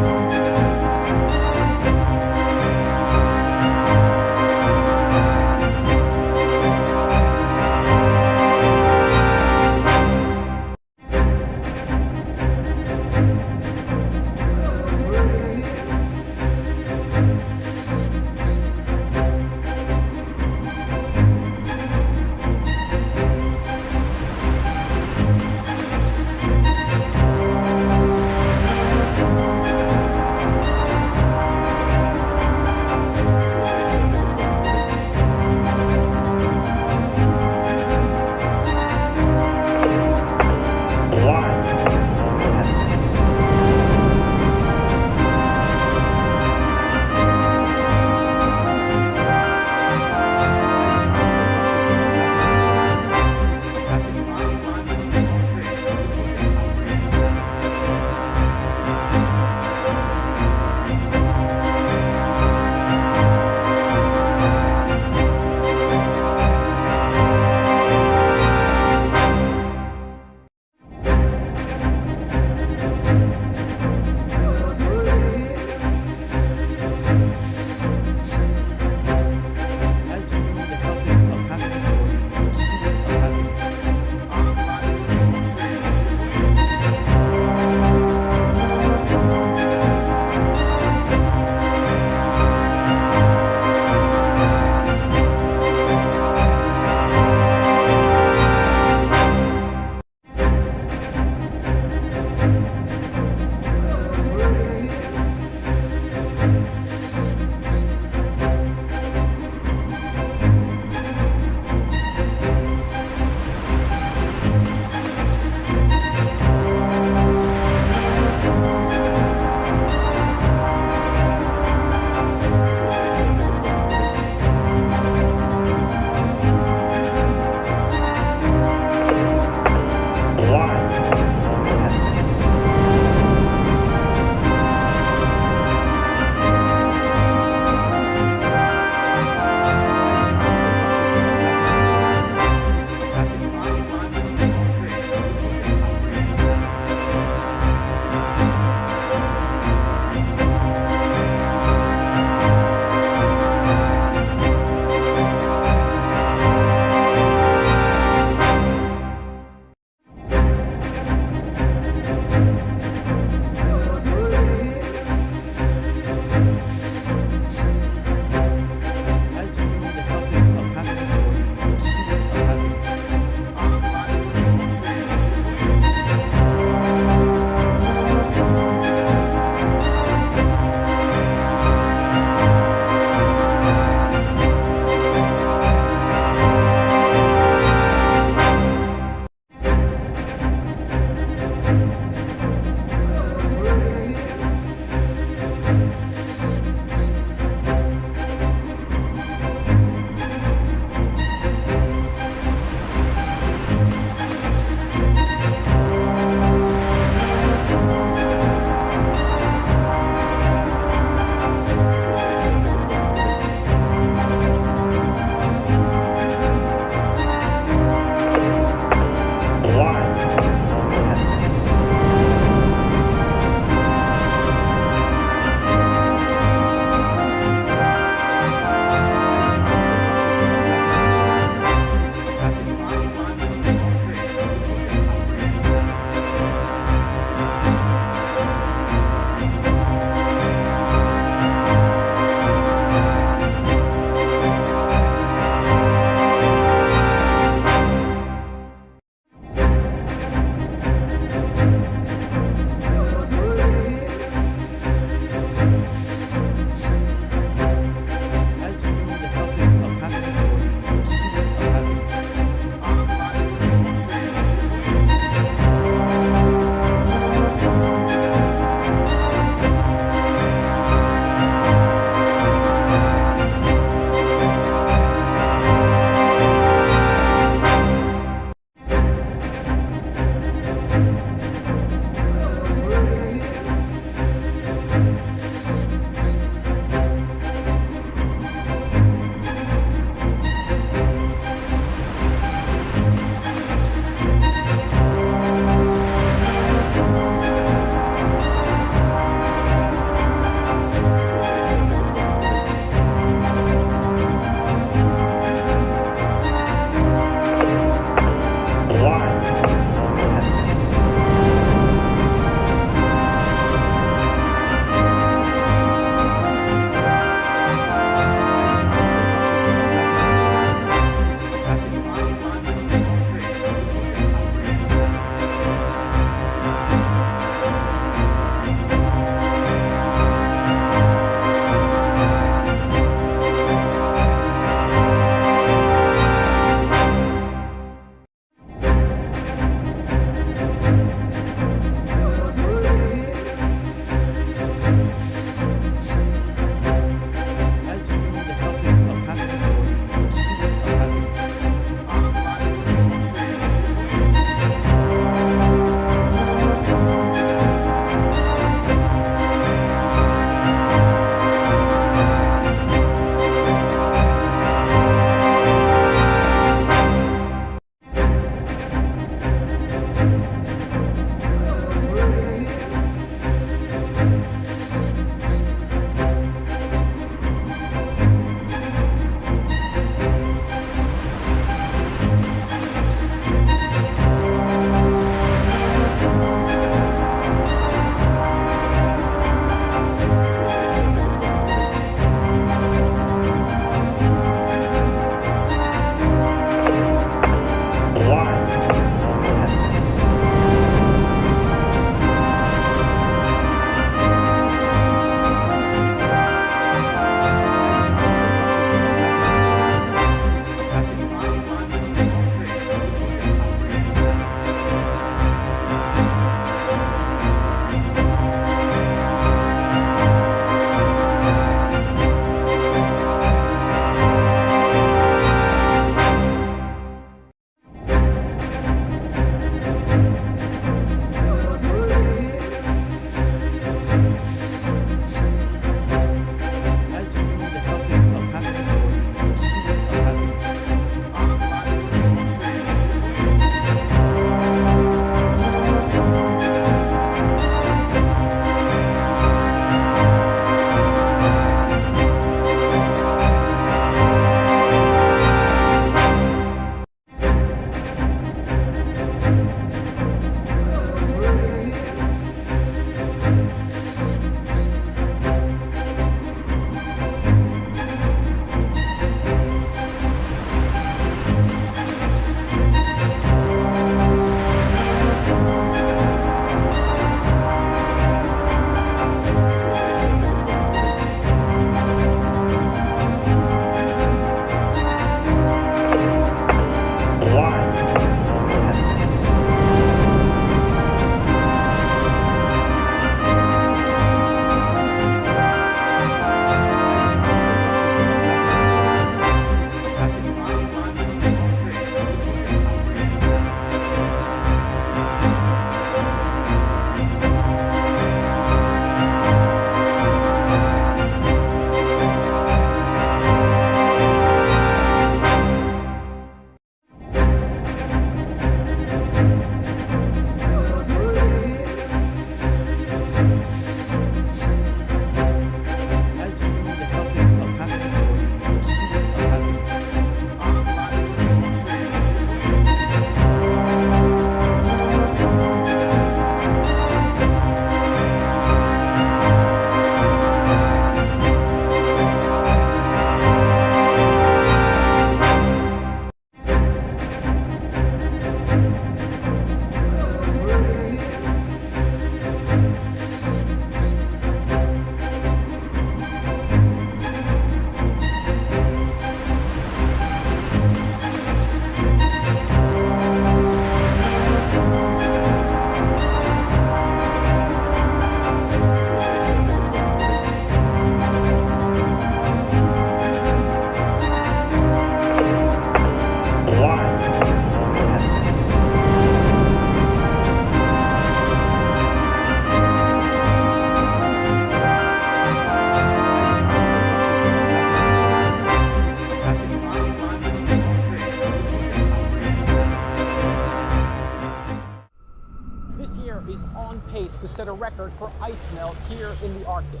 record for ice melt here in the Arctic.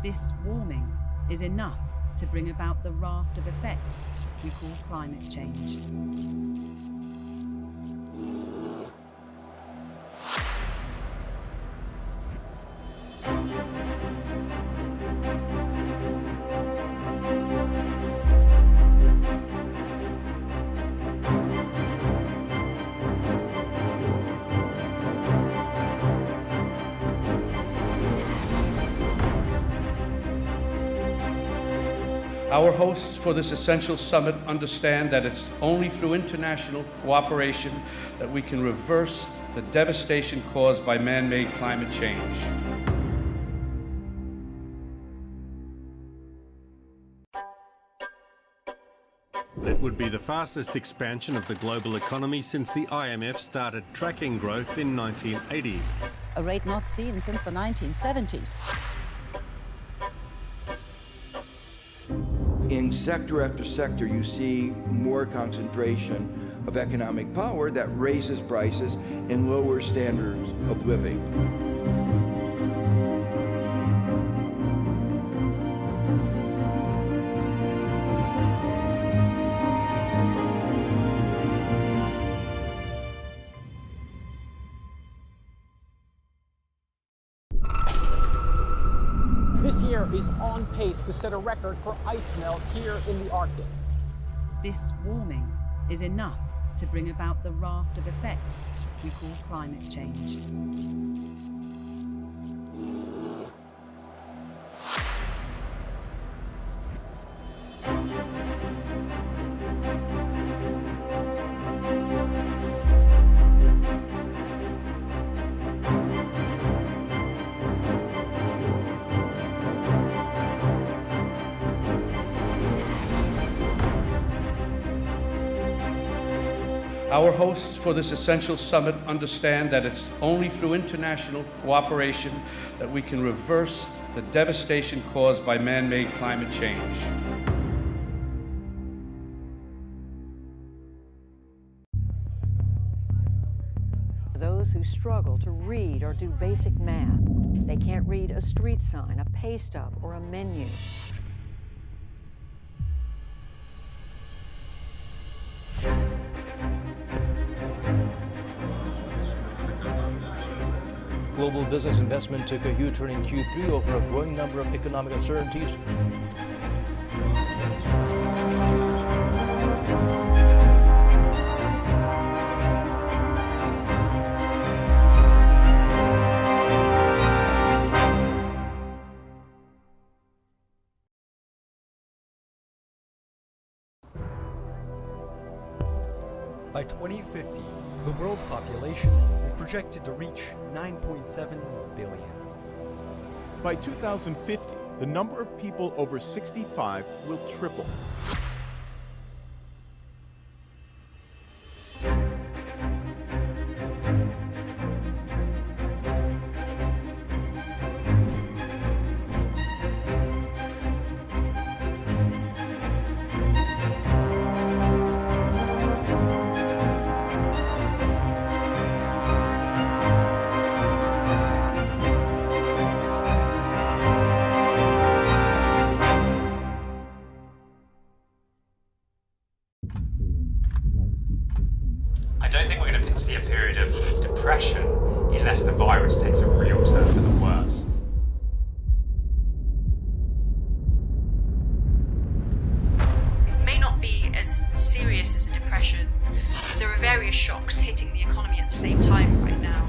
This warming is enough to bring about the raft of effects we call climate change. Our hosts for this essential summit understand that it's only through international cooperation that we can reverse the devastation caused by man-made climate change. It would be the fastest expansion of the global economy since the IMF started tracking growth in 1980. A rate not seen since the 1970s. In sector after sector, you see more concentration of economic power that raises prices and lowers standards of living. This year is on pace to set a record for ice melt here in the Arctic. This warming is enough to bring about the raft of effects we call climate change. Our hosts for this essential summit understand that it's only through international cooperation that we can reverse the devastation caused by man-made climate change. Those who struggle to read or do basic math. They can't read a street sign, a pay stub, or a menu. Global business investment took a U-turn in Q3 over a growing number of economic uncertainties. By 2050, the world population is projected to reach 9.7 billion. By 2050, the number of people over 65 will triple. See a period of depression unless the virus takes a real turn for the worse. It may not be as serious as a depression. There are various shocks hitting the economy at the same time right now.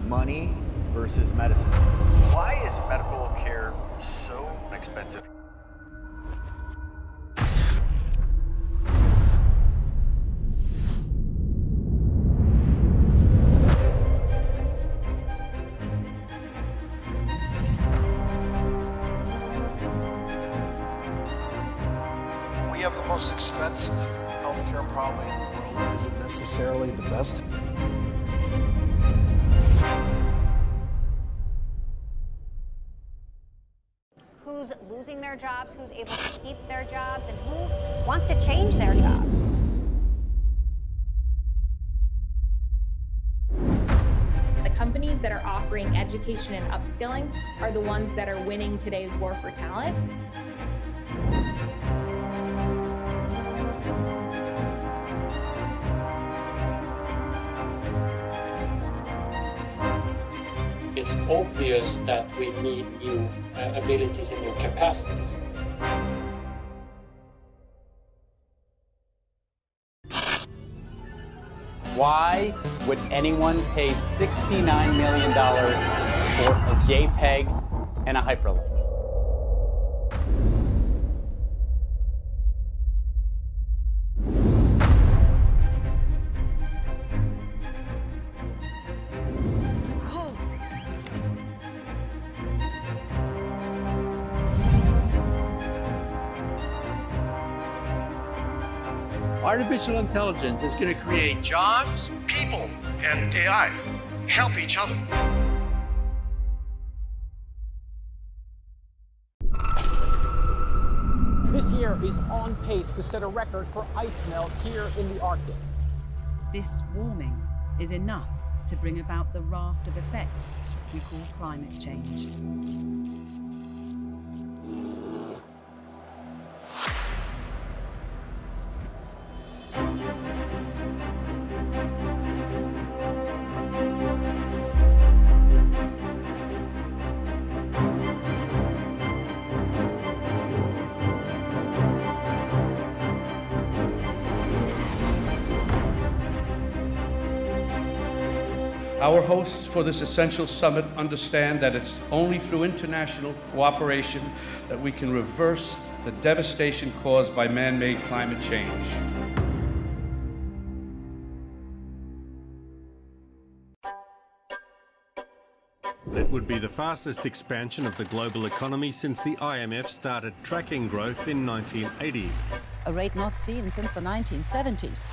Money versus medicine. Why is medical care so expensive? We have the most expensive healthcare probably in the world, but is it necessarily the best? who's losing their jobs, who's able to keep their jobs, and who wants to change their job. The companies that are offering education and upskilling are the ones that are winning today's war for talent. It's obvious that we need new abilities and new capacities. Why would anyone pay $69 million for a JPEG and a hyperlink? Artificial intelligence is going to create jobs. People and AI help each other. This year is on pace to set a record for ice melt here in the Arctic. This warming is enough to bring about the raft of effects we call climate change. Our hosts for this essential summit understand that it's only through international cooperation that we can reverse the devastation caused by man-made climate change. It would be the fastest expansion of the global economy since the IMF started tracking growth in 1980. A rate not seen since the 1970s.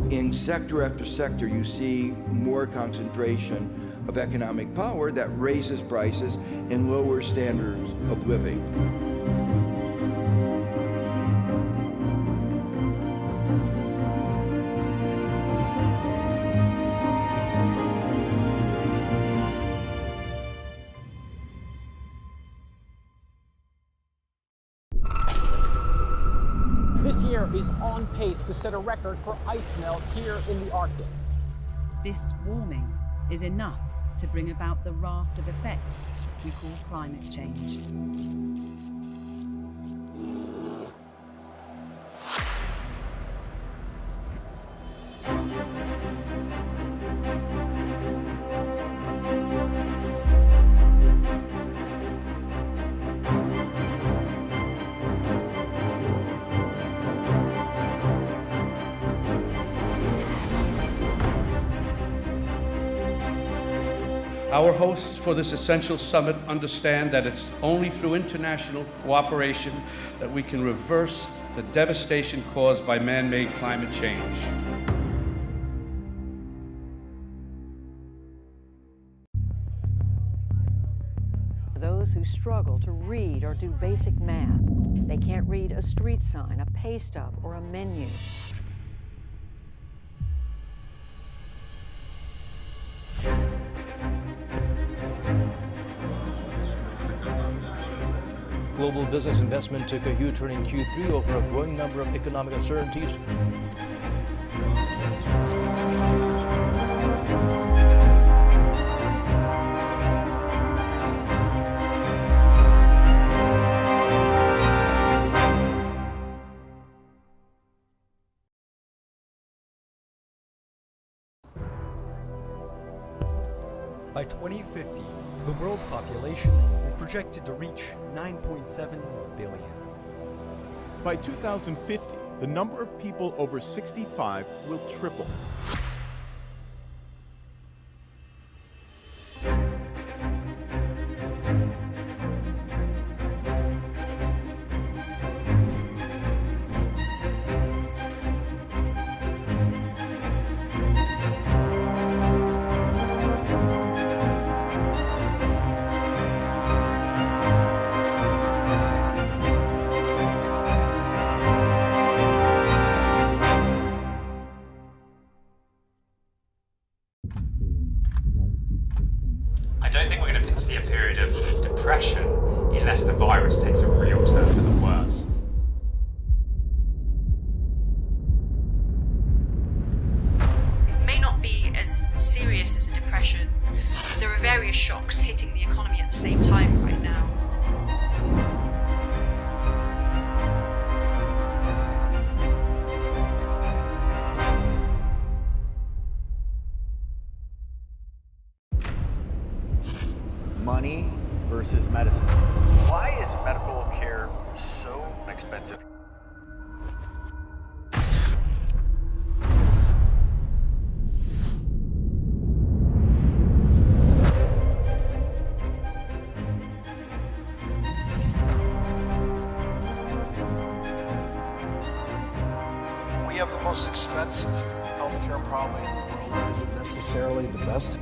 In sector after sector, you see more concentration of economic power that raises prices and lowers standards of living. This year is on pace to set a record for ice melt here in the Arctic. This warming is enough to bring about the raft of effects we call climate change. Our hosts for this essential summit understand that it's only through international cooperation that we can reverse the devastation caused by man-made climate change. Those who struggle to read or do basic math. They can't read a street sign, a pay stub, or a menu. Global business investment took a U-turn in Q3 over a growing number of economic uncertainties. By 2050, the world population is projected to reach 9.7 billion. By 2050, the number of people over 65 will triple. to see a period of depression unless the virus takes a real turn for the worse. It may not be as serious as a depression. There are various shocks hitting the economy at the same time right now. Money versus medicine. Why is medical care so expensive? We have the most expensive healthcare probably in the world. It isn't necessarily the best.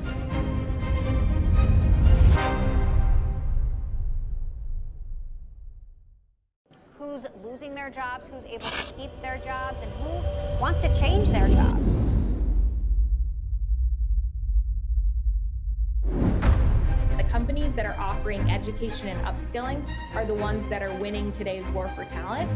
Who's losing their jobs, who's able to keep their jobs, and who wants to change their job. The companies that are offering education and upskilling are the ones that are winning today's war for talent.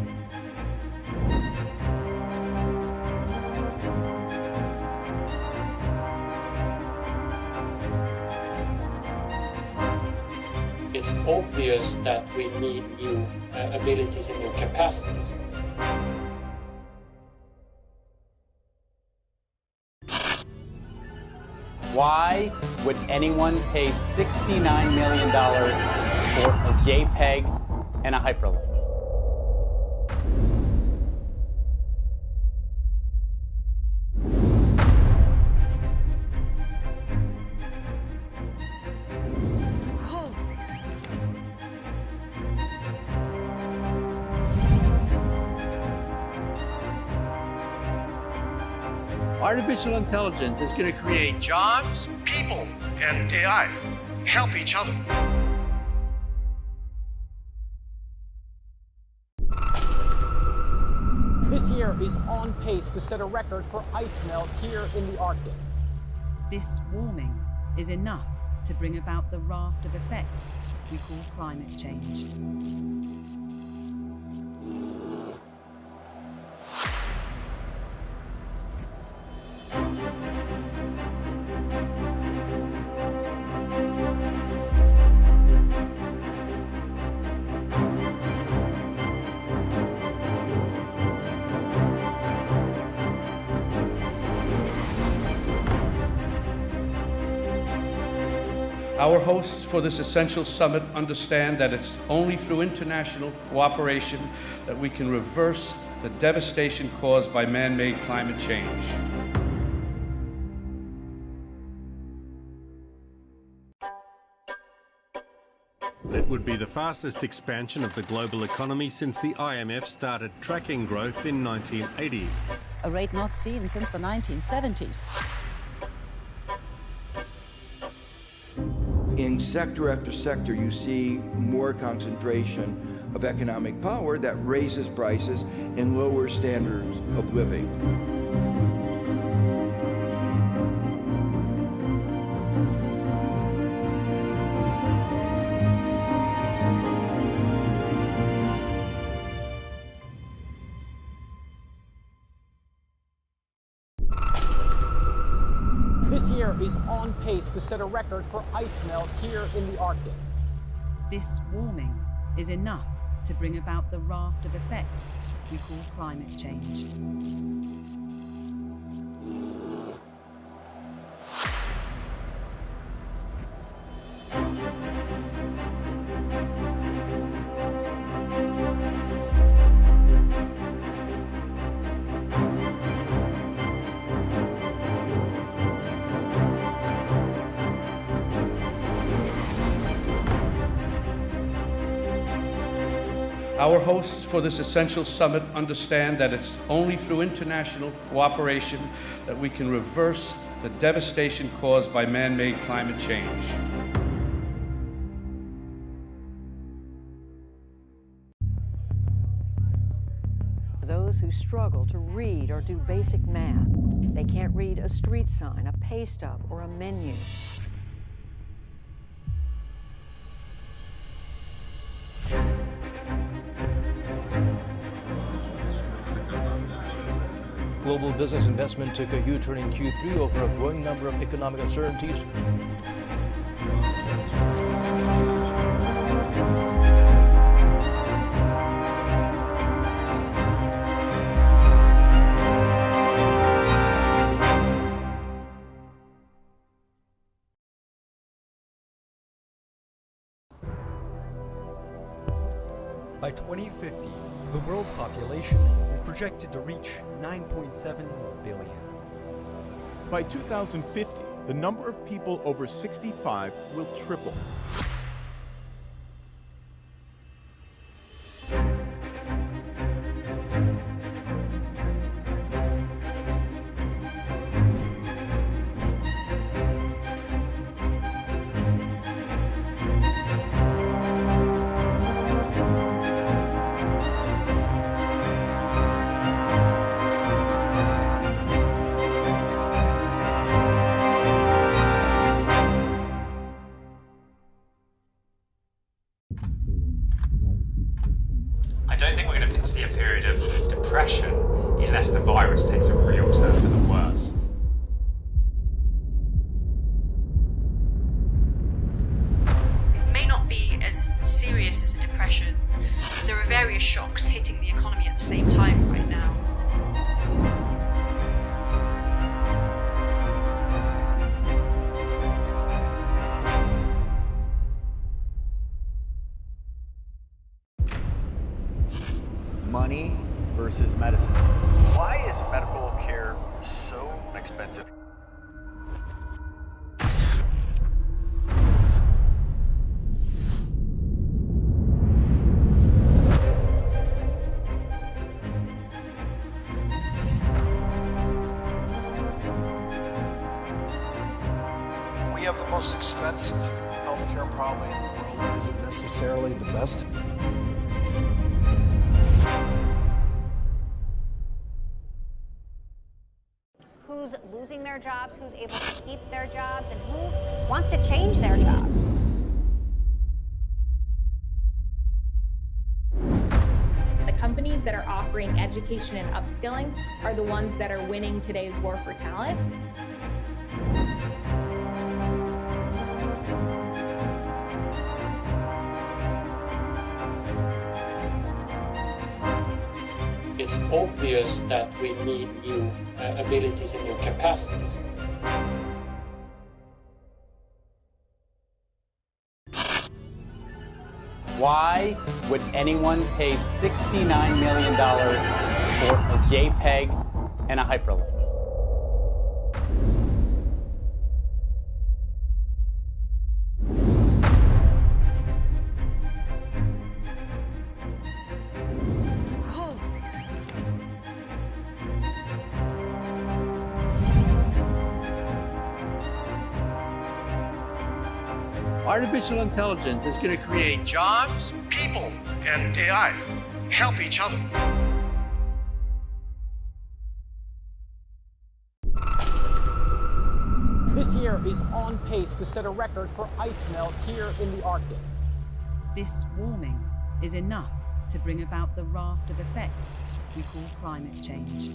It's obvious that we need new abilities and new capacities. Why would anyone pay $69 million for a JPEG and a hyperlink? Artificial intelligence is going to create jobs. People and AI help each other. This year is on pace to set a record for ice melt here in the Arctic. This warming is enough to bring about the raft of effects we call climate change. Our hosts for this essential summit understand that it's only through international cooperation that we can reverse the devastation caused by man-made climate change. It would be the fastest expansion of the global economy since the IMF started tracking growth in 1980. A rate not seen since the 1970s. In sector after sector, you see more concentration of economic power that raises prices and lowers standards of living. This year is on pace to set a record for ice melt here in the Arctic. This warming is enough to bring about the raft of effects we call climate change. Our hosts for this essential summit understand that it's only through international cooperation that we can reverse the devastation caused by man-made climate change. Those who struggle to read or do basic math. They can't read a street sign, a pay stub, or a menu. Global business investment took a huge turn in Q3 over a growing number of economic uncertainties. By 2050, the world population is projected to reach 9.7 billion. By 2050, the number of people over 65 will triple. I don't think we're going to see a period of depression unless the virus takes a real turn for the worse. It may not be as serious as a depression. There are various shocks hitting the economy at the same time right now. Money versus medicine. Why is medical care so expensive? We have the most expensive healthcare probably in the world. It isn't necessarily the best. Who's losing their jobs, who's able to keep their jobs, and who wants to change their job. The companies that are offering education and upskilling are the ones that are winning today's war for talent. It's obvious that we need new abilities and new capacities. Why would anyone pay $69 million for a JPEG and a hyperlink? Artificial intelligence is going to create jobs. People and AI help each other. This year is on pace to set a record for ice melt here in the Arctic. This warming is enough to bring about the raft of effects we call climate change.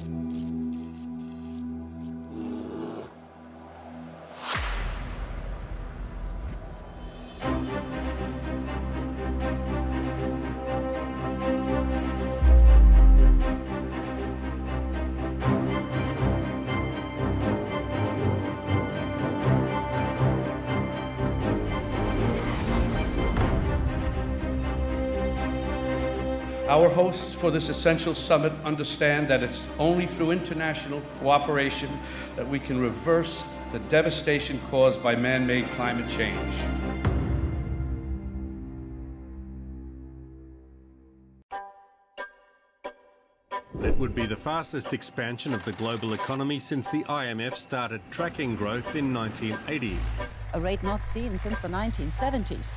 Our hosts for this essential summit understand that it's only through international cooperation that we can reverse the devastation caused by man-made climate change. It would be the fastest expansion of the global economy since the IMF started tracking growth in 1980. A rate not seen since the 1970s.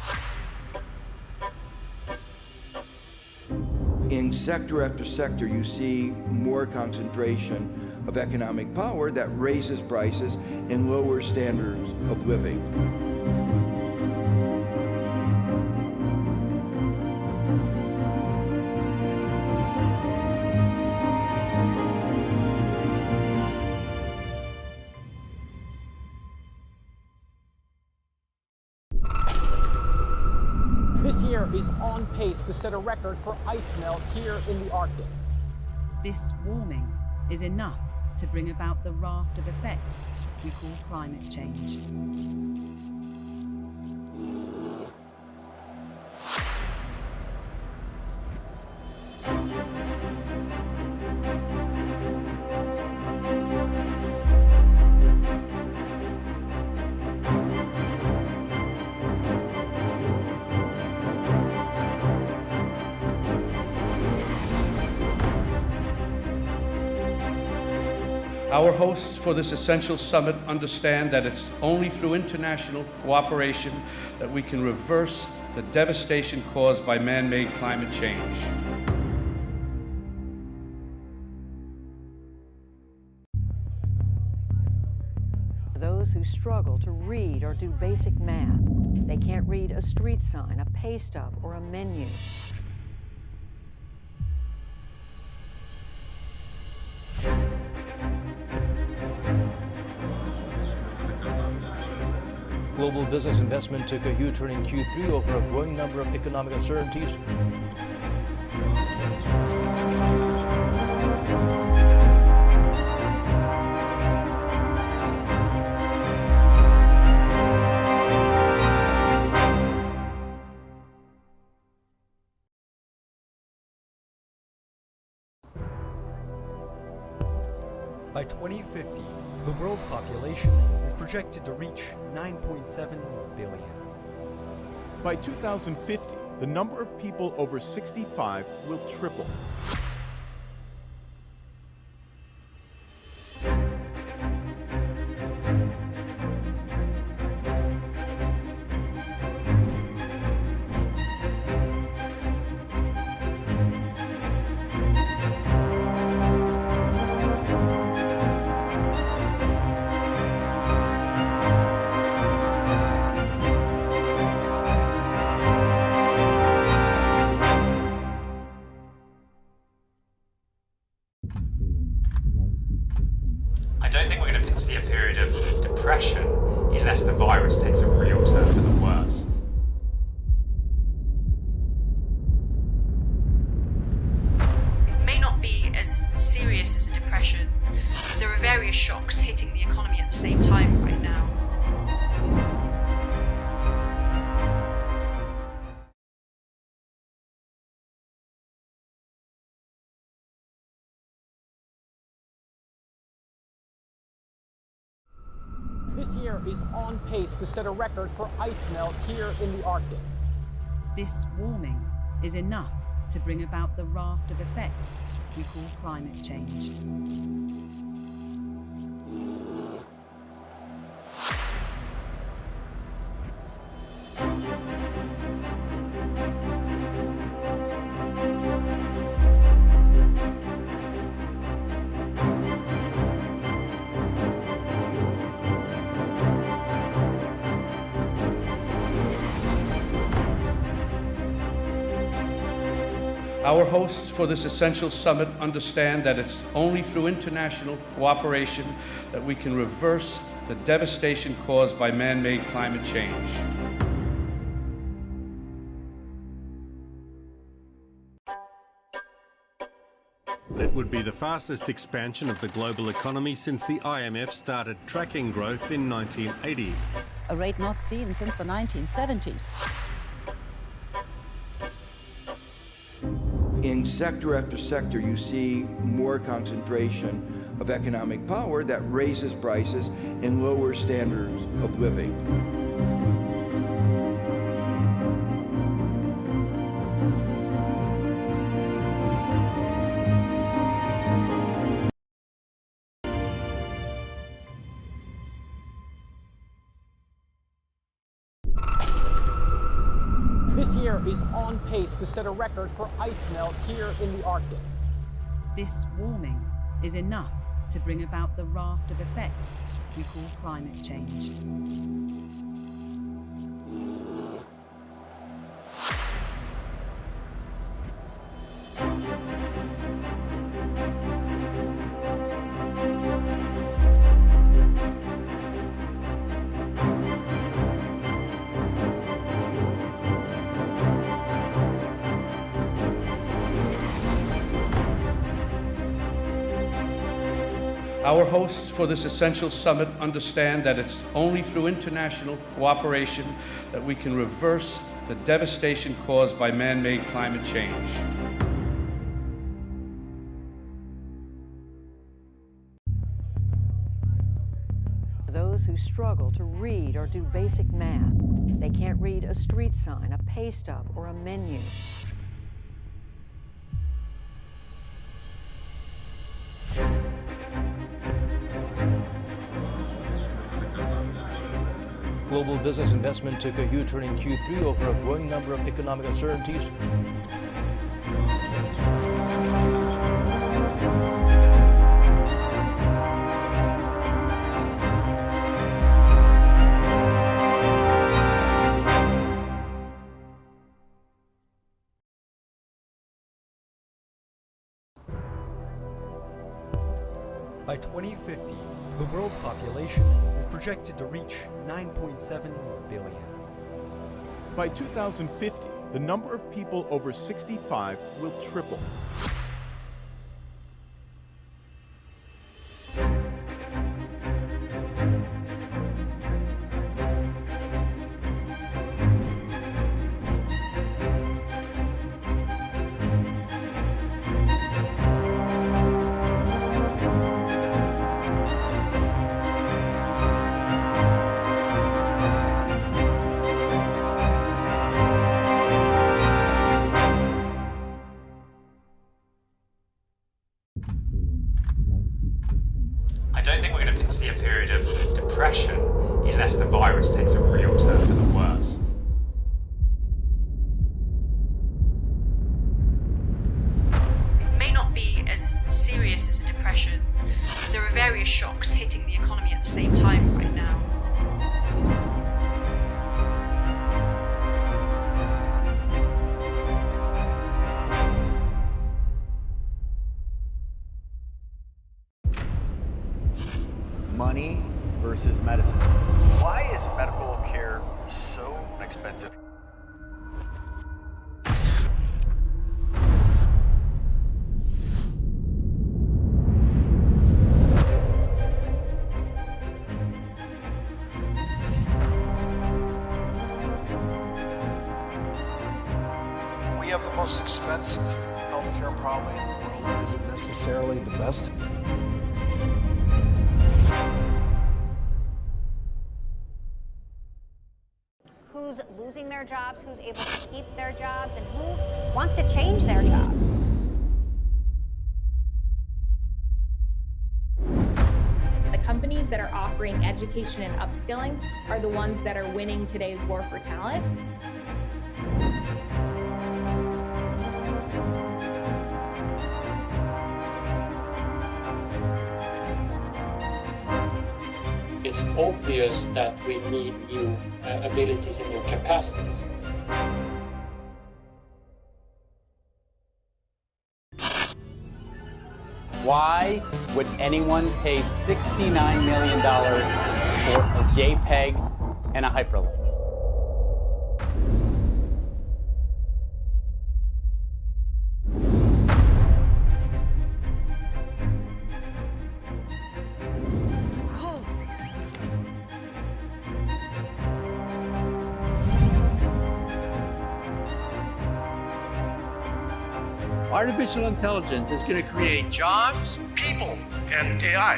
In sector after sector, you see more concentration of economic power that raises prices and lowers standards of living. This year is on pace to set a record for ice melt here in the Arctic. This warming is enough to bring about the raft of effects we call climate change. Our hosts for this essential summit understand that it's only through international cooperation that we can reverse the devastation caused by man-made climate change. Those who struggle to read or do basic math. They can't read a street sign, a pay stub, or a menu. Global business investment took a huge turn in Q3 over a growing number of economic uncertainties. By 2050, the world population is projected to reach 9.7 billion. By 2050, the number of people over 65 will triple. I don't think we're going to see a period of depression unless the virus takes a real turn for the worse. It may not be as serious as a depression. There are various shocks hitting the economy at the same time right now. This year is on pace to set a record for ice melt here in the Arctic. This warming is enough to bring about the raft of effects we call climate change. Our hosts for this essential summit understand that it's only through international cooperation that we can reverse the devastation caused by man-made climate change. It would be the fastest expansion of the global economy since the IMF started tracking growth in 1980. A rate not seen since the 1970s. In sector after sector, you see more concentration of economic power that raises prices and lowers standards of living. This year is on pace to set a record for ice melt here in the Arctic. This warming is enough to bring about the raft of effects we call climate change. Our hosts for this essential summit understand that it's only through international cooperation that we can reverse the devastation caused by man-made climate change. Those who struggle to read or do basic math. They can't read a street sign, a pay stub, or a menu. Global business investment took a huge turn in Q3 over a growing number of economic uncertainties. By 2050, the world population is projected to reach 9.7 billion. By 2050, the number of people over 65 will triple. I don't think we're going to see a period of depression unless the virus takes a real turn for the worse. It may not be as serious as a depression. There are various shocks hitting the economy at the same time right now. Money versus medicine. Why is medical care so expensive? We have the most expensive healthcare probably in the world. It isn't necessarily the best. Who's losing their jobs, who's able to keep their jobs, and who wants to change their job. The companies that are offering education and upskilling are the ones that are winning today's war for talent. It's obvious that we need new abilities and new capacities. Why would anyone pay $69 million for a JPEG and a hyperlink? Artificial intelligence is going to create jobs. People and AI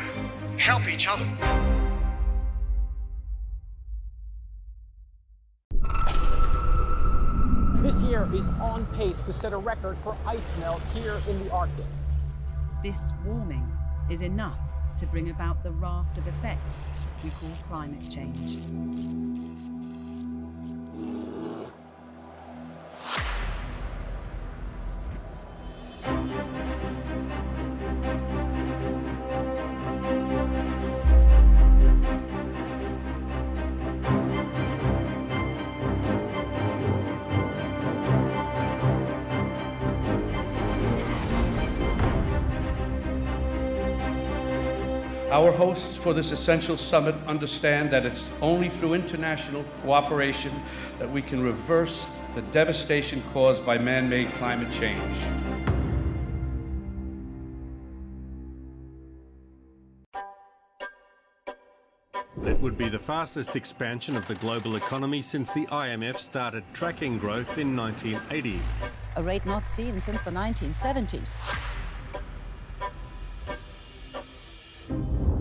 help each other. This year is on pace to set a record for ice melt here in the Arctic. This warming is enough to bring about the raft of effects we call climate change. Our hosts for this essential summit understand that it's only through international cooperation that we can reverse the devastation caused by man-made climate change. It would be the fastest expansion of the global economy since the IMF started tracking growth in 1980. A rate not seen since the 1970s.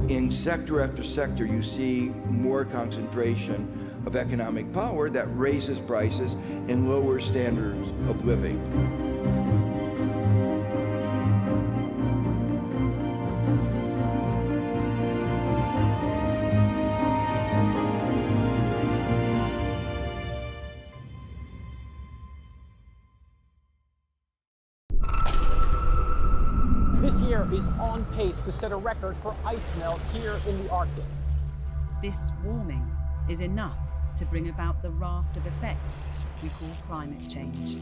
In sector after sector, you see more concentration of economic power that raises prices and lowers standards of living. This year is on pace to set a record for ice melt here in the Arctic. This warming is enough to bring about the raft of effects we call climate change.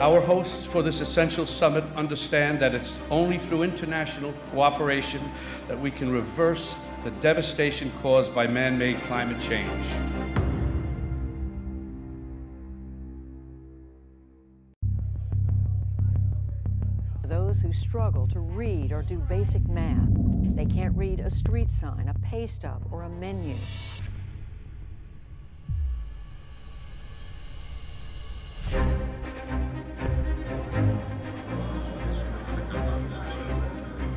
Our hosts for this essential summit understand that it's only through international cooperation that we can reverse the devastation caused by man-made climate change. Those who struggle to read or do basic math. They can't read a street sign, a pay stub, or a menu.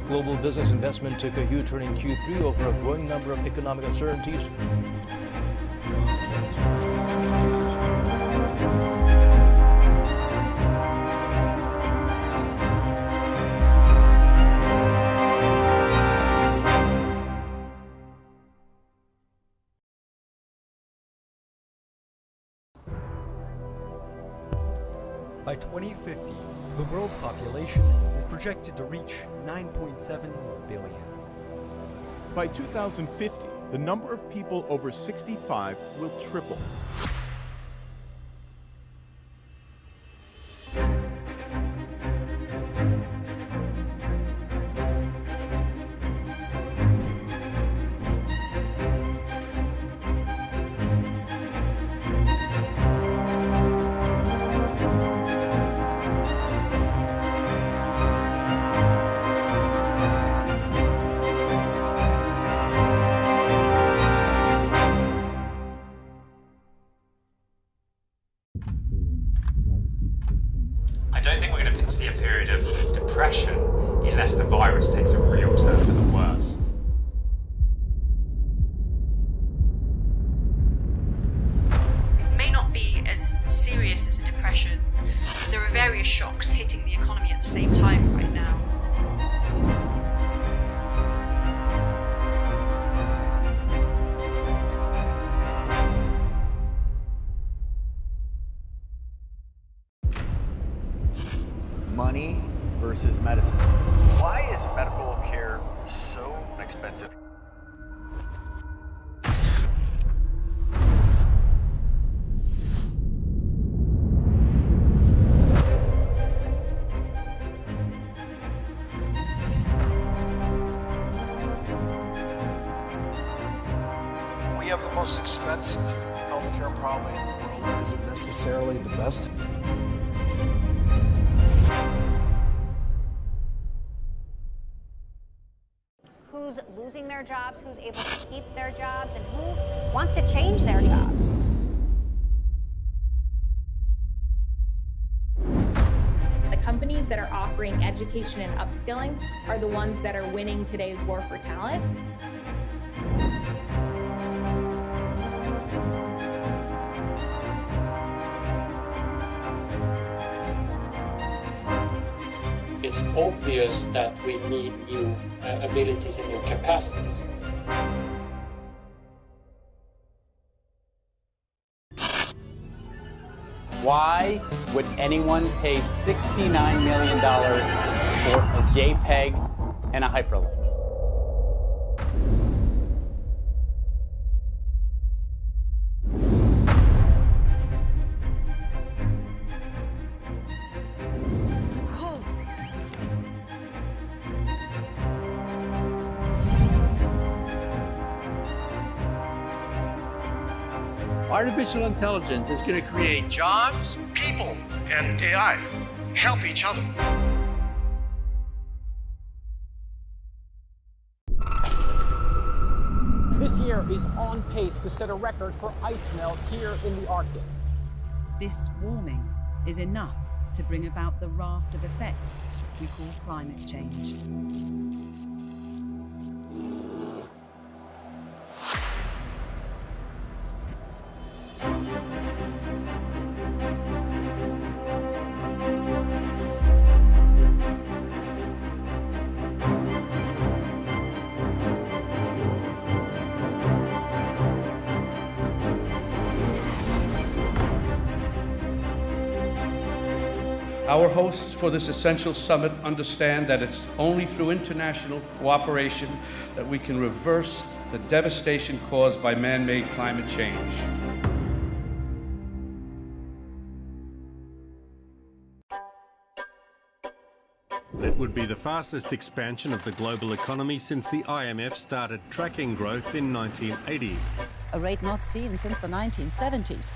Global business investment took a huge turn in Q3 over a growing number of economic uncertainties. By 2050, the world population is projected to reach 9.7 billion. By 2050, the number of people over 65 will triple. I don't think we're going to see a period of depression unless the virus takes a real turn for the worse. It may not be as serious as a depression. There are various shocks hitting the economy at the same time right now. Money versus medicine. Why is medical care so expensive? We have the most expensive healthcare probably in the world. It isn't necessarily the best. Who's losing their jobs, who's able to keep their jobs, and who wants to change their job. The companies that are offering education and upskilling are the ones that are winning today's war for talent. It's obvious that we need new abilities and new capacities. Why would anyone pay $69 million for a JPEG and a hyperlink? Artificial intelligence is going to create jobs. People and AI help each other. This year is on pace to set a record for ice melts here in the Arctic. This warming is enough to bring about the raft of effects we call climate change. Our hosts for this essential summit understand that it's only through international cooperation that we can reverse the devastation caused by man-made climate change. It would be the fastest expansion of the global economy since the IMF started tracking growth in 1980. A rate not seen since the 1970s.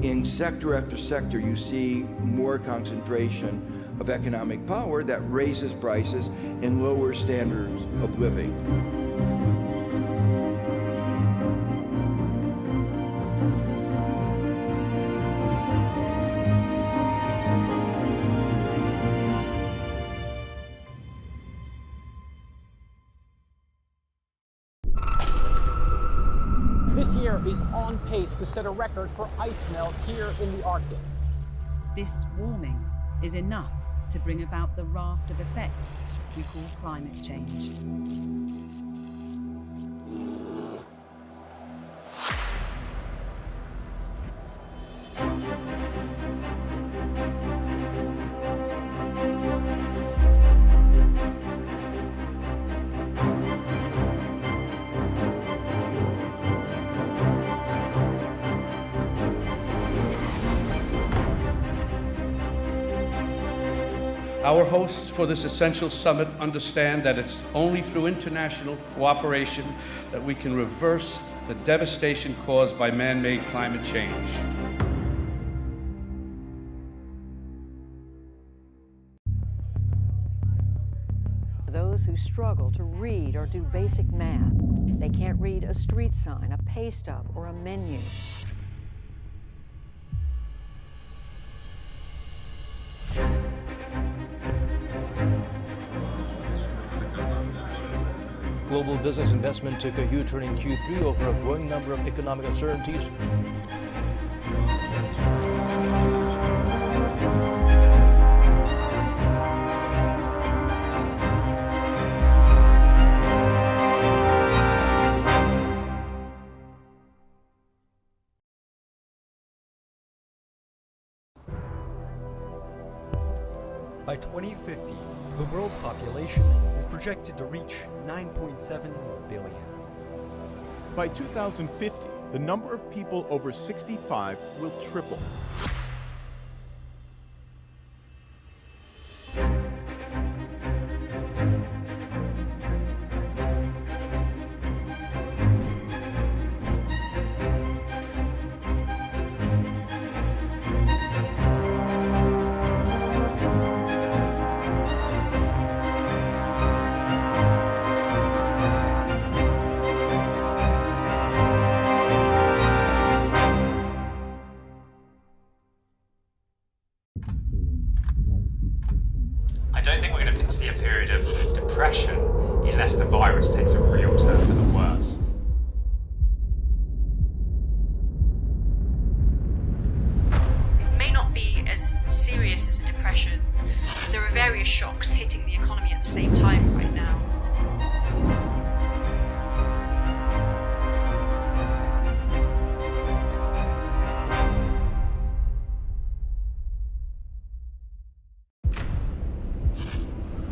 In sector after sector, you see more concentration of economic power that raises prices and lowers standards of living. This year is on pace to set a record for ice melts here in the Arctic. This warming is enough to bring about the raft of effects we call climate change. Our hosts for this essential summit understand that it's only through international cooperation that we can reverse the devastation caused by man-made climate change. Those who struggle to read or do basic math. They can't read a street sign, a pay stub, or a menu. Global business investment took a huge turn in Q3 over a growing number of economic uncertainties. By 2050, the world population is projected to reach 9.7 billion. By 2050, the number of people over 65 will triple. I don't think we're going to see a period of depression unless the virus takes a real turn for the worse. It may not be as serious as a depression, but there are various shocks hitting the economy at the same time right now.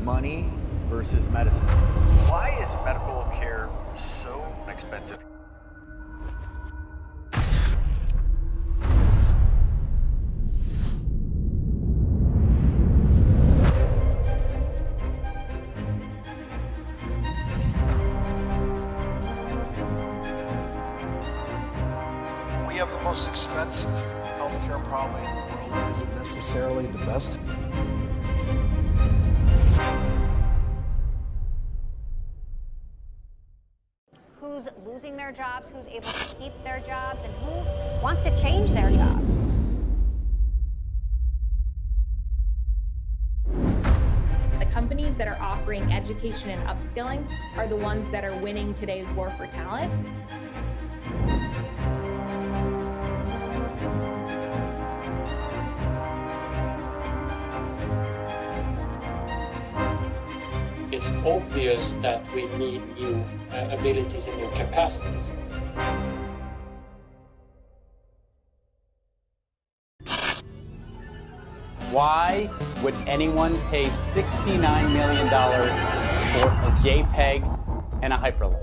Money versus medicine. Why is medical care so expensive? necessarily the best. Who's losing their jobs, who's able to keep their jobs, and who wants to change their job. The companies that are offering education and upskilling are the ones that are winning today's war for talent. It's obvious that we need new abilities and new capacities. Why would anyone pay $69 million for a JPEG and a hyperlink?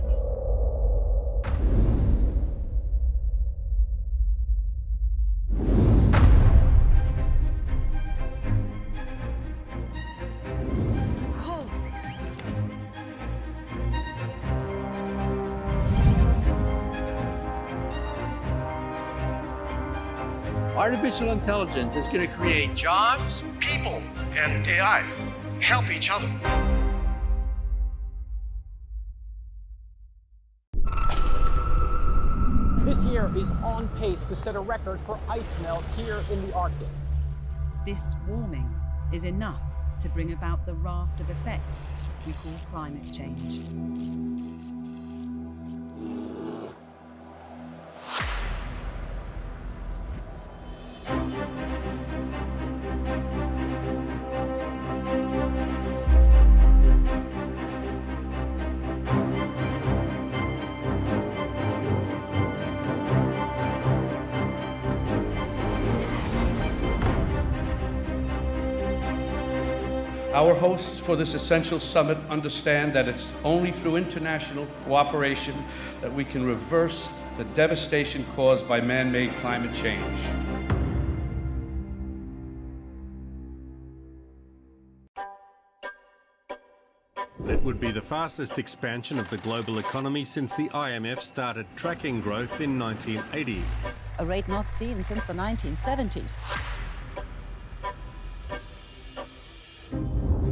Artificial intelligence is going to create jobs. People and AI help each other. This year is on pace to set a record for ice melt here in the Arctic. This warming is enough to bring about the raft of effects we call climate change. Our hosts for this essential summit understand that it's only through international cooperation that we can reverse the devastation caused by man-made climate change. It would be the fastest expansion of the global economy since the IMF started tracking growth in 1980. A rate not seen since the 1970s.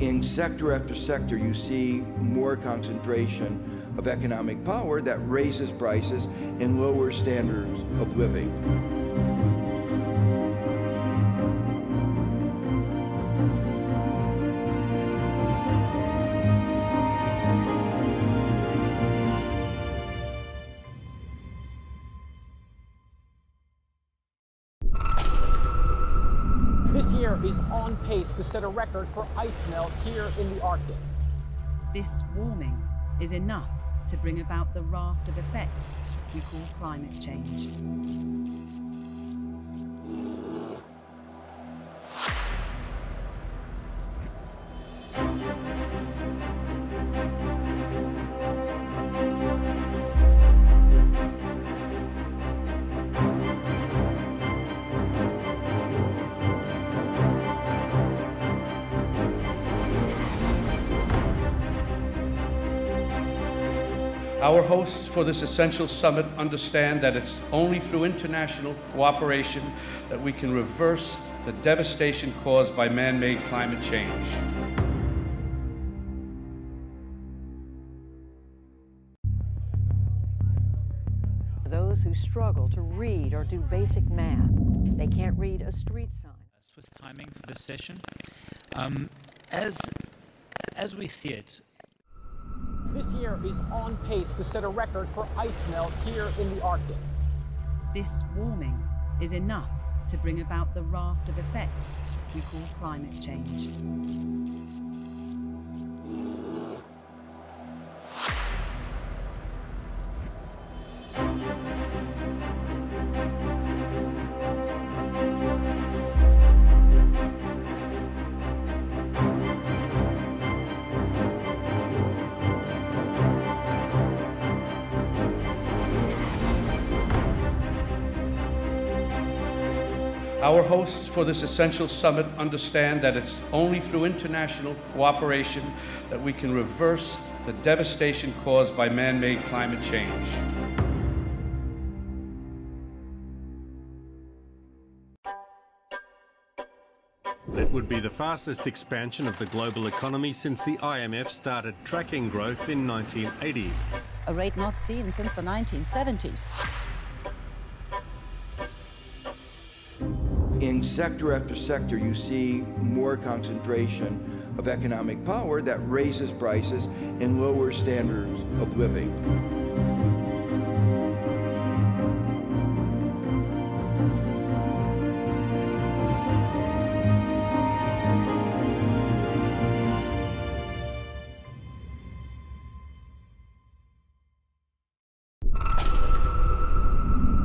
In sector after sector, you see more concentration of economic power that raises prices and lowers standards of living. This year is on pace to set a record for ice melt here in the Arctic. This warming is enough to bring about the raft of effects we call climate change. Our hosts for this essential summit understand that it's only through international cooperation that we can reverse the devastation caused by man-made climate change. Those who struggle to read or do basic math, they can't read a street sign. Swiss timing for this session. As we see it, This year is on pace to set a record for ice melt here in the Arctic. This warming is enough to bring about the raft of effects we call climate change. Our hosts for this essential summit understand that it's only through international cooperation that we can reverse the devastation caused by man-made climate change. It would be the fastest expansion of the global economy since the IMF started tracking growth in 1980. A rate not seen since the 1970s. In sector after sector, you see more concentration of economic power that raises prices and lowers standards of living.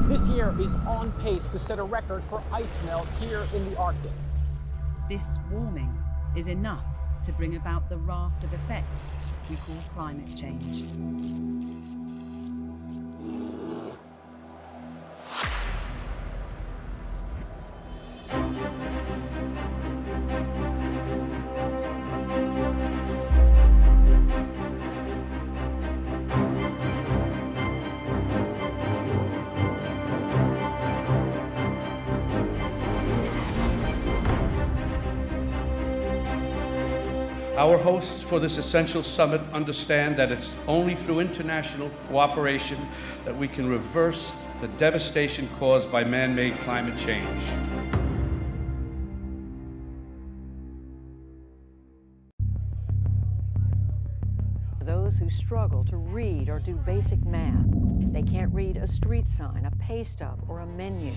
This year is on pace to set a record for ice melt here in the Arctic. This warming is enough to bring about the raft of effects we call climate change. Our hosts for this essential summit understand that it's only through international cooperation that we can reverse the devastation caused by man-made climate change. Those who struggle to read or do basic math. They can't read a street sign, a pay stub, or a menu.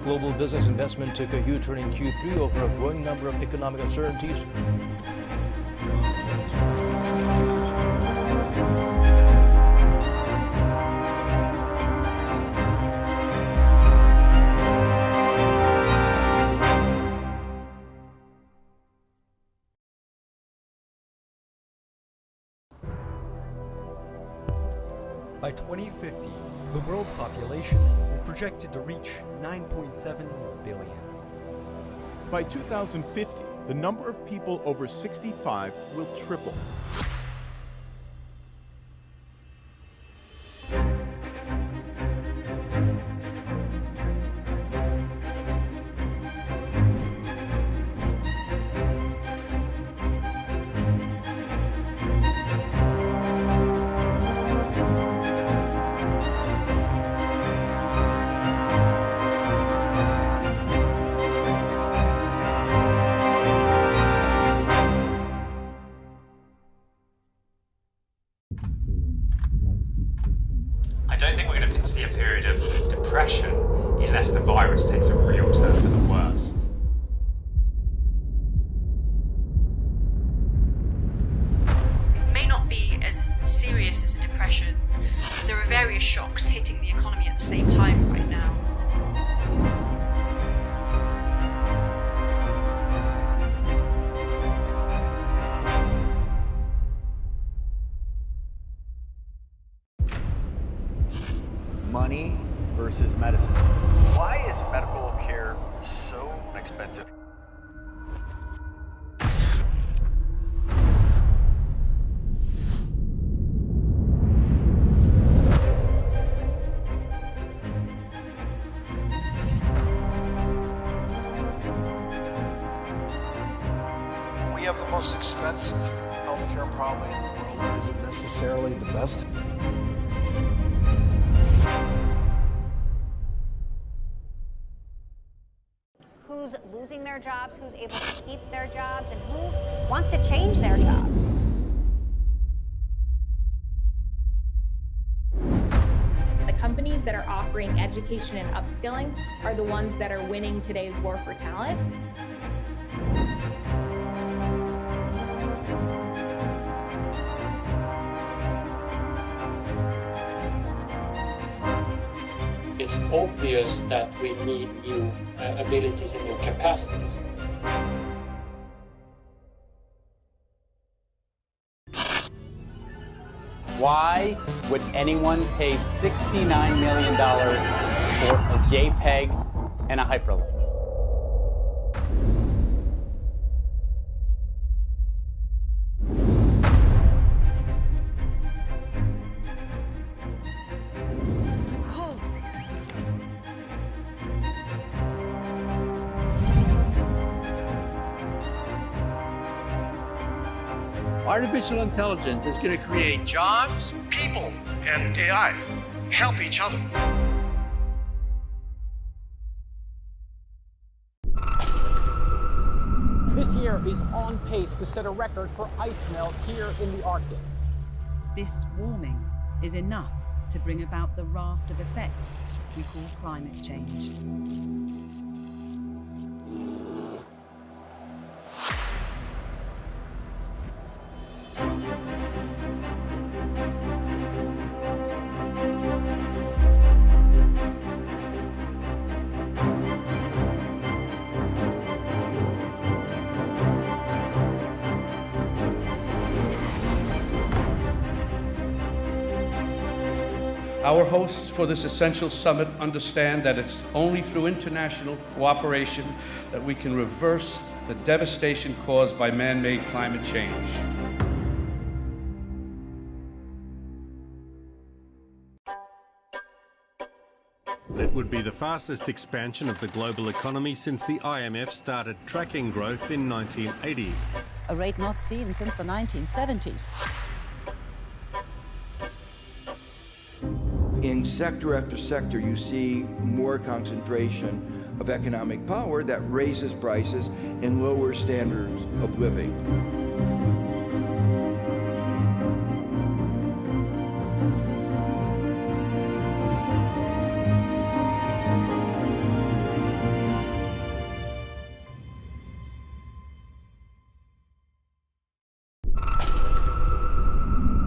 Global business investment took a huge turn in Q3 over a growing number of economic uncertainties. By 2050, the world population is projected to reach 9.7 billion. By 2050, the number of people over 65 will triple. See a period of depression unless the virus takes a real turn for the worse. It may not be as serious as a depression. There are various shocks hitting the economy at the same time right now. Money versus medicine. Why is medical care so expensive? We have the most expensive healthcare probably in the world. It isn't necessarily the best. Who's losing their jobs, who's able to keep their jobs, and who wants to change their job. The companies that are offering education and upskilling are the ones that are winning today's war for talent. It's obvious that we need new abilities and new capacities. Why would anyone pay $69 million for a JPEG and a hyperlink? Artificial intelligence is going to create jobs. People and AI help each other. This year is on pace to set a record for ice melt here in the Arctic. This warming is enough to bring about the raft of effects we call climate change. Our hosts for this essential summit understand that it's only through international cooperation that we can reverse the devastation caused by man-made climate change. It would be the fastest expansion of the global economy since the IMF started tracking growth in 1980. A rate not seen since the 1970s. In sector after sector, you see more concentration of economic power that raises prices and lowers standards of living.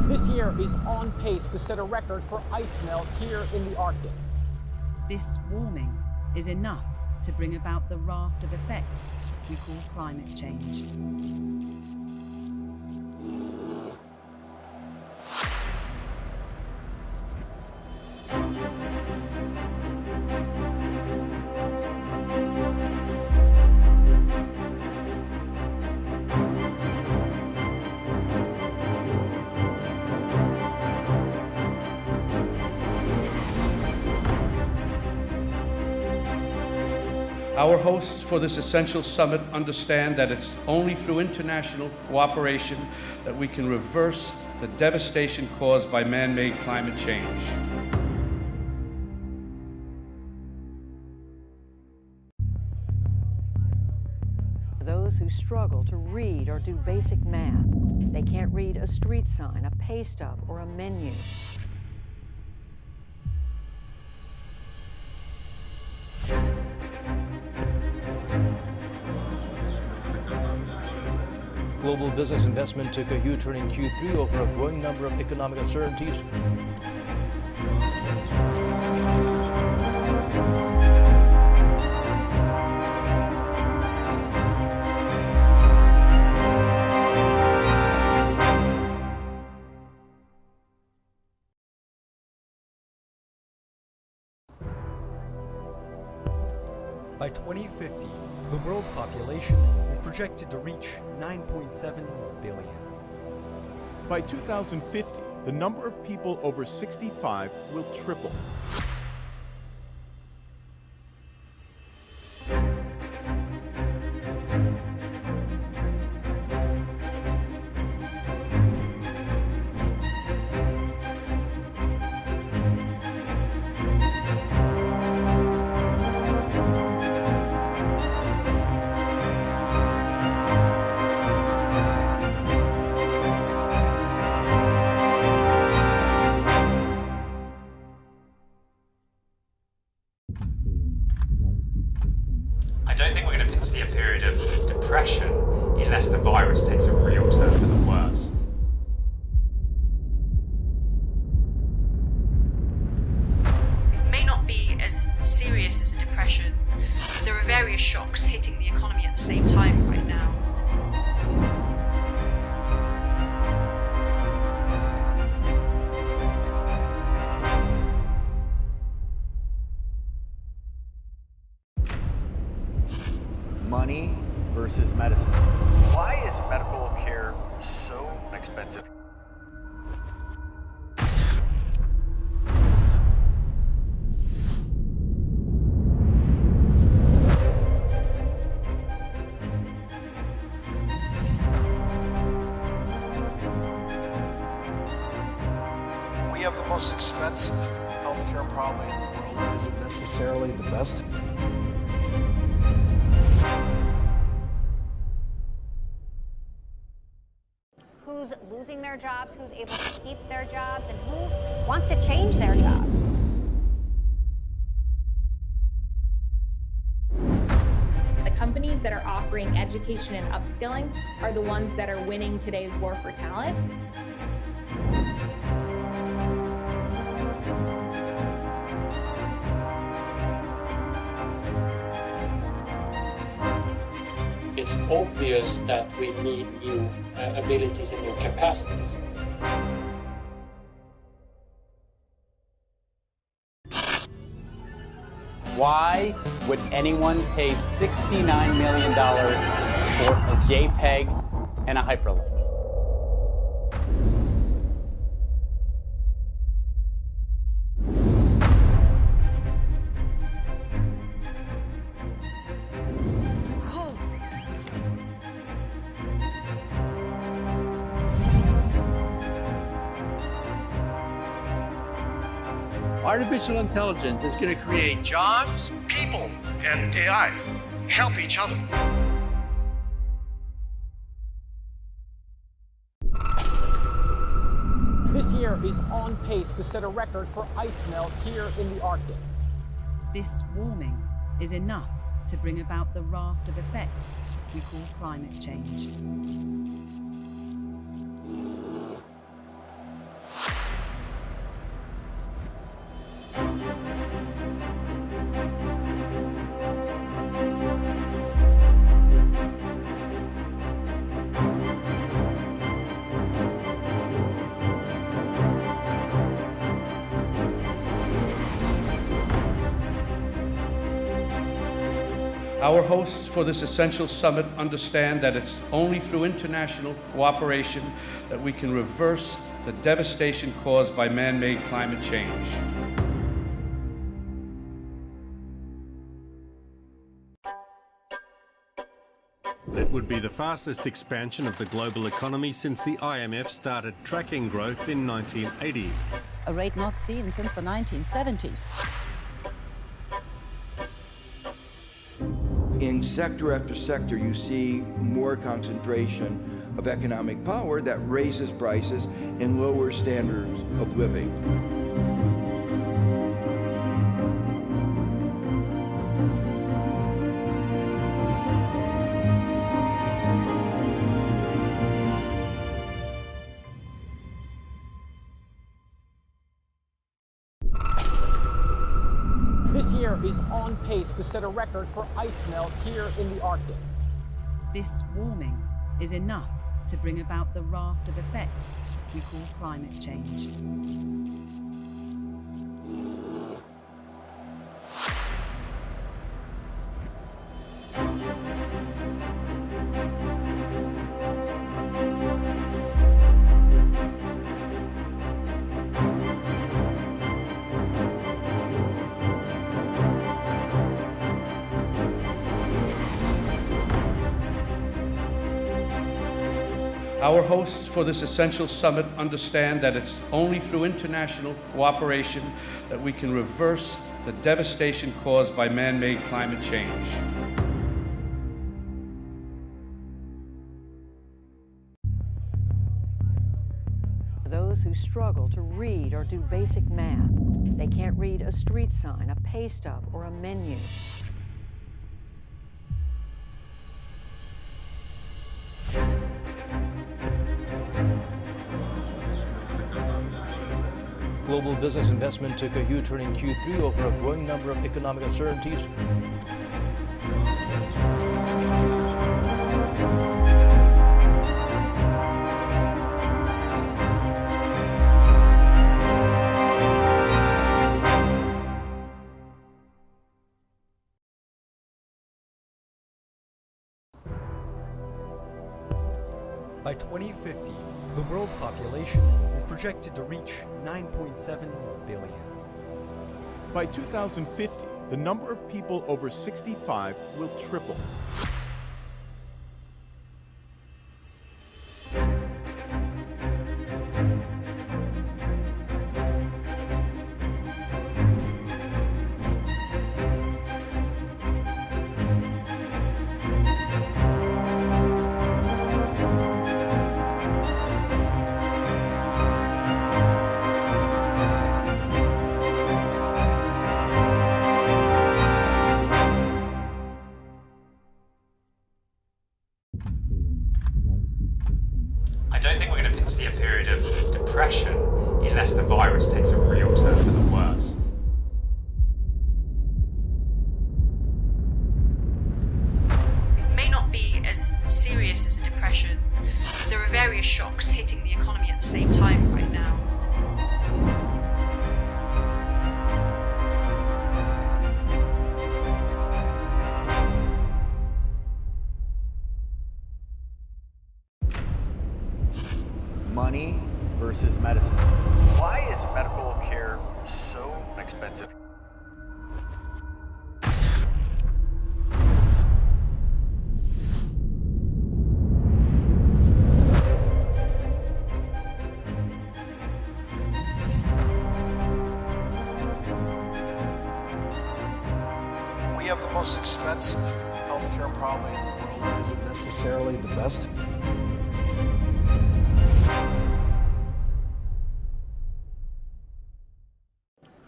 This year is on pace to set a record for ice melt here in the Arctic. This warming is enough to bring about the raft of effects we call climate change. Our hosts for this essential summit understand that it's only through international cooperation that we can reverse the devastation caused by man-made climate change. Those who struggle to read or do basic math. They can't read a street sign, a pay stub, or a menu. Global business investment took a huge turn in Q3 over a growing number of economic uncertainties. By 2050, the world population is projected to reach 9.7 billion. By 2050, the number of people over 65 will triple. I don't think we're going to see a period of depression unless the virus takes a real turn for the worse. It may not be as serious as a depression, but there are various shocks hitting the economy at the same time right now. Money versus medicine. Why is medical care so expensive? have the most expensive healthcare probably in the world, but is it necessarily the best? Who's losing their jobs, who's able to keep their jobs, and who wants to change their jobs. The companies that are offering education and upskilling are the ones that are winning today's war for talent. It's obvious that we need new abilities and new capacities. Why would anyone pay $69 million for a JPEG and a hyperlink? Artificial intelligence is going to create jobs. People and AI help each other. This year is on pace to set a record for ice melt here in the Arctic. This warming is enough to bring about the raft of effects we call climate change. Our hosts for this essential summit understand that it's only through international cooperation that we can reverse the devastation caused by man-made climate change. It would be the fastest expansion of the global economy since the IMF started tracking growth in 1980. A rate not seen since the 1970s. In sector after sector, you see more concentration of economic power that raises prices and lowers standards of living. This year is on pace to set a record for ice melt here in the Arctic. This warming is enough to bring about the raft of effects we call climate change. Our hosts for this essential summit understand that it's only through international cooperation that we can reverse the devastation caused by man-made climate change. Those who struggle to read or do basic math. They can't read a street sign, a pay stub, or a menu. Global business investment took a huge turn in Q3 over a growing number of economic uncertainties. By 2050, the world population is projected to reach 9.7 billion. By 2050, the number of people over 65 will triple. unless the virus takes a real turn for the worse. It may not be as serious as a depression. There are various shocks hitting the economy at the same time right now. Money versus medicine. Why is medical care so expensive? We have the most expensive healthcare probably in the world. It isn't necessarily the best.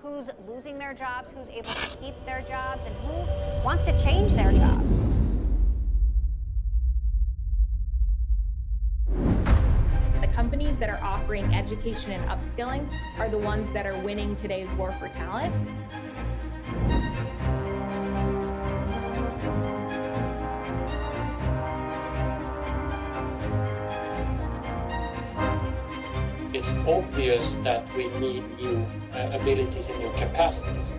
Who's losing their jobs, who's able to keep their jobs, and who wants to change their job. The companies that are offering education and upskilling are the ones that are winning today's war for talent. It's obvious that we need new abilities and new capacities.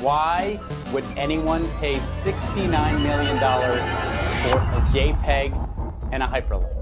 Why would anyone pay $69 million for a JPEG and a hyperlink?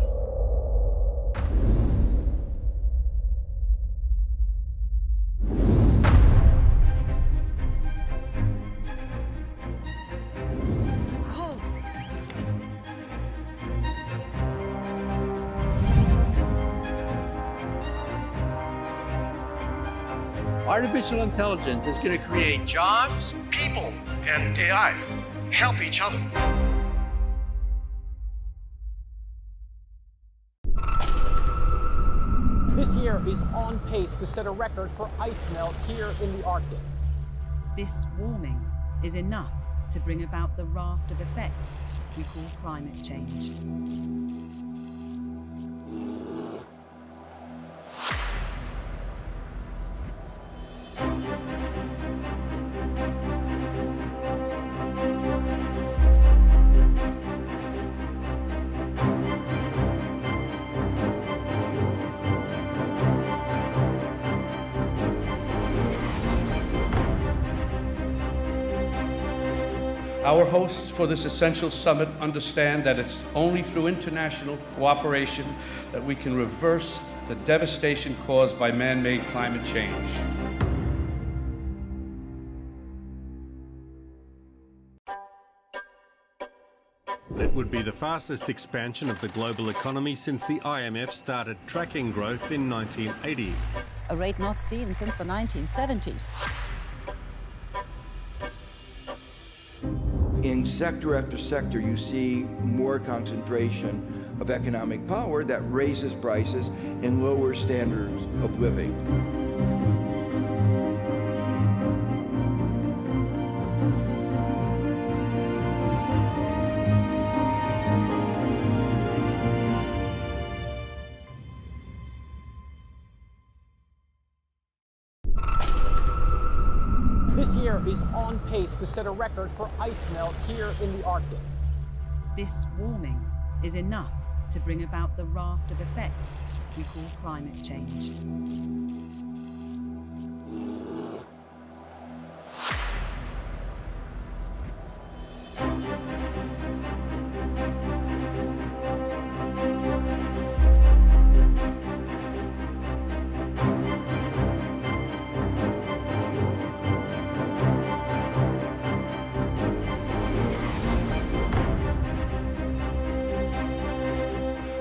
Artificial intelligence is going to create jobs. People and AI help each other. This year is on pace to set a record for ice melt here in the Arctic. This warming is enough to bring about the raft of effects we call climate change. Our hosts for this essential summit understand that it's only through international cooperation that we can reverse the devastation caused by man-made climate change. It would be the fastest expansion of the global economy since the IMF started tracking growth in 1980. A rate not seen since the 1970s. In sector after sector, you see more concentration of economic power that raises prices and lowers standards of living. This year is on pace to set a record for ice melt here in the Arctic. This warming is enough to bring about the raft of effects we call climate change.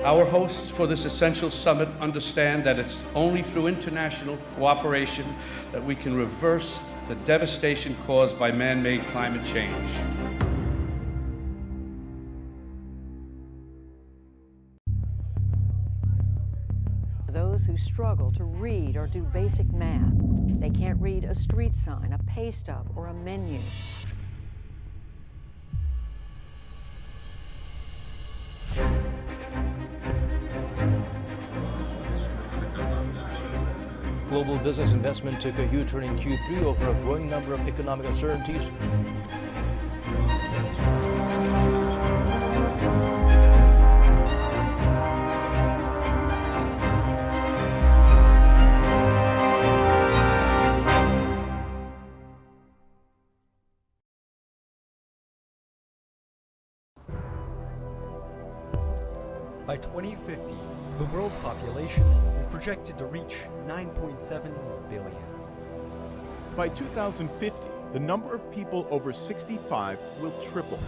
Our hosts for this essential summit understand that it's only through international cooperation that we can reverse the devastation caused by man-made climate change. Those who struggle to read or do basic math. They can't read a street sign, a pay stub, or a menu. Global business investment took a huge turn in Q3 over a growing number of economic uncertainties. By 2050, the world population is projected to reach 9.7 billion. By 2050, the number of people over 65 will triple.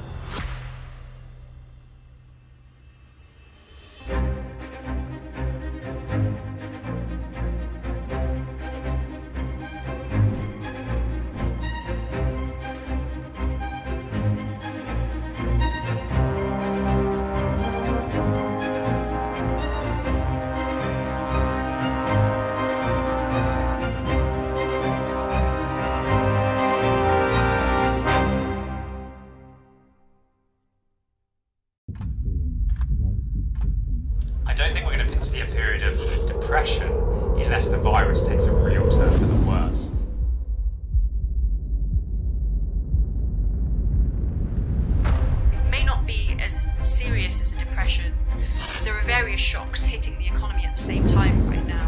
I don't think we're going to see a period of depression unless the virus takes a real turn for the worse. It may not be as serious as a depression, but there are various shocks hitting the economy at the same time right now.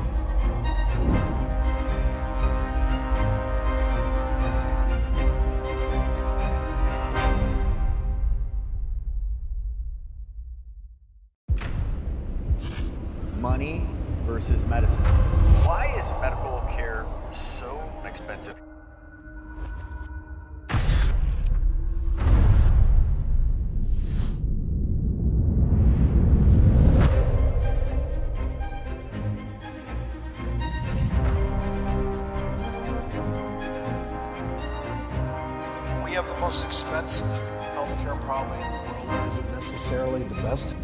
Money versus medicine. Why is medical care so expensive? We have the most expensive healthcare probably in the world. Is it necessarily the best?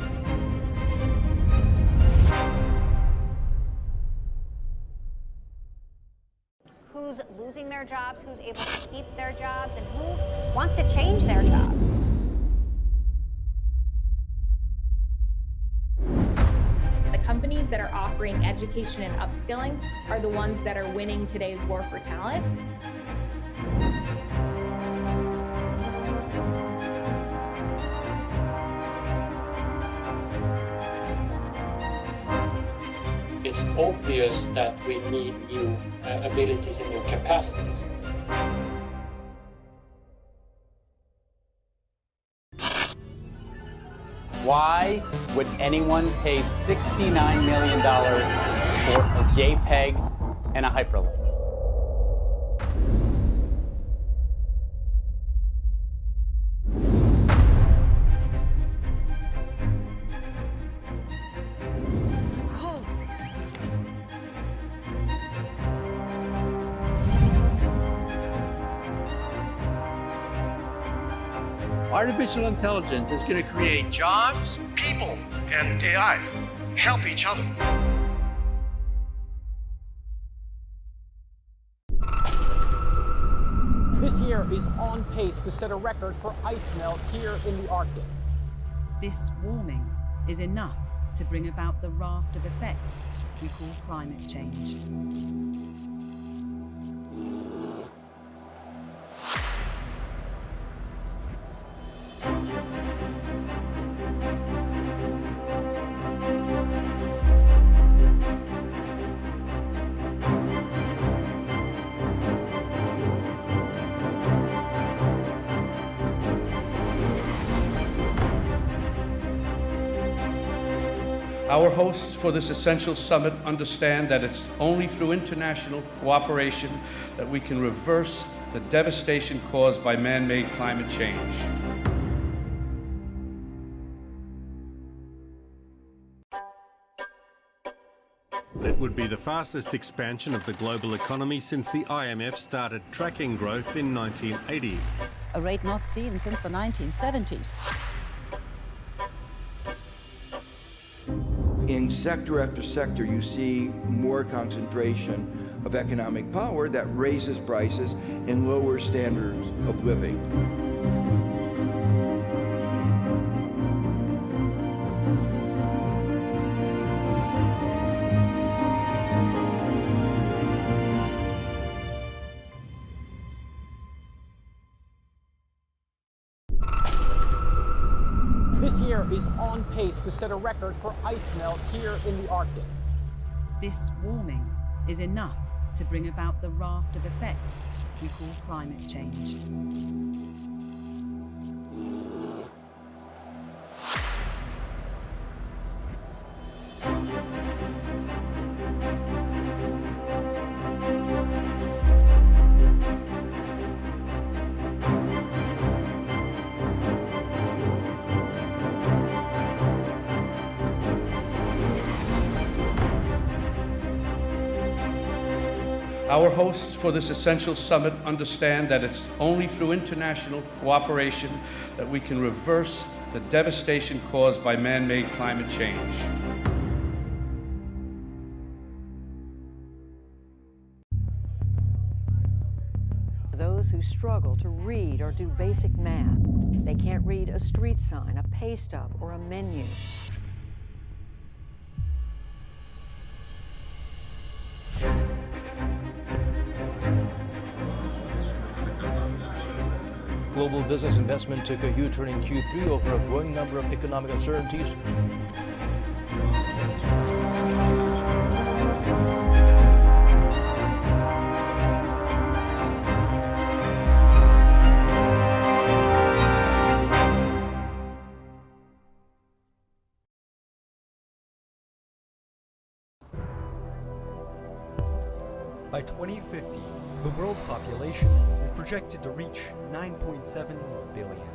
Who's losing their jobs, who's able to keep their jobs, and who wants to change their job. The companies that are offering education and upskilling are the ones that are winning today's war for talent. It's obvious that we need new abilities and new capacities. Why would anyone pay $69 million for a JPEG and a hyperlink? Artificial intelligence is going to create jobs. People and AI help each other. This year is on pace to set a record for ice melt here in the Arctic. This warming is enough to bring about the raft of effects we call climate change. Our hosts for this essential summit understand that it's only through international cooperation that we can reverse the devastation caused by man-made climate change. It would be the fastest expansion of the global economy since the IMF started tracking growth in 1980. A rate not seen since the 1970s. In sector after sector, you see more concentration of economic power that raises prices and lowers standards of living. pace to set a record for ice melt here in the Arctic. This warming is enough to bring about the raft of effects we call climate change. Our hosts for this essential summit understand that it's only through international cooperation that we can reverse the devastation caused by man-made climate change. Those who struggle to read or do basic math. They can't read a street sign, a pay stub, or a menu. Global business investment took a huge turn in Q3 over a growing number of economic uncertainties. By 2050, the world population is projected to reach 9.7 billion.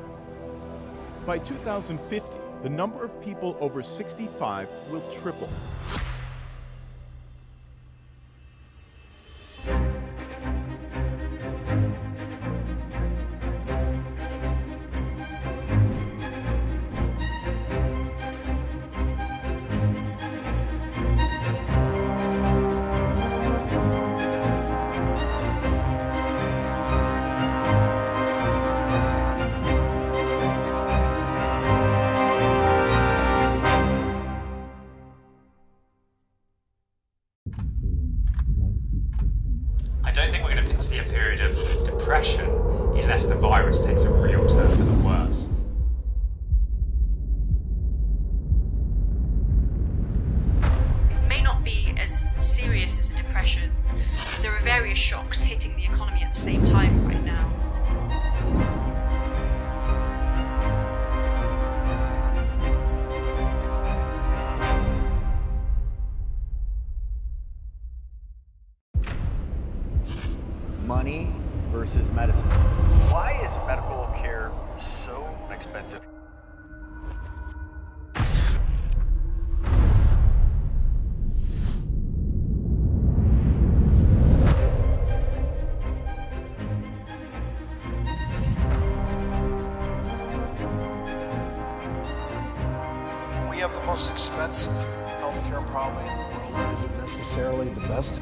By 2050, the number of people over 65 will triple. See a period of depression unless the virus takes a real turn for the worse. It may not be as serious as a depression. There are various shocks hitting the economy at the same time right now. Money versus medicine. Why is medical care so expensive? We have the most expensive healthcare probably in the world. It isn't necessarily the best.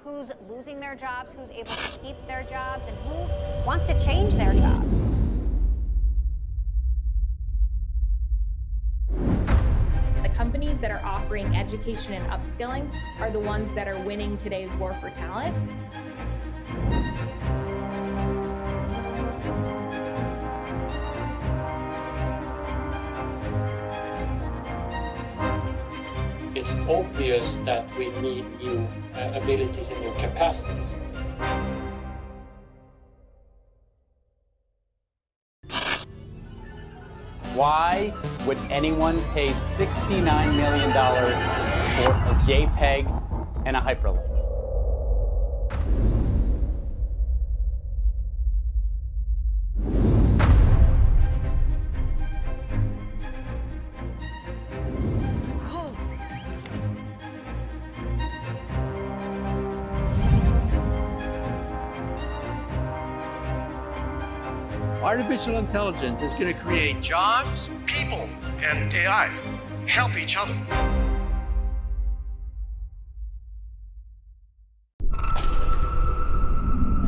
Who's losing their jobs, who's able to keep their jobs, and who wants to change their jobs. The companies that are offering education and upskilling are the ones that are winning today's war for talent. It's obvious that we need new abilities and new capacities. Why would anyone pay $69 million for a JPEG and a hyperlink? Artificial intelligence is going to create jobs. People and AI help each other.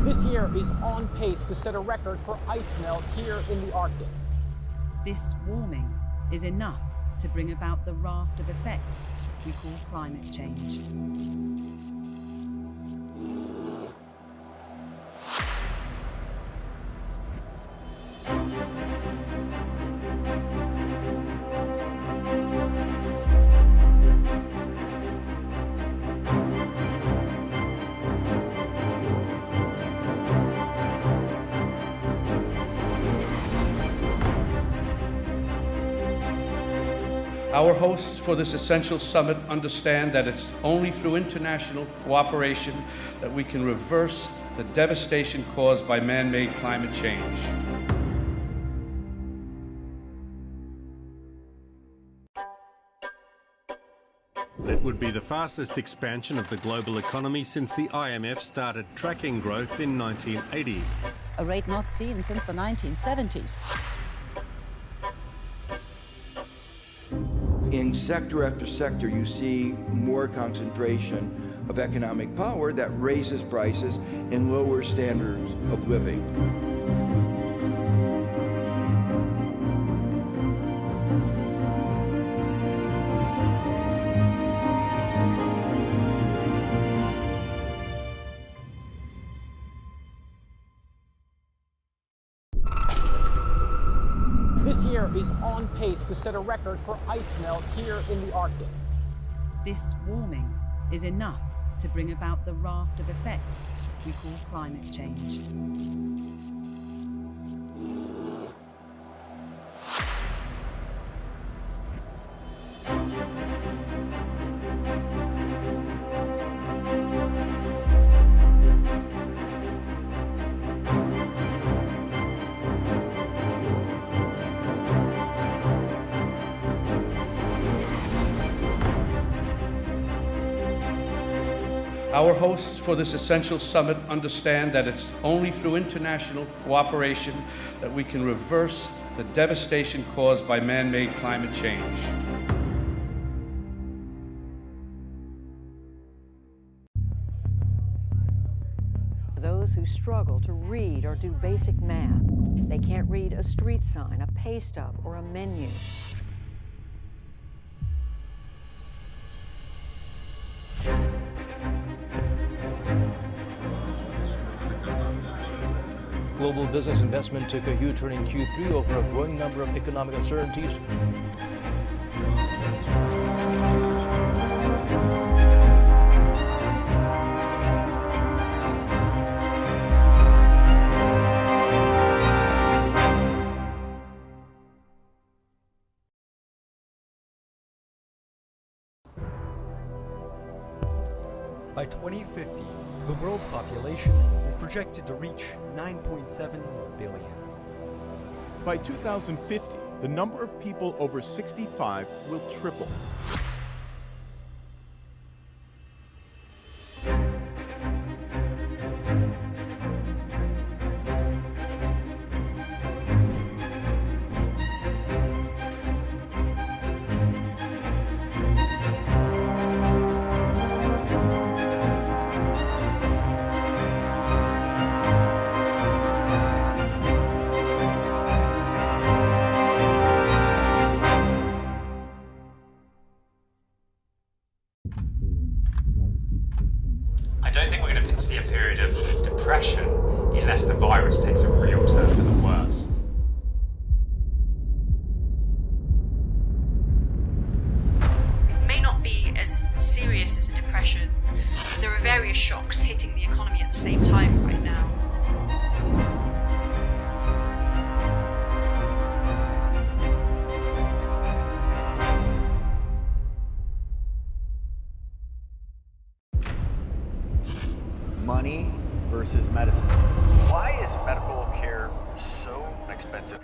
This year is on pace to set a record for ice melt here in the Arctic. This warming is enough to bring about the raft of effects we call climate change. Our hosts for this essential summit understand that it's only through international cooperation that we can reverse the devastation caused by man-made climate change. It would be the fastest expansion of the global economy since the IMF started tracking growth in 1980. A rate not seen since the 1970s. In sector after sector, you see more concentration of economic power that raises prices and lowers standards of living. This year is on pace to set a record for ice melt here in the Arctic. This warming is enough to bring about the raft of effects we call climate change. Our hosts for this essential summit understand that it's only through international cooperation that we can reverse the devastation caused by man-made climate change. Those who struggle to read or do basic math. They can't read a street sign, a pay stub, or a menu. Global business investment took a huge turn in Q3 over a growing number of economic uncertainties. By 2050, the world population is projected to reach 9.7 billion. By 2050, the number of people over 65 will triple. I don't think we're going to see a period of depression unless the virus takes a real turn for the worse. It may not be as serious as a depression, but there are various shocks hitting the economy at the same time right now. Money versus medicine. Why is medical care so expensive?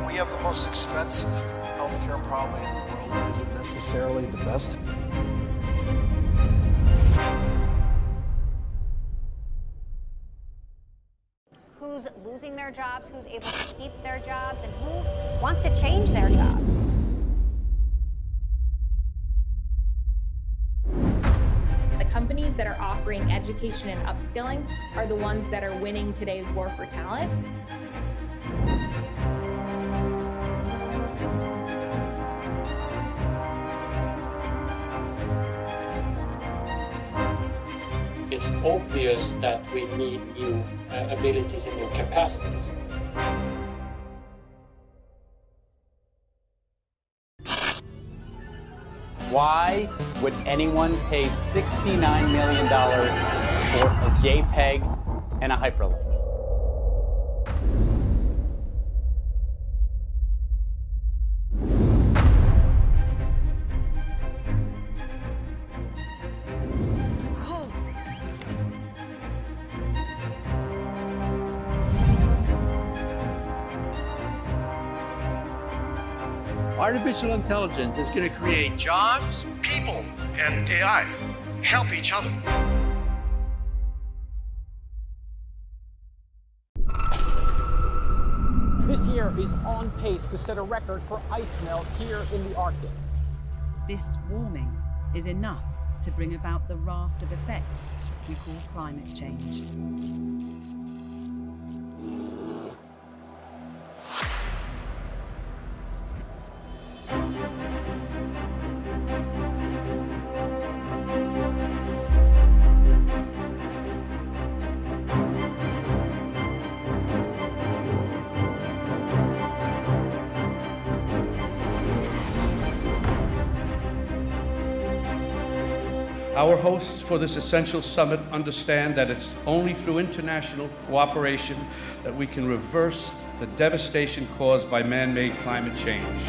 We have the most expensive healthcare probably in the world, but is it necessarily the best? Who's losing their jobs, who's able to keep their jobs, and who wants to change their jobs. The companies that are offering education and upskilling are the ones that are winning today's war for talent. It's obvious that we need new abilities and new capacities. Why would anyone pay $69 million for a JPEG and a hyperlink? Artificial intelligence is going to create jobs. People and AI help each other. This year is on pace to set a record for ice melt here in the Arctic. This warming is enough to bring about the raft of effects we call climate change. Our hosts for this essential summit understand that it's only through international cooperation that we can reverse the devastation caused by man-made climate change.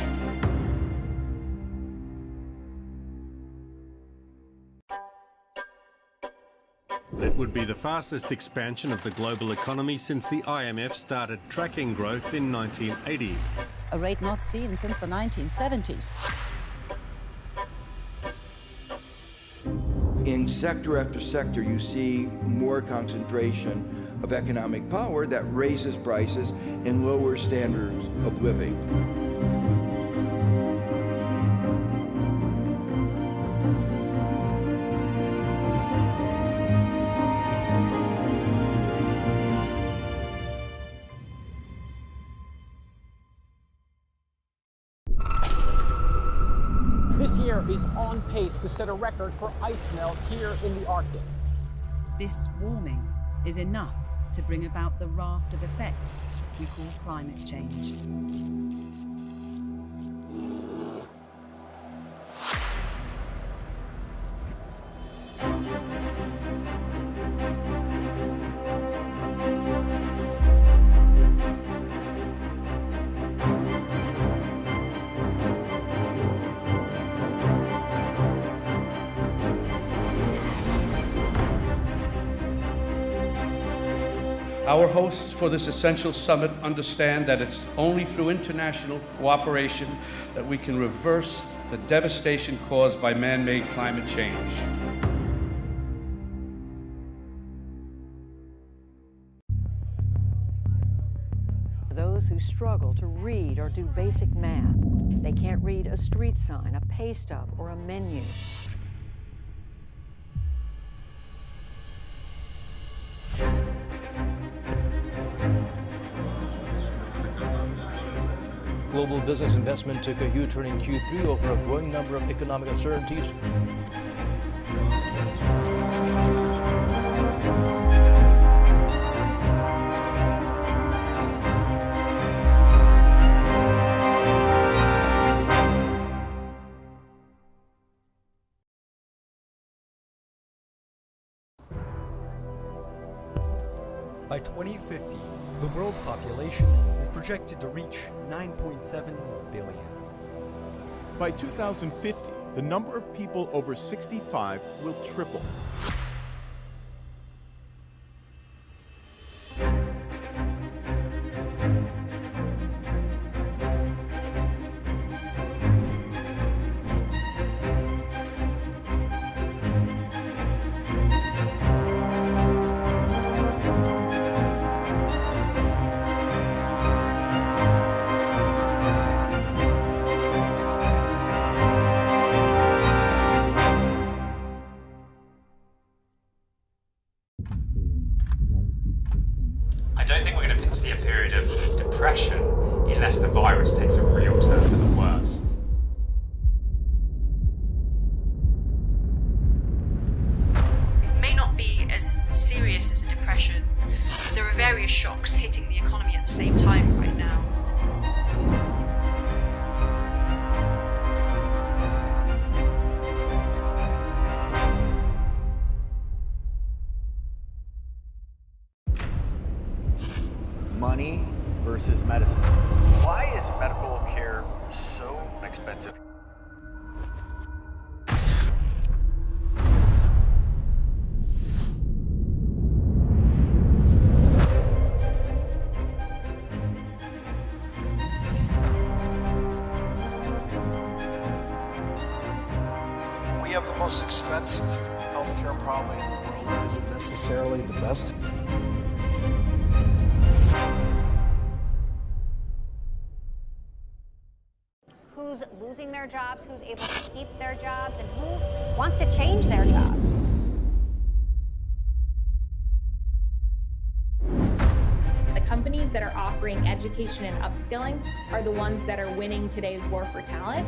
It would be the fastest expansion of the global economy since the IMF started tracking growth in 1980. A rate not seen since the 1970s. In sector after sector, you see more concentration of economic power that raises prices and lowers standards of living. This year is on pace to set a record for ice melt here in the Arctic. This warming is enough to bring about the raft of effects we call climate change. Our hosts for this essential summit understand that it's only through international cooperation that we can reverse the devastation caused by man-made climate change. Those who struggle to read or do basic math. They can't read a street sign, a pay stub, or a menu. Global business investment took a huge turn in Q3 over a growing number of economic uncertainties. By 2050, the world population is projected to reach 9.7 billion. By 2050, the number of people over 65 will triple. See a period of depression unless the virus takes a real turn for the worse. It may not be as serious as a depression. There are various shocks hitting the economy at the same time right now. money versus medicine. Why is medical care so expensive? We have the most expensive healthcare probably in the world. It isn't necessarily the best. Who's losing their jobs, who's able to keep their jobs, and who wants to change their jobs. The companies that are offering education and upskilling are the ones that are winning today's war for talent.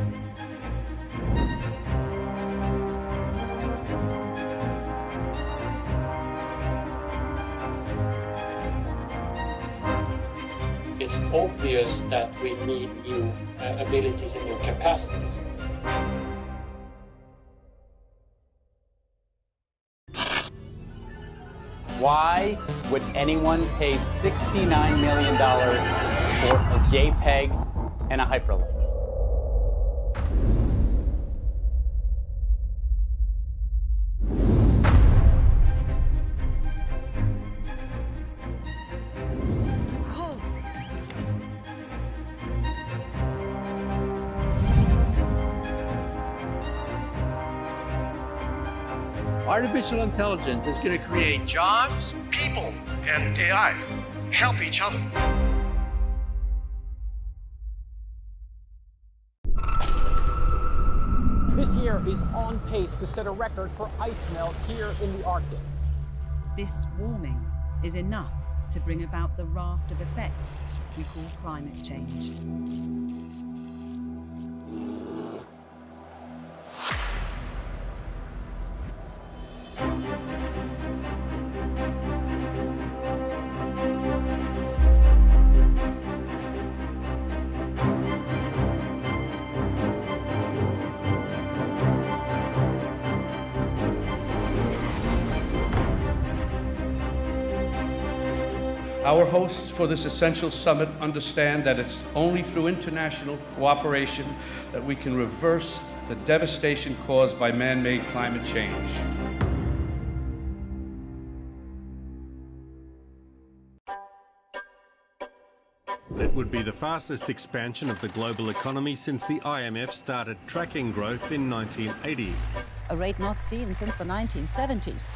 It's obvious that we need new abilities and new capacities. Why would anyone pay $69 million for a JPEG and a hyperlink? Artificial intelligence is going to create jobs. People and AI help each other. This year is on pace to set a record for ice melt here in the Arctic. This warming is enough to bring about the raft of effects we call climate change. Our hosts for this essential summit understand that it's only through international cooperation that we can reverse the devastation caused by man-made climate change. It would be the fastest expansion of the global economy since the IMF started tracking growth in 1980. A rate not seen since the 1970s.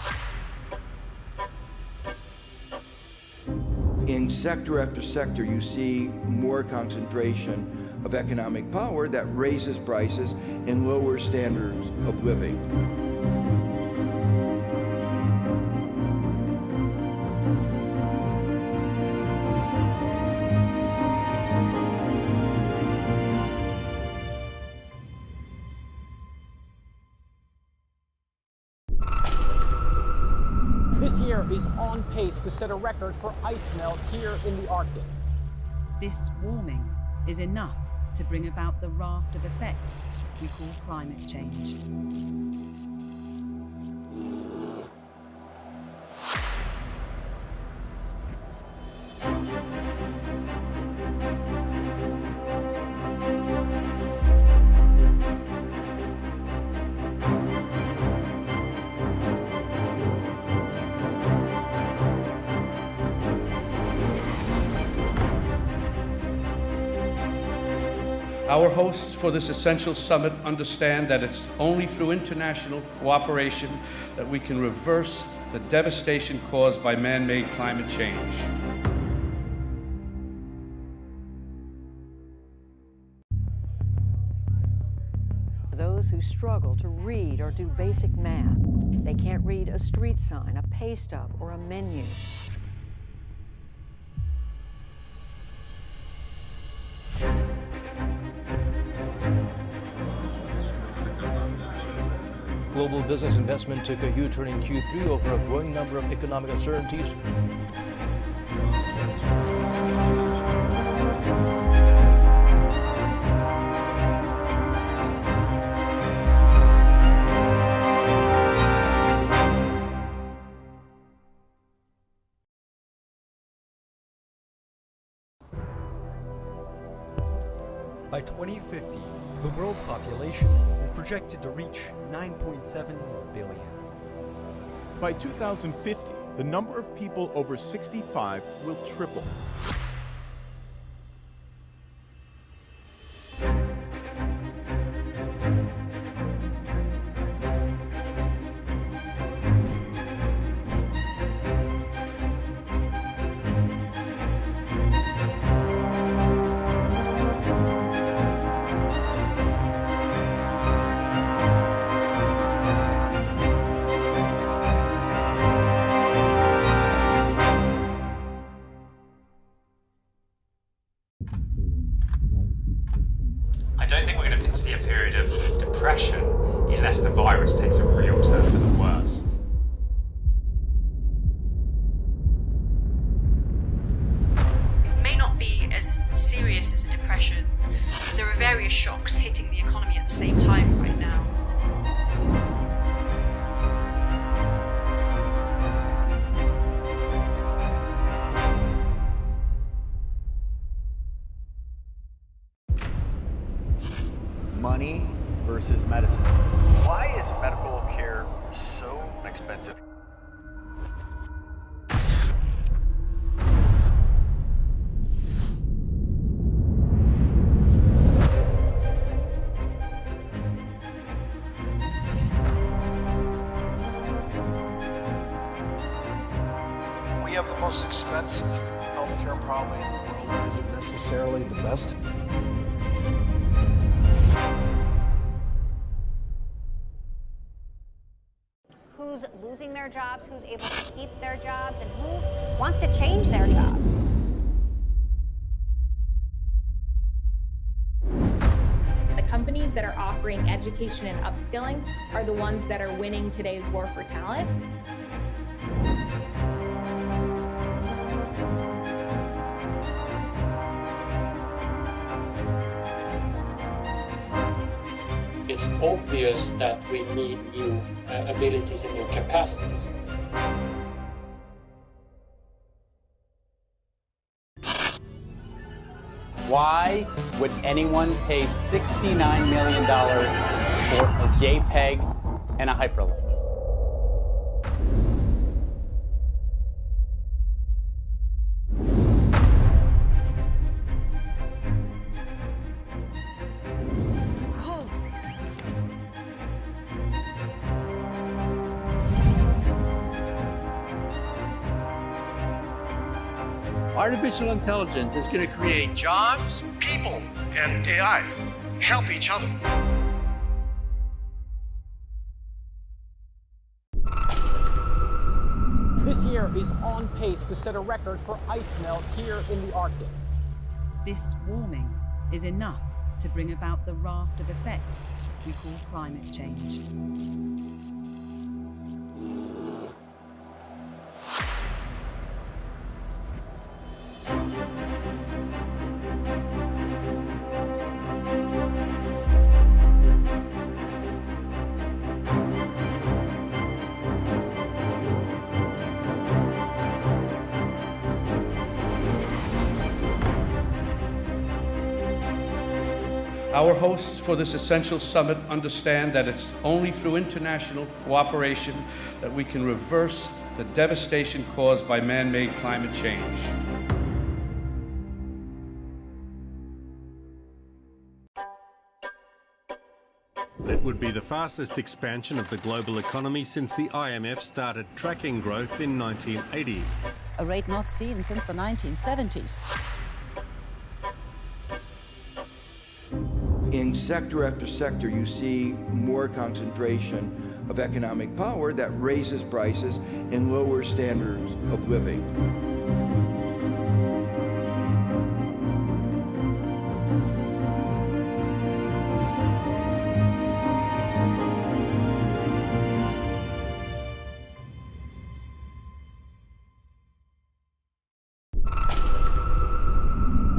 In sector after sector, you see more concentration of economic power that raises prices and lowers standards of living. This year is on pace to set a record for ice melt here in the Arctic. This warming is enough to bring about the raft of effects we call climate change. Our hosts for this essential summit understand that it's only through international cooperation that we can reverse the devastation caused by man-made climate change. Those who struggle to read or do basic math. They can't read a street sign, a pay stub, or a menu. Global business investment took a huge turn in Q3 over a growing number of economic uncertainties. By 2050, the world population is projected to reach 9.7 billion. By 2050, the number of people over 65 will triple. I don't think we're going to see a period of depression unless the virus takes a real turn for the worse. It may not be as serious as a depression, but there are various shocks hitting the economy at the same time right now. Money versus medicine. Why is medical care so expensive? We have the most expensive healthcare probably in the world. It isn't necessarily the best. Who's losing their jobs, who's able to keep their jobs, and who wants to change their job. The companies that are offering education and upskilling are the ones that are winning today's war for talent. It's obvious that we need new abilities and new capacities. Why would anyone pay $69 million for a JPEG and a hyperlink? Artificial intelligence is going to create jobs. People and AI help each other. This year is on pace to set a record for ice melt here in the Arctic. This warming is enough to bring about the raft of effects we call climate change. Our hosts for this essential summit understand that it's only through international cooperation that we can reverse the devastation caused by man-made climate change. It would be the fastest expansion of the global economy since the IMF started tracking growth in 1980. A rate not seen since the 1970s. In sector after sector, you see more concentration of economic power that raises prices and lowers standards of living.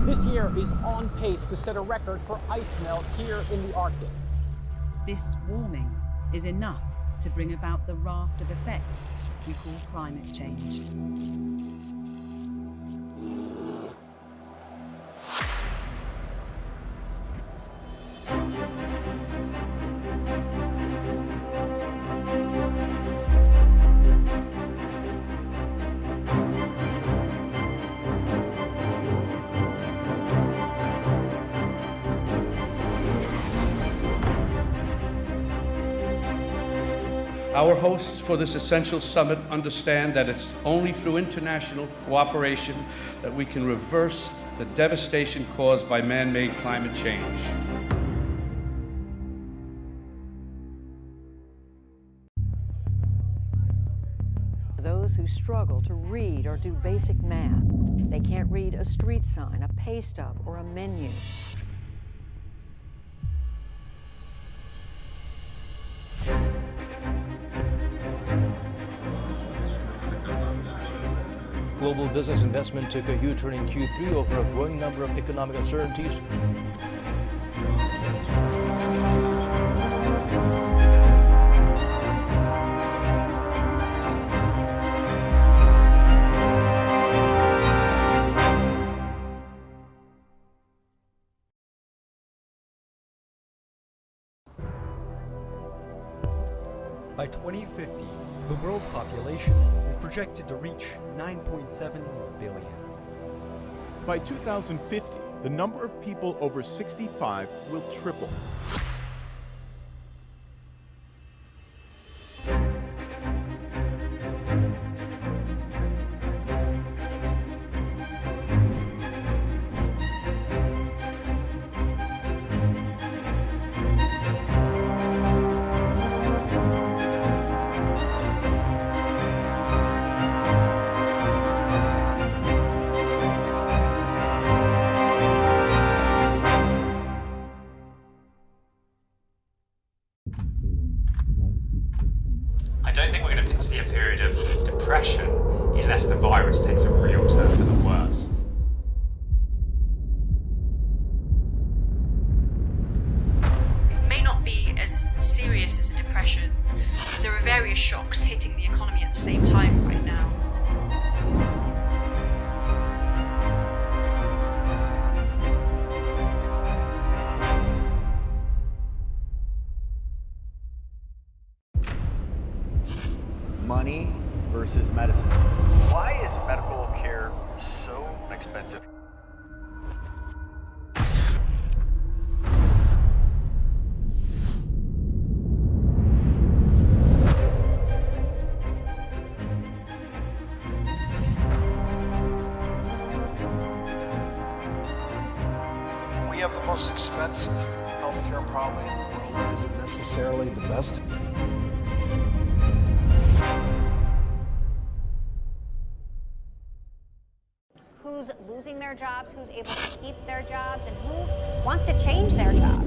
This year is on pace to set a record for ice melt here in the Arctic. This warming is enough to bring about the raft of effects we call climate change. Our hosts for this essential summit understand that it's only through international cooperation that we can reverse the devastation caused by man-made climate change. Those who struggle to read or do basic math. They can't read a street sign, a pay stub, or a menu. Global business investment took a huge turn in Q3 over a growing number of economic uncertainties. By 2050, the world population is projected to reach 9.7 billion. By 2050, the number of people over 65 will triple. I don't think we're going to see a period of depression unless the virus takes a real turn for the worse. It may not be as serious as a depression. There are various shocks hitting the economy at the same time right now. Money versus medicine. Why is medical care so expensive? We have the most expensive healthcare probably in the world. Is it necessarily the best? Who's losing their jobs, who's able to keep their jobs, and who wants to change their jobs.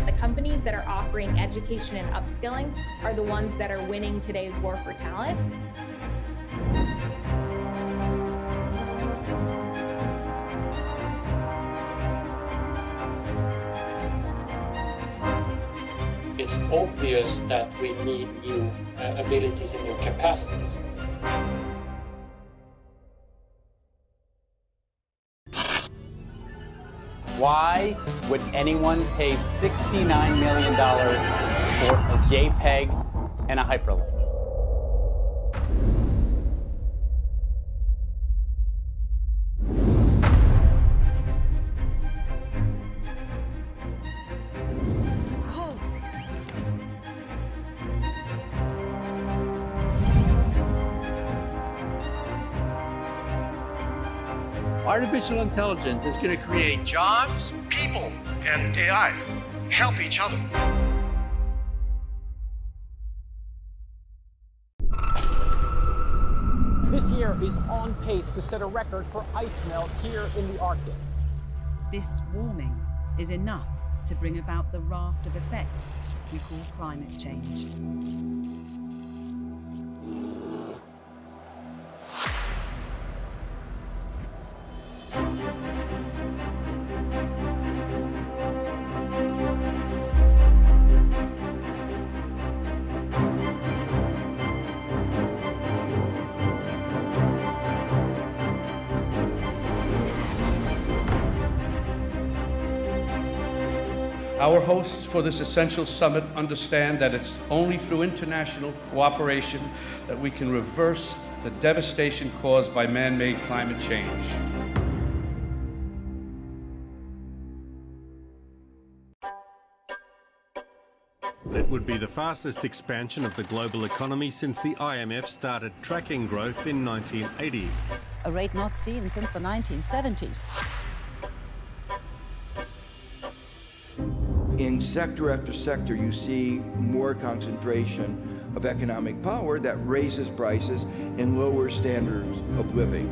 The companies that are offering education and upskilling are the ones that are winning today's war for talent. It's obvious that we need new abilities and new capacities. Why would anyone pay $69 million for a JPEG and a hyperlink? Artificial intelligence is going to create jobs. People and AI help each other. This year is on pace to set a record for ice melt here in the Arctic. This warming is enough to bring about the raft of effects we call climate change. Our hosts for this essential summit understand that it's only through international cooperation that we can reverse the devastation caused by man-made climate change. It would be the fastest expansion of the global economy since the IMF started tracking growth in 1980. A rate not seen since the 1970s. In sector after sector, you see more concentration of economic power that raises prices and lowers standards of living.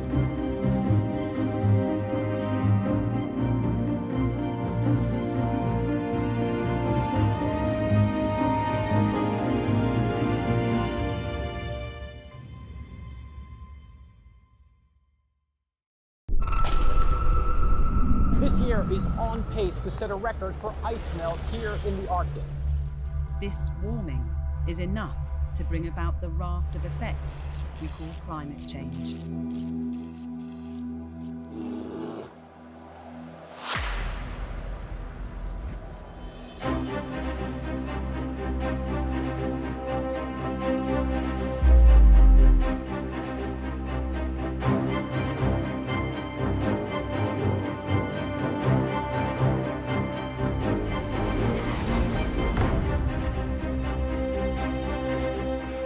This year is on pace to set a record for ice melt here in the Arctic. This warming is enough to bring about the raft of effects we call climate change.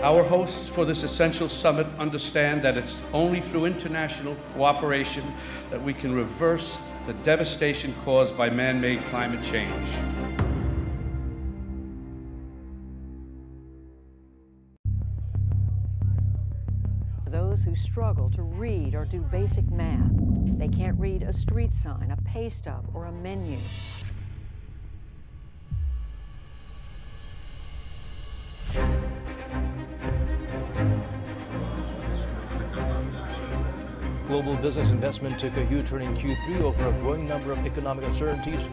Our hosts for this essential summit understand that it's only through international cooperation that we can reverse the devastation caused by man-made climate change. Those who struggle to read or do basic math. They can't read a street sign, a pay stub, or a menu. Global business investment took a huge turn in Q3 over a growing number of economic uncertainties.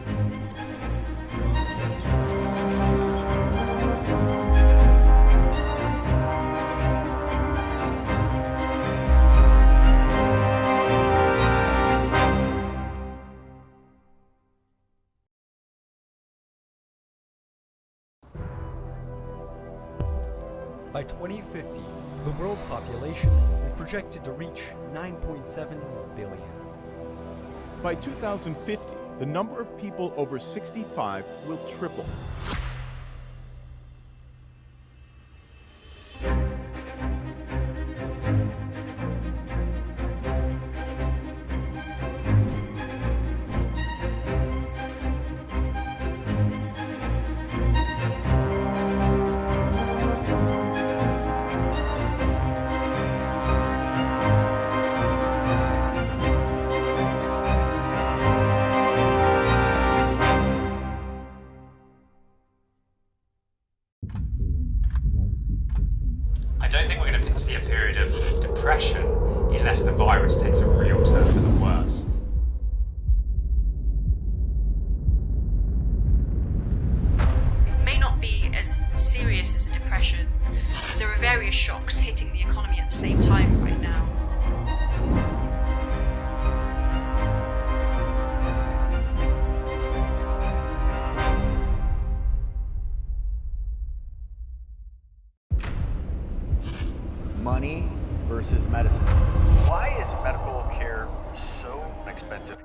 By 2050, the world population is projected to reach 9.7 billion. By 2050, the number of people over 65 will triple. See a period of depression unless the virus takes a real turn for the worse. It may not be as serious as a depression. There are various shocks hitting the economy at the same time right now. Money versus medicine. Why is medical care so expensive?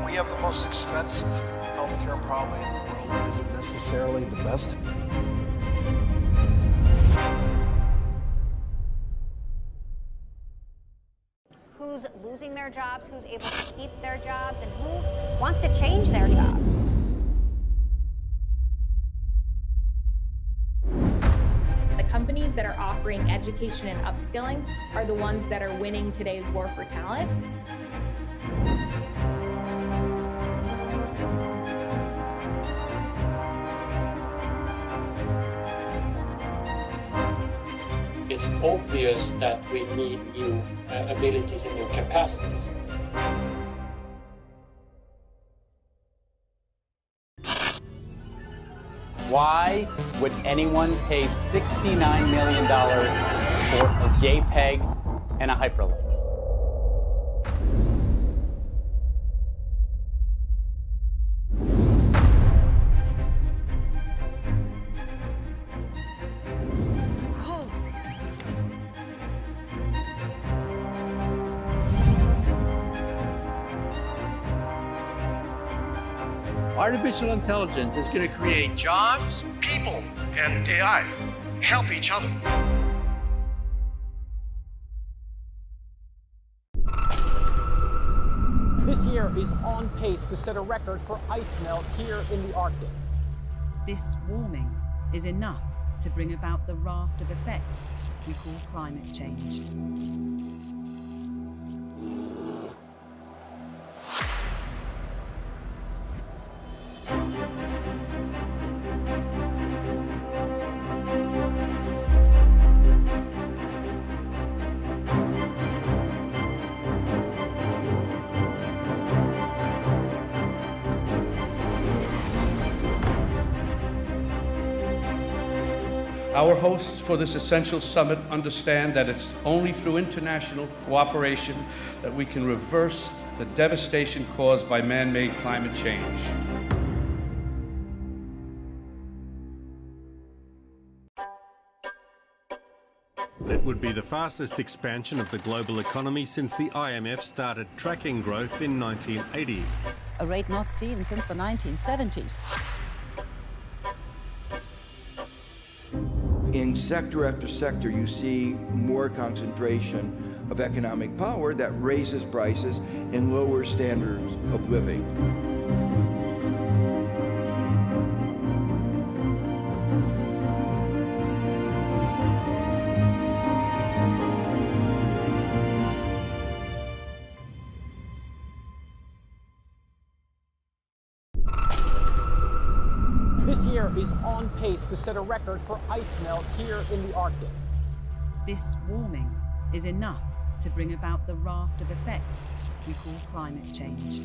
We have the most expensive healthcare probably in the world. It isn't necessarily the best. Who's losing their jobs, who's able to keep their jobs, and who wants to change their job. The companies that are offering education and upskilling are the ones that are winning today's war for talent. It's obvious that we need new abilities and new capacities. Why would anyone pay $69 million for a JPEG and a hyperlink? Artificial intelligence is going to create jobs. People and AI help each other. This year is on pace to set a record for ice melt here in the Arctic. This warming is enough to bring about the raft of effects we call climate change. Our hosts for this essential summit understand that it's only through international cooperation that we can reverse the devastation caused by man-made climate change. It would be the fastest expansion of the global economy since the IMF started tracking growth in 1980. A rate not seen since the 1970s. In sector after sector, you see more concentration of economic power that raises prices and lowers standards of living. This year is on pace to set a record for ice melt here in the Arctic. This warming is enough to bring about the raft of effects we call climate change.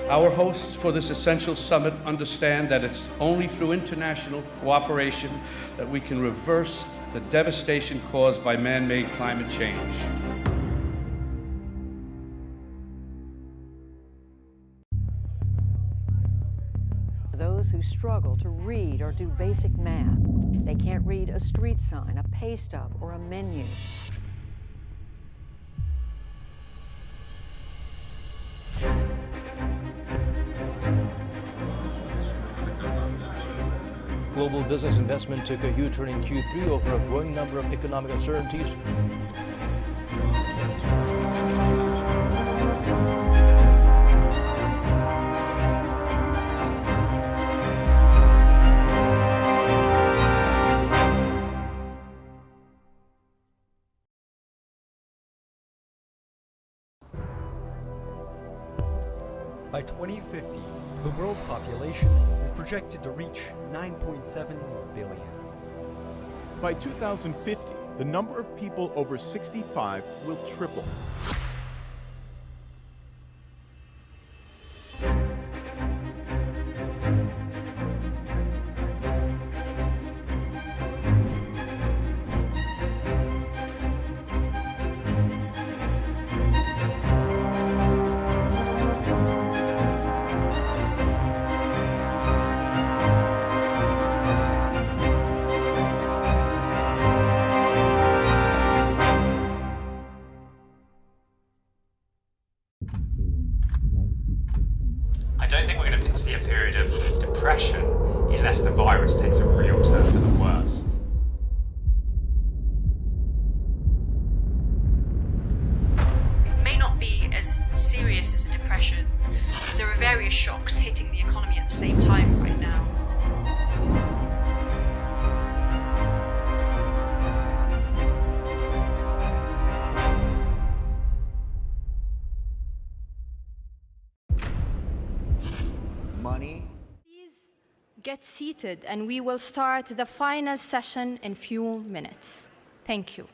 Our hosts for this essential summit understand that it's only through international cooperation that we can reverse the devastation caused by man-made climate change. Those who struggle to read or do basic math. They can't read a street sign, a pay stub, or a menu. Global business investment took a huge turn in Q3 over a growing number of economic uncertainties. By 2050, the world population is projected to reach 9.7 billion. By 2050, the number of people over 65 will triple. I don't think we're going to see a period of depression unless the virus takes a real turn for the worse. It may not be as serious as a depression, but there are various shocks hitting the economy at the same time right now. Money. Please get seated and we will start the final session in few minutes. Thank you.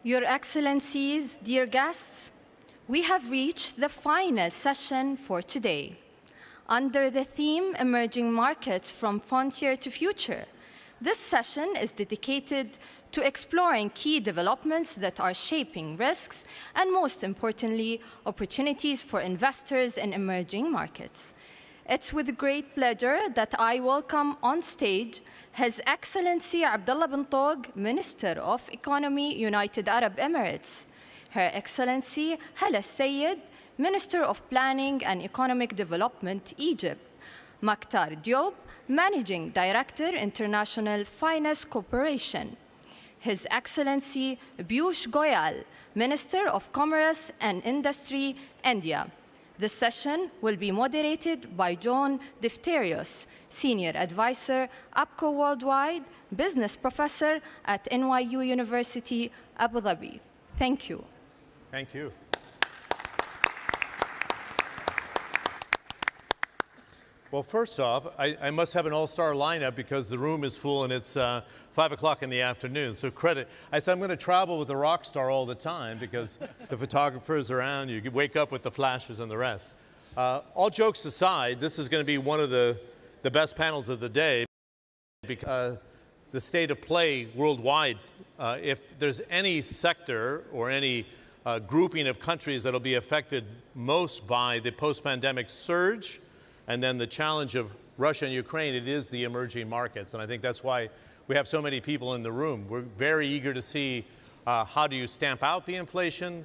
Your Excellencies, dear guests, we have reached the final session for today. Under the theme Emerging Markets from Frontier to Future, this session is dedicated to exploring key developments that are shaping risks and, most importantly, opportunities for investors in emerging markets. It's with great pleasure that I welcome on stage His Excellency Abdullah bin Tog, Minister of Economy, United Arab Emirates, Her Excellency Hala Sayed, Minister of Planning and Economic Development, Egypt, Maktar Diop, Managing Director, International Finance Corporation, His Excellency Piyush Goyal, Minister of Commerce and Industry, India. This session will be moderated by John Defterios, Senior Advisor, APCO Worldwide, Business Professor at NYU University, Abu Dhabi. Thank you. Thank you. Well, first off, I must have an all-star lineup because the room is full and it's 5 o'clock in the afternoon, so credit. I said I'm going to travel with a rock star all the time because the photographer's around, you wake up with the flashes and the rest. All jokes aside, this is going to be one of the best panels of the day because the state of play worldwide, if there's any sector or any grouping of countries that will be affected most by the post-pandemic surge, and then the challenge of Russia and Ukraine, it is the emerging markets. And I think that's why we have so many people in the room. We're very eager to see how do you stamp out the inflation,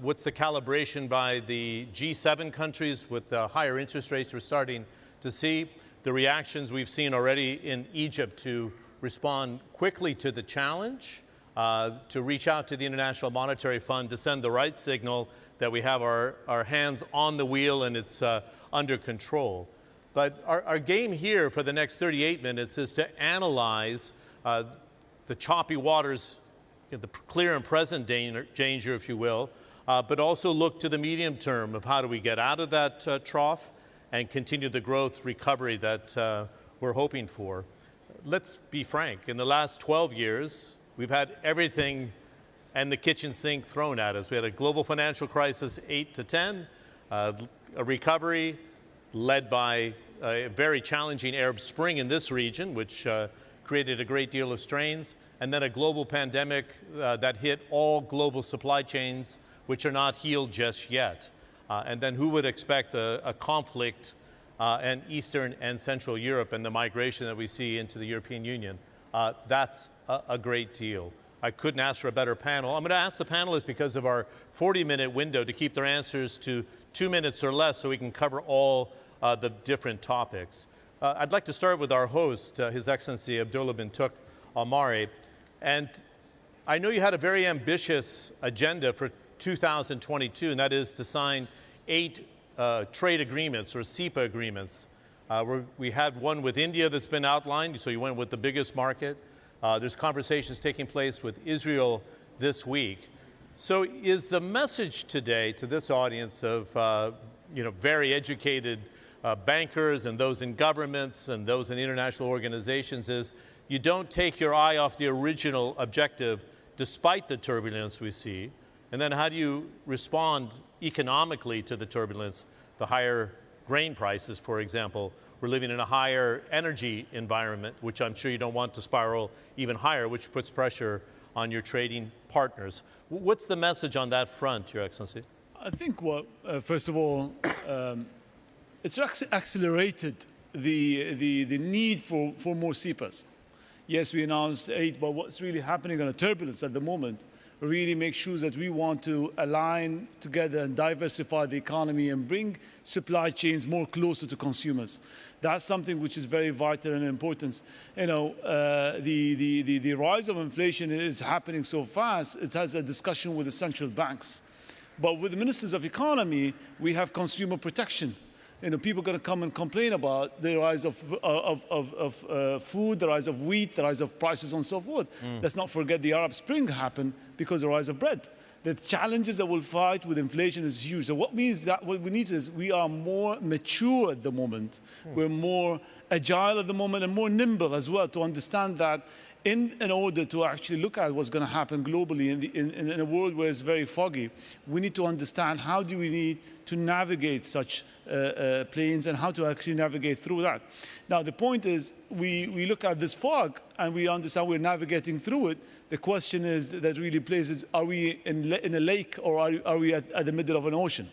what's the calibration by the G7 countries with the higher interest rates we're starting to see, the reactions we've seen already in Egypt to respond quickly to the challenge, to reach out to the International Monetary Fund to send the right signal that we have our hands on the wheel and it's under control. But our game here for the next 38 minutes is to analyze the choppy waters, the clear and present danger, if you will, but also look to the medium term of how do we get out of that trough and continue the growth recovery that we're hoping for. Let's be frank, in the last 12 years, we've had everything and the kitchen sink thrown at us. We had a global financial crisis, 8 to 10, a recovery led by a very challenging Arab Spring in this region, which created a great deal of strains, and then a global pandemic that hit all global supply chains, which are not healed just yet. And then who would expect a conflict in Eastern and Central Europe and the migration that we see into the European Union? That's a great deal. I couldn't ask for a better panel. I'm going to ask the panelists, because of our 40-minute window, to keep their answers to 2 minutes or less so we can cover all the different topics. I'd like to start with our host, His Excellency Abdullah bin Tog Al-Mari. And I know you had a very ambitious agenda for 2022, and that is to sign 8 trade agreements or CEPA agreements. We had one with India that's been outlined, so you went with the biggest market. There's conversations taking place with Israel this week. So is the message today to this audience of very educated bankers and those in governments and those in international organizations is you don't take your eye off the original objective despite the turbulence we see? And then how do you respond economically to the turbulence, the higher grain prices, for example? We're living in a higher energy environment, which I'm sure you don't want to spiral even higher, which puts pressure on your trading partners. What's the message on that front, Your Excellency? I think, first of all, it's accelerated the need for more CEPAs. Yes, we announced 8, but what's really happening on the turbulence at the moment really makes sure that we want to align together and diversify the economy and bring supply chains more closer to consumers. That's something which is very vital and important. The rise of inflation is happening so fast, it has a discussion with the central banks. But with the ministers of economy, we have consumer protection. People are going to come and complain about the rise of food, the rise of wheat, the rise of prices and so forth. Let's not forget the Arab Spring happened because of the rise of bread. The challenges that we'll fight with inflation is huge. So what means that what we need is we are more mature at the moment. We're more agile at the moment and more nimble as well to understand that In order to actually look at what's going to happen globally in a world where it's very foggy, we need to understand how do we need to navigate such planes and how to actually navigate through that. Now, the point is, we look at this fog and we understand we're navigating through it. The question is that really plays, are we in a lake or are we at the middle of an ocean?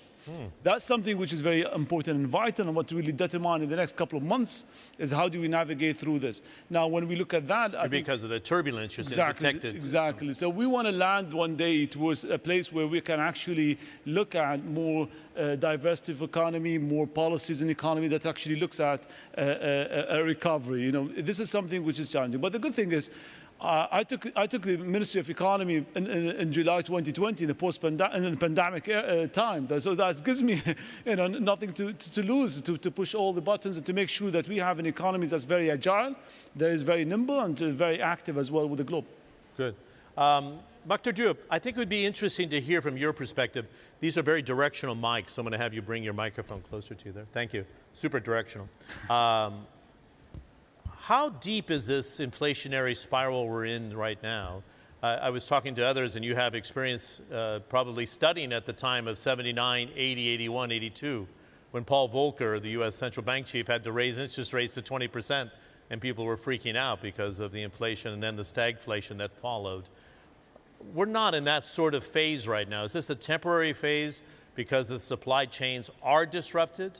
That's something which is very important and vital, and what to really determine in the next couple of months is how do we navigate through this. Now, when we look at that, I think because of the turbulence, you're protected. Exactly. So we want to land one day towards a place where we can actually look at more diversity of economy, more policies in the economy that actually looks at a recovery. You know, this is something which is challenging. But the good thing is, I took the Ministry of Economy in July 2020, the post-pandemic time. So that gives me, you know, nothing to lose, to push all the buttons and to make sure that we have an economy that's very agile, that is very nimble and very active as well with the globe. Good. Dr. Joop, I think it would be interesting to hear from your perspective. These are very directional mics, so I'm going to have you bring your microphone closer to you there. Thank you. Super directional. How deep is this inflationary spiral we're in right now? I was talking to others, and you have experience probably studying at the time of 79, 80, 81, 82, when Paul Volcker, the U.S. central bank chief, had to raise interest rates to 20%, and people were freaking out because of the inflation and then the stagflation that followed. We're not in that sort of phase right now. Is this a temporary phase because the supply chains are disrupted?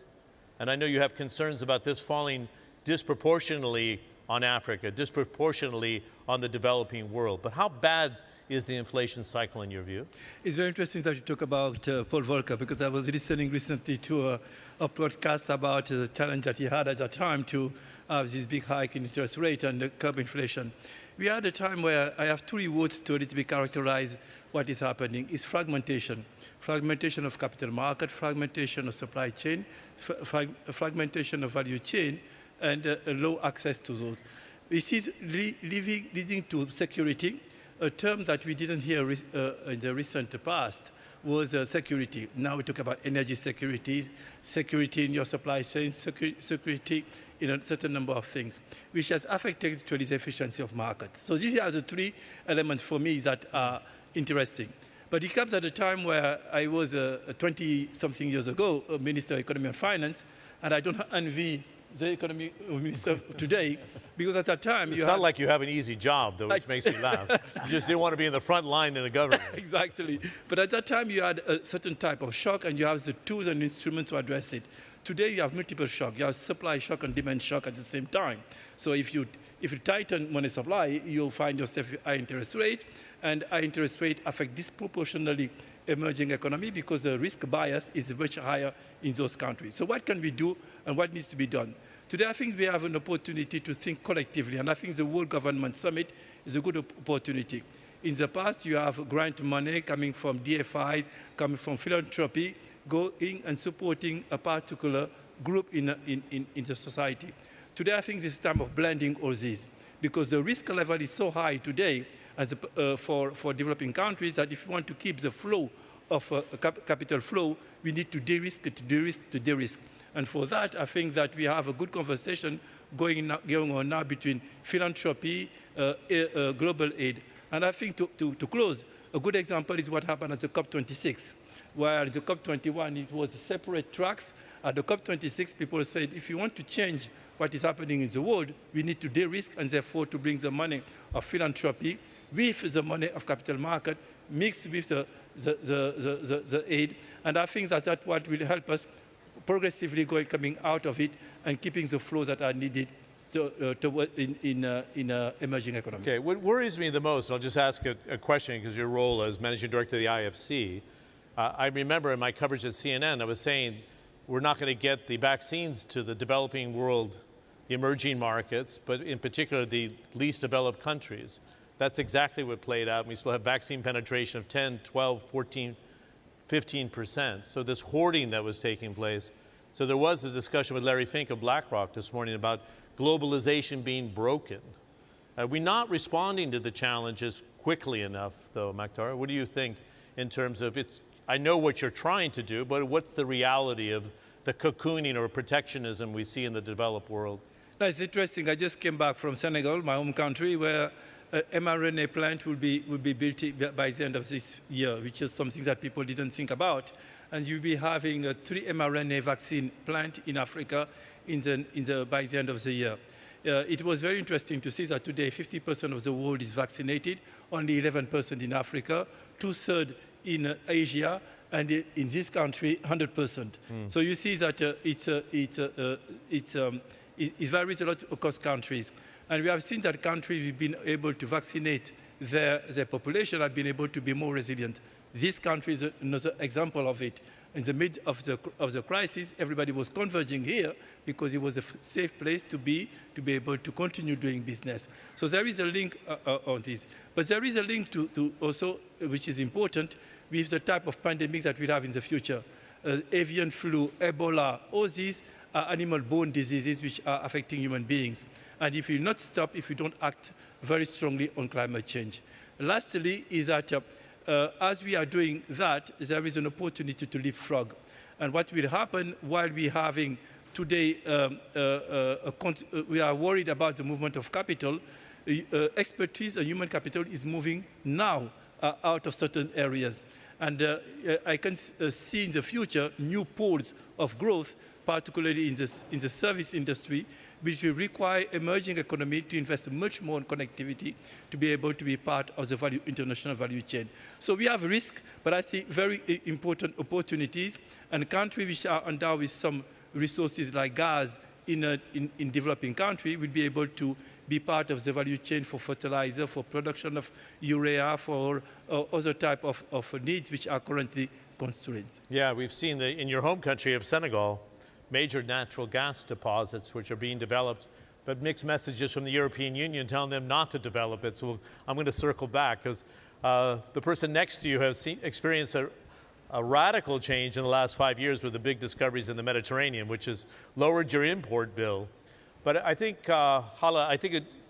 And I know you have concerns about this falling disproportionately on Africa, disproportionately on the developing world. But how bad is the inflation cycle in your view? It's very interesting that you talk about Paul Volcker, because I was listening recently to a podcast about the challenge that he had at that time to have this big hike in interest rate and curb inflation. We are at a time where I have two words to a little bit characterize what is happening. It's fragmentation. Fragmentation of capital market, fragmentation of supply chain, fragmentation of value chain, and low access to those. This is leading to security. A term that we didn't hear in the recent past was security. Now we talk about energy security, security in your supply chain, security in a certain number of things, which has affected actually the efficiency of markets. So these are the three elements for me that are interesting. But it comes at a time where I was 20-something years ago, a Minister of Economy and Finance, and I don't envy the economy minister today, because at that time it's not like you have an easy job, though, which makes me laugh. You just didn't want to be in the front line in the government. Exactly. But at that time you had a certain type of shock, and you have the tools and instruments to address it. Today you have multiple shocks. You have supply shock and demand shock at the same time. So if you tighten money supply, you'll find yourself with high interest rate, and high interest rate affect disproportionately emerging economy because the risk bias is much higher in those countries. So what can we do and what needs to be done? Today, I think we have an opportunity to think collectively, and I think the World Government Summit is a good opportunity. In the past, you have grant money coming from DFIs, coming from philanthropy, going and supporting a particular group in the society. Today, I think this is time of blending all these, because the risk level is so high today for developing countries that if you want to keep the flow of capital flow, we need to de-risk it, to de-risk. And for that, I think that we have a good conversation going on now between philanthropy, global aid. And I think to close, a good example is what happened at the COP26, where at the COP21, it was separate tracks. At the COP26, people said, if you want to change what is happening in the world, we need to de-risk and therefore to bring the money of philanthropy with the money of capital market, mixed with the aid. And I think that's what will help us progressively coming out of it and keeping the flows that are needed in emerging economies. Okay, what worries me the most, and I'll just ask a question because your role as Managing Director of the IFC, I remember in my coverage at CNN, I was saying we're not going to get the vaccines to the developing world, the emerging markets, but in particular the least developed countries. That's exactly what played out. We still have vaccine penetration of 10, 12, 14, 15%. So this hoarding that was taking place. So there was a discussion with Larry Fink of BlackRock this morning about globalization being broken. We're not responding to the challenges quickly enough, though, Maktar. What do you think in terms of I know what you're trying to do, but what's the reality of the cocooning or protectionism we see in the developed world? No, it's interesting. I just came back from Senegal, my home country, where mRNA plant will be built by the end of this year, which is something that people didn't think about. And you'll be having a 3 mRNA vaccine plant in Africa by the end of the year. It was very interesting to see that today 50% of the world is vaccinated, only 11% in Africa, 2/3 in Asia, and in this country, 100%. So you see that it varies a lot across countries. And we have seen that countries have been able to vaccinate their population, have been able to be more resilient. This country is another example of it. In the midst of the crisis, everybody was converging here because it was a safe place to be able to continue doing business. So there is a link on this. But there is a link to also, which is important, with the type of pandemics that we'll have in the future. Avian flu, Ebola, all these are animal-borne diseases which are affecting human beings. And if we not stop, if we don't act very strongly on climate change. Lastly is that as we are doing that, there is an opportunity to leapfrog. And what will happen while we're having today, we are worried about the movement of capital, expertise and human capital is moving now out of certain areas. And I can see in the future new poles of growth, particularly in the service industry, which will require emerging economy to invest much more in connectivity to be able to be part of the international value chain. So we have risk, but I think very important opportunities, and countries which are endowed with some resources like gas in developing countries will be able to be part of the value chain for fertilizer, for production of urea, for other type of needs which are currently constraints. Yeah, we've seen in your home country of Senegal, major natural gas deposits which are being developed, but mixed messages from the European Union telling them not to develop it. So I'm going to circle back because the person next to you has experienced a radical change in the last 5 years with the big discoveries in the Mediterranean, which has lowered your import bill. But I think, Hala,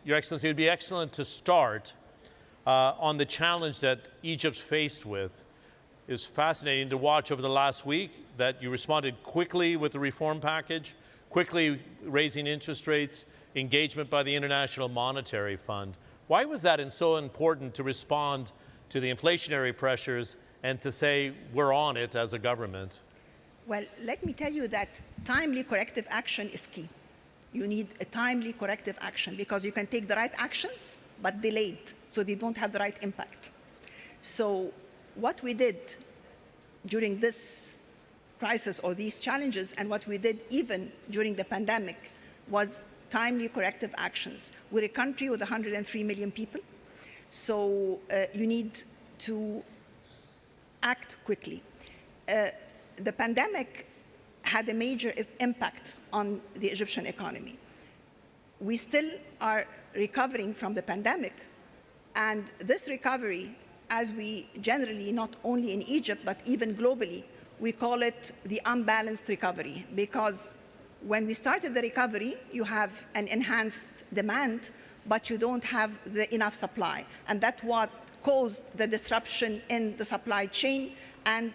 Your Excellency, it would be excellent to start on the challenge that Egypt's faced with. It was fascinating to watch over the last week that you responded quickly with the reform package, quickly raising interest rates, engagement by the International Monetary Fund. Why was that so important to respond to the inflationary pressures and to say we're on it as a government? Well, let me tell you that timely corrective action is key. You need a timely corrective action because you can take the right actions, but delayed, so they don't have the right impact. So what we did during this crisis or these challenges, and what we did even during the pandemic, was timely corrective actions. We're a country with 103 million people, so you need to act quickly. The pandemic had a major impact on the Egyptian economy. We still are recovering from the pandemic, and this recovery, as we generally, not only in Egypt, but even globally, we call it the unbalanced recovery, because when we started the recovery, you have an enhanced demand, but you don't have enough supply. And that's what caused the disruption in the supply chain and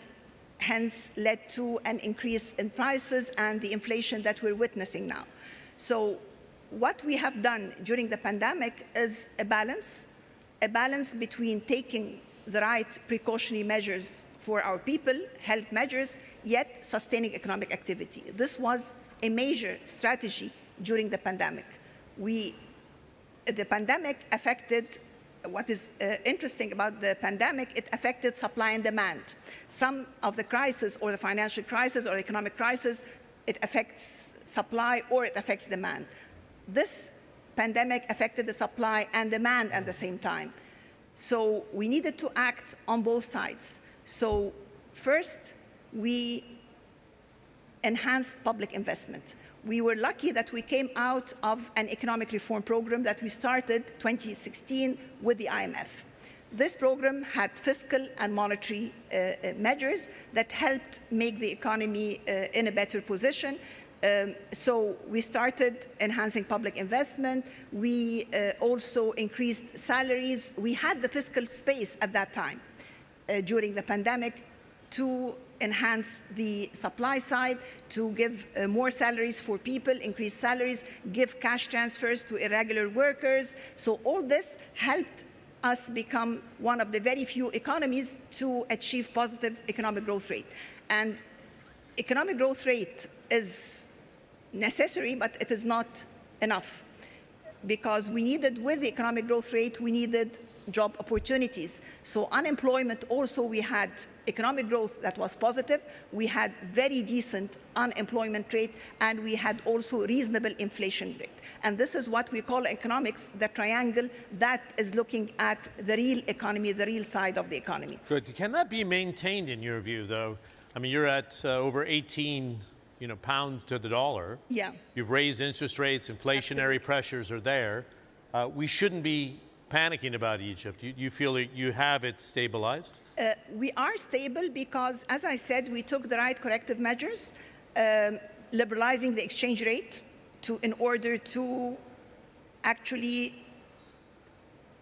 hence led to an increase in prices and the inflation that we're witnessing now. So what we have done during the pandemic is a balance between taking the right precautionary measures for our people, health measures, yet sustaining economic activity. This was a major strategy during the pandemic. The pandemic affected, what is interesting about the pandemic, it affected supply and demand. Some of the crisis, or the financial crisis or the economic crisis, it affects supply or it affects demand. This pandemic affected the supply and demand at the same time. So we needed to act on both sides. So first, we enhanced public investment. We were lucky that we came out of an economic reform program that we started 2016 with the IMF. This program had fiscal and monetary measures that helped make the economy in a better position. So we started enhancing public investment. We also increased salaries. We had the fiscal space at that time during the pandemic to enhance the supply side, to give more salaries for people, increase salaries, give cash transfers to irregular workers. So all this helped us become one of the very few economies to achieve positive economic growth rate. And economic growth rate is necessary, but it is not enough, because we needed, with the economic growth rate, we needed job opportunities. So unemployment also, we had economic growth that was positive, we had very decent unemployment rate, and we had also reasonable inflation rate. And this is what we call economics, the triangle that is looking at the real economy, the real side of the economy. Good. Can that be maintained in your view, though? I mean, you're at over 18 pounds to the dollar. Yeah. You've raised interest rates, inflationary pressures are there. We shouldn't be panicking about Egypt. You feel that you have it stabilized? We are stable because, as I said, we took the right corrective measures, liberalizing the exchange rate in order to actually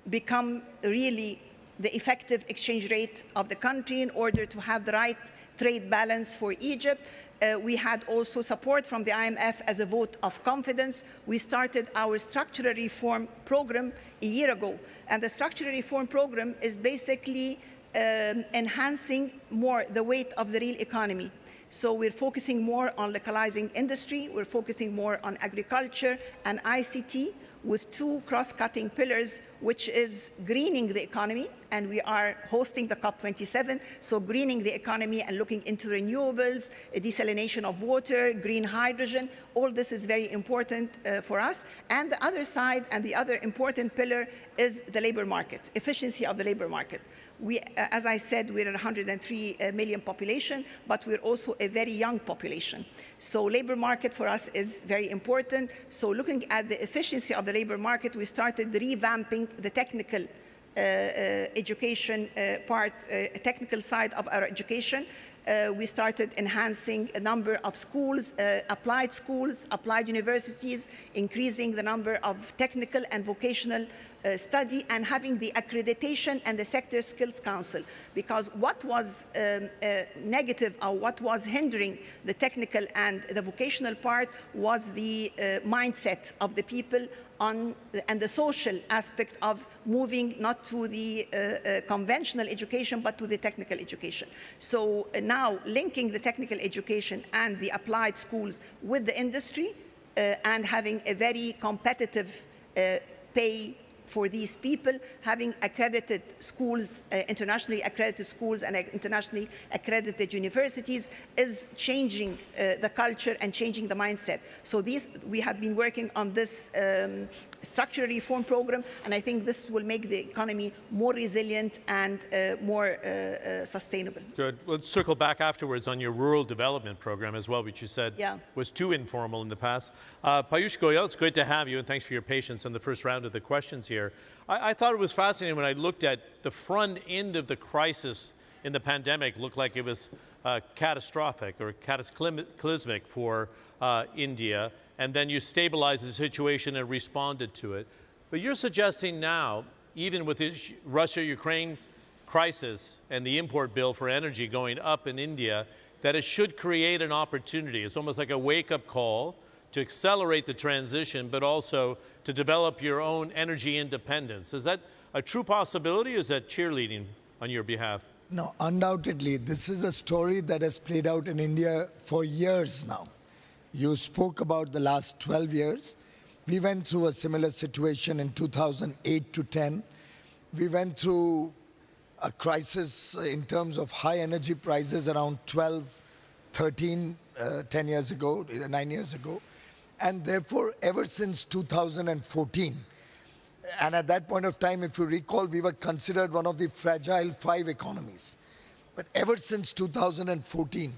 become really the effective exchange rate of the country, in order to have the right trade balance for Egypt. We had also support from the IMF as a vote of confidence. We started our structural reform program a year ago. And the structural reform program is basically enhancing more the weight of the real economy. So we're focusing more on localizing industry. We're focusing more on agriculture and ICT, with two cross-cutting pillars, which is greening the economy, and we are hosting the COP27, so greening the economy and looking into renewables, desalination of water, green hydrogen. All this is very important for us. And the other side, and the other important pillar, is the labor market, efficiency of the labor market. We, as I said, we're a 103 million population, but we're also a very young population. So labor market for us is very important. So looking at the efficiency of the labor market, we started revamping the technical education technical side of our education. We started enhancing a number of schools, applied universities, increasing the number of technical and vocational study, and having the accreditation and the sector skills council. Because what was negative, or what was hindering the technical and the vocational part, was the mindset of the people and the social aspect of moving not to the conventional education, but to the technical education. So now linking the technical education and the applied schools with the industry, and having a very competitive pay for these people, having accredited schools, internationally accredited schools and internationally accredited universities, is changing the culture and changing the mindset. So we have been working on this structural reform program, and I think this will make the economy more resilient and more sustainable. Good. Let's circle back afterwards on your rural development program as well, which you said was too informal in the past. Payush Goyal, it's great to have you, and thanks for your patience on the first round of the questions here. I thought it was fascinating when I looked at the front end of the crisis in the pandemic. Looked like it was catastrophic or cataclysmic for India, and then you stabilized the situation and responded to it. But you're suggesting now, even with this Russia-Ukraine crisis and the import bill for energy going up in India, that it should create an opportunity. It's almost like a wake-up call to accelerate the transition, but also to develop your own energy independence. Is that a true possibility, or is that cheerleading on your behalf? No, undoubtedly. This is a story that has played out in India for years now. You spoke about the last 12 years. We went through a similar situation in 2008 to 10. We went through a crisis in terms of high energy prices around 12, 13, 10 years ago, 9 years ago. And therefore, ever since 2014, and at that point of time, if you recall, we were considered one of the fragile 5 economies. But ever since 2014,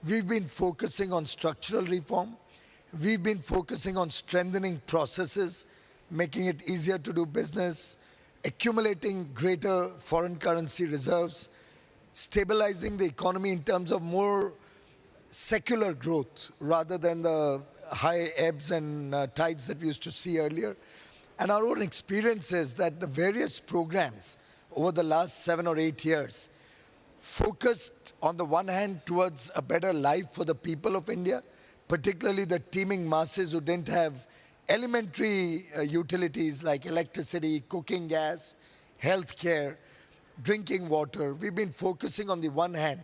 we've been focusing on structural reform. We've been focusing on strengthening processes, making it easier to do business, accumulating greater foreign currency reserves, stabilizing the economy in terms of more secular growth rather than the high ebbs and tides that we used to see earlier. And our own experience is that the various programs over the last 7 or 8 years focused on the one hand towards a better life for the people of India, particularly the teeming masses who didn't have elementary utilities like electricity, cooking gas, healthcare, drinking water. We've been focusing on the one hand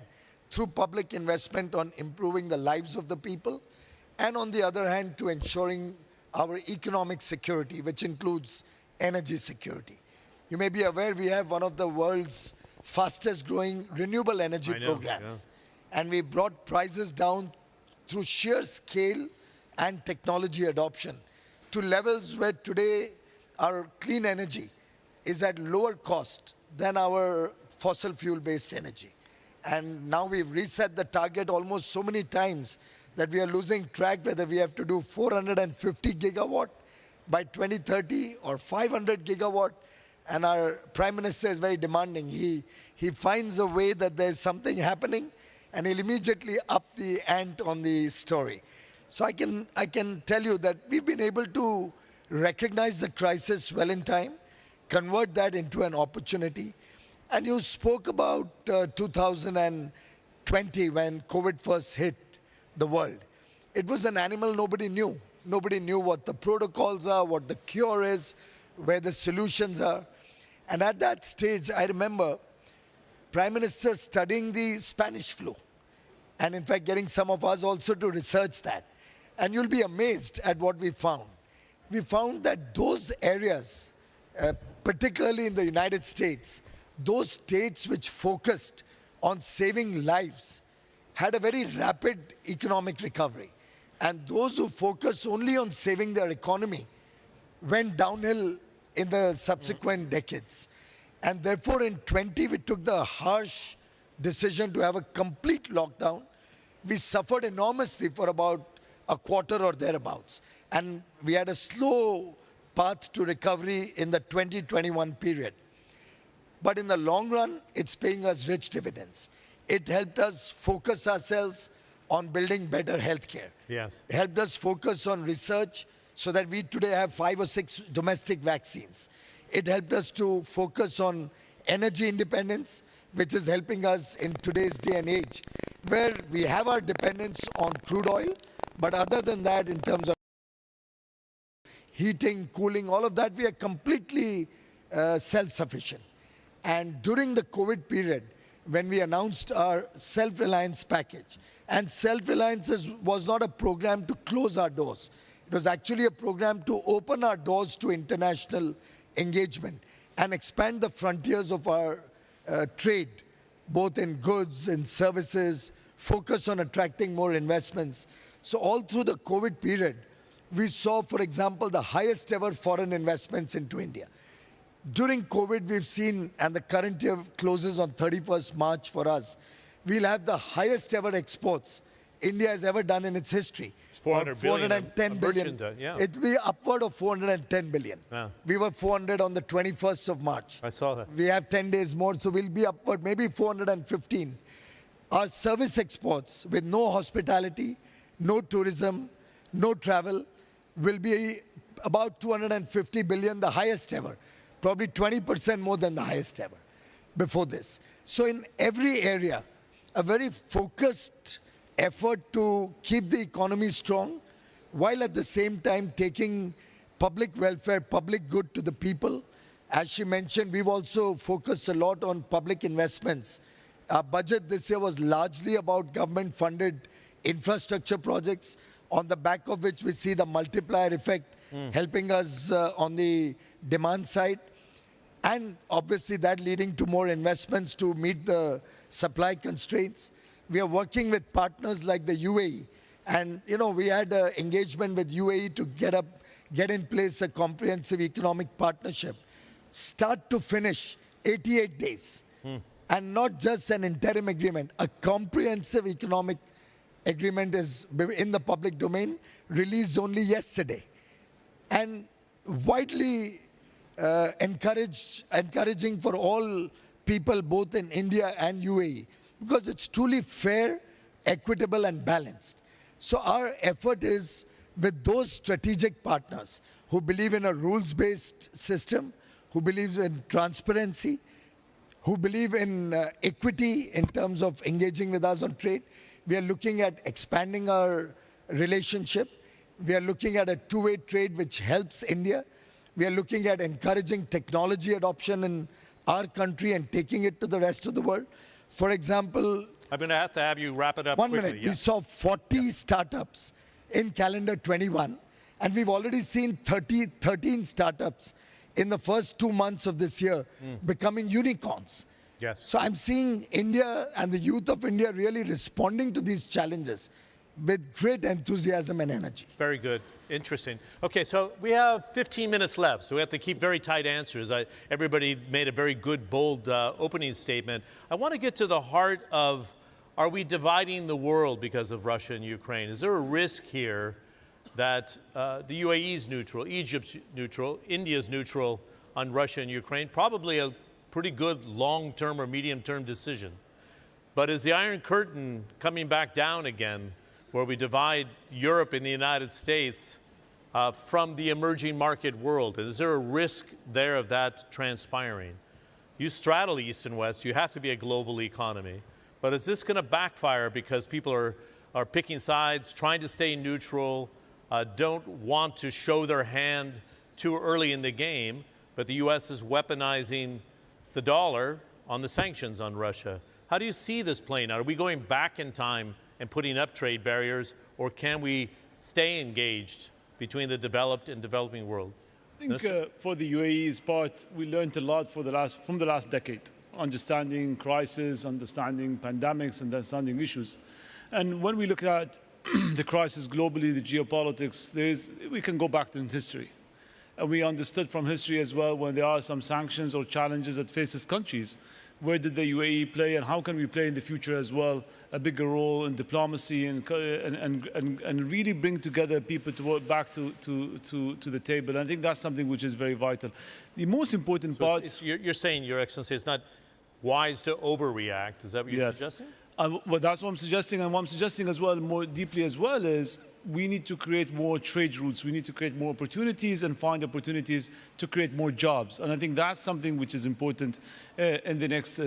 through public investment on improving the lives of the people, and on the other hand to ensuring our economic security, which includes energy security. You may be aware we have one of the world's fastest growing renewable energy programs. Yeah. And we brought prices down through sheer scale and technology adoption to levels where today our clean energy is at lower cost than our fossil fuel-based energy. And now we've reset the target almost so many times that we are losing track whether we have to do 450 gigawatt by 2030 or 500 gigawatt. And our Prime Minister is very demanding. He finds a way that there's something happening and he'll immediately up the ante on the story. So I can tell you that we've been able to recognize the crisis well in time, convert that into an opportunity. And you spoke about 2020 when COVID first hit the world. It was an animal nobody knew. Nobody knew what the protocols are, what the cure is, where the solutions are. And at that stage, I remember Prime Minister studying the Spanish flu, and in fact getting some of us also to research that. And you'll be amazed at what we found. We found that those areas, particularly in the United States, those states which focused on saving lives had a very rapid economic recovery. And those who focused only on saving their economy went downhill in the subsequent decades. And therefore in 20 we took the harsh decision to have a complete lockdown. We suffered enormously for about a quarter or thereabouts. And we had a slow path to recovery in the 2021 period. But in the long run, it's paying us rich dividends. It helped us focus ourselves on building better healthcare. Yes. It helped us focus on research so that we today have 5 or 6 domestic vaccines. It helped us to focus on energy independence, which is helping us in today's day and age, where we have our dependence on crude oil, but other than that, in terms of heating, cooling, all of that, we are completely self-sufficient. And during the COVID period, when we announced our self-reliance package, and self-reliance was not a program to close our doors. It was actually a program to open our doors to international engagement and expand the frontiers of our trade, both in goods and services, focus on attracting more investments. So all through the COVID period, we saw, for example, the highest ever foreign investments into India. During COVID, we've seen, and the current year closes on 31st March for us, we'll have the highest ever exports India has ever done in its history. 410 billion. Yeah. It'll be upward of 410 billion. Yeah. We were 400 on the 21st of March. I saw that. We have 10 days more, so we'll be upward, maybe 415. Our service exports with no hospitality, no tourism, no travel, will be about 250 billion, the highest ever. Probably 20% more than the highest ever before this. So in every area, a very focused effort to keep the economy strong, while at the same time taking public welfare, public good to the people. As she mentioned, we've also focused a lot on public investments. Our budget this year was largely about government-funded infrastructure projects, on the back of which we see the multiplier effect helping us on the demand side, and obviously that leading to more investments to meet the supply constraints. We are working with partners like the UAE, and we had an engagement with UAE to get in place a comprehensive economic partnership, start to finish, 88 days, and not just an interim agreement, a comprehensive economic agreement is in the public domain, released only yesterday, and widely encouraging for all people both in India and UAE, because it's truly fair, equitable and balanced. So our effort is with those strategic partners who believe in a rules-based system, who believes in transparency, who believe in equity in terms of engaging with us on trade. We are looking at expanding our relationship. We are looking at a two-way trade which helps India. We are looking at encouraging technology adoption in our country and taking it to the rest of the world. For example, I'm going to have you wrap it up One quickly. minute. We saw 40 startups in calendar 21, and we've already seen 13 startups in the first 2 months of this year becoming unicorns. Yes. So I'm seeing India and the youth of India really responding to these challenges with great enthusiasm and energy. Very good. Interesting. Okay, so we have 15 minutes left, so we have to keep very tight answers. Everybody made a very good, bold opening statement. I want to get to the heart of, are we dividing the world because of Russia and Ukraine? Is there a risk here that the UAE is neutral, Egypt's neutral, India's neutral on Russia and Ukraine? Probably a pretty good long-term or medium-term decision. But is the Iron Curtain coming back down again, where we divide Europe and the United States from the emerging market world? Is there a risk there of that transpiring? You straddle East and West. You have to be a global economy. But is this going to backfire because people are picking sides, trying to stay neutral, don't want to show their hand too early in the game, but the U.S. is weaponizing the dollar on the sanctions on Russia? How do you see this playing out? Are we going back in time and putting up trade barriers, or can we stay engaged between the developed and developing world? I think for the UAE's part, we learned a lot from the last decade, understanding crisis, understanding pandemics, and understanding issues. And when we look at the crisis globally, the geopolitics, we can go back to history. And we understood from history as well, when there are some sanctions or challenges that faces countries, where did the UAE play, and how can we play in the future as well a bigger role in diplomacy and really bring together people to work back to the table. And I think that's something which is very vital. The most important part... You're saying, Your Excellency, it's not wise to overreact. Is that what you're suggesting? Well, that's what I'm suggesting. And what I'm suggesting as well, more deeply as well, is we need to create more trade routes. We need to create more opportunities and find opportunities to create more jobs. And I think that's something which is important in the next...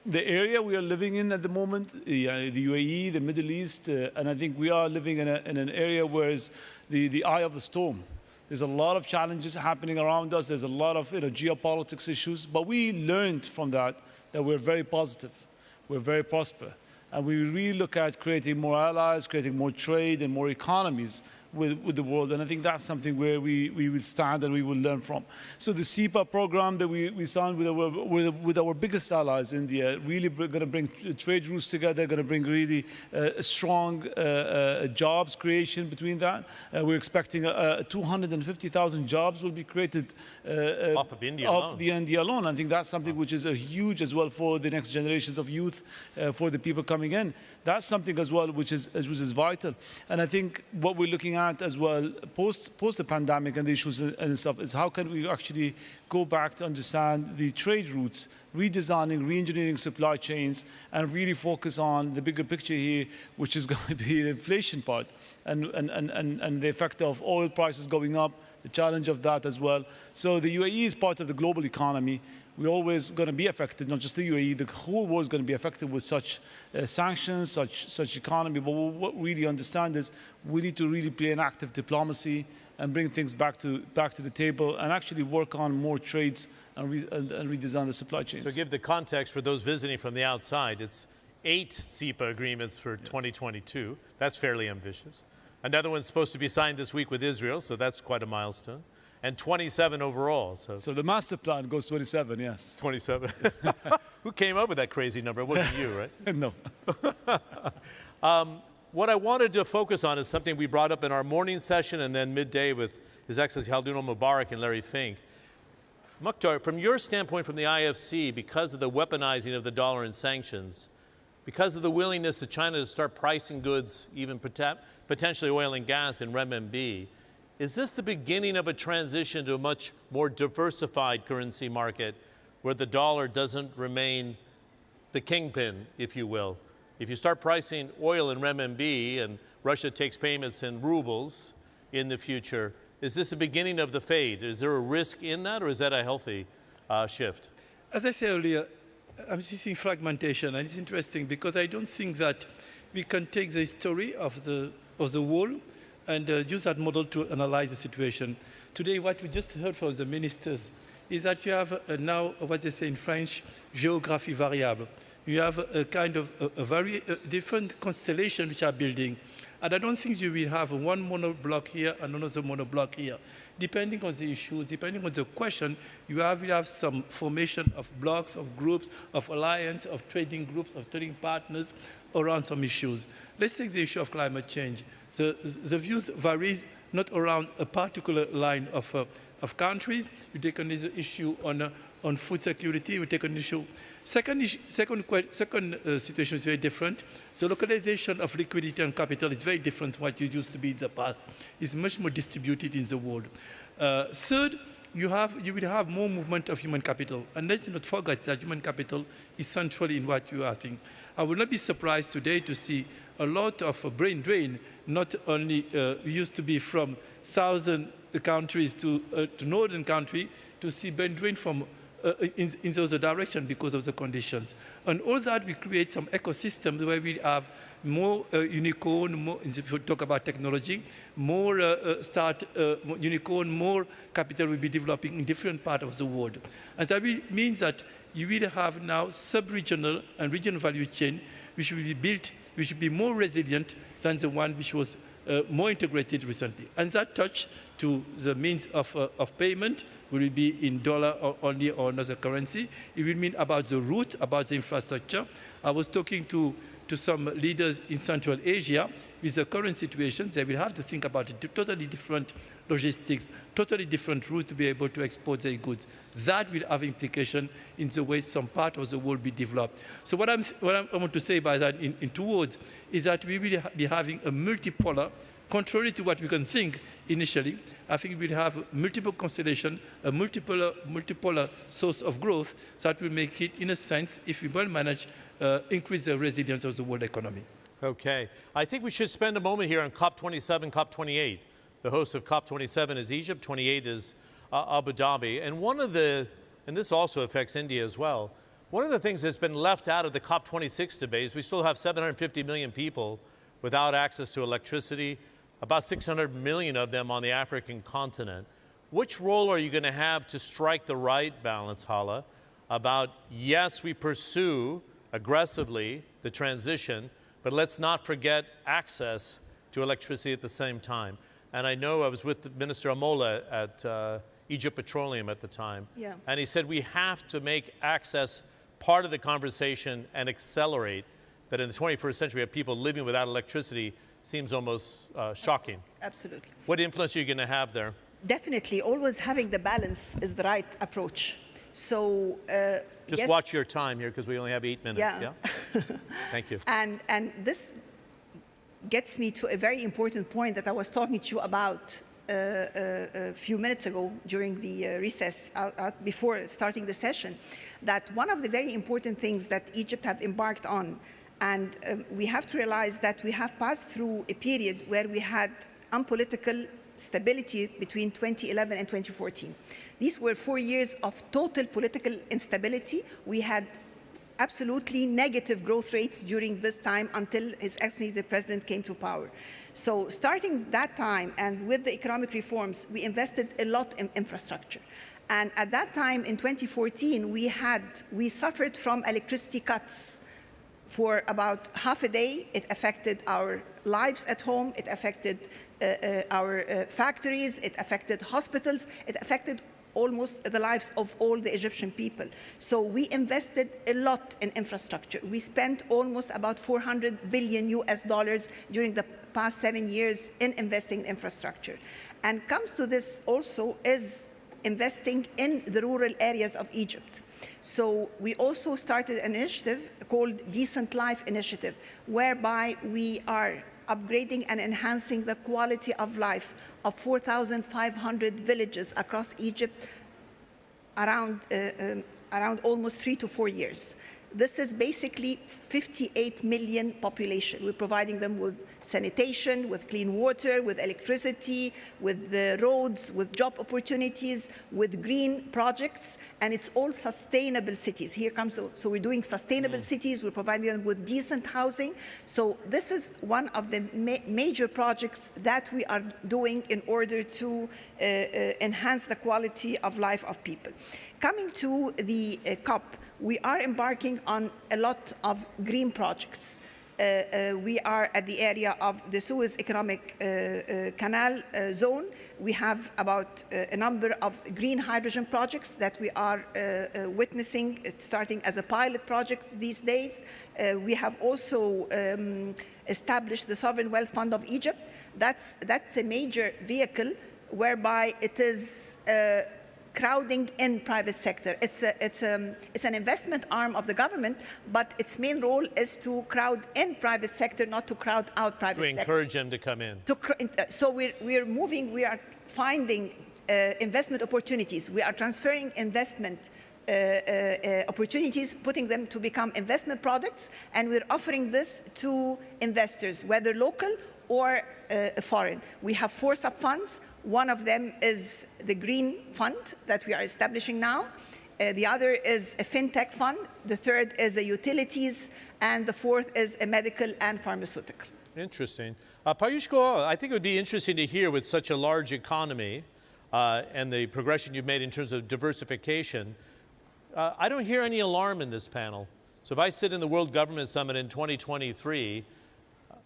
the area we are living in at the moment, the UAE, the Middle East, and I think we are living in an area where it's the eye of the storm. There's a lot of challenges happening around us. There's a lot of geopolitics issues. But we learned from that we're very positive. We're very prosperous. And we really look at creating more allies, creating more trade and more economies with the world. And I think that's something where we will stand and we will learn from. So the SEPA program that we signed with our biggest allies, India, really going to bring trade routes together, going to bring really strong jobs creation between that. We're expecting 250,000 jobs will be created off of India alone. The India alone. I think that's something which is huge as well for the next generations of youth, for the people coming in. That's something as well which is vital. And I think what we're looking at as well post the pandemic and the issues and stuff is how can we actually go back to understand the trade routes, redesigning, re-engineering supply chains, and really focus on the bigger picture here, which is going to be the inflation part and the effect of oil prices going up, the challenge of that as well. So the UAE is part of the global economy. We're always going to be affected, not just the UAE, the whole world is going to be affected with such sanctions, such economy. But what we really understand is we need to really play an active diplomacy and bring things back to the table and actually work on more trades and redesign the supply chains. So give the context for those visiting from the outside. It's 8 SEPA agreements for 2022. That's fairly ambitious. Another one's supposed to be signed this week with Israel, so that's quite a milestone. And 27 overall. So the master plan goes 27, yes. 27. Who came up with that crazy number? It wasn't you, right? No. What I wanted to focus on is something we brought up in our morning session and then midday with His Excellency Khaldoon Mubarak and Larry Fink. Mukhtar, from your standpoint from the IFC, because of the weaponizing of the dollar and sanctions, because of the willingness of China to start pricing goods, even potentially oil and gas in renminbi, is this the beginning of a transition to a much more diversified currency market where the dollar doesn't remain the kingpin, if you will? If you start pricing oil in renminbi and Russia takes payments in rubles in the future, is this the beginning of the fade? Is there a risk in that, or is that a healthy shift? As I said earlier, I'm seeing fragmentation, and it's interesting because I don't think that we can take the story of the world and use that model to analyze the situation. Today, what we just heard from the ministers is that you have now what they say in French, géographie variable. You have a kind of a very different constellation which are building. And I don't think you will have one monoblock here and another monoblock here. Depending on the issues, depending on the question, you will have some formation of blocks, of groups, of alliance, of trading groups, of trading partners around some issues. Let's take the issue of climate change. The views varies not around a particular line of countries. You take an issue on food security, we take an issue. Second situation is very different. The localization of liquidity and capital is very different from what it used to be in the past. It's much more distributed in the world. Third, you will have more movement of human capital. And let's not forget that human capital is central in what you are thinking. I will not be surprised today to see a lot of brain drain, not only used to be from southern countries to northern country, to see brain drain from in the other direction because of the conditions. And all that we create some ecosystems where we have more unicorn, more, if you talk about technology, more unicorn, more capital will be developing in different parts of the world. And that means that you will have now sub-regional and regional value chain which will be built, which will be more resilient than the one which was more integrated recently. And that touch to the means of payment, will it be in dollar or only or another currency? It will mean about the route, about the infrastructure. I was talking to some leaders in Central Asia. With the current situation, they will have to think about a totally different logistics, totally different route to be able to export their goods. That will have implication in the way some part of the world will be developed. So what I want to say by that in 2 words is that we will be having a multipolar, contrary to what we can think initially. I think we'll have multiple constellation, a multipolar source of growth that will make it, in a sense, if we well manage, increase the resilience of the world economy. Okay. I think we should spend a moment here on COP27, COP28. The host of COP27 is Egypt, 28 is Abu Dhabi. And this also affects India as well. One of the things that's been left out of the COP26 debate is we still have 750 million people without access to electricity, about 600 million of them on the African continent. Which role are you going to have to strike the right balance, Hala, about, yes, we pursue aggressively the transition, but let's not forget access to electricity at the same time. And I know I was with Minister Amola at Egypt Petroleum at the time. Yeah. And he said we have to make access part of the conversation and accelerate that in the 21st century, we have people living without electricity seems almost shocking. Absolutely. What influence are you going to have there? Definitely. Always having the balance is the right approach. So just yes, watch your time here because we only have 8 minutes. Yeah. Thank you. And this gets me to a very important point that I was talking to you about a few minutes ago during the recess before starting the session, that one of the very important things that Egypt have embarked on, and we have to realize that we have passed through a period where we had unpolitical stability between 2011 and 2014. These were 4 years of total political instability. We had absolutely negative growth rates during this time until His Excellency the President came to power. So starting that time and with the economic reforms, we invested a lot in infrastructure. And at that time in 2014, we suffered from electricity cuts for about half a day. It affected our lives at home. It affected our factories. It affected hospitals. It affected almost the lives of all the Egyptian people. So we invested a lot in infrastructure. We spent almost about $400 billion during the past 7 years in investing in infrastructure. And comes to this also is investing in the rural areas of Egypt. So we also started an initiative called Decent Life Initiative, whereby we are upgrading and enhancing the quality of life of 4,500 villages across Egypt around almost 3 to 4 years. This is basically 58 million population. We're providing them with sanitation, with clean water, with electricity, with the roads, with job opportunities, with green projects, and it's all sustainable cities. Here comes, so we're doing sustainable cities, we're providing them with decent housing. So this is one of the major projects that we are doing in order to enhance the quality of life of people. Coming to the COP, we are embarking on a lot of green projects. We are at the area of the Suez Economic Canal zone. We have about a number of green hydrogen projects that we are witnessing, starting as a pilot project these days. We have also established the Sovereign Wealth Fund of Egypt. That's a major vehicle whereby it is crowding in private sector. It's an investment arm of the government, but its main role is to crowd in private sector, not to crowd out private sector. To encourage them to come in. So we are finding investment opportunities. We are transferring investment opportunities, putting them to become investment products, and we're offering this to investors, whether local or foreign. We have 4 sub-funds. One of them is the Green Fund that we are establishing now. The other is a FinTech fund. The third is a utilities. And the fourth is a medical and pharmaceutical. Interesting. Payushko, I think it would be interesting to hear with such a large economy and the progression you've made in terms of diversification. I don't hear any alarm in this panel. So if I sit in the World Government Summit in 2023,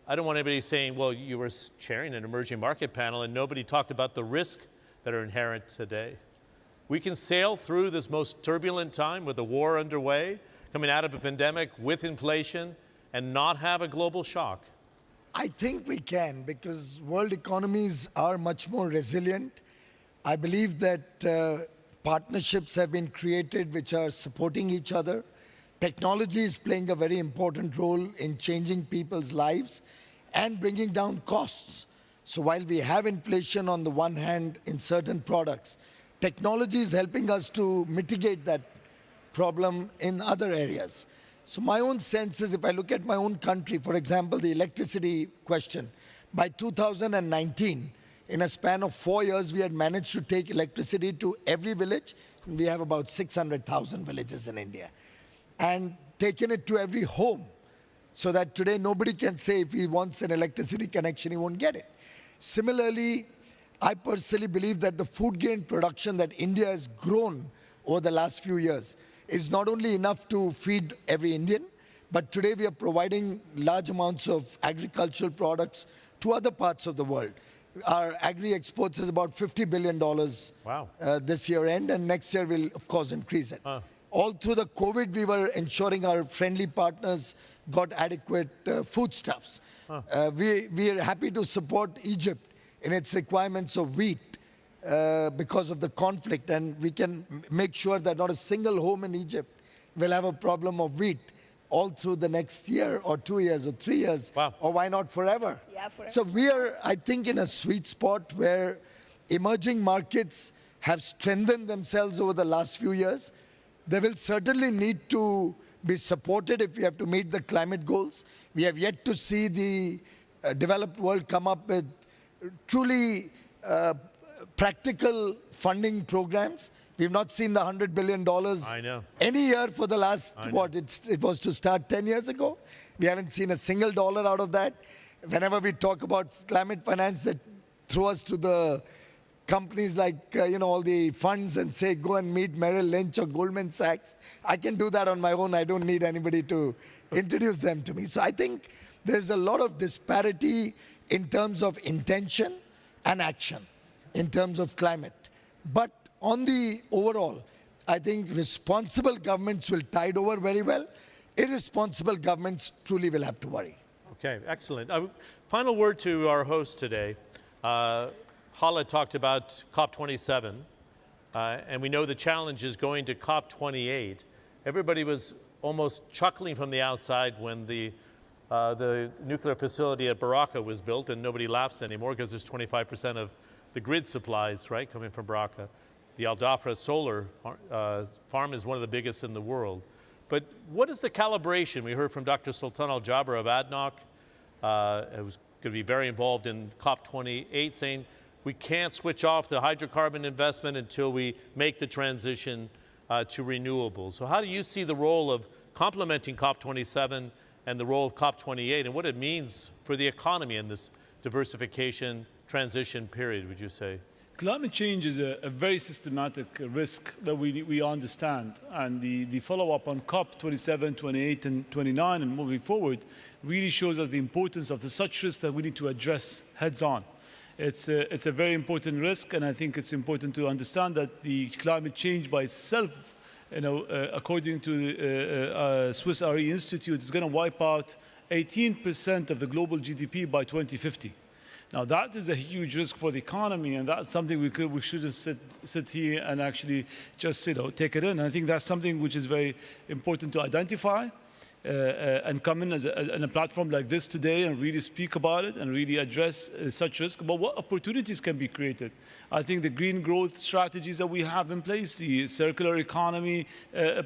I don't want anybody saying, well, you were chairing an emerging market panel and nobody talked about the risk that are inherent today. We can sail through this most turbulent time with a war underway, coming out of a pandemic with inflation, and not have a global shock. I think we can, because world economies are much more resilient. I believe that partnerships have been created which are supporting each other. Technology is playing a very important role in changing people's lives and bringing down costs. So while we have inflation on the one hand in certain products, technology is helping us to mitigate that problem in other areas. So my own sense is, if I look at my own country, for example, the electricity question, by 2019, in a span of 4 years, we had managed to take electricity to every village. We have about 600,000 villages in India. And taken it to every home, so that today nobody can say if he wants an electricity connection, he won't get it. Similarly, I personally believe that the food grain production that India has grown over the last few years is not only enough to feed every Indian, but today we are providing large amounts of agricultural products to other parts of the world. Our agri-exports is about $50 billion this year end, and next year we'll, of course, increase it. All through the COVID, we were ensuring our friendly partners got adequate foodstuffs. We are happy to support Egypt in its requirements of wheat because of the conflict, and we can make sure that not a single home in Egypt will have a problem of wheat all through the next year or 2 years or 3 years, or why not forever? Yeah, forever. So we are, I think, in a sweet spot where emerging markets have strengthened themselves over the last few years. They will certainly need to be supported if we have to meet the climate goals. We have yet to see the developed world come up with truly practical funding programs. We've not seen the $100 billion any year for the last, it was to start 10 years ago. We haven't seen a single dollar out of that. Whenever we talk about climate finance, that throw us to the companies like, all the funds and say, go and meet Merrill Lynch or Goldman Sachs. I can do that on my own. I don't need anybody to introduce them to me. So I think there's a lot of disparity in terms of intention and action in terms of climate. But on the overall, I think responsible governments will tide over very well. Irresponsible governments truly will have to worry. Okay, excellent. Final word to our host today. Hala talked about COP27, and we know the challenge is going to COP28. Everybody was almost chuckling from the outside when the nuclear facility at Baraka was built, and nobody laughs anymore because there's 25% of the grid supplies, right, coming from Baraka. The Al Dhafra solar farm is one of the biggest in the world. But what is the calibration? We heard from Dr. Sultan Al-Jaber of ADNOC, who's going to be very involved in COP28, saying we can't switch off the hydrocarbon investment until we make the transition to renewables. So how do you see the role of complementing COP27 and the role of COP28 and what it means for the economy in this diversification transition period, would you say? Climate change is a very systematic risk that we understand. And the follow-up on COP27, 28, and 29 and moving forward really shows us the importance of such risks that we need to address heads-on. It's a very important risk, and I think it's important to understand that the climate change by itself, according to the Swiss RE Institute, is going to wipe out 18% of the global GDP by 2050. Now, that is a huge risk for the economy, and that's something we shouldn't sit here and actually just take it in. And I think that's something which is very important to identify and come in as a platform like this today and really speak about it and really address such risk. But what opportunities can be created? I think the green growth strategies that we have in place, the circular economy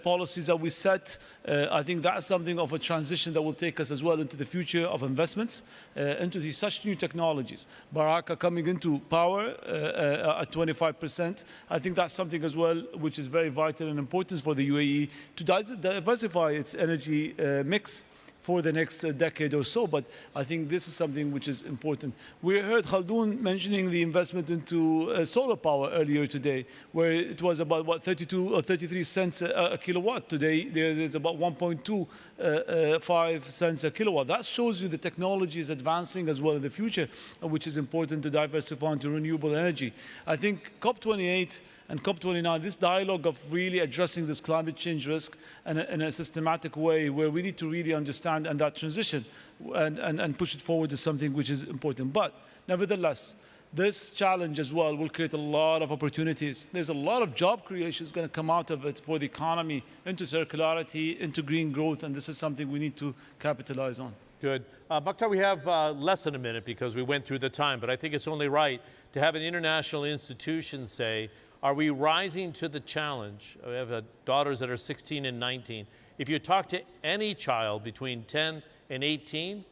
policies that we set, I think that's something of a transition that will take us as well into the future of investments, into such new technologies. Baraka coming into power at 25%, I think that's something as well which is very vital and important for the UAE to diversify its energy mix for the next decade or so, but I think this is something which is important. We heard Khaldoon mentioning the investment into solar power earlier today, where it was about, 32 or 33 cents a kilowatt. Today, there is about 1.25 cents a kilowatt. That shows you the technology is advancing as well in the future, which is important to diversify into renewable energy. I think COP28 and COP29, this dialogue of really addressing this climate change risk in a systematic way where we need to really understand and that transition and push it forward is something which is important. But nevertheless, this challenge as well will create a lot of opportunities. There's a lot of job creation is going to come out of it for the economy, into circularity, into green growth, and this is something we need to capitalize on. Good. Bakhtar, we have less than a minute because we went through the time, but I think it's only right to have an international institution say, are we rising to the challenge? We have daughters that are 16 and 19. If you talk to any child between 10 and 18,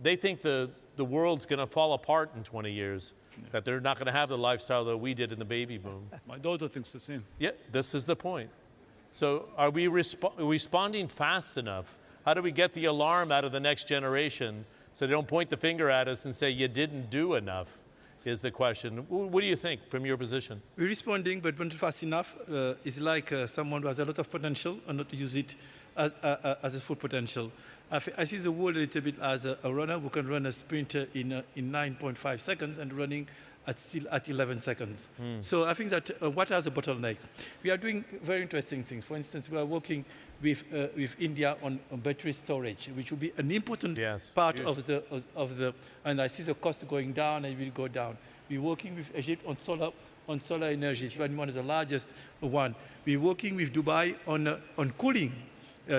they think the world's going to fall apart in 20 years, that they're not going to have the lifestyle that we did in the baby boom. My daughter thinks the same. Yeah, this is the point. So are we responding fast enough? How do we get the alarm out of the next generation so they don't point the finger at us and say, you didn't do enough? Is the question. What do you think from your position? We're responding, but not fast enough. It's like someone who has a lot of potential and not use it as a full potential. I see the world a little bit as a runner who can run a sprint in 9.5 seconds and running still at 11 seconds. So I think that what are the bottlenecks? We are doing very interesting things. For instance, we are working with India on battery storage, which will be an important part of the, and I see the cost going down and it will go down. We're working with Egypt on solar energy. It's one of the largest one. We're working with Dubai on cooling.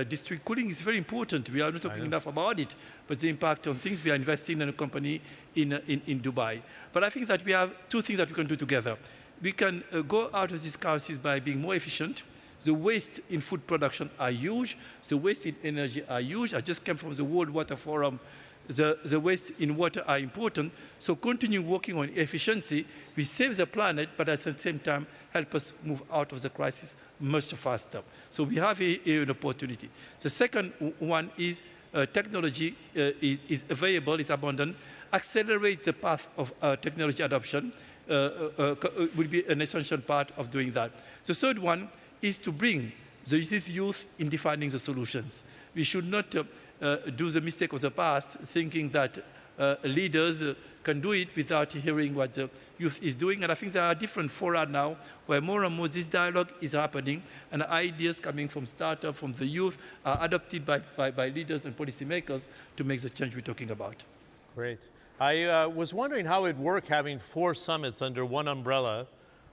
District cooling is very important. We are not talking enough about it, but the impact on things, we are investing in a company in Dubai. But I think that we have two things that we can do together. We can go out of this crisis by being more efficient. The waste in food production are huge. The waste in energy are huge. I just came from the World Water Forum. The waste in water are important. So continue working on efficiency. We save the planet, but at the same time, help us move out of the crisis much faster. So we have an opportunity. The second one is technology is available, is abundant. Accelerate the path of technology adoption will be an essential part of doing that. The third one is to bring the youth in defining the solutions. We should not do the mistake of the past, thinking that leaders can do it without hearing what the youth is doing. And I think there are different fora now where more and more this dialogue is happening and ideas coming from startups, from the youth, are adopted by leaders and policymakers to make the change we're talking about. Great. I was wondering how it'd work having 4 summits under one umbrella.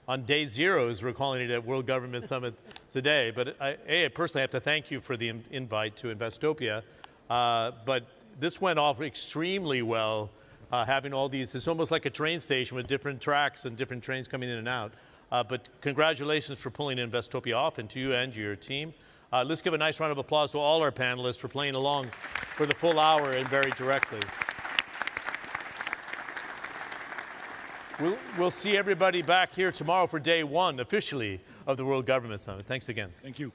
On day 0, as we're calling it at World Government Summit today. But I personally have to thank you for the invite to Investopia. But this went off extremely well, having all these. It's almost like a train station with different tracks and different trains coming in and out. But congratulations for pulling Investopia off, and to you and your team. Let's give a nice round of applause to all our panelists for playing along for the full hour and very directly. We'll see everybody back here tomorrow for day one, officially, of the World Government Summit. Thanks again. Thank you.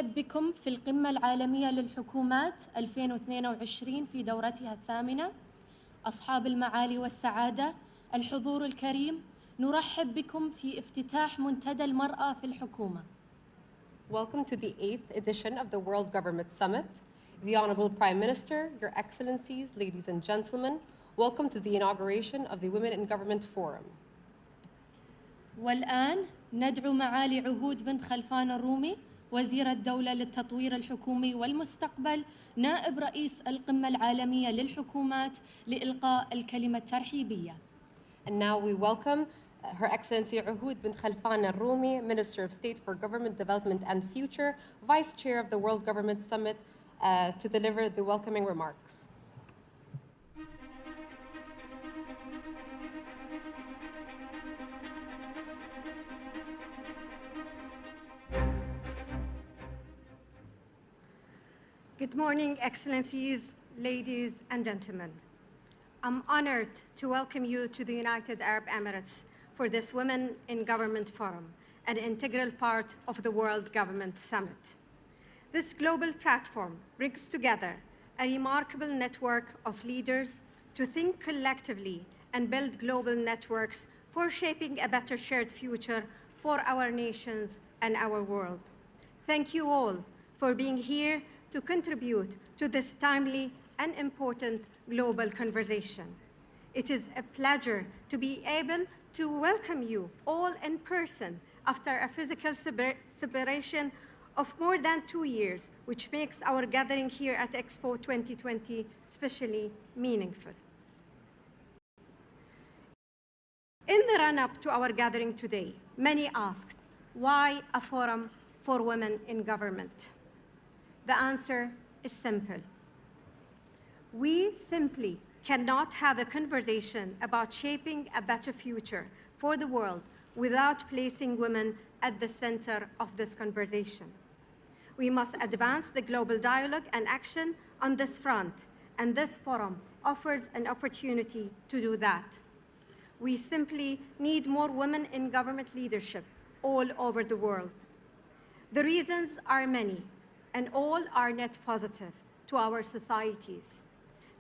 نرحب بكم في القمة العالمية للحكومات 2022 في دورتها الثامنة. أصحاب المعالي والسعادة، الحضور الكريم، نرحب بكم في افتتاح منتدى المرأة في الحكومة. Welcome to the 8th edition of the World Government Summit. The Honorable Prime Minister, Your Excellencies, ladies and gentlemen, welcome to the inauguration of the Women in Government Forum. والآن ندعو معالي عهود بنت خلفان الرومي، وزير الدولة للتطوير الحكومي والمستقبل، نائب رئيس القمة العالمية للحكومات، لإلقاء الكلمة الترحيبية. And now we welcome Her Excellency Uhud bint Khalfan al-Rumi, Minister of State for Government Development and Future, Vice Chair of the World Government Summit, to deliver the welcoming remarks. Good morning, Excellencies, ladies and gentlemen. I'm honored to welcome you to the United Arab Emirates for this Women in Government Forum, an integral part of the World Government Summit. This global platform brings together a remarkable network of leaders to think collectively and build global networks for shaping a better shared future for our nations and our world. Thank you all for being here to contribute to this timely and important global conversation. It is a pleasure to be able to welcome you all in person after a physical separation of more than 2 years, which makes our gathering here at Expo 2020 especially meaningful. In the run-up to our gathering today, many asked, why a forum for women in government? The answer is simple. We simply cannot have a conversation about shaping a better future for the world without placing women at the center of this conversation. We must advance the global dialogue and action on this front, and this forum offers an opportunity to do that. We simply need more women in government leadership all over the world. The reasons are many, and all are net positive to our societies.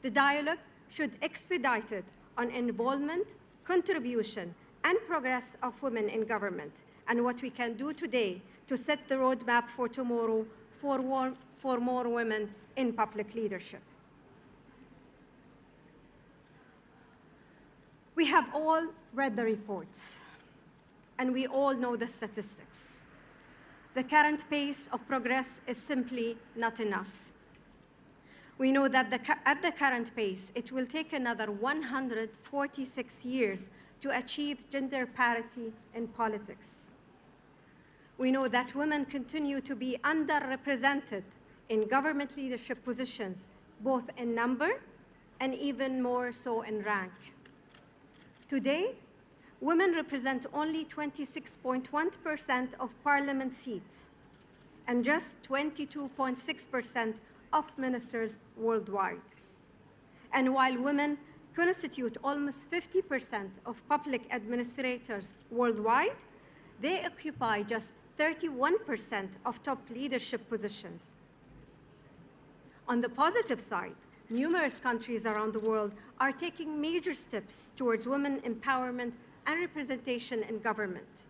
The dialogue should expedite it on involvement, contribution, and progress of women in government, and what we can do today to set the roadmap for tomorrow for more women in public leadership. We have all read the reports, and we all know the statistics. The current pace of progress is simply not enough. We know that at the current pace, it will take another 146 years to achieve gender parity in politics. We know that women continue to be underrepresented in government leadership positions, both in number and even more so in rank. Today, women represent only 26.1% of parliament seats and just 22.6% of ministers worldwide. And while women constitute almost 50% of public administrators worldwide, they occupy just 31% of top leadership positions. On the positive side, numerous countries around the world are taking major steps towards women empowerment and representation in government.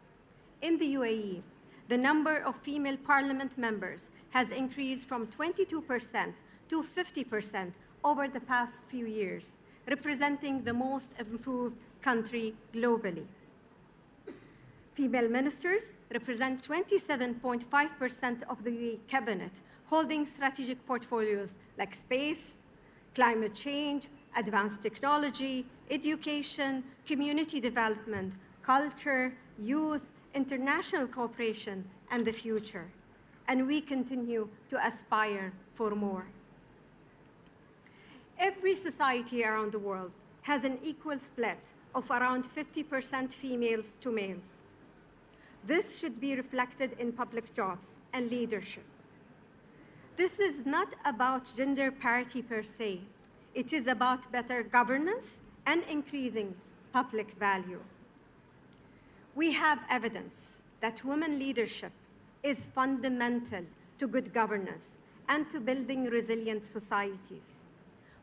In the UAE, the number of female parliament members has increased from 22% to 50% over the past few years, representing the most improved country globally. Female ministers represent 27.5% of the cabinet, holding strategic portfolios like space, climate change, advanced technology, education, community development, culture, youth, international cooperation, and the future. And we continue to aspire for more. Every society around the world has an equal split of around 50% females to males. This should be reflected in public jobs and leadership. This is not about gender parity per se. It is about better governance and increasing public value. We have evidence that women leadership is fundamental to good governance and to building resilient societies.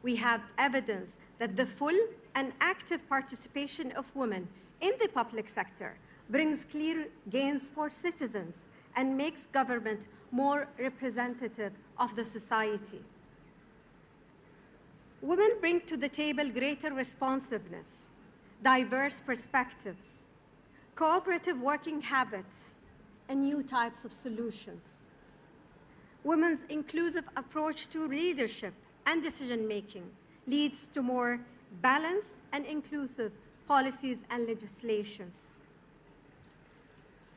We have evidence that the full and active participation of women in the public sector brings clear gains for citizens and makes government more representative of the society. Women bring to the table greater responsiveness, diverse perspectives, cooperative working habits, and new types of solutions. Women's inclusive approach to leadership and decision-making leads to more balanced and inclusive policies and legislations.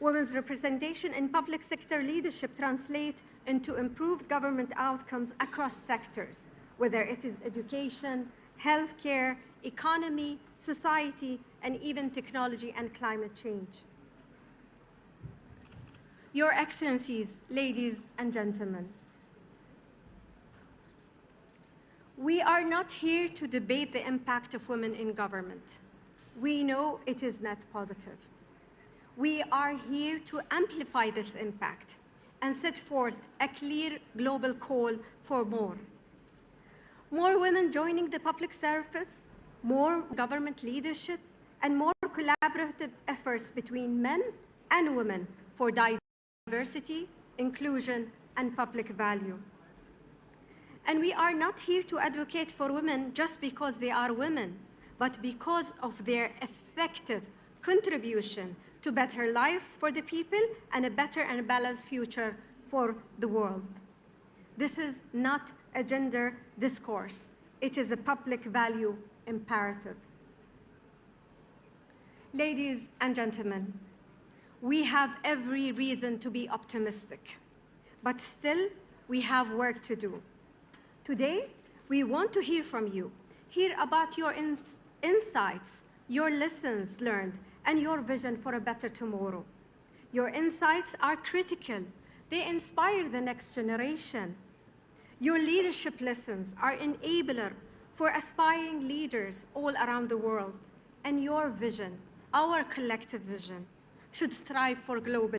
Women's representation in public sector leadership translates into improved government outcomes across sectors, whether it is education, healthcare, economy, society, and even technology and climate change. Your Excellencies, ladies and gentlemen, we are not here to debate the impact of women in government. We know it is net positive. We are here to amplify this impact and set forth a clear global call for more. More women joining the public service, more government leadership, and more collaborative efforts between men and women for diversity, inclusion, and public value. And we are not here to advocate for women just because they are women, but because of their effective contribution to better lives for the people and a better and balanced future for the world. This is not a gender discourse. It is a public value imperative. Ladies and gentlemen, we have every reason to be optimistic, but still we have work to do. Today, we want to hear from you, hear about your insights, your lessons learned, and your vision for a better tomorrow. Your insights are critical. They inspire the next generation. Your leadership lessons are enabler for aspiring leaders all around the world. And your vision, our collective vision, should strive for global